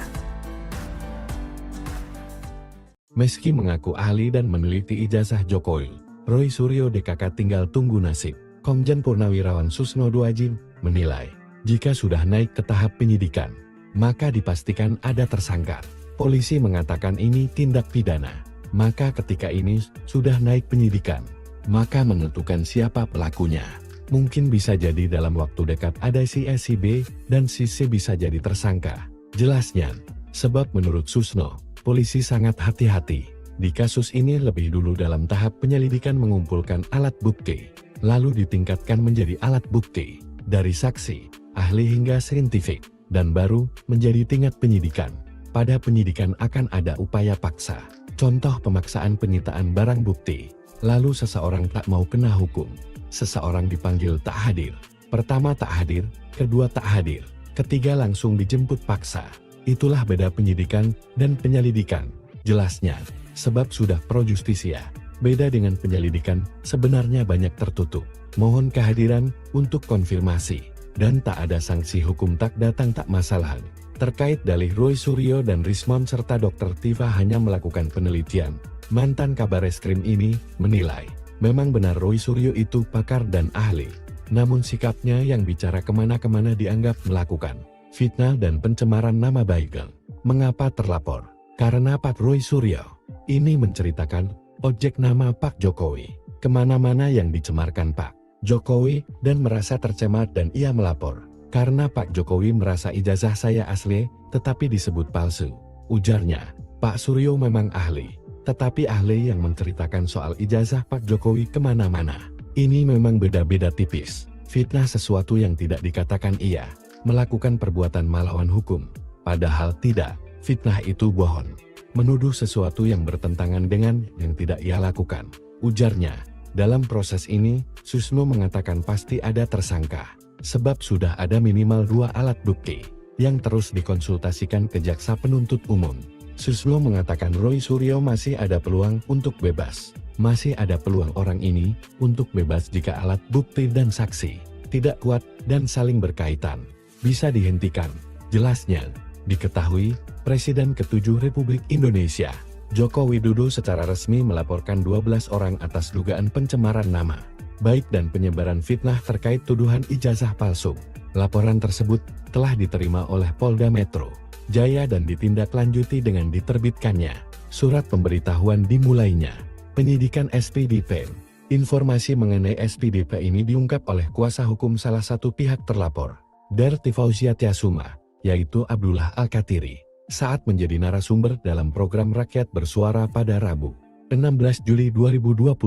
Meski mengaku ahli dan meneliti ijazah Jokowi, Roy Suryo DKK tinggal tunggu nasib. Komjen Purnawirawan Susno Duajin menilai, jika sudah naik ke tahap penyidikan, maka dipastikan ada tersangka. Polisi mengatakan ini tindak pidana. Maka ketika ini sudah naik penyidikan, maka menentukan siapa pelakunya. Mungkin bisa jadi dalam waktu dekat ada si A, si B, dan si C bisa jadi tersangka. Jelasnya, sebab menurut Susno, polisi sangat hati-hati. Di kasus ini lebih dulu dalam tahap penyelidikan mengumpulkan alat bukti, lalu ditingkatkan menjadi alat bukti, dari saksi, ahli hingga saintifik, dan baru menjadi tingkat penyidikan. Pada penyidikan akan ada upaya paksa, contoh pemaksaan penyitaan barang bukti, lalu seseorang tak mau kena hukum, seseorang dipanggil tak hadir, pertama tak hadir, kedua tak hadir, ketiga langsung dijemput paksa. Itulah beda penyidikan dan penyelidikan, jelasnya. Sebab sudah pro justisia, beda dengan penyelidikan, sebenarnya banyak tertutup. Mohon kehadiran untuk konfirmasi, dan tak ada sanksi hukum tak datang tak masalah. Terkait dalih Roy Suryo dan Rismon serta Dr. Tifa hanya melakukan penelitian, mantan kabar eskrim ini menilai, memang benar Roy Suryo itu pakar dan ahli. Namun sikapnya yang bicara kemana-kemana dianggap melakukan fitnah dan pencemaran nama baik. Mengapa terlapor? Karena Pak Roy Suryo ini menceritakan ojek nama Pak Jokowi kemana-mana yang dicemarkan Pak Jokowi dan merasa tercemar dan ia melapor. Karena Pak Jokowi merasa ijazah saya asli tetapi disebut palsu. Ujarnya, Pak Suryo memang ahli, tetapi ahli yang menceritakan soal ijazah Pak Jokowi kemana-mana. Ini memang beda-beda tipis. Fitnah sesuatu yang tidak dikatakan ia melakukan perbuatan melawan hukum. Padahal tidak. Fitnah itu bohong, menuduh sesuatu yang bertentangan dengan yang tidak ia lakukan. Ujarnya, dalam proses ini, Susno mengatakan pasti ada tersangka, sebab sudah ada minimal 2 alat bukti, yang terus dikonsultasikan ke jaksa penuntut umum. Susno mengatakan Roy Suryo masih ada peluang untuk bebas. Masih ada peluang orang ini untuk bebas jika alat bukti dan saksi tidak kuat dan saling berkaitan. Bisa dihentikan, jelasnya. Diketahui, Presiden ke-7 Republik Indonesia, Joko Widodo secara resmi melaporkan 12 orang atas dugaan pencemaran nama baik dan penyebaran fitnah terkait tuduhan ijazah palsu. Laporan tersebut telah diterima oleh Polda Metro Jaya dan ditindaklanjuti dengan diterbitkannya surat pemberitahuan dimulainya penyidikan SPDP. Informasi mengenai SPDP ini diungkap oleh kuasa hukum salah satu pihak terlapor, Darti Fauzia Tiasuma, yaitu Abdullah Al-Katiri, saat menjadi narasumber dalam program Rakyat Bersuara pada Rabu, 16 Juli 2025.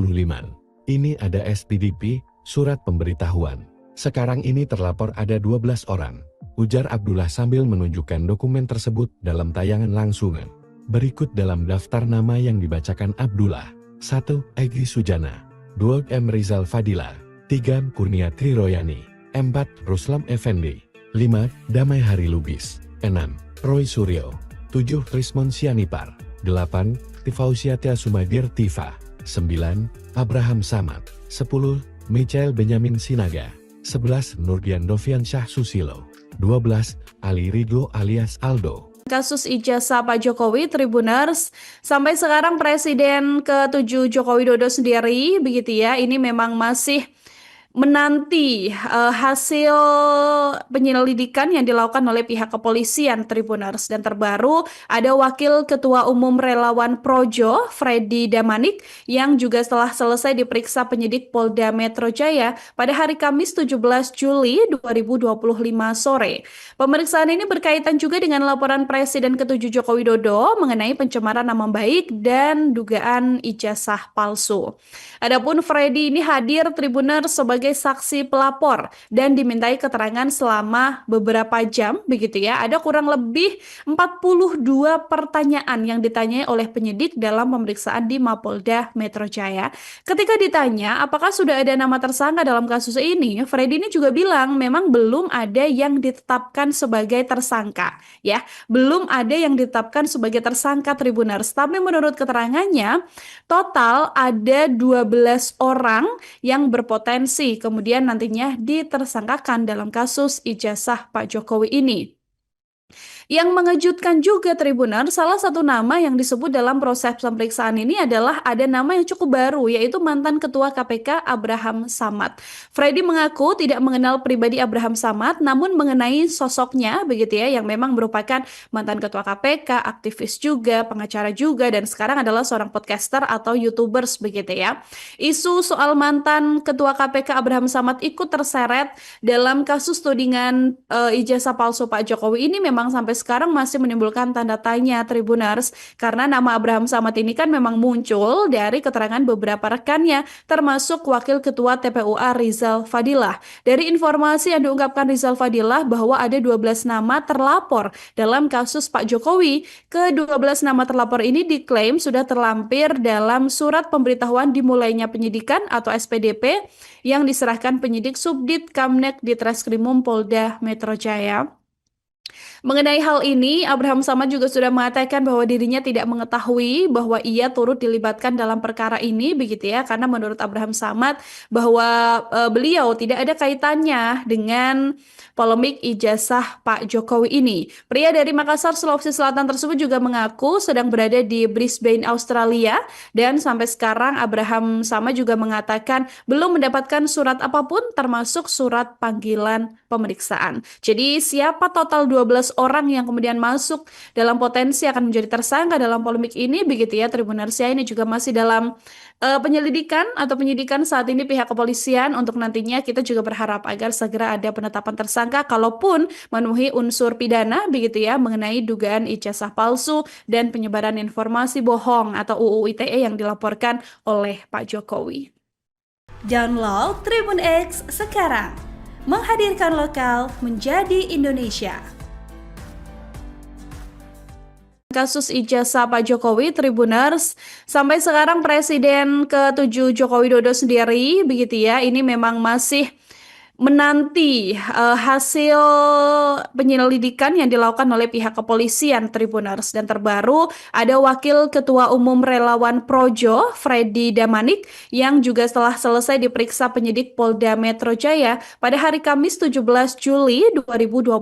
Ini ada SPDP, surat pemberitahuan. Sekarang ini terlapor ada 12 orang, ujar Abdullah sambil menunjukkan dokumen tersebut dalam tayangan langsungan. Berikut dalam daftar nama yang dibacakan Abdullah. 1. Egy Sujana, 2. M. Rizal Fadila, 3. Kurnia Triroyani, 4. Ruslam Effendi, 5. Damai Hari Lubis, 6. Roy Suryo, 7. Rismon Sianipar, 8. Tifausia Tiasumadir Tifa, 9. Abraham Samad, 10. Michael Benyamin Sinaga, 11. Nurdian Dovian Syah Susilo, 12. Ali Ridho alias Aldo. Kasus ijazah Pak Jokowi, Tribuners, sampai sekarang Presiden ke-7 Joko Widodo sendiri, begitu ya, ini memang masih menanti hasil penyelidikan yang dilakukan oleh pihak kepolisian, Tribuners. Dan terbaru ada Wakil Ketua Umum Relawan Projo, Freddy Damanik, yang juga setelah selesai diperiksa penyidik Polda Metro Jaya pada hari Kamis 17 Juli 2025 sore. Pemeriksaan ini berkaitan juga dengan laporan Presiden ke-7 Joko Widodo mengenai pencemaran nama baik dan dugaan ijazah palsu. Adapun Freddy ini hadir, Tribuners, sebagai saksi pelapor dan dimintai keterangan selama beberapa jam, begitu ya. Ada kurang lebih 42 pertanyaan yang ditanyai oleh penyidik dalam pemeriksaan di Mapolda Metro Jaya. Ketika ditanya apakah sudah ada nama tersangka dalam kasus ini, Freddy ini juga bilang memang belum ada yang ditetapkan sebagai tersangka, ya. Belum ada yang ditetapkan sebagai tersangka, Tribuners. Tapi menurut keterangannya, total ada 12 orang yang berpotensi kemudian nantinya ditersangkakan dalam kasus ijazah Pak Jokowi ini. Yang mengejutkan juga Tribuners, salah satu nama yang disebut dalam proses pemeriksaan ini adalah ada nama yang cukup baru, yaitu mantan Ketua KPK Abraham Samad. Freddy mengaku tidak mengenal pribadi Abraham Samad, namun mengenai sosoknya begitu ya, yang memang merupakan mantan Ketua KPK, aktivis juga, pengacara juga, dan sekarang adalah seorang podcaster atau YouTubers begitu ya. Isu soal mantan Ketua KPK Abraham Samad ikut terseret dalam kasus tudingan ijazah palsu Pak Jokowi ini memang sampai sekarang masih menimbulkan tanda tanya Tribuners, karena nama Abraham Samad ini kan memang muncul dari keterangan beberapa rekannya termasuk Wakil Ketua TPUA Rizal Fadilah. Dari informasi yang diungkapkan Rizal Fadilah bahwa ada 12 nama terlapor dalam kasus Pak Jokowi. Ke-12 nama terlapor ini diklaim sudah terlampir dalam surat pemberitahuan dimulainya penyidikan atau SPDP yang diserahkan penyidik Subdit Kamnek di Treskrimum Polda Metro Jaya. Mengenai hal ini, Abraham Samad juga sudah mengatakan bahwa dirinya tidak mengetahui bahwa ia turut dilibatkan dalam perkara ini begitu ya, karena menurut Abraham Samad bahwa beliau tidak ada kaitannya dengan polemik ijazah Pak Jokowi ini. Pria dari Makassar, Sulawesi Selatan tersebut juga mengaku sedang berada di Brisbane, Australia, dan sampai sekarang Abraham Samad juga mengatakan belum mendapatkan surat apapun termasuk surat panggilan pemeriksaan. Jadi siapa total 12 orang yang kemudian masuk dalam potensi akan menjadi tersangka dalam polemik ini begitu ya Tribuners ya, ini juga masih dalam penyelidikan atau penyidikan saat ini pihak kepolisian. Untuk nantinya kita juga berharap agar segera ada penetapan tersangka kalaupun memenuhi unsur pidana begitu ya mengenai dugaan ijazah palsu dan penyebaran informasi bohong atau UU ITE yang dilaporkan oleh Pak Jokowi. Download Tribun X sekarang, menghadirkan lokal menjadi Indonesia. Kasus ijazah Pak Jokowi, Tribuners, sampai sekarang Presiden ke-7 Joko Widodo sendiri begitu ya, ini memang masih menanti hasil penyelidikan yang dilakukan oleh pihak kepolisian Tribuners. Dan terbaru ada Wakil Ketua Umum Relawan Projo, Freddy Damanik, yang juga setelah selesai diperiksa penyidik Polda Metro Jaya pada hari Kamis 17 Juli 2025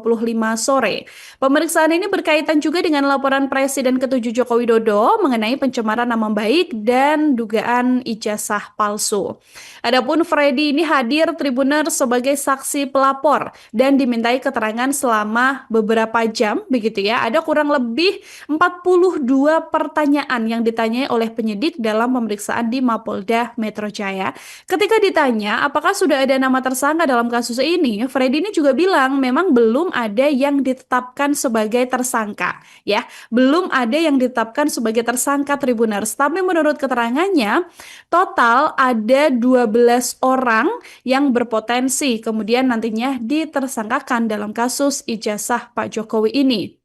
sore. Pemeriksaan ini berkaitan juga dengan laporan Presiden ke-7 Joko Widodo mengenai pencemaran nama baik dan dugaan ijazah palsu. Adapun Freddy ini hadir Tribuners sebagai saksi pelapor dan dimintai keterangan selama beberapa jam begitu ya. Ada kurang lebih 42 pertanyaan yang ditanyai oleh penyidik dalam pemeriksaan di Mapolda Metro Jaya. Ketika ditanya apakah sudah ada nama tersangka dalam kasus ini, Freddy ini juga bilang memang belum ada yang ditetapkan sebagai tersangka ya. Belum ada yang ditetapkan sebagai tersangka Tribuners, tapi menurut keterangannya total ada 12 orang yang berpotensi kemudian nantinya ditersangkakan dalam kasus ijazah Pak Jokowi ini.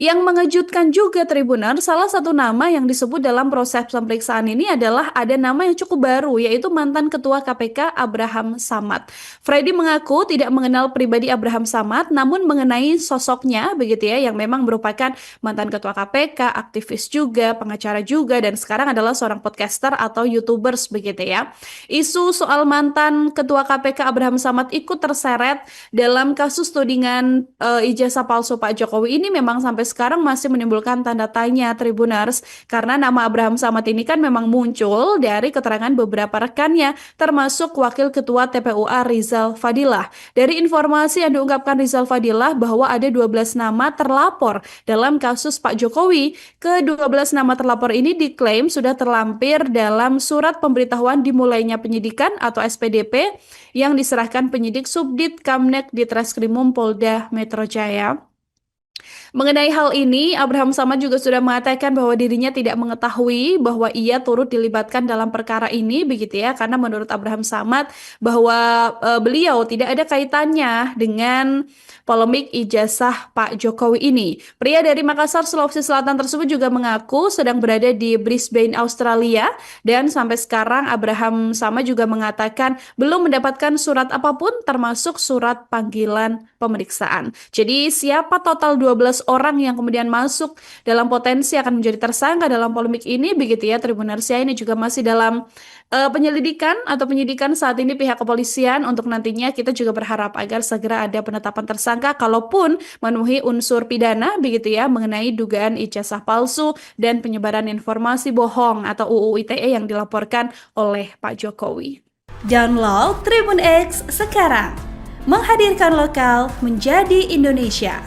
Yang mengejutkan juga Tribuners, salah satu nama yang disebut dalam proses pemeriksaan ini adalah ada nama yang cukup baru, yaitu mantan Ketua KPK Abraham Samad. Freddy mengaku tidak mengenal pribadi Abraham Samad, namun mengenai sosoknya begitu ya, yang memang merupakan mantan Ketua KPK, aktivis juga, pengacara juga, dan sekarang adalah seorang podcaster atau YouTubers begitu ya. Isu soal mantan Ketua KPK Abraham Samad ikut terseret dalam kasus tudingan ijazah palsu Pak Jokowi ini memang sampai sekarang masih menimbulkan tanda tanya Tribuners, karena nama Abraham Samad ini kan memang muncul dari keterangan beberapa rekannya termasuk Wakil Ketua TPUA Rizal Fadilah. Dari informasi yang diungkapkan Rizal Fadilah bahwa ada 12 nama terlapor dalam kasus Pak Jokowi. Ke-12 nama terlapor ini diklaim sudah terlampir dalam surat pemberitahuan dimulainya penyidikan atau SPDP yang diserahkan penyidik Subdit Kamnek di Treskrimum Polda Metro Jaya. Mengenai hal ini, Abraham Samad juga sudah mengatakan bahwa dirinya tidak mengetahui bahwa ia turut dilibatkan dalam perkara ini begitu ya, karena menurut Abraham Samad bahwa beliau tidak ada kaitannya dengan polemik ijazah Pak Jokowi ini. Pria dari Makassar, Sulawesi Selatan tersebut juga mengaku sedang berada di Brisbane, Australia, dan sampai sekarang Abraham Samad juga mengatakan belum mendapatkan surat apapun termasuk surat panggilan pemeriksaan. Jadi siapa total 12 orang yang kemudian masuk dalam potensi akan menjadi tersangka dalam polemik ini begitu ya Tribuners ya. Ini juga masih dalam penyelidikan atau penyidikan saat ini pihak kepolisian. Untuk nantinya kita juga berharap agar segera ada penetapan tersangka kalaupun memenuhi unsur pidana begitu ya mengenai dugaan ijazah palsu dan penyebaran informasi bohong atau UU ITE yang dilaporkan oleh Pak Jokowi. Download Tribun X sekarang, menghadirkan lokal menjadi Indonesia.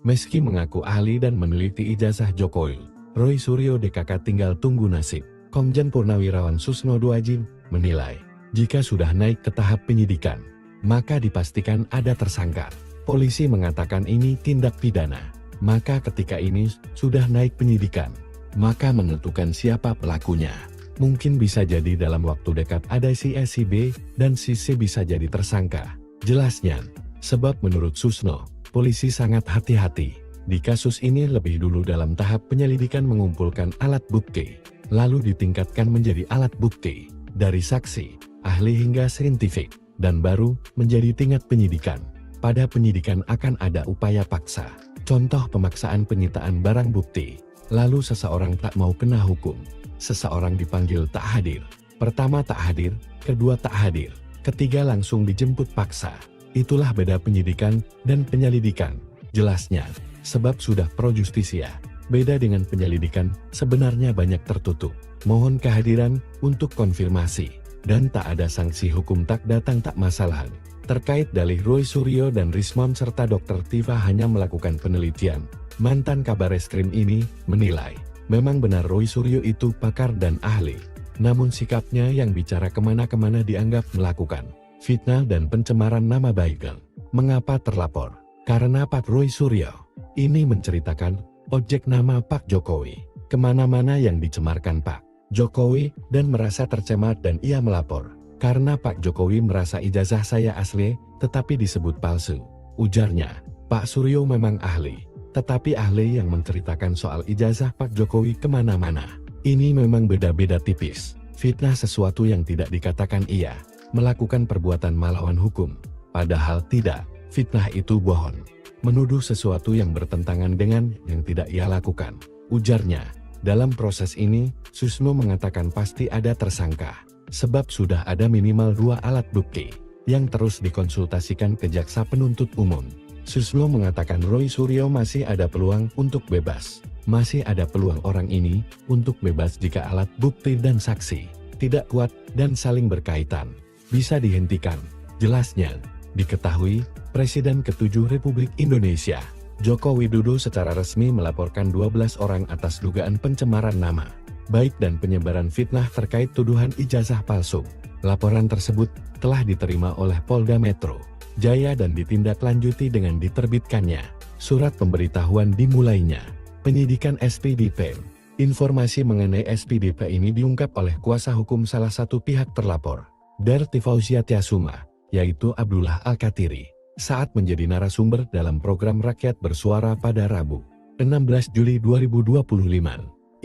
Meski mengaku ahli dan meneliti ijazah Jokowi, Roy Suryo DKK tinggal tunggu nasib. Komjen Purnawirawan Susno Duajin menilai, jika sudah naik ke tahap penyidikan, maka dipastikan ada tersangka. Polisi mengatakan ini tindak pidana. Maka ketika ini sudah naik penyidikan, maka menentukan siapa pelakunya. Mungkin bisa jadi dalam waktu dekat ada si A, si B, dan si C bisa jadi tersangka. Jelasnya, sebab menurut Susno, polisi sangat hati-hati. Di kasus ini lebih dulu dalam tahap penyelidikan mengumpulkan alat bukti, lalu ditingkatkan menjadi alat bukti, dari saksi, ahli hingga saintifik, dan baru menjadi tingkat penyidikan. Pada penyidikan akan ada upaya paksa, contoh pemaksaan penyitaan barang bukti, lalu seseorang tak mau kena hukum, seseorang dipanggil tak hadir. Pertama tak hadir, kedua tak hadir, ketiga langsung dijemput paksa. Itulah beda penyidikan dan penyelidikan, jelasnya. Sebab sudah pro justisia, beda dengan penyelidikan, sebenarnya banyak tertutup. Mohon kehadiran untuk konfirmasi, dan tak ada sanksi hukum tak datang tak masalah. Terkait dalih Roy Suryo dan Rismon serta Dr. Tifa hanya melakukan penelitian, mantan Kabar Eskrim ini menilai, memang benar Roy Suryo itu pakar dan ahli. Namun sikapnya yang bicara kemana-kemana dianggap melakukan fitnah dan pencemaran nama baik. Mengapa terlapor? Karena Pak Roy Suryo ini menceritakan objek nama Pak Jokowi kemana-mana yang dicemarkan Pak Jokowi dan merasa tercemar dan ia melapor. Karena Pak Jokowi merasa ijazah saya asli tetapi disebut palsu. Ujarnya, Pak Suryo memang ahli, tetapi ahli yang menceritakan soal ijazah Pak Jokowi kemana-mana. Ini memang beda-beda tipis. Fitnah sesuatu yang tidak dikatakan ia melakukan perbuatan melawan hukum. Padahal tidak, fitnah itu bohong. Menuduh sesuatu yang bertentangan dengan yang tidak ia lakukan. Ujarnya, dalam proses ini, Susno mengatakan pasti ada tersangka, sebab sudah ada minimal 2 alat bukti, yang terus dikonsultasikan ke jaksa penuntut umum. Susno mengatakan Roy Suryo masih ada peluang untuk bebas. Masih ada peluang orang ini untuk bebas jika alat bukti dan saksi tidak kuat dan saling berkaitan. Bisa dihentikan, jelasnya. Diketahui, Presiden ke-7 Republik Indonesia, Joko Widodo secara resmi melaporkan 12 orang atas dugaan pencemaran nama baik dan penyebaran fitnah terkait tuduhan ijazah palsu. Laporan tersebut telah diterima oleh Polda Metro Jaya dan ditindaklanjuti dengan diterbitkannya surat pemberitahuan dimulainya penyidikan SPDP. Informasi mengenai SPDP ini diungkap oleh kuasa hukum salah satu pihak terlapor, Darti Fauzia Tiasuma, yaitu Abdullah Al-Katiri, saat menjadi narasumber dalam program Rakyat Bersuara pada Rabu, 16 Juli 2025.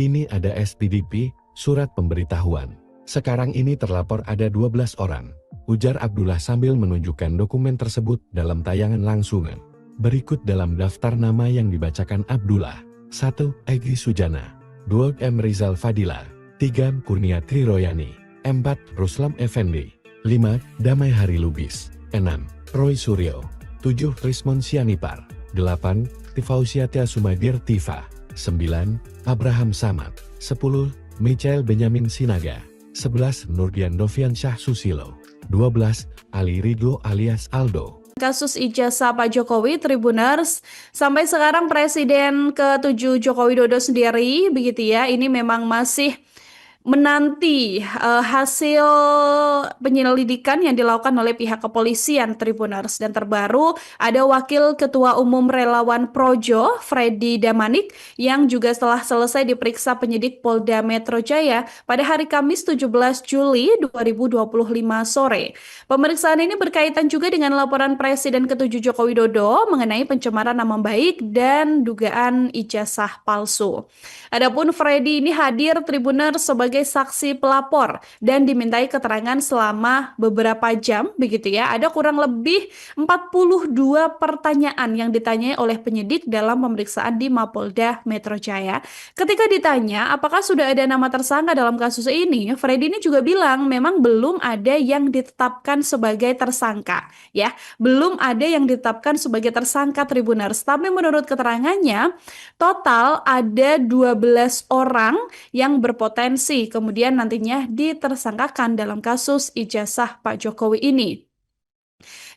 Ini ada SPDP, surat pemberitahuan. Sekarang ini terlapor ada 12 orang, ujar Abdullah sambil menunjukkan dokumen tersebut dalam tayangan langsungan. Berikut dalam daftar nama yang dibacakan Abdullah. 1. Egy Sujana, 2. M. Rizal Fadila, 3. Kurnia Triroyani, 4. Ruslam Effendi, 5. Damai Hari Lubis, 6. Roy Suryo, 7. Rismon Sianipar, 8. Tifausia Tiasumadir Tifa, 9. Abraham Samad, 10. Michael Benyamin Sinaga, 11. Nurdian Dovian Syah Susilo, 12. Ali Ridho alias Aldo. Kasus ijazah Pak Jokowi, Tribuners, sampai sekarang Presiden ke-7 Joko Widodo sendiri, begitu ya, ini memang masih menanti hasil penyelidikan yang dilakukan oleh pihak kepolisian, Tribuners. Dan terbaru ada Wakil Ketua Umum Relawan Projo, Freddy Damanik, yang juga setelah selesai diperiksa penyidik Polda Metro Jaya pada hari Kamis 17 Juli 2025 sore. Pemeriksaan ini berkaitan juga dengan laporan Presiden ke-7 Joko Widodo mengenai pencemaran nama baik dan dugaan ijazah palsu. Adapun Freddy ini hadir, Tribuners, sebagai sebagai saksi pelapor dan dimintai keterangan selama beberapa jam begitu ya. Ada kurang lebih 42 pertanyaan yang ditanyai oleh penyidik dalam pemeriksaan di Mapolda Metro Jaya. Ketika ditanya apakah sudah ada nama tersangka dalam kasus ini, Freddy ini juga bilang memang belum ada yang ditetapkan sebagai tersangka ya. Belum ada yang ditetapkan sebagai tersangka Tribuners, tapi menurut keterangannya total ada 12 orang yang berpotensi kemudian nantinya ditersangkakan dalam kasus ijazah Pak Jokowi ini.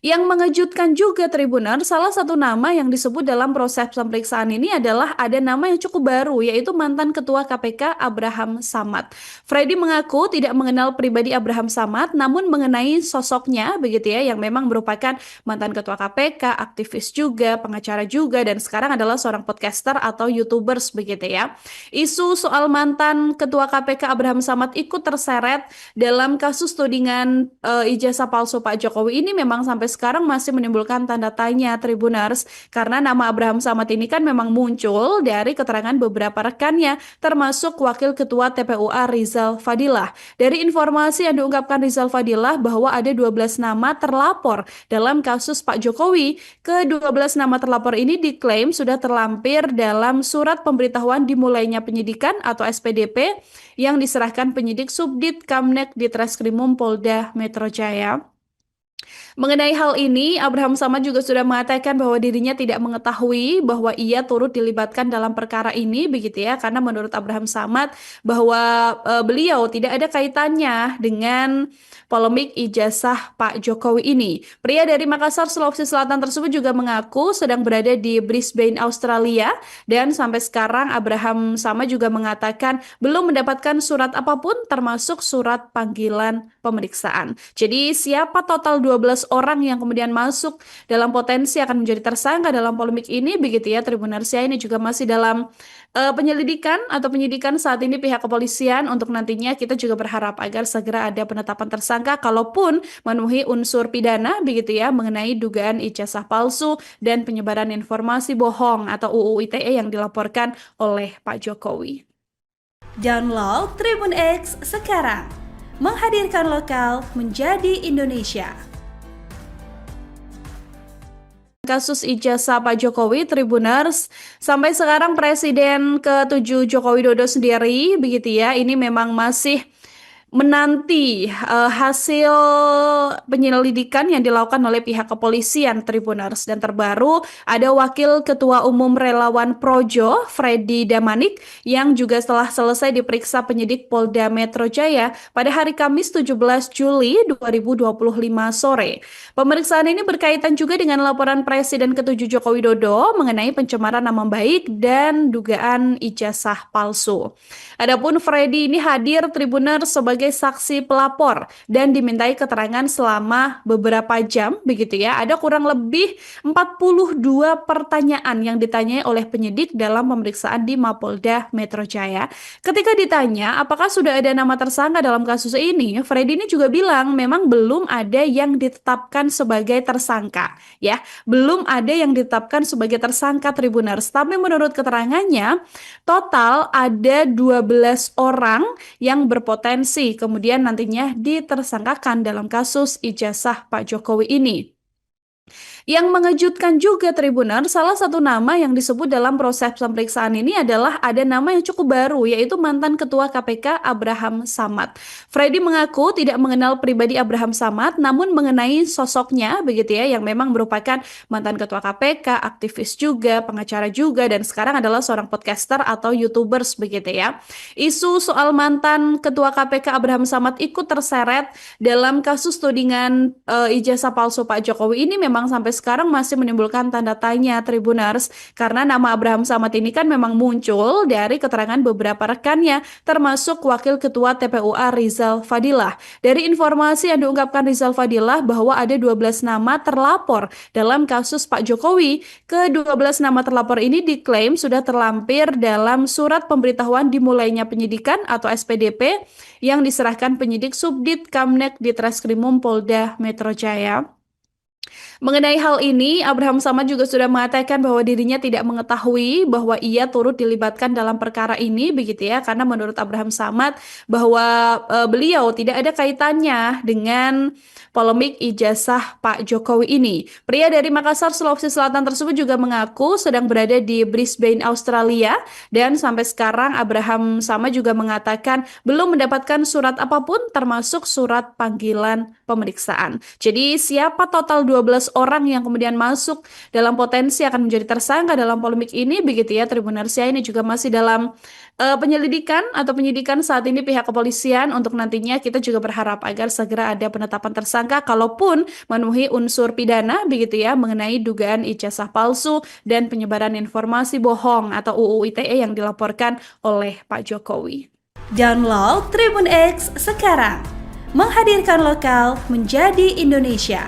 Yang mengejutkan juga Tribuner, salah satu nama yang disebut dalam proses pemeriksaan ini adalah ada nama yang cukup baru, yaitu mantan Ketua KPK Abraham Samad. Freddy mengaku tidak mengenal pribadi Abraham Samad, namun mengenai sosoknya begitu ya, yang memang merupakan mantan Ketua KPK, aktivis juga, pengacara juga, dan sekarang adalah seorang podcaster atau YouTubers begitu ya. Isu soal mantan Ketua KPK Abraham Samad ikut terseret dalam kasus tudingan ijazah palsu Pak Jokowi ini memang sampai sekarang masih menimbulkan tanda tanya Tribuners, karena nama Abraham Samad ini kan memang muncul dari keterangan beberapa rekannya termasuk Wakil Ketua TPUA Rizal Fadilah. Dari informasi yang diungkapkan Rizal Fadilah bahwa ada 12 nama terlapor dalam kasus Pak Jokowi. Ke-12 nama terlapor ini diklaim sudah terlampir dalam surat pemberitahuan dimulainya penyidikan atau SPDP yang diserahkan penyidik Subdit Kamnek di Treskrimum Polda Metro Jaya. Mengenai hal ini, Abraham Samad juga sudah mengatakan bahwa dirinya tidak mengetahui bahwa ia turut dilibatkan dalam perkara ini begitu ya, karena menurut Abraham Samad bahwa beliau tidak ada kaitannya dengan polemik ijazah Pak Jokowi ini. Pria dari Makassar, Sulawesi Selatan tersebut juga mengaku sedang berada di Brisbane, Australia, dan sampai sekarang Abraham Samad juga mengatakan belum mendapatkan surat apapun termasuk surat panggilan pemeriksaan. Jadi siapa total 12 orang yang kemudian masuk dalam potensi akan menjadi tersangka dalam polemik ini begitu ya Tribunarsia, ini juga masih dalam penyelidikan atau penyidikan saat ini pihak kepolisian. Untuk nantinya kita juga berharap agar segera ada penetapan tersangka kalaupun memenuhi unsur pidana begitu ya mengenai dugaan ijazah palsu dan penyebaran informasi bohong atau UU ITE yang dilaporkan oleh Pak Jokowi. Download Tribun X sekarang, menghadirkan lokal menjadi Indonesia. Kasus ijazah Pak Jokowi, Tribuners, sampai sekarang Presiden ke-7 Joko Widodo sendiri begitu ya, ini memang masih menanti hasil penyelidikan yang dilakukan oleh pihak kepolisian Tribuners. Dan terbaru ada Wakil Ketua Umum Relawan Projo, Freddy Damanik, yang juga setelah selesai diperiksa penyidik Polda Metro Jaya pada hari Kamis 17 Juli 2025 sore. Pemeriksaan ini berkaitan juga dengan laporan Presiden ke-7 Joko Widodo mengenai pencemaran nama baik dan dugaan ijazah palsu. Adapun Freddy ini hadir Tribuners sebagai saksi pelapor dan dimintai keterangan selama beberapa jam begitu ya. Ada kurang lebih 42 pertanyaan yang ditanyai oleh penyidik dalam pemeriksaan di Mapolda Metro Jaya. Ketika ditanya apakah sudah ada nama tersangka dalam kasus ini, Freddy ini juga bilang memang belum ada yang ditetapkan sebagai tersangka ya. Belum ada yang ditetapkan sebagai tersangka Tribuners, tapi menurut keterangannya total ada 12 orang yang berpotensi kemudian nantinya ditersangkakan dalam kasus ijazah Pak Jokowi ini. Yang mengejutkan juga Tribuner, salah satu nama yang disebut dalam proses pemeriksaan ini adalah ada nama yang cukup baru, yaitu mantan Ketua KPK Abraham Samad. Freddy mengaku tidak mengenal pribadi Abraham Samad, namun mengenai sosoknya begitu ya, yang memang merupakan mantan Ketua KPK, aktivis juga, pengacara juga, dan sekarang adalah seorang podcaster atau YouTubers begitu ya. Isu soal mantan Ketua KPK Abraham Samad ikut terseret dalam kasus tudingan ijazah palsu Pak Jokowi ini memang sampai sekarang masih menimbulkan tanda tanya Tribuners, karena nama Abraham Samad ini kan memang muncul dari keterangan beberapa rekannya termasuk Wakil Ketua TPUA Rizal Fadilah. Dari informasi yang diungkapkan Rizal Fadilah bahwa ada 12 nama terlapor dalam kasus Pak Jokowi. Ke-12 nama terlapor ini diklaim sudah terlampir dalam surat pemberitahuan dimulainya penyidikan atau SPDP yang diserahkan penyidik Subdit Kamnek di Treskrimum Polda Metro Jaya. Mengenai hal ini, Abraham Samad juga sudah mengatakan bahwa dirinya tidak mengetahui bahwa ia turut dilibatkan dalam perkara ini, begitu ya, karena menurut Abraham Samad bahwa beliau tidak ada kaitannya dengan polemik ijazah Pak Jokowi ini. Pria dari Makassar, Sulawesi Selatan tersebut juga mengaku sedang berada di Brisbane, Australia, dan sampai sekarang Abraham Samad juga mengatakan belum mendapatkan surat apapun termasuk surat panggilan pemeriksaan. Jadi siapa total 12 orang yang kemudian masuk dalam potensi akan menjadi tersangka dalam polemik ini, begitu ya Tribuners ya, ini juga masih dalam penyelidikan atau penyidikan saat ini pihak kepolisian. Untuk nantinya kita juga berharap agar segera ada penetapan tersangka kalaupun memenuhi unsur pidana, begitu ya, mengenai dugaan ijazah palsu dan penyebaran informasi bohong atau UU ITE yang dilaporkan oleh Pak Jokowi. Download Tribun X sekarang, menghadirkan lokal menjadi Indonesia.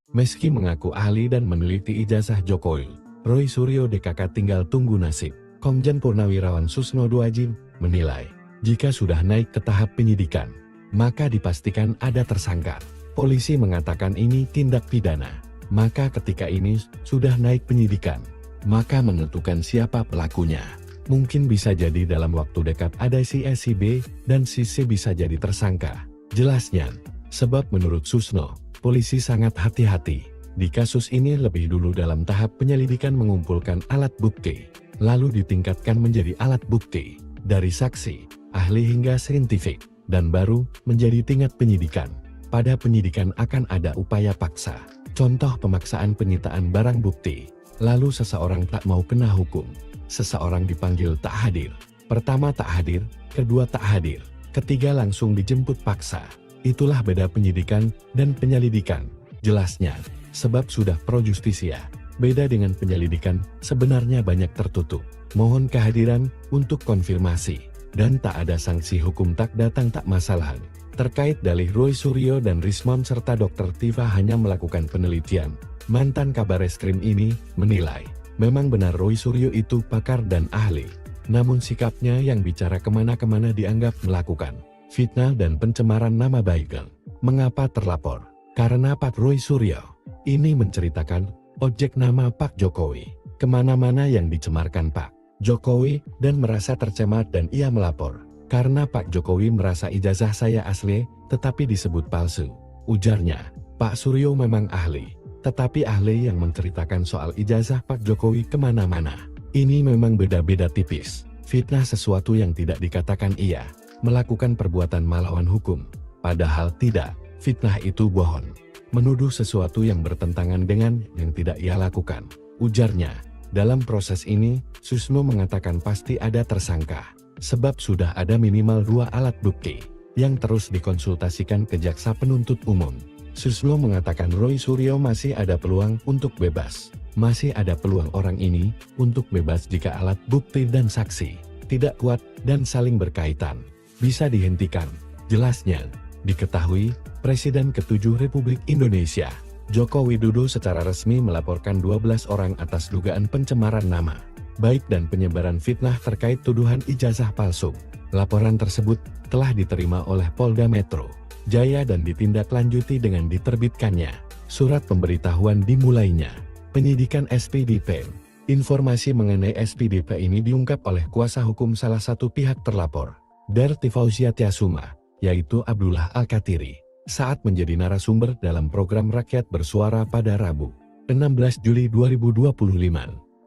Meski mengaku ahli dan meneliti ijazah Jokowi, Roy Suryo DKK tinggal tunggu nasib. Komjen Purnawirawan Susno Duajin menilai, jika sudah naik ke tahap penyidikan, maka dipastikan ada tersangka. Polisi mengatakan ini tindak pidana, maka ketika ini sudah naik penyidikan, maka menentukan siapa pelakunya. Mungkin bisa jadi dalam waktu dekat ada si A, si B, dan si C bisa jadi tersangka. Jelasnya, sebab menurut Susno, polisi sangat hati-hati. Di kasus ini lebih dulu dalam tahap penyelidikan mengumpulkan alat bukti, lalu ditingkatkan menjadi alat bukti, dari saksi, ahli hingga saintifik, dan baru menjadi tingkat penyidikan. Pada penyidikan akan ada upaya paksa, contoh pemaksaan penyitaan barang bukti, lalu seseorang tak mau kena hukum, seseorang dipanggil tak hadir, pertama tak hadir, kedua tak hadir, ketiga langsung dijemput paksa. Itulah beda penyidikan dan penyelidikan, jelasnya. Sebab sudah pro justisia, beda dengan penyelidikan, sebenarnya banyak tertutup. Mohon kehadiran untuk konfirmasi, dan tak ada sanksi hukum tak datang tak masalah. Terkait dalih Roy Suryo dan Rismon serta Dr. Tifa hanya melakukan penelitian, mantan Kabar Eskrim ini menilai, memang benar Roy Suryo itu pakar dan ahli. Namun sikapnya yang bicara kemana-kemana dianggap melakukan fitnah dan pencemaran nama baik. Mengapa terlapor? Karena Pak Roy Suryo ini menceritakan objek nama Pak Jokowi kemana-mana yang dicemarkan Pak Jokowi dan merasa tercemar dan ia melapor. Karena Pak Jokowi merasa ijazah saya asli tetapi disebut palsu. Ujarnya, Pak Suryo memang ahli, tetapi ahli yang menceritakan soal ijazah Pak Jokowi kemana-mana. Ini memang beda-beda tipis. Fitnah sesuatu yang tidak dikatakan ia melakukan perbuatan melawan hukum. Padahal tidak, fitnah itu bohong. Menuduh sesuatu yang bertentangan dengan yang tidak ia lakukan. Ujarnya, dalam proses ini, Susno mengatakan pasti ada tersangka, sebab sudah ada minimal 2 alat bukti, yang terus dikonsultasikan ke jaksa penuntut umum. Susno mengatakan Roy Suryo masih ada peluang untuk bebas. Masih ada peluang orang ini untuk bebas jika alat bukti dan saksi tidak kuat dan saling berkaitan. Bisa dihentikan, jelasnya. Diketahui, Presiden ke-7 Republik Indonesia, Joko Widodo secara resmi melaporkan 12 orang atas dugaan pencemaran nama baik dan penyebaran fitnah terkait tuduhan ijazah palsu. Laporan tersebut telah diterima oleh Polda Metro Jaya dan ditindaklanjuti dengan diterbitkannya surat pemberitahuan dimulainya penyidikan SPDP. Informasi mengenai SPDP ini diungkap oleh kuasa hukum salah satu pihak terlapor, Darti Fauzia Tiasuma, yaitu Abdullah Al-Katiri, saat menjadi narasumber dalam program Rakyat Bersuara pada Rabu, 16 Juli 2025.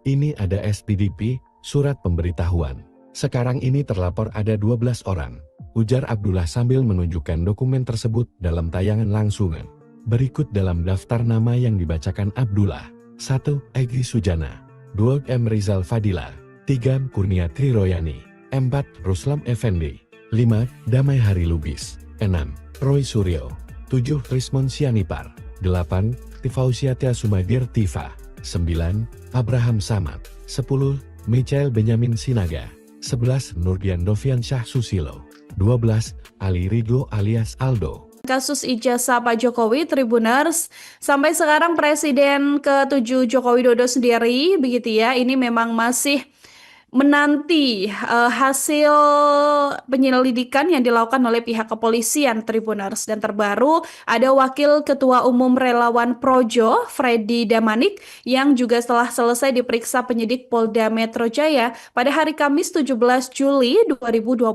Ini ada SPDP, surat pemberitahuan. Sekarang ini terlapor ada 12 orang, ujar Abdullah sambil menunjukkan dokumen tersebut dalam tayangan langsungan. Berikut dalam daftar nama yang dibacakan Abdullah. 1. Egy Sujana. 2. M. Rizal Fadila. 3. Kurnia Triroyani. 4. Ruslam Effendi. 5. Damai Hari Lubis. 6. Roy Suryo. 7. Rismon Sianipar. 8. Tifauzia Tiasumadir Tifa. 9. Abraham Samad. 10. Michael Benyamin Sinaga. 11. Nurdian Dovian Syah Susilo. 12. Ali Ridho alias Aldo. Kasus ijazah Pak Jokowi, Tribuners, sampai sekarang Presiden ke-7 Joko Widodo sendiri, begitu ya, ini memang masih menanti hasil penyelidikan yang dilakukan oleh pihak kepolisian Tribuners. Dan terbaru ada Wakil Ketua Umum Relawan Projo, Freddy Damanik, yang juga setelah selesai diperiksa penyidik Polda Metro Jaya pada hari Kamis 17 Juli 2025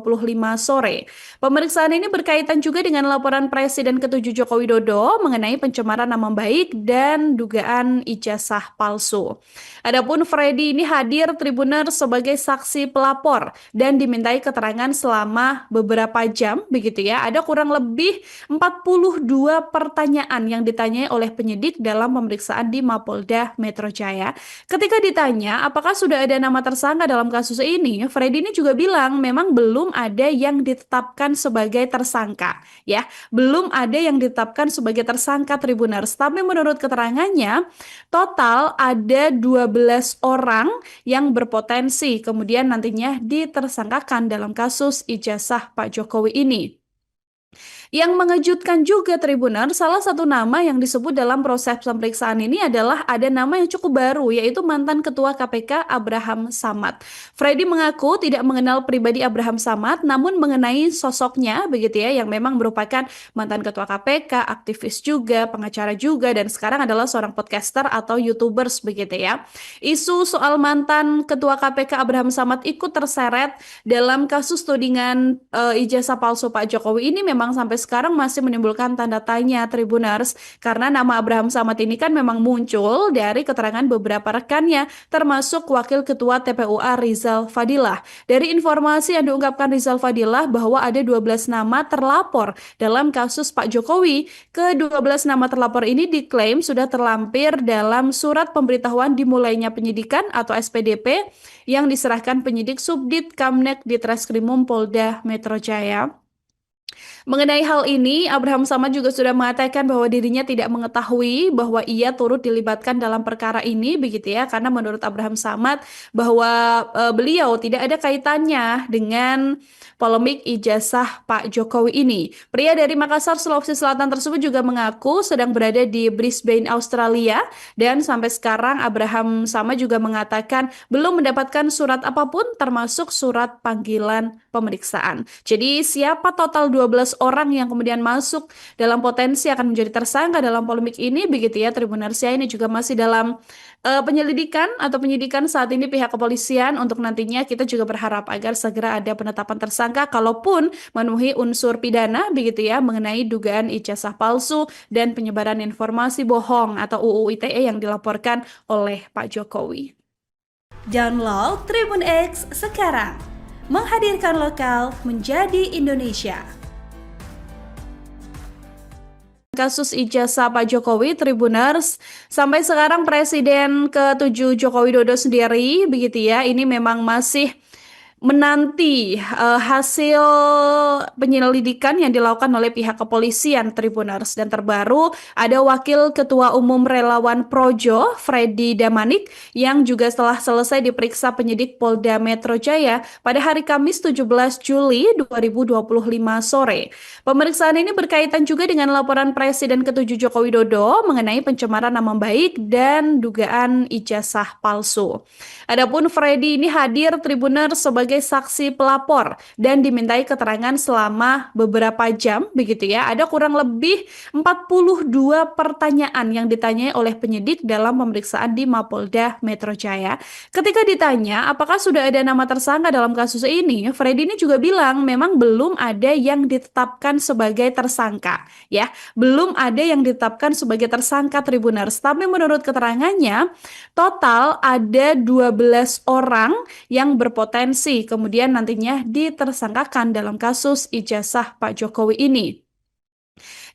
sore. Pemeriksaan ini berkaitan juga dengan laporan Presiden ke-7 Joko Widodo mengenai pencemaran nama baik dan dugaan ijazah palsu. Adapun Freddy ini hadir Tribuners sebagai saksi pelapor dan dimintai keterangan selama beberapa jam begitu ya. Ada kurang lebih 42 pertanyaan yang ditanyai oleh penyidik dalam pemeriksaan di Mapolda Metro Jaya. Ketika ditanya apakah sudah ada nama tersangka dalam kasus ini, Freddy ini juga bilang memang belum ada yang ditetapkan sebagai tersangka ya. Belum ada yang ditetapkan sebagai tersangka Tribuners. Tapi menurut keterangannya total ada 12 orang yang berpotensi kemudian nantinya ditersangkakan dalam kasus ijazah Pak Jokowi ini. Yang mengejutkan juga Tribuner, salah satu nama yang disebut dalam proses pemeriksaan ini adalah ada nama yang cukup baru, yaitu mantan Ketua KPK Abraham Samad. Freddy mengaku tidak mengenal pribadi Abraham Samad, namun mengenai sosoknya begitu ya, yang memang merupakan mantan Ketua KPK, aktivis juga, pengacara juga, dan sekarang adalah seorang podcaster atau YouTubers begitu ya. Isu soal mantan Ketua KPK Abraham Samad ikut terseret dalam kasus tudingan ijazah palsu Pak Jokowi ini memang sampai sekarang masih menimbulkan tanda tanya Tribuners, karena nama Abraham Samad ini kan memang muncul dari keterangan beberapa rekannya termasuk Wakil Ketua TPUA Rizal Fadilah. Dari informasi yang diungkapkan Rizal Fadilah bahwa ada 12 nama terlapor dalam kasus Pak Jokowi. Ke-12 nama terlapor ini diklaim sudah terlampir dalam surat pemberitahuan dimulainya penyidikan atau SPDP yang diserahkan penyidik Subdit Kamnek di Treskrimum Polda Metro Jaya. Mengenai hal ini, Abraham Samad juga sudah mengatakan bahwa dirinya tidak mengetahui bahwa ia turut dilibatkan dalam perkara ini begitu ya, karena menurut Abraham Samad bahwa beliau tidak ada kaitannya dengan polemik ijazah Pak Jokowi ini. Pria dari Makassar, Sulawesi Selatan tersebut juga mengaku sedang berada di Brisbane, Australia, dan sampai sekarang Abraham Samad juga mengatakan belum mendapatkan surat apapun termasuk surat panggilan pemeriksaan. Jadi siapa total 12 orang yang kemudian masuk dalam potensi akan menjadi tersangka dalam polemik ini begitu ya Tribuners ya, ini juga masih dalam penyelidikan atau penyidikan saat ini pihak kepolisian. Untuk nantinya kita juga berharap agar segera ada penetapan tersangka kalaupun memenuhi unsur pidana begitu ya mengenai dugaan ijazah palsu dan penyebaran informasi bohong atau UU ITE yang dilaporkan oleh Pak Jokowi. Download Tribun X sekarang, menghadirkan lokal menjadi Indonesia. Kasus ijazah Pak Jokowi, Tribuners, sampai sekarang Presiden ke-7 Joko Widodo sendiri begitu ya, ini memang masih menanti hasil penyelidikan yang dilakukan oleh pihak kepolisian Tribuners. Dan terbaru ada Wakil Ketua Umum Relawan Projo, Freddy Damanik, yang juga setelah selesai diperiksa penyidik Polda Metro Jaya pada hari Kamis 17 Juli 2025 sore. Pemeriksaan ini berkaitan juga dengan laporan Presiden ke-7 Joko Widodo mengenai pencemaran nama baik dan dugaan ijazah palsu. Adapun Freddy ini hadir Tribuners sebagai saksi pelapor dan dimintai keterangan selama beberapa jam begitu ya. Ada kurang lebih 42 pertanyaan yang ditanyai oleh penyidik dalam pemeriksaan di Mapolda Metro Jaya. Ketika ditanya apakah sudah ada nama tersangka dalam kasus ini, Freddy ini juga bilang memang belum ada yang ditetapkan sebagai tersangka ya. Belum ada yang ditetapkan sebagai tersangka Tribuners. Tapi menurut keterangannya total ada 12 orang yang berpotensi kemudian nantinya ditersangkakan dalam kasus ijazah Pak Jokowi ini.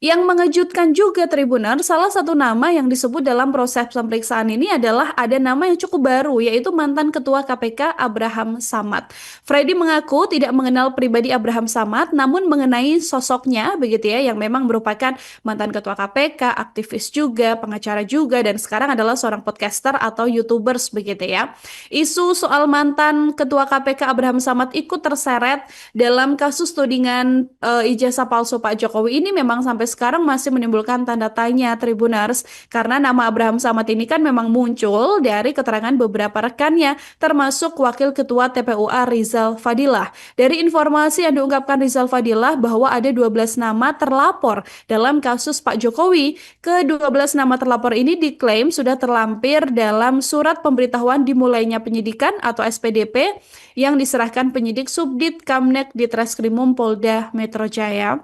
Yang mengejutkan juga Tribuner, salah satu nama yang disebut dalam proses pemeriksaan ini adalah ada nama yang cukup baru, yaitu mantan Ketua KPK Abraham Samad. Freddy mengaku tidak mengenal pribadi Abraham Samad, namun mengenai sosoknya begitu ya, yang memang merupakan mantan Ketua KPK, aktivis juga, pengacara juga, dan sekarang adalah seorang podcaster atau YouTubers begitu ya. Isu soal mantan Ketua KPK Abraham Samad ikut terseret dalam kasus tudingan ijazah palsu Pak Jokowi ini memang sampai sekarang masih menimbulkan tanda tanya Tribuners, karena nama Abraham Samad ini kan memang muncul dari keterangan beberapa rekannya, termasuk Wakil Ketua TPUA Rizal Fadilah. Dari informasi yang diungkapkan Rizal Fadilah bahwa ada 12 nama terlapor dalam kasus Pak Jokowi. Ke-12 nama terlapor ini diklaim sudah terlampir dalam surat pemberitahuan dimulainya penyidikan atau SPDP yang diserahkan penyidik Subdit Kamnek di Treskrimum Polda Metro Jaya.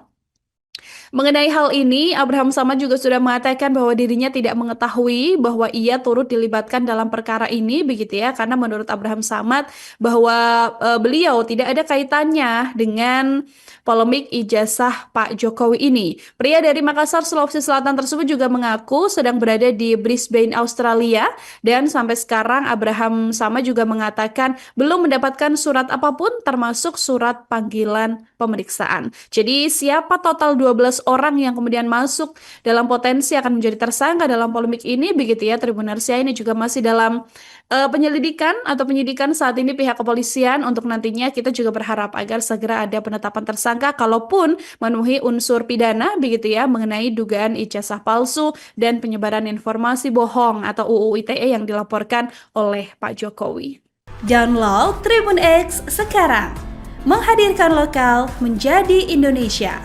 Mengenai hal ini, Abraham Samad juga sudah mengatakan bahwa dirinya tidak mengetahui bahwa ia turut dilibatkan dalam perkara ini, begitu ya, karena menurut Abraham Samad bahwa beliau tidak ada kaitannya dengan polemik ijazah Pak Jokowi ini. Pria dari Makassar, Sulawesi Selatan tersebut juga mengaku sedang berada di Brisbane, Australia, dan sampai sekarang Abraham Samad juga mengatakan belum mendapatkan surat apapun termasuk surat panggilan pemeriksaan. Jadi siapa total 12 orang yang kemudian masuk dalam potensi akan menjadi tersangka dalam polemik ini, begitu ya Tribuners ya, ini juga masih dalam penyelidikan atau penyidikan saat ini pihak kepolisian. Untuk nantinya kita juga berharap agar segera ada penetapan tersangka kalaupun memenuhi unsur pidana, begitu ya, mengenai dugaan ijazah palsu dan penyebaran informasi bohong atau UU ITE yang dilaporkan oleh Pak Jokowi. Download Tribun X sekarang, menghadirkan lokal menjadi Indonesia.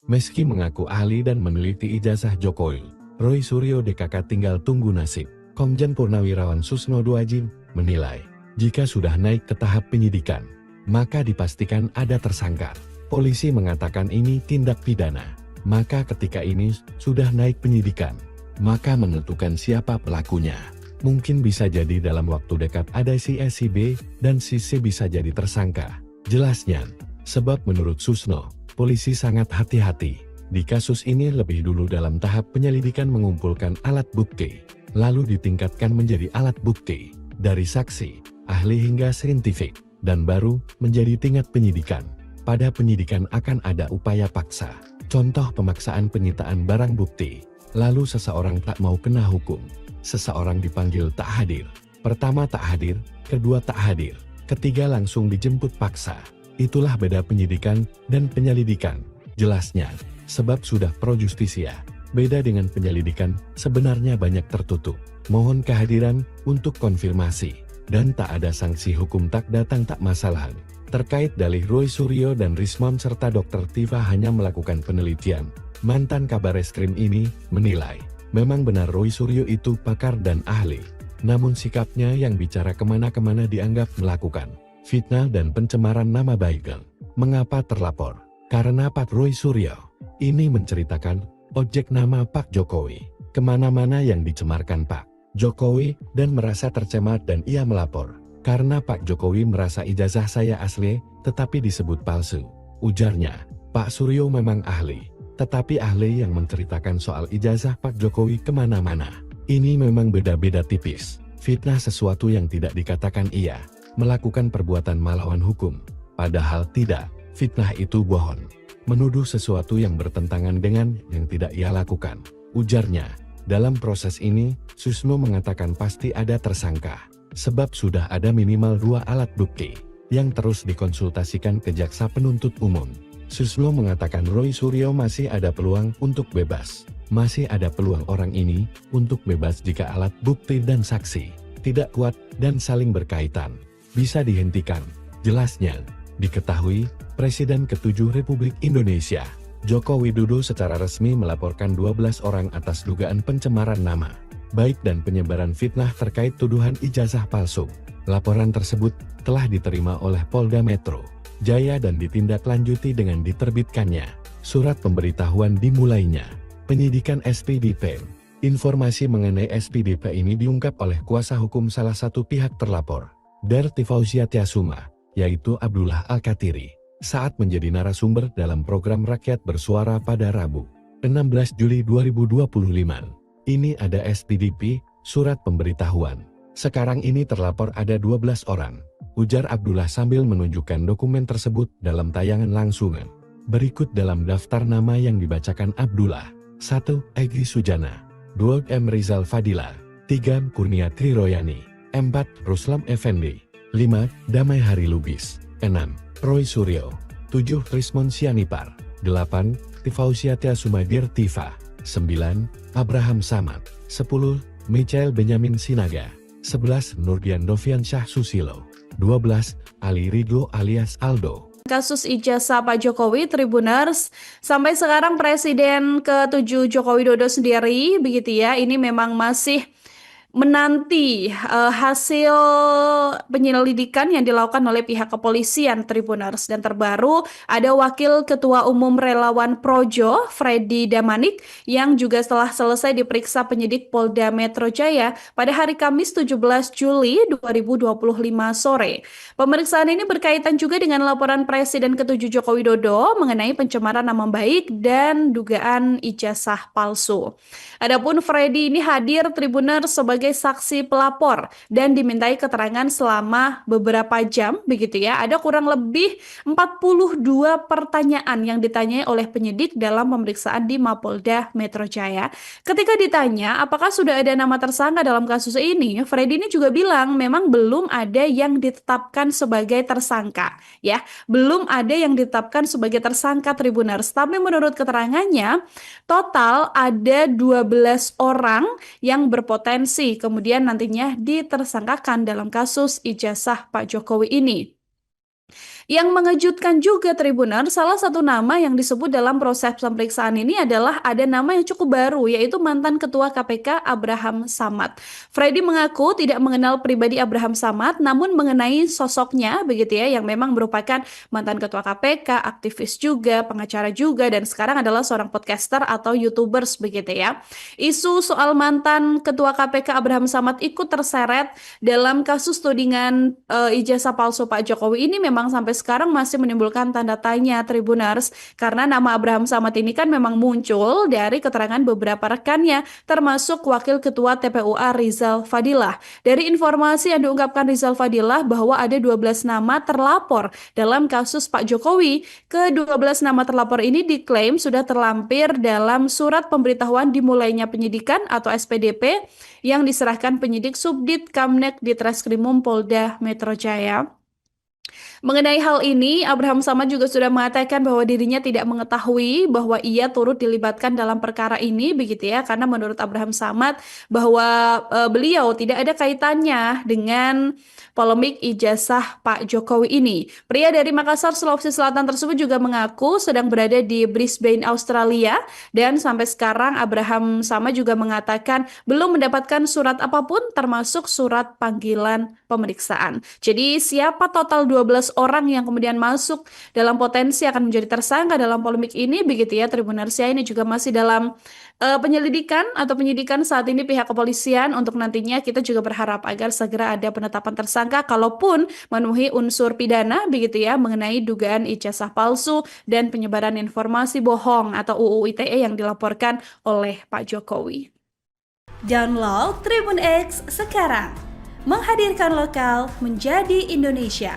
Meski mengaku ahli dan meneliti ijazah Jokowi, Roy Suryo DKK tinggal tunggu nasib. Komjen Purnawirawan Susno Duajin menilai, jika sudah naik ke tahap penyidikan, maka dipastikan ada tersangka. Polisi mengatakan ini tindak pidana, maka ketika ini sudah naik penyidikan, maka menentukan siapa pelakunya. Mungkin bisa jadi dalam waktu dekat ada si A, si B, dan si C bisa jadi tersangka. Jelasnya, sebab menurut Susno, polisi sangat hati-hati. Di kasus ini lebih dulu dalam tahap penyelidikan mengumpulkan alat bukti, lalu ditingkatkan menjadi alat bukti, dari saksi, ahli hingga saintifik, dan baru menjadi tingkat penyidikan. Pada penyidikan akan ada upaya paksa, contoh pemaksaan penyitaan barang bukti, lalu seseorang tak mau kena hukum, seseorang dipanggil tak hadir, pertama tak hadir, kedua tak hadir, ketiga langsung dijemput paksa. Itulah beda penyidikan dan penyelidikan, jelasnya, sebab sudah pro justisia. Beda dengan penyelidikan, sebenarnya banyak tertutup. Mohon kehadiran untuk konfirmasi, dan tak ada sanksi hukum tak datang tak masalah. Terkait dalih Roy Suryo dan Rismon serta Dr. Tifa hanya melakukan penelitian, mantan Kabareskrim ini menilai, memang benar Roy Suryo itu pakar dan ahli, namun sikapnya yang bicara kemana-kemana dianggap melakukan fitnah dan pencemaran nama baik. Mengapa terlapor? Karena Pak Roy Suryo ini menceritakan objek nama Pak Jokowi kemana-mana yang dicemarkan Pak Jokowi dan merasa tercemar dan ia melapor. Karena Pak Jokowi merasa ijazah saya asli tetapi disebut palsu. Ujarnya, Pak Suryo memang ahli, tetapi ahli yang menceritakan soal ijazah Pak Jokowi kemana-mana. Ini memang beda-beda tipis. Fitnah sesuatu yang tidak dikatakan ia melakukan perbuatan melawan hukum, padahal tidak. Fitnah itu bohong, menuduh sesuatu yang bertentangan dengan yang tidak ia lakukan. Ujarnya, dalam proses ini, Susno mengatakan pasti ada tersangka, sebab sudah ada minimal 2 alat bukti, yang terus dikonsultasikan ke jaksa penuntut umum. Susno mengatakan Roy Suryo masih ada peluang untuk bebas. Masih ada peluang orang ini untuk bebas jika alat bukti dan saksi tidak kuat dan saling berkaitan. Bisa dihentikan. Jelasnya, diketahui, Presiden ke-7 Republik Indonesia, Joko Widodo secara resmi melaporkan 12 orang atas dugaan pencemaran nama baik dan penyebaran fitnah terkait tuduhan ijazah palsu. Laporan tersebut telah diterima oleh Polda Metro Jaya dan ditindaklanjuti dengan diterbitkannya surat pemberitahuan dimulainya penyidikan SPDP. Informasi mengenai SPDP ini diungkap oleh kuasa hukum salah satu pihak terlapor, Darti Fauzia Tiasuma, yaitu Abdullah Al-Katiri, saat menjadi narasumber dalam program Rakyat Bersuara pada Rabu, 16 Juli 2025. Ini ada SPDP, surat pemberitahuan. Sekarang ini terlapor ada 12 orang, ujar Abdullah sambil menunjukkan dokumen tersebut dalam tayangan langsungan. Berikut dalam daftar nama yang dibacakan Abdullah. 1. Egy Sujana. 2. M. Rizal Fadila. 3. Kurnia Triroyani. 4. Ruslam Effendi. 5. Damai Hari Lubis. 6. Roy Suryo. 7. Trismon Sianipar. 8. Tifausiatia Sumadir Tifa. 9. Abraham Samad. 10. Michael Benyamin Sinaga. 11. Nurdian Novian Syah Susilo. 12. Ali Ridho alias Aldo. Kasus ijazah Pak Jokowi, Tribuners, sampai sekarang Presiden ke-7 Joko Widodo sendiri, begitu ya, ini memang masih menanti hasil penyelidikan yang dilakukan oleh pihak kepolisian, Tribuners. Dan terbaru ada Wakil Ketua Umum Relawan Projo, Freddy Damanik, yang juga setelah selesai diperiksa penyidik Polda Metro Jaya pada hari Kamis 17 Juli 2025 sore. Pemeriksaan ini berkaitan juga dengan laporan Presiden ke-7 Joko Widodo mengenai pencemaran nama baik dan dugaan ijazah palsu. Adapun Freddy ini hadir, Tribuners, sebagai saksi pelapor dan dimintai keterangan selama beberapa jam, begitu ya. Ada kurang lebih 42 pertanyaan yang ditanyai oleh penyidik dalam pemeriksaan di Mapolda Metro Jaya. Ketika ditanya apakah sudah ada nama tersangka dalam kasus ini, Freddy ini juga bilang memang belum ada yang ditetapkan sebagai tersangka, ya. Belum ada yang ditetapkan sebagai tersangka, Tribuners. Tapi menurut keterangannya, total ada 12 orang yang berpotensi kemudian nantinya ditersangkakan dalam kasus ijazah Pak Jokowi ini. Yang mengejutkan juga, Tribuner, salah satu nama yang disebut dalam proses pemeriksaan ini adalah ada nama yang cukup baru, yaitu mantan Ketua KPK Abraham Samad. Freddy mengaku tidak mengenal pribadi Abraham Samad, namun mengenai sosoknya, begitu ya, yang memang merupakan mantan Ketua KPK, aktivis juga, pengacara juga, dan sekarang adalah seorang podcaster atau YouTubers, begitu ya. Isu soal mantan Ketua KPK Abraham Samad ikut terseret dalam kasus tudingan ijazah palsu Pak Jokowi ini memang sampai sekarang masih menimbulkan tanda tanya, Tribuners, karena nama Abraham Samad ini kan memang muncul dari keterangan beberapa rekannya, termasuk Wakil Ketua TPUA Rizal Fadilah. Dari informasi yang diungkapkan Rizal Fadilah bahwa ada 12 nama terlapor dalam kasus Pak Jokowi. Ke-12 nama terlapor ini diklaim sudah terlampir dalam surat pemberitahuan dimulainya penyidikan atau SPDP yang diserahkan penyidik Subdit Kamnek di Treskrimum Polda Metro Jaya. Mengenai hal ini, Abraham Samad juga sudah mengatakan bahwa dirinya tidak mengetahui bahwa ia turut dilibatkan dalam perkara ini, begitu ya, karena menurut Abraham Samad bahwa beliau tidak ada kaitannya dengan polemik ijazah Pak Jokowi ini. Pria dari Makassar, Sulawesi Selatan tersebut juga mengaku sedang berada di Brisbane, Australia, dan sampai sekarang Abraham Samad juga mengatakan belum mendapatkan surat apapun termasuk surat panggilan pemeriksaan. Jadi siapa total 12 orang yang kemudian masuk dalam potensi akan menjadi tersangka dalam polemik ini, begitu ya, Tribuners, ini juga masih dalam penyelidikan atau penyidikan saat ini pihak kepolisian. Untuk nantinya kita juga berharap agar segera ada penetapan tersangka kalaupun memenuhi unsur pidana, begitu ya, mengenai dugaan ijazah palsu dan penyebaran informasi bohong atau UU ITE yang dilaporkan oleh Pak Jokowi. Download Tribun X sekarang, menghadirkan lokal menjadi Indonesia.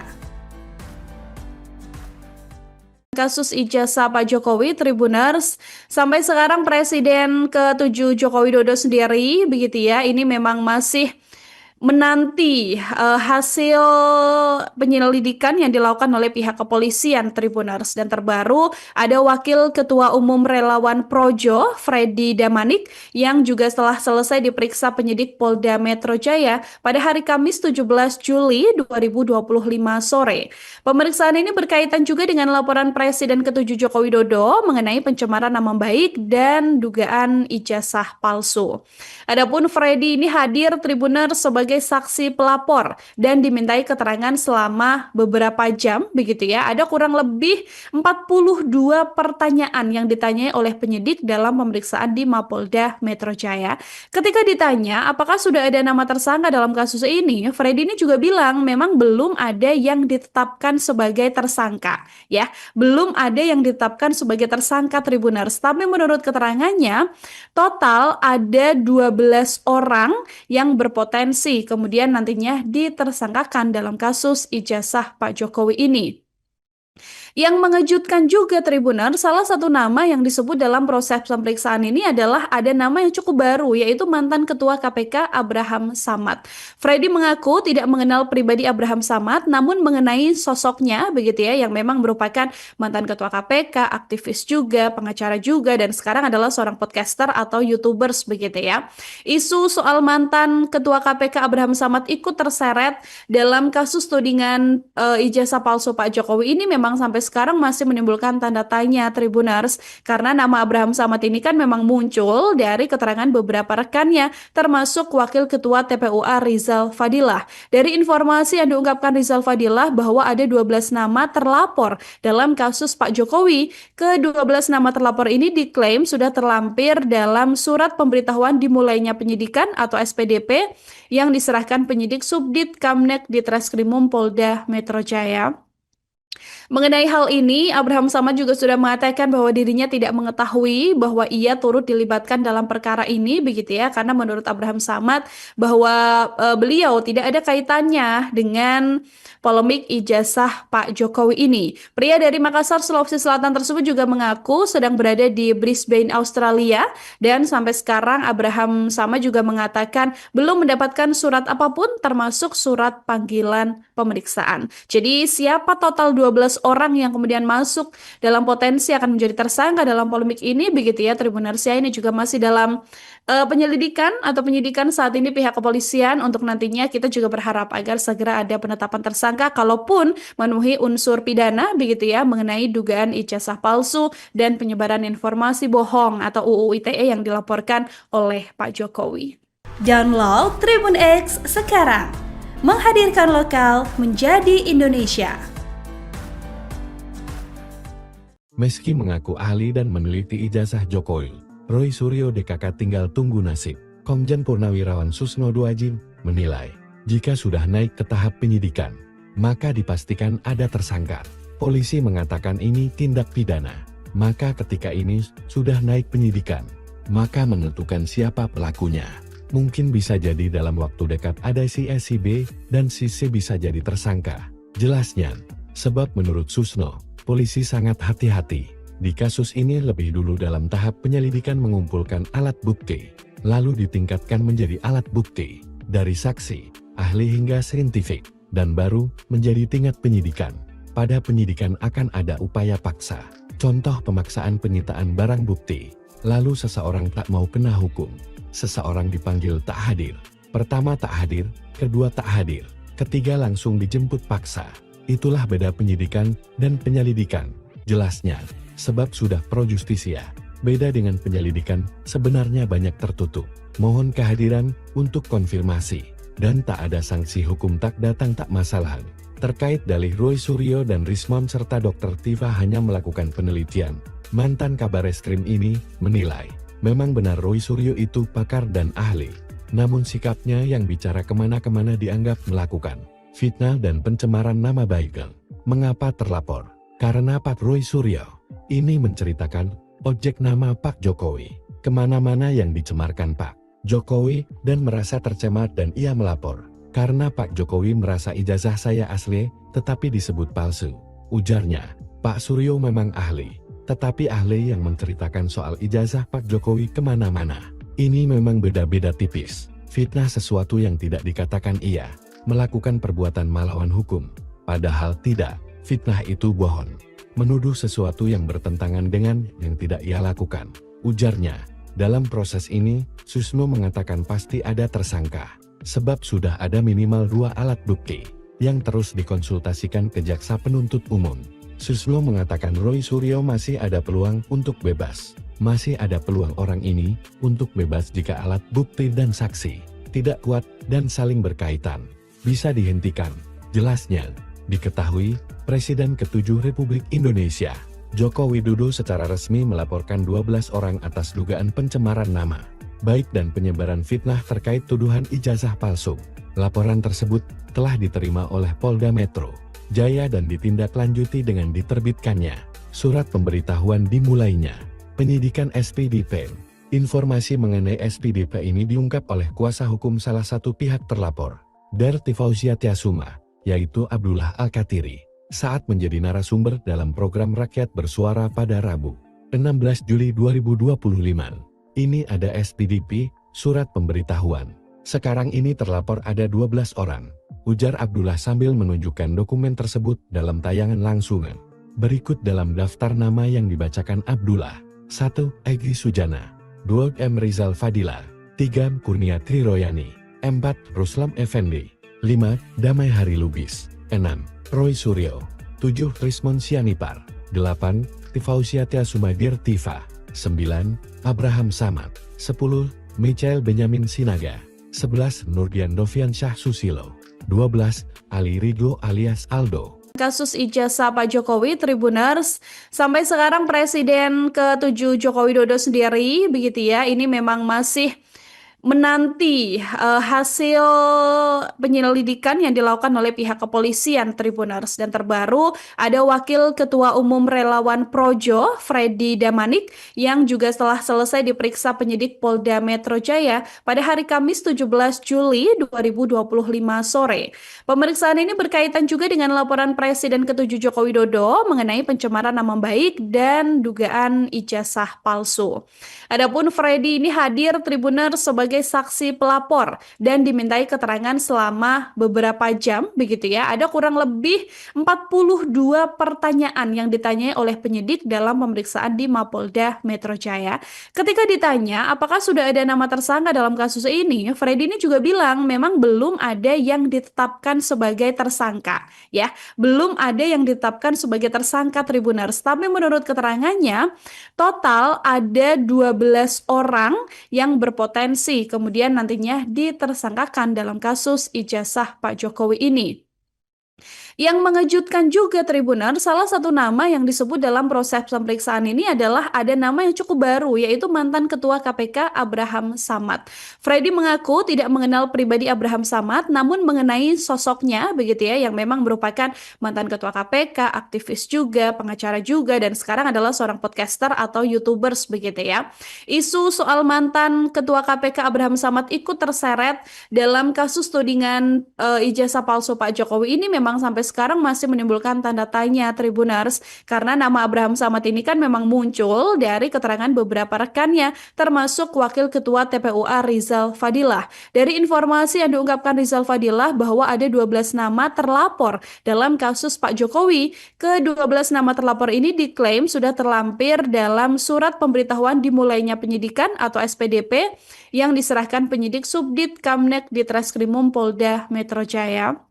Kasus ijazah Pak Jokowi, Tribuners, sampai sekarang Presiden ke-7 Joko Widodo sendiri, begitu ya, ini memang masih menanti hasil penyelidikan yang dilakukan oleh pihak kepolisian, Tribuners. Dan terbaru ada Wakil Ketua Umum Relawan Projo, Freddy Damanik, yang juga setelah selesai diperiksa penyidik Polda Metro Jaya pada hari Kamis 17 Juli 2025 sore. Pemeriksaan ini berkaitan juga dengan laporan Presiden ke-7 Joko Widodo mengenai pencemaran nama baik dan dugaan ijazah palsu. Adapun Freddy ini hadir, Tribuners, sebagai saksi pelapor dan dimintai keterangan selama beberapa jam, begitu ya. Ada kurang lebih 42 pertanyaan yang ditanyai oleh penyidik dalam pemeriksaan di Mapolda Metro Jaya. Ketika ditanya apakah sudah ada nama tersangka dalam kasus ini, Freddy ini juga bilang memang belum ada yang ditetapkan sebagai tersangka, ya. Belum ada yang ditetapkan sebagai tersangka, Tribuners. Tapi menurut keterangannya, total ada 12 orang yang berpotensi kemudian nantinya ditersangkakan dalam kasus ijazah Pak Jokowi ini. Yang mengejutkan juga Tribuner, salah satu nama yang disebut dalam proses pemeriksaan ini adalah ada nama yang cukup baru, yaitu mantan Ketua KPK Abraham Samad. Freddy mengaku tidak mengenal pribadi Abraham Samad, namun mengenai sosoknya begitu ya, yang memang merupakan mantan Ketua KPK, aktivis juga, pengacara juga, dan sekarang adalah seorang podcaster atau YouTubers begitu ya. Isu soal mantan Ketua KPK Abraham Samad ikut terseret dalam kasus tudingan ijazah palsu Pak Jokowi ini memang sampai sekarang masih menimbulkan tanda tanya Tribuners, karena nama Abraham Samad ini kan memang muncul dari keterangan beberapa rekannya termasuk Wakil Ketua TPUA Rizal Fadilah. Dari informasi yang diungkapkan Rizal Fadilah bahwa ada 12 nama terlapor dalam kasus Pak Jokowi. Ke-12 nama terlapor ini diklaim sudah terlampir dalam surat pemberitahuan dimulainya penyidikan atau SPDP yang diserahkan penyidik Subdit Kamnek di Treskrimum Polda Metro Jaya. Mengenai hal ini, Abraham Samad juga sudah mengatakan bahwa dirinya tidak mengetahui bahwa ia turut dilibatkan dalam perkara ini begitu ya, karena menurut Abraham Samad bahwa beliau tidak ada kaitannya dengan polemik ijazah Pak Jokowi ini. Pria dari Makassar, Sulawesi Selatan tersebut juga mengaku sedang berada di Brisbane, Australia, dan sampai sekarang Abraham Samad juga mengatakan belum mendapatkan surat apapun termasuk surat panggilan pemeriksaan. Jadi siapa total 12 orang yang kemudian masuk dalam potensi akan menjadi tersangka dalam polemik ini begitu ya Tribunarsia, ini juga masih dalam penyelidikan atau penyidikan saat ini pihak kepolisian. Untuk nantinya kita juga berharap agar segera ada penetapan tersangka kalaupun memenuhi unsur pidana begitu ya mengenai dugaan ijazah palsu dan penyebaran informasi bohong atau UU ITE yang dilaporkan oleh Pak Jokowi. Download Tribun X sekarang, menghadirkan lokal menjadi Indonesia. Meski mengaku ahli dan meneliti ijazah Jokowi, Roy Suryo DKK tinggal tunggu nasib. Komjen Purnawirawan Susno Duajin menilai, jika sudah naik ke tahap penyidikan, maka dipastikan ada tersangka. Polisi mengatakan ini tindak pidana. Maka ketika ini sudah naik penyidikan, maka menentukan siapa pelakunya. Mungkin bisa jadi dalam waktu dekat ada si A, si B, dan si C bisa jadi tersangka. Jelasnya, sebab menurut Susno, polisi sangat hati-hati. Di kasus ini lebih dulu dalam tahap penyelidikan mengumpulkan alat bukti, lalu ditingkatkan menjadi alat bukti, dari saksi, ahli hingga saintifik, dan baru menjadi tingkat penyidikan. Pada penyidikan akan ada upaya paksa, contoh pemaksaan penyitaan barang bukti, lalu seseorang tak mau kena hukum, seseorang dipanggil tak hadir. Pertama tak hadir, kedua tak hadir, ketiga langsung dijemput paksa. Itulah beda penyidikan dan penyelidikan, jelasnya, sebab sudah pro justisia. Beda dengan penyelidikan, sebenarnya banyak tertutup. Mohon kehadiran untuk konfirmasi, dan tak ada sanksi hukum tak datang tak masalah. Terkait dalih Roy Suryo dan Rismon serta Dr. Tifa hanya melakukan penelitian, mantan Kabar Eskrim ini menilai, memang benar Roy Suryo itu pakar dan ahli, namun sikapnya yang bicara kemana-kemana dianggap melakukan fitnah dan pencemaran nama baik. Mengapa terlapor? Karena Pak Roy Suryo ini menceritakan objek nama Pak Jokowi kemana-mana yang dicemarkan Pak Jokowi dan merasa tercemar dan ia melapor. Karena Pak Jokowi merasa ijazah saya asli tetapi disebut palsu. Ujarnya, Pak Suryo memang ahli, tetapi ahli yang menceritakan soal ijazah Pak Jokowi kemana-mana. Ini memang beda-beda tipis. Fitnah sesuatu yang tidak dikatakan ia melakukan perbuatan melawan hukum, padahal tidak. Fitnah itu bohong, menuduh sesuatu yang bertentangan dengan yang tidak ia lakukan. Ujarnya, dalam proses ini, Susno mengatakan pasti ada tersangka, sebab sudah ada minimal 2 alat bukti, yang terus dikonsultasikan ke jaksa penuntut umum. Susno mengatakan Roy Suryo masih ada peluang untuk bebas. Masih ada peluang orang ini untuk bebas jika alat bukti dan saksi tidak kuat dan saling berkaitan. Bisa dihentikan. Jelasnya, diketahui, Presiden ke-7 Republik Indonesia, Joko Widodo secara resmi melaporkan 12 orang atas dugaan pencemaran nama baik dan penyebaran fitnah terkait tuduhan ijazah palsu. Laporan tersebut telah diterima oleh Polda Metro Jaya dan ditindaklanjuti dengan diterbitkannya surat pemberitahuan dimulainya penyidikan SPDP. Informasi mengenai SPDP ini diungkap oleh kuasa hukum salah satu pihak terlapor, Derti Fauzia Tiasuma, yaitu Abdullah Al-Katiri. saat menjadi narasumber dalam program Rakyat Bersuara pada Rabu, 16 Juli 2025. Ini ada SPDP, surat pemberitahuan. Sekarang ini terlapor ada 12 orang, ujar Abdullah sambil menunjukkan dokumen tersebut dalam tayangan langsungan. Berikut dalam daftar nama yang dibacakan Abdullah. 1. Egy Sujana. 2. M. Rizal Fadila. 3. Kurnia Triroyani. 4. Ruslam Effendi. 5. Damai Hari Lubis. 6. Roy Suryo. 7. Rismon Sianipar. 8. Tifausiatia Sumadir Tifa. 9. Abraham Samad. 10. Michael Benyamin Sinaga. 11. Nurdian Dovian Syah Susilo. 12. Ali Ridho alias Aldo. Kasus ijazah Pak Jokowi, Tribuners, sampai sekarang Presiden ke-7 Joko Widodo sendiri, begitu ya, ini memang masih menanti hasil penyelidikan yang dilakukan oleh pihak kepolisian, Tribuners. Dan terbaru ada Wakil Ketua Umum Relawan Projo, Freddy Damanik, yang juga setelah selesai diperiksa penyidik Polda Metro Jaya pada hari Kamis 17 Juli 2025 sore. Pemeriksaan ini berkaitan juga dengan laporan Presiden ke-7 Joko Widodo mengenai pencemaran nama baik dan dugaan ijazah palsu. Adapun Freddy ini hadir, Tribuners, sebagai saksi pelapor dan dimintai keterangan selama beberapa jam, begitu ya. Ada kurang lebih 42 pertanyaan yang ditanyai oleh penyidik dalam pemeriksaan di Mapolda Metro Jaya. Ketika ditanya apakah sudah ada nama tersangka dalam kasus ini, Freddy ini juga bilang memang belum ada yang ditetapkan sebagai tersangka, ya. Belum ada yang ditetapkan sebagai tersangka, Tribuners. Tapi menurut keterangannya, total ada 12 orang yang berpotensi kemudian nantinya ditersangkakan dalam kasus ijazah Pak Jokowi ini. Yang mengejutkan juga, Tribuners, salah satu nama yang disebut dalam proses pemeriksaan ini adalah ada nama yang cukup baru, yaitu mantan Ketua KPK Abraham Samad. Freddy mengaku tidak mengenal pribadi Abraham Samad, namun mengenai sosoknya, begitu ya, yang memang merupakan mantan Ketua KPK, aktivis juga, pengacara juga, dan sekarang adalah seorang podcaster atau YouTubers, begitu ya. Isu soal mantan Ketua KPK Abraham Samad ikut terseret dalam kasus tudingan ijazah palsu Pak Jokowi ini memang sampai sekarang masih menimbulkan tanda tanya, Tribuners, karena nama Abraham Samad ini kan memang muncul dari keterangan beberapa rekannya, termasuk Wakil Ketua TPUA Rizal Fadilah. Dari informasi yang diungkapkan Rizal Fadilah bahwa ada 12 nama terlapor dalam kasus Pak Jokowi. Ke-12 nama terlapor ini diklaim sudah terlampir dalam surat pemberitahuan dimulainya penyidikan atau SPDP yang diserahkan penyidik Subdit Kamnek di Treskrimum Polda Metro Jaya.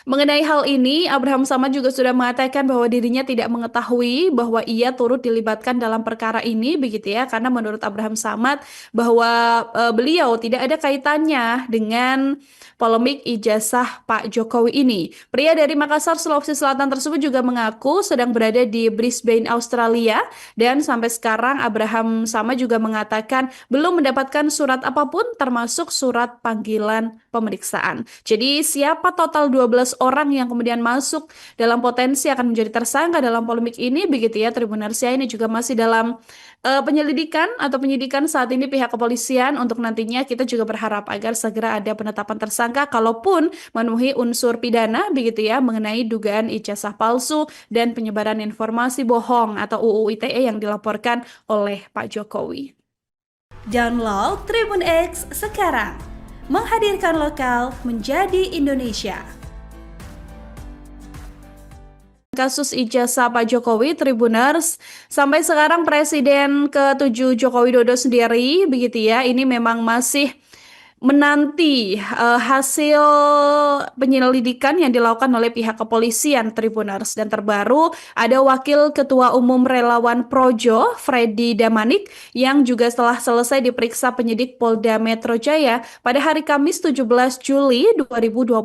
Mengenai hal ini, Abraham Samad juga sudah mengatakan bahwa dirinya tidak mengetahui bahwa ia turut dilibatkan dalam perkara ini, begitu ya, karena menurut Abraham Samad bahwa beliau tidak ada kaitannya dengan polemik ijazah Pak Jokowi ini. Pria dari Makassar, Sulawesi Selatan tersebut juga mengaku sedang berada di Brisbane, Australia, dan sampai sekarang Abraham Samad juga mengatakan belum mendapatkan surat apapun termasuk surat panggilan pemeriksaan. Jadi siapa total 12 orang yang kemudian masuk dalam potensi akan menjadi tersangka dalam polemik ini, begitu ya, Tribuners, ya, ini juga masih dalam penyelidikan atau penyidikan saat ini pihak kepolisian. Untuk nantinya kita juga berharap agar segera ada penetapan tersangka kalaupun memenuhi unsur pidana, begitu ya, mengenai dugaan ijazah palsu dan penyebaran informasi bohong atau UU ITE yang dilaporkan oleh Pak Jokowi. Download Tribun X sekarang, menghadirkan lokal menjadi Indonesia. Kasus ijazah Pak Jokowi, Tribuners, sampai sekarang Presiden ke-7 Joko Widodo sendiri, begitu ya, ini memang masih menanti hasil penyelidikan yang dilakukan oleh pihak kepolisian, Tribuners. Dan terbaru ada Wakil Ketua Umum Relawan Projo, Freddy Damanik, yang juga setelah selesai diperiksa penyidik Polda Metro Jaya pada hari Kamis 17 Juli 2025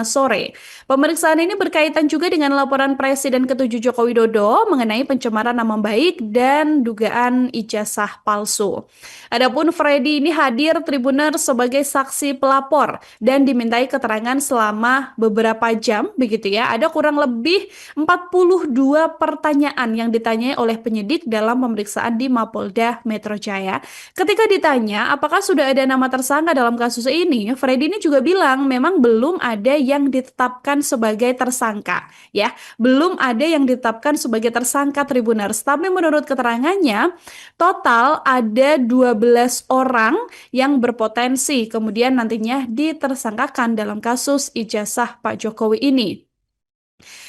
sore. Pemeriksaan ini berkaitan juga dengan laporan Presiden ke-7 Joko Widodo mengenai pencemaran nama baik dan dugaan ijazah palsu. Adapun Freddy ini hadir, Tribuners, sebagai sebagai saksi pelapor dan dimintai keterangan selama beberapa jam begitu ya. Ada kurang lebih 42 pertanyaan yang ditanyai oleh penyidik dalam pemeriksaan di Mapolda Metro Jaya. Ketika ditanya apakah sudah ada nama tersangka dalam kasus ini, Freddy ini juga bilang memang belum ada yang ditetapkan sebagai tersangka ya. Belum ada yang ditetapkan sebagai tersangka Tribuners, tapi menurut keterangannya total ada 12 orang yang berpotensi kemudian nantinya ditersangkakan dalam kasus ijazah Pak Jokowi ini.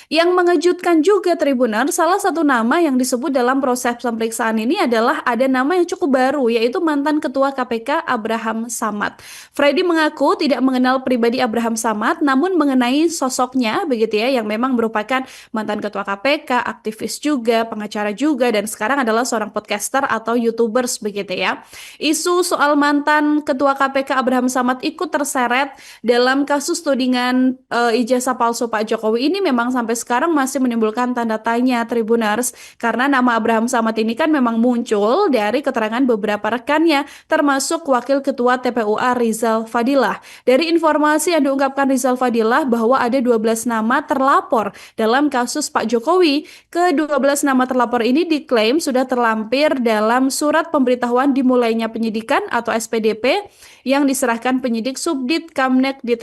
Yang mengejutkan juga Tribuner, salah satu nama yang disebut dalam proses pemeriksaan ini adalah ada nama yang cukup baru, yaitu mantan Ketua KPK Abraham Samad. Freddy mengaku tidak mengenal pribadi Abraham Samad, namun mengenai sosoknya begitu ya, yang memang merupakan mantan Ketua KPK, aktivis juga, pengacara juga, dan sekarang adalah seorang podcaster atau YouTubers begitu ya. Isu soal mantan Ketua KPK Abraham Samad ikut terseret dalam kasus tudingan ijazah palsu Pak Jokowi ini memang sampai sekarang masih menimbulkan tanda tanya Tribuners, karena nama Abraham Samad ini kan memang muncul dari keterangan beberapa rekannya termasuk Wakil Ketua TPUA Rizal Fadilah. Dari informasi yang diungkapkan Rizal Fadilah bahwa ada 12 nama terlapor dalam kasus Pak Jokowi. Ke-12 nama terlapor ini diklaim sudah terlampir dalam surat pemberitahuan dimulainya penyidikan atau SPDP yang diserahkan penyidik Subdit Kamnek di